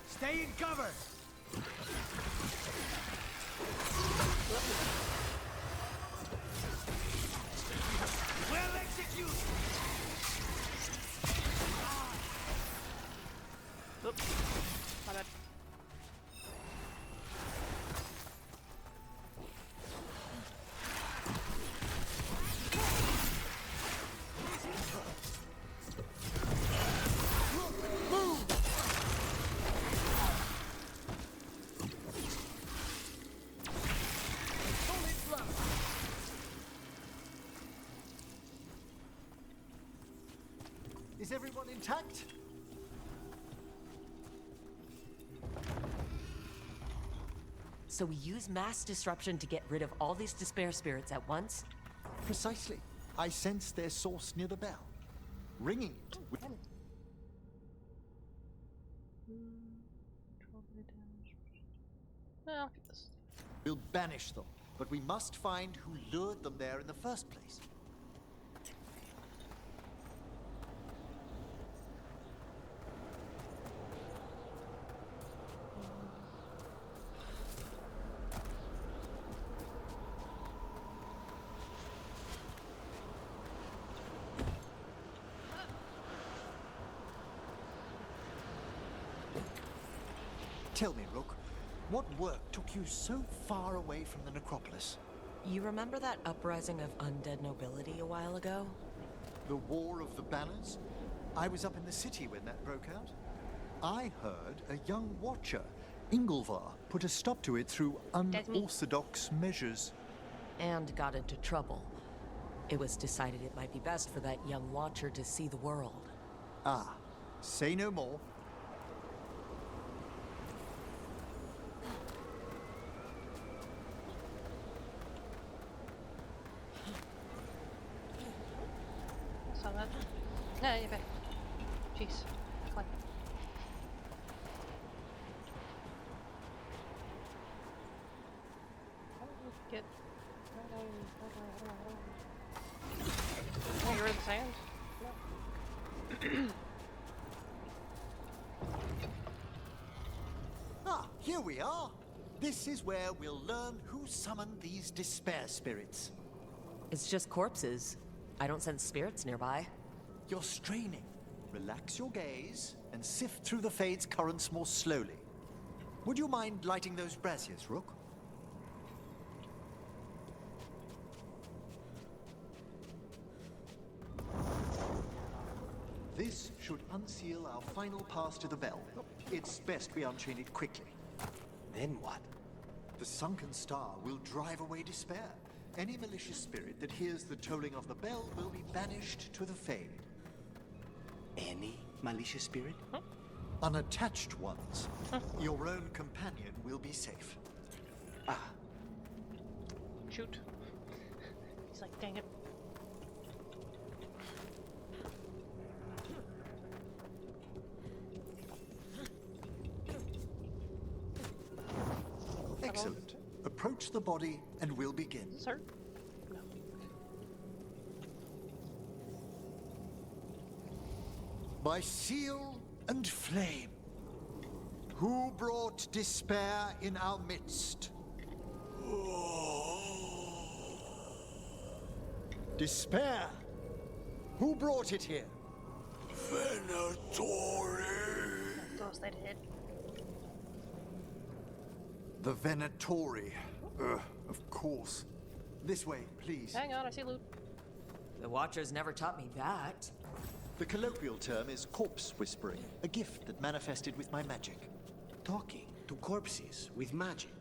Speaker 11: Stay in cover! Well executed!
Speaker 1: Oops. My bad.
Speaker 18: Is everyone intact?
Speaker 2: So we use mass disruption to get rid of all these despair spirits at once?
Speaker 18: Precisely. I sense their source near the bell. Ringing it with...
Speaker 1: No, I'll keep this.
Speaker 18: We'll banish them, but we must find who lured them there in the first place. Tell me, Rook, what work took you so far away from the necropolis?
Speaker 2: You remember that uprising of undead nobility a while ago?
Speaker 18: The War of the Banners? I was up in the city when that broke out. I heard a young watcher, Ingolvar, put a stop to it through unorthodox measures.
Speaker 2: And got into trouble. It was decided it might be best for that young watcher to see the world.
Speaker 18: Ah, say no more.
Speaker 1: Saw that. No, you're back. Jeez. Fine. How do we get... Oh, you're in the sand? No.
Speaker 18: Ah, here we are. This is where we'll learn who summoned these despair spirits.
Speaker 2: It's just corpses. I don't sense spirits nearby.
Speaker 18: You're straining. Relax your gaze and sift through the fade's currents more slowly. Would you mind lighting those braziers, Rook? This should unseal our final pass to the bell. It's best we unchain it quickly.
Speaker 8: Then what?
Speaker 18: The sunken star will drive away despair. Any malicious spirit that hears the tolling of the bell will be banished to the Fade.
Speaker 8: Any malicious spirit?
Speaker 18: Unattached ones. Your own companion will be safe.
Speaker 1: Shoot. He's like, dang it.
Speaker 18: Excellent. Approach the body and we'll begin.
Speaker 1: Sir? No.
Speaker 18: By seal and flame, who brought despair in our midst? Despair? Who brought it here?
Speaker 8: Venatori!
Speaker 1: Those that hit.
Speaker 18: The Venatori. Of course. This way, please.
Speaker 1: Hang on, I see loot.
Speaker 2: The Watchers never taught me that.
Speaker 18: The colloquial term is corpse whispering, a gift that manifested with my magic.
Speaker 8: Talking to corpses with magic.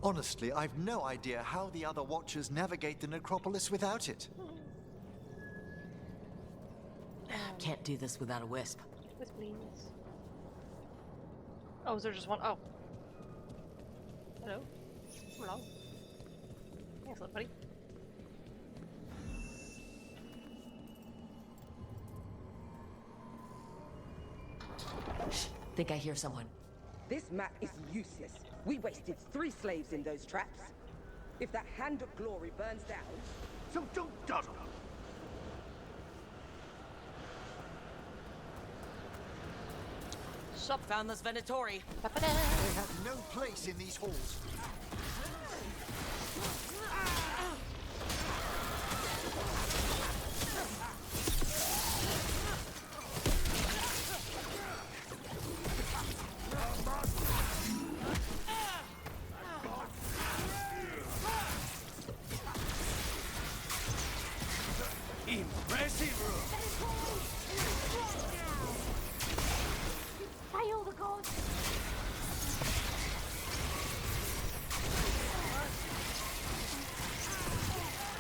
Speaker 18: Honestly, I've no idea how the other Watchers navigate the necropolis without it.
Speaker 2: Can't do this without a wisp.
Speaker 1: Wisp, please. Oh, is there just one? Oh. Hello? Hello. Excellent, buddy.
Speaker 2: Think I hear someone.
Speaker 20: This map is useless. We wasted 3 slaves in those traps. If that Hand of Glory burns down...
Speaker 18: So don't dawdle.
Speaker 2: Sup, found this Venatori.
Speaker 18: They have no place in these halls.
Speaker 8: Impressive!
Speaker 10: Fail the gods!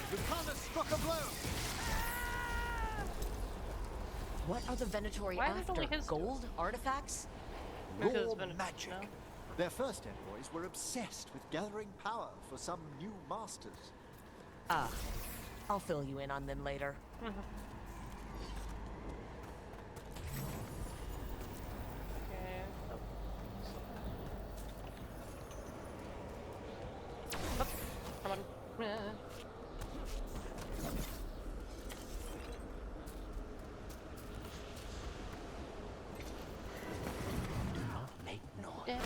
Speaker 18: The Khan struck a blow!
Speaker 2: What are the Venatori
Speaker 1: Why is it
Speaker 2: after?
Speaker 1: only his
Speaker 2: Gold? Artifacts?
Speaker 18: Raw magic. No? Their first envoys were obsessed with gathering power for some new masters.
Speaker 2: Ah, I'll fill you in on them later.
Speaker 1: Okay. Oh. Oh, come on.
Speaker 8: Make noise.
Speaker 1: Yeah.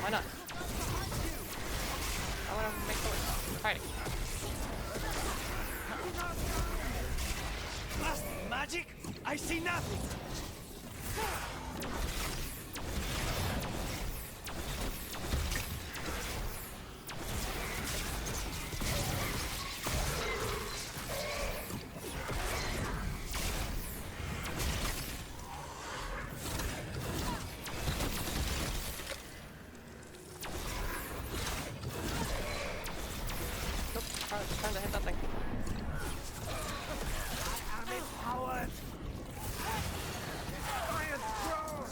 Speaker 1: Why not? I want to make noise. Fighting.
Speaker 8: Blast magic? I see nothing!
Speaker 1: Time to hit that thing.
Speaker 8: I am empowered! Iron Throne!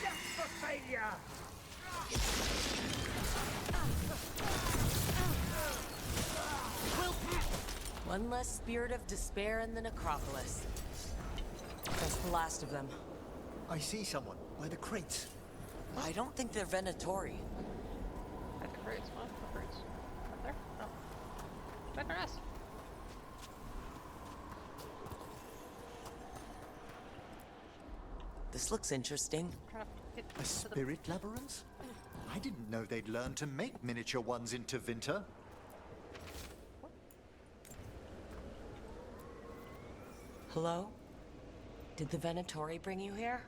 Speaker 8: Death for failure!
Speaker 2: One less spirit of despair in the necropolis. That's the last of them.
Speaker 18: I see someone by the crates.
Speaker 2: I don't think they're Venatori.
Speaker 1: At the crates, what? The crates? Up there? Oh. Back our ass.
Speaker 2: This looks interesting.
Speaker 18: A spirit labyrinth? I didn't know they'd learn to make miniature ones into Vinter.
Speaker 2: Hello? Did the Venatori bring you here?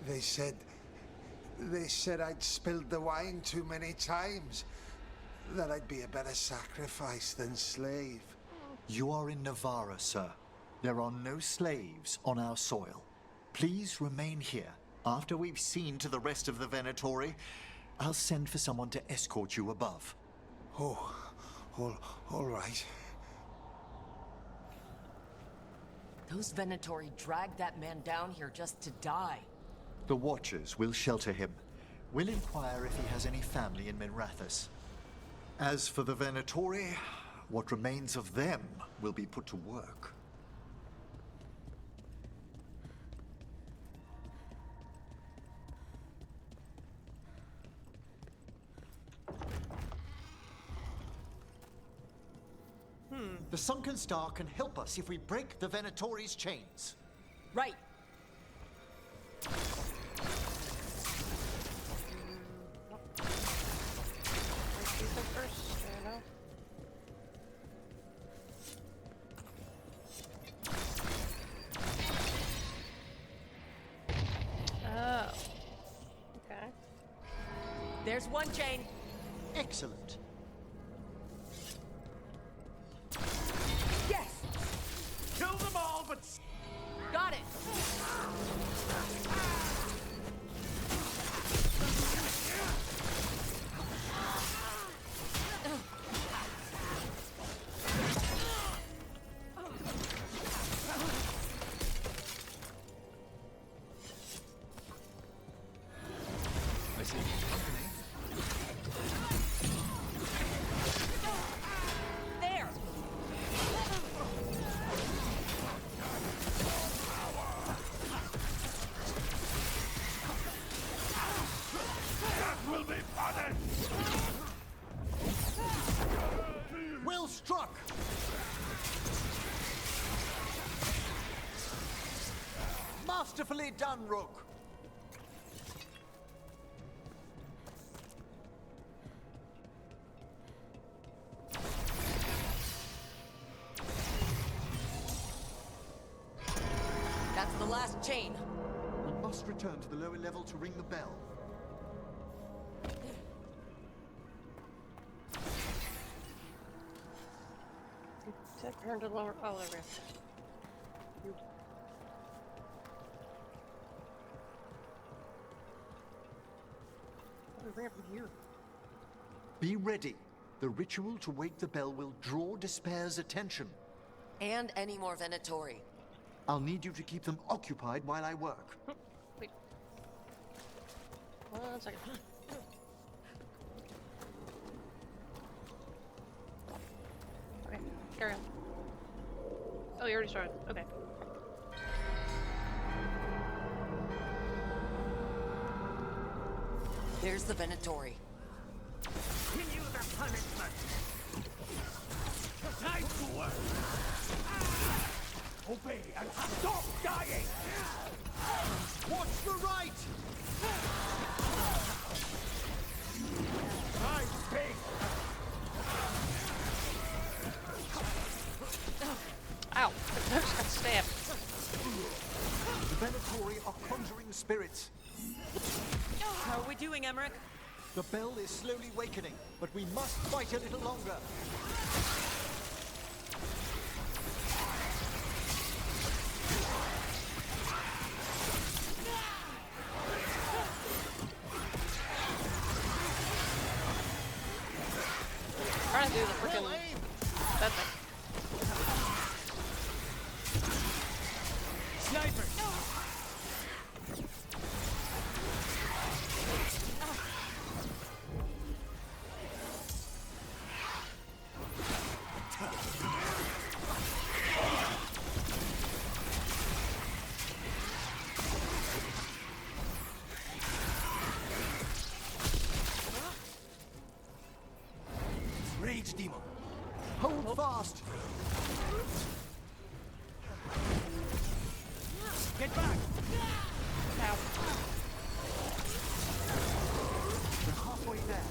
Speaker 14: They said I'd spilled the wine too many times. That I'd be a better sacrifice than slave.
Speaker 18: You are in Navarra, sir. There are no slaves on our soil. Please remain here. After we've seen to the rest of the Venatori, I'll send for someone to escort you above.
Speaker 14: Oh, all right.
Speaker 2: Those Venatori dragged that man down here just to die.
Speaker 18: The Watchers will shelter him. We'll inquire if he has any family in Minrathous. As for the Venatori, what remains of them will be put to work. The Sunken Star can help us if we break the Venatori's chains.
Speaker 2: Right.
Speaker 1: Oh. Okay.
Speaker 2: There's one chain.
Speaker 18: Excellent.
Speaker 2: Yes!
Speaker 11: Kill them all, but...
Speaker 2: Got it!
Speaker 18: I see company.
Speaker 2: There!
Speaker 11: That will be punished!
Speaker 18: Well struck! Masterfully done, Rook!
Speaker 2: That's the last chain.
Speaker 18: We must return to the lower level to ring the bell.
Speaker 1: Turn to lower. Oh, there we go. What do we bring up from here?
Speaker 18: Be ready. The ritual to wake the bell will draw Despair's attention.
Speaker 2: And any more Venatori.
Speaker 18: I'll need you to keep them occupied while I work.
Speaker 1: Wait. 1 second. Okay, carry on. Oh, you already started. Okay.
Speaker 2: There's the Venatori.
Speaker 11: Continue the punishment! Time to work! Obey and stop dying!
Speaker 18: Watch the right!
Speaker 11: I'm big!
Speaker 1: Ow! I just got stabbed.
Speaker 18: The Venatori are conjuring spirits.
Speaker 9: How are we doing, Emmerich?
Speaker 18: The bell is slowly wakening, but we must fight a little longer.
Speaker 1: Trying to do the freaking that thing.
Speaker 11: Sniper!
Speaker 19: Rage demon.
Speaker 18: Hold fast!
Speaker 11: Get back!
Speaker 1: Ow.
Speaker 18: We're halfway there.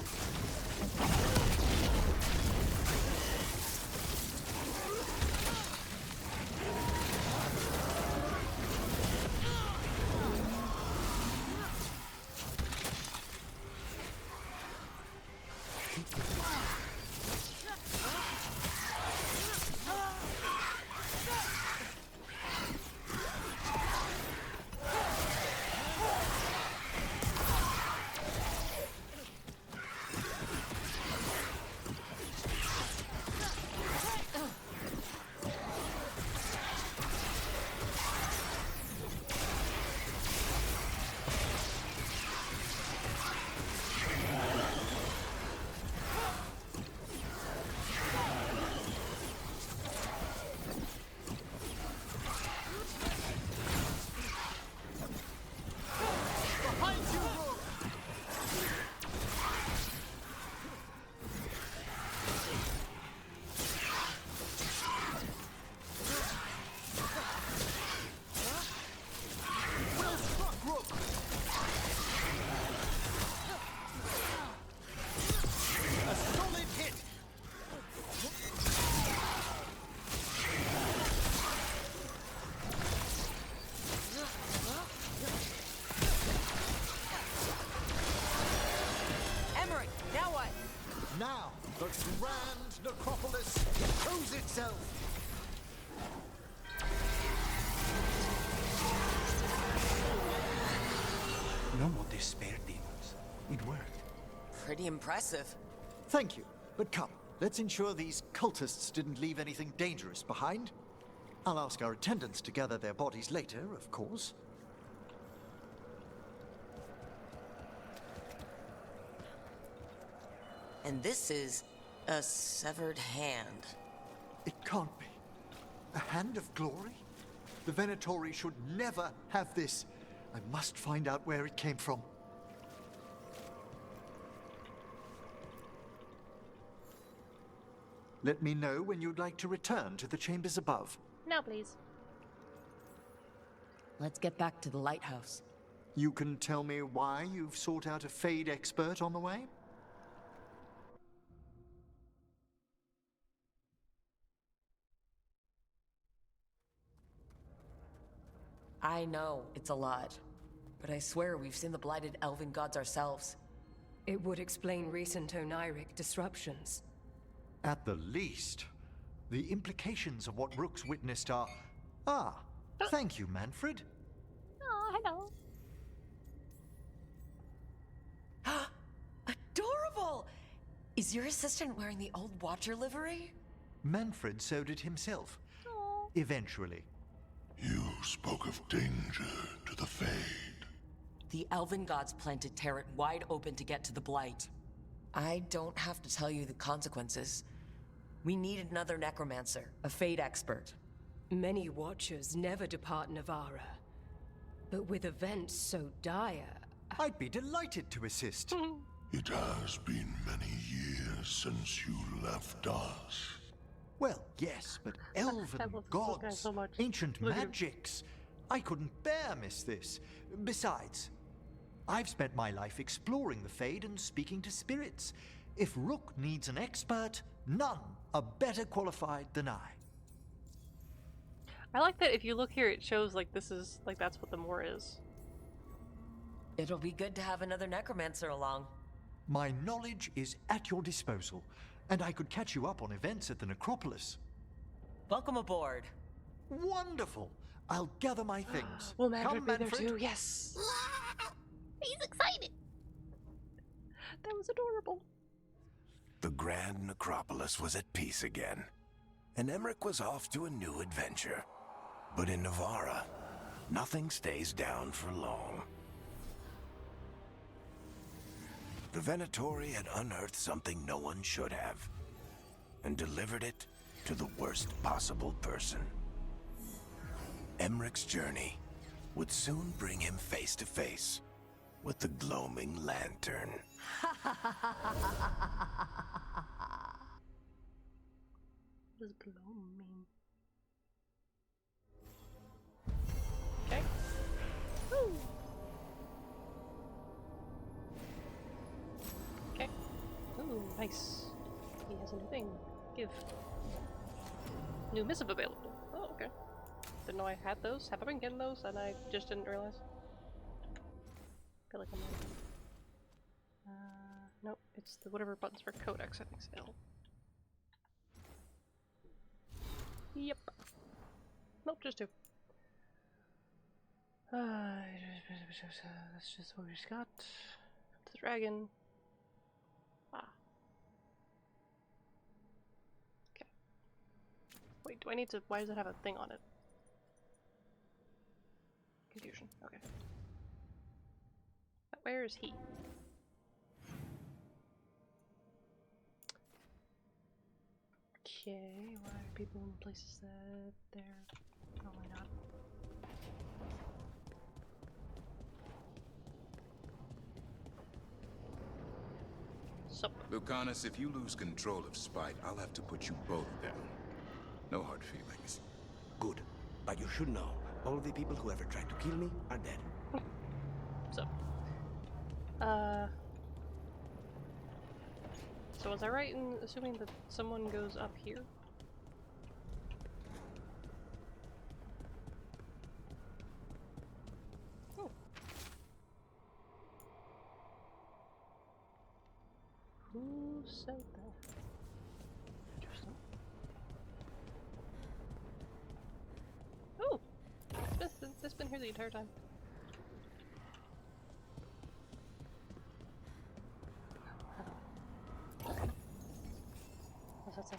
Speaker 18: Now, the grand necropolis shows itself!
Speaker 8: No more despair, demons. It worked.
Speaker 2: Pretty impressive.
Speaker 18: Thank you, but come, let's ensure these cultists didn't leave anything dangerous behind. I'll ask our attendants to gather their bodies later, of course.
Speaker 2: And this is a severed hand.
Speaker 18: It can't be. A hand of glory? The Venatori should never have this. I must find out where it came from. Let me know when you'd like to return to the chambers above.
Speaker 1: Now, please.
Speaker 2: Let's get back to the lighthouse.
Speaker 18: You can tell me why you've sought out a Fade expert on the way?
Speaker 2: I know it's a lot, but I swear we've seen the blighted elven gods ourselves.
Speaker 15: It would explain recent Oniric disruptions.
Speaker 18: At the least, the implications of what Rook's witnessed are... Ah, thank you, Manfred.
Speaker 1: Oh, hello.
Speaker 2: Adorable! Is your assistant wearing the old Watcher livery?
Speaker 18: Manfred sewed it himself. Eventually.
Speaker 13: You spoke of danger to the Fade.
Speaker 2: The elven gods planted Territ wide open to get to the Blight. I don't have to tell you the consequences. We need another necromancer, a Fade expert.
Speaker 15: Many Watchers never depart Navara. But with events so dire...
Speaker 18: I'd be delighted to assist.
Speaker 13: It has been many years since you left us.
Speaker 18: Well, yes, but elven gods,
Speaker 1: so much.
Speaker 18: ancient magics. I couldn't bear miss this. Besides, I've spent my life exploring the Fade and speaking to spirits. If Rook needs an expert, none are better qualified than I.
Speaker 1: I like that if you look here, it shows like this is, like that's what the moor is.
Speaker 2: It'll be good to have another necromancer along.
Speaker 18: My knowledge is at your disposal, and I could catch you up on events at the necropolis.
Speaker 2: Welcome aboard.
Speaker 18: Wonderful. I'll gather my things.
Speaker 1: Will Manfred
Speaker 18: Come,
Speaker 1: be there
Speaker 18: Manfred.
Speaker 1: too? Yes. He's excited. That was adorable.
Speaker 6: The Grand Necropolis was at peace again, and Emmerich was off to a new adventure. But in Navara, nothing stays down for long. The Venatori had unearthed something no one should have, and delivered it to the worst possible person. Emmerich's journey would soon bring him face to face with the gloaming lantern.
Speaker 1: What does gloam mean? Okay. Woo. Okay. Ooh, nice. He has a new thing. Give. New missive available. Oh, okay. Didn't know I had those. Have I been getting those and I just didn't realize? Feel like I'm nope, it's the whatever buttons for codex, I think it's L. Yep. Nope, just two. That's just what we just got. The dragon. Ah. Okay. Wait, do I need to? Why does it have a thing on it? Confusion. Okay. Where is he? Okay, why are people in places that they're probably not? So,
Speaker 23: Lucanus, if you lose control of Spite, I'll have to put you both down. No hard feelings.
Speaker 8: Good. But you should know, all the people who ever tried to kill me are dead.
Speaker 1: So was I right in assuming that someone goes up here? Oh. Who Who said that? Interesting. Oh! This been here the entire time. What's that say?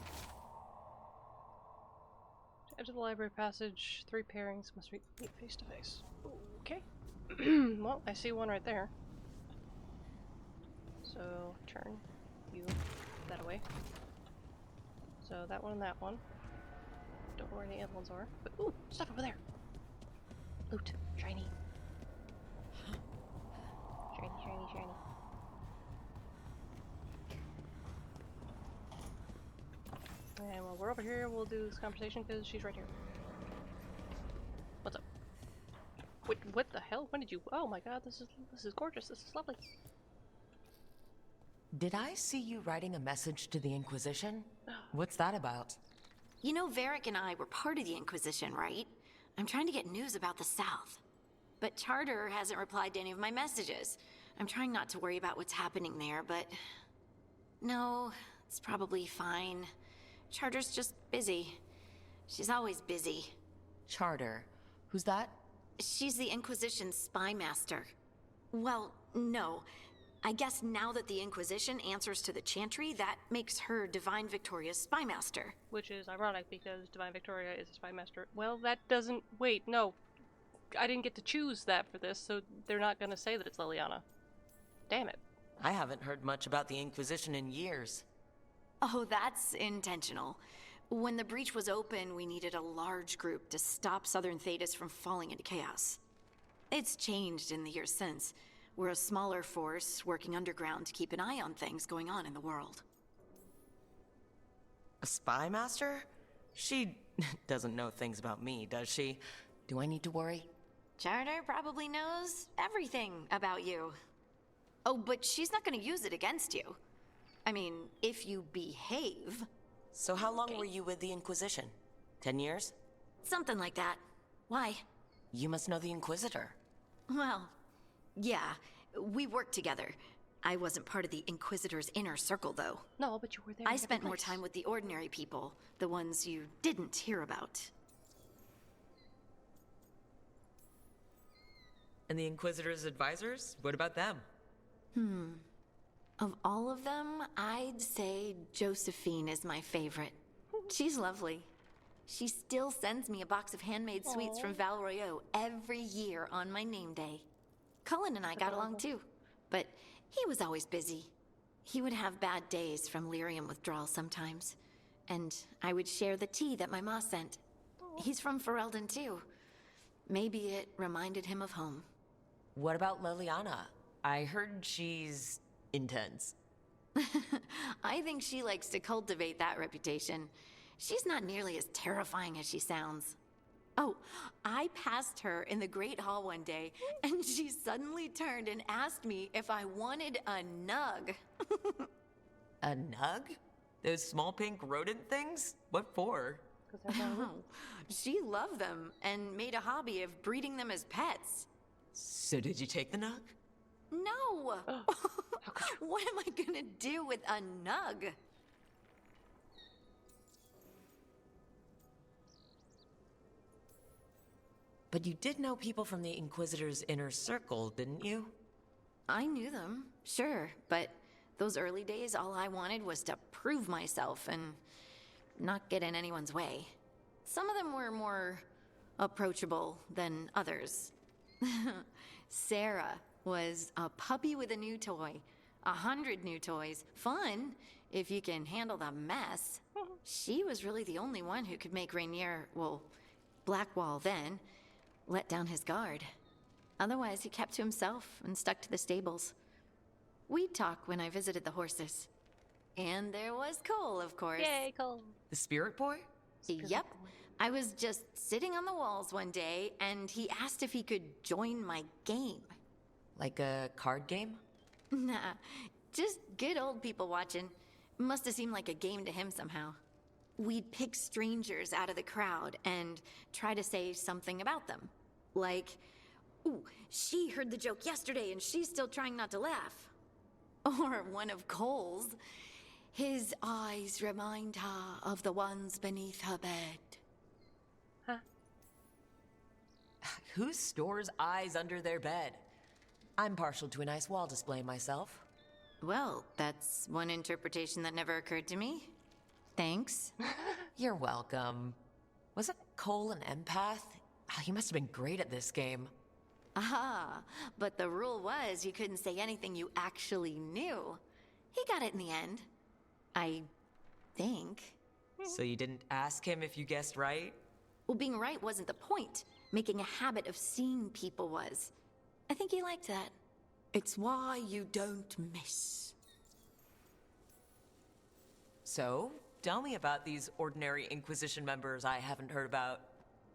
Speaker 1: To enter the library passage, 3 pairings must meet face to face. Okay. Well, I see one right there. So, turn you that away. So, that one and that one. Don't know where any other ones are. But, ooh, stuff over there! Loot. Shiny. Shiny, shiny, shiny. And while we're over here, we'll do this conversation because she's right here. What's up? Wait, what the hell? When did you? Oh my god, this is gorgeous. This is lovely.
Speaker 2: Did I see you writing a message to the Inquisition? What's that about?
Speaker 17: You know, Varric and I were part of the Inquisition, right? I'm trying to get news about the South. But Charter hasn't replied to any of my messages. I'm trying not to worry about what's happening there, but... No, it's probably fine. Charter's just busy. She's always busy.
Speaker 2: Charter? Who's that?
Speaker 17: She's the Inquisition's spy master. Well, no. I guess now that the Inquisition answers to the Chantry, that makes her Divine Victoria's spy master.
Speaker 1: Which is ironic because Divine Victoria is a spy master. Well, that doesn't... Wait, no. I didn't get to choose that for this, so they're not gonna say that it's Liliana. Damn it.
Speaker 2: I haven't heard much about the Inquisition in years.
Speaker 17: Oh, that's intentional. When the breach was open, we needed a large group to stop Southern Thedas from falling into chaos. It's changed in the years since. We're a smaller force working underground to keep an eye on things going on in the world.
Speaker 2: A spy master? She doesn't know things about me, does she? Do I need to worry?
Speaker 17: Charter probably knows everything about you. Oh, but she's not going to use it against you. I mean, if you behave.
Speaker 2: So how long were you with the Inquisition? 10 years?
Speaker 17: Something like that. Why?
Speaker 2: You must know the Inquisitor.
Speaker 17: Well, yeah, we worked together. I wasn't part of the Inquisitor's inner circle, though.
Speaker 1: No, but you were there.
Speaker 17: I spent more time with the ordinary people, the ones you didn't hear about.
Speaker 2: And the Inquisitor's advisors? What about them?
Speaker 17: Of all of them, I'd say Josephine is my favorite. She's lovely. She still sends me a box of handmade sweets from Val Royeaux every year on my name day. Cullen and I got along too, but he was always busy. He would have bad days from lyrium withdrawal sometimes, and I would share the tea that my ma sent. He's from Ferelden too. Maybe it reminded him of home.
Speaker 2: What about Liliana? I heard she's intense.
Speaker 17: I think she likes to cultivate that reputation. She's not nearly as terrifying as she sounds. Oh, I passed her in the Great Hall one day, and she suddenly turned and asked me if I wanted a nug.
Speaker 2: A nug? Those small pink rodent things? What for?
Speaker 17: She loved them and made a hobby of breeding them as pets.
Speaker 2: So did you take the nug?
Speaker 17: No! What am I gonna do with a nug?
Speaker 2: But you did know people from the Inquisitor's inner circle, didn't you?
Speaker 17: I knew them, sure, but those early days, all I wanted was to prove myself and not get in anyone's way. Some of them were more approachable than others. Sarah was a puppy with a new toy. 100 new toys. Fun, if you can handle the mess. She was really the only one who could make Rainier, well, Blackwall then, let down his guard. Otherwise, he kept to himself and stuck to the stables. We'd talk when I visited the horses. And there was Cole, of course.
Speaker 1: Yay, Cole.
Speaker 2: The spirit boy?
Speaker 17: Yep. I was just sitting on the walls one day, and he asked if he could join my game.
Speaker 2: Like a card game?
Speaker 17: Nah, just good old people watching. Must have seemed like a game to him somehow. We'd pick strangers out of the crowd and try to say something about them. Like, ooh, she heard the joke yesterday and she's still trying not to laugh. Or one of Cole's. His eyes remind her of the ones beneath her bed.
Speaker 2: Who stores eyes under their bed? I'm partial to a nice wall display myself.
Speaker 17: Well, that's one interpretation that never occurred to me. Thanks.
Speaker 2: You're welcome. Wasn't Cole an empath? He must have been great at this game.
Speaker 17: Aha, but the rule was you couldn't say anything you actually knew. He got it in the end. I think.
Speaker 2: So you didn't ask him if you guessed right?
Speaker 17: Well, being right wasn't the point. Making a habit of seeing people was. I think he liked that. It's why you don't miss.
Speaker 2: So, tell me about these ordinary Inquisition members I haven't heard about.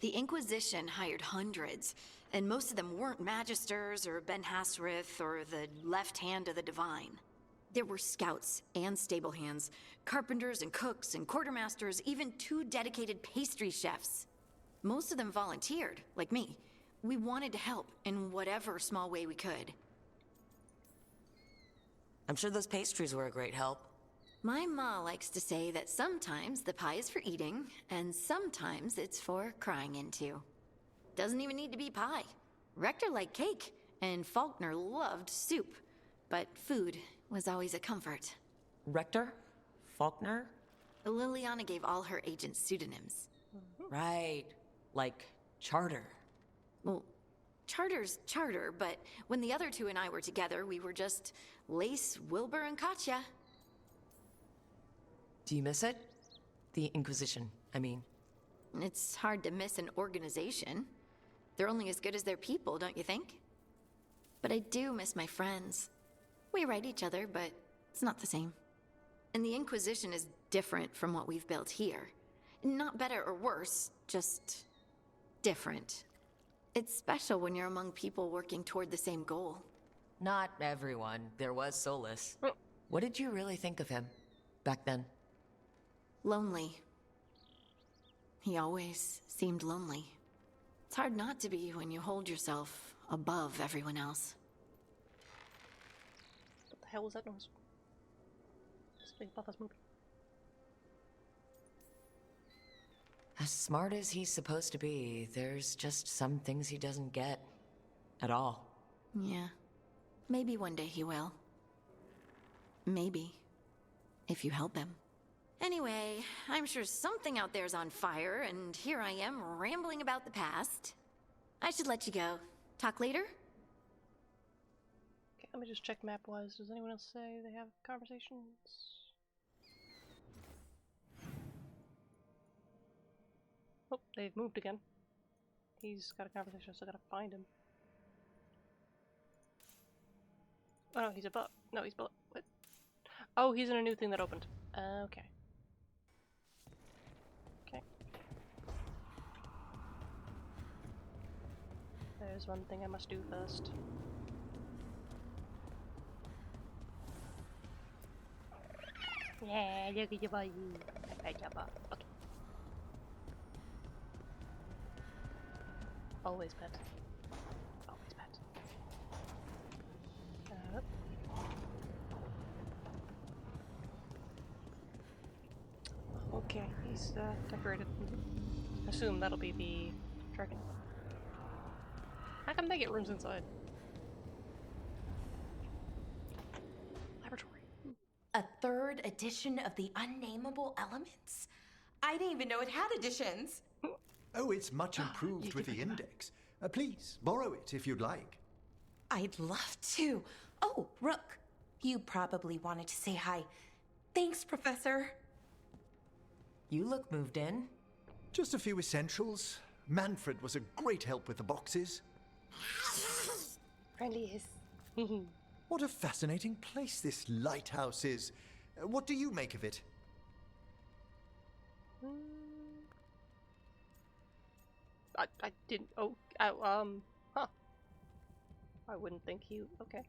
Speaker 17: The Inquisition hired hundreds, and most of them weren't Magisters or Ben Hasrith or the left hand of the Divine. There were scouts and stable hands, carpenters and cooks and quartermasters, even 2 dedicated pastry chefs. Most of them volunteered, like me. We wanted to help in whatever small way we could.
Speaker 2: I'm sure those pastries were a great help.
Speaker 17: My ma likes to say that sometimes the pie is for eating, and sometimes it's for crying into. Doesn't even need to be pie. Rector liked cake, and Faulkner loved soup. But food was always a comfort.
Speaker 2: Rector? Faulkner?
Speaker 17: Liliana gave all her agents pseudonyms.
Speaker 2: Right. Like Charter.
Speaker 17: Well, Charter's Charter, but when the other 2 and I were together, we were just Lace, Wilbur, and Katya.
Speaker 2: Do you miss it? The Inquisition, I mean.
Speaker 17: It's hard to miss an organization. They're only as good as their people, don't you think? But I do miss my friends. We write each other, but it's not the same. And the Inquisition is different from what we've built here. Not better or worse, just different. It's special when you're among people working toward the same goal.
Speaker 2: Not everyone. There was Solus. What did you really think of him back then?
Speaker 17: Lonely. He always seemed lonely. It's hard not to be when you hold yourself above everyone else.
Speaker 1: What the hell was that noise? Something about this movie.
Speaker 2: As smart as he's supposed to be, there's just some things he doesn't get. At all.
Speaker 17: Yeah. Maybe one day he will. Maybe. If you help him. Anyway, I'm sure something out there's on fire, and here I am rambling about the past. I should let you go. Talk later?
Speaker 1: Okay, let me just check map-wise. Does anyone else say they have conversations? Oh, they've moved again. He's got a conversation, so I gotta find him. Oh no, he's above. No, he's below. What? Oh, he's in a new thing that opened. Okay. Okay. There's one thing I must do first. Yeah, look at your boy. Okay. Always pet. Always pet. Okay, he's decorated. Assume that'll be the dragon. How come they get rooms inside? Laboratory.
Speaker 5: A 3rd edition of the Unnameable Elements? I didn't even know it had editions.
Speaker 18: Oh, it's much improved with the index. Please, borrow it if you'd like.
Speaker 5: I'd love to. Oh, Rook, you probably wanted to say hi. Thanks, Professor.
Speaker 2: You look moved in.
Speaker 18: Just a few essentials. Manfred was a great help with the boxes.
Speaker 1: Friendly is.
Speaker 18: What a fascinating place this lighthouse is. What do you make of it?
Speaker 1: I didn't. Oh, huh. I wouldn't think you. Okay.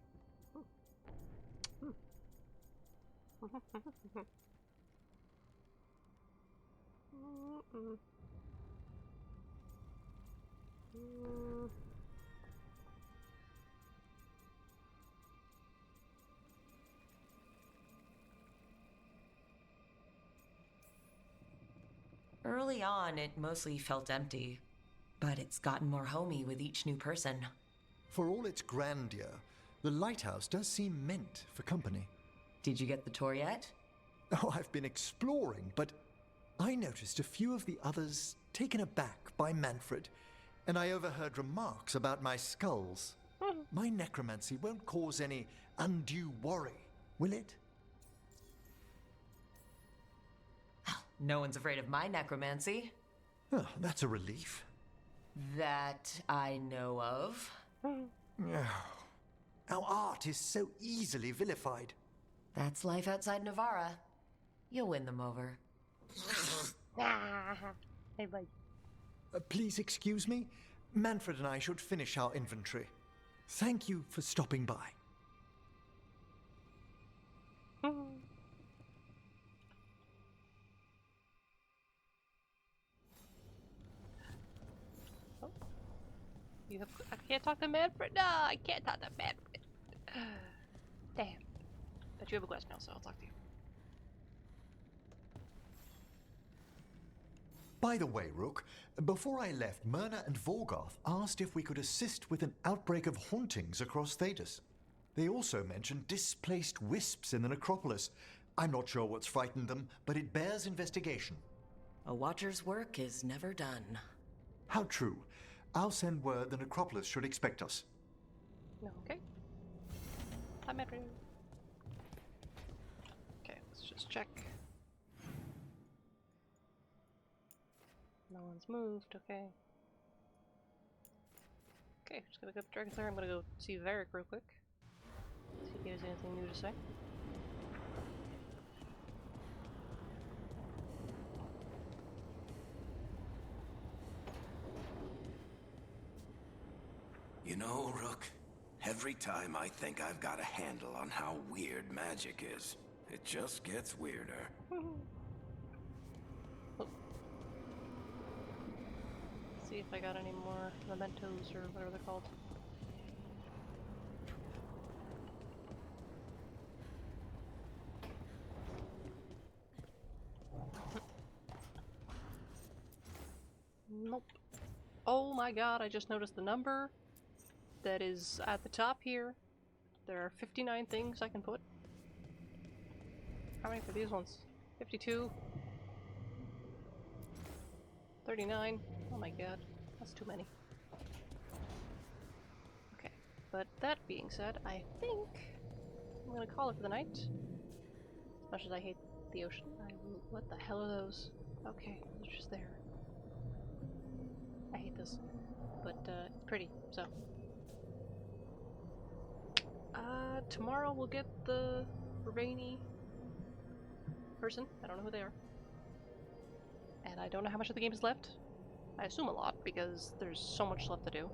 Speaker 2: Early on, it mostly felt empty, but it's gotten more homey with each new person.
Speaker 18: For all its grandeur, the lighthouse does seem meant for company.
Speaker 2: Did you get the tour yet?
Speaker 18: Oh, I've been exploring, but I noticed a few of the others taken aback by Manfred, and I overheard remarks about my skulls. My necromancy won't cause any undue worry, will it?
Speaker 2: No one's afraid of my necromancy.
Speaker 18: Oh, that's a relief.
Speaker 2: That I know of.
Speaker 18: Our art is so easily vilified.
Speaker 2: That's life outside Navarra. You'll win them over.
Speaker 1: Hey, bye.
Speaker 18: Please excuse me. Manfred and I should finish our inventory. Thank you for stopping by.
Speaker 1: I can't talk to Manfred. No, I can't talk to Manfred. Damn. But you have a quest now, so I'll talk to you.
Speaker 18: By the way, Rook, before I left, Myrna and Veilguard asked if we could assist with an outbreak of hauntings across Thedas. They also mentioned displaced wisps in the necropolis. I'm not sure what's frightened them, but it bears investigation.
Speaker 2: A watcher's work is never done.
Speaker 18: How true. I'll send word the necropolis should expect us.
Speaker 1: Okay. Hi, Manfred. Okay, let's just check. No one's moved, okay. Okay, just gonna go to Dragon's Lair. I'm gonna go see Varric real quick. See if he has anything new to say.
Speaker 6: You know, Rook, every time I think I've got a handle on how weird magic is, it just gets weirder.
Speaker 1: See if I got any more mementos or whatever they're called. Nope. Oh my god, I just noticed the number that is at the top here. There are 59 things I can put. How many for these ones? 52. 39. Oh my god, that's too many. Okay, but that being said, I think I'm gonna call it for the night. As much as I hate the ocean. What the hell are those? Okay, they're just there. I hate this, but it's pretty, so. Tomorrow we'll get the rainy person. I don't know who they are. And I don't know how much of the game is left. I assume a lot, because there's so much left to do.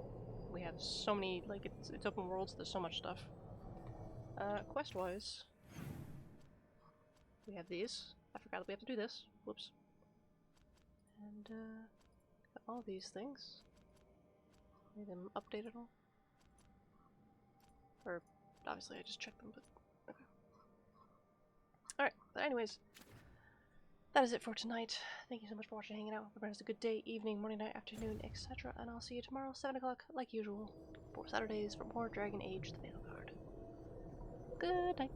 Speaker 1: We have so many, like, it's open worlds, there's so much stuff. Quest-wise, we have these. I forgot that we have to do this. Whoops. And, got all these things. Made them updated all. Or, obviously I just checked them, but, okay. Alright, but anyways, that is it for tonight. Thank you so much for watching, hanging out. Hope everyone has a good day, evening, morning, night, afternoon, etc. And I'll see you tomorrow, 7 o'clock, like usual, for Saturdays for more Dragon Age: The Veilguard. Good night.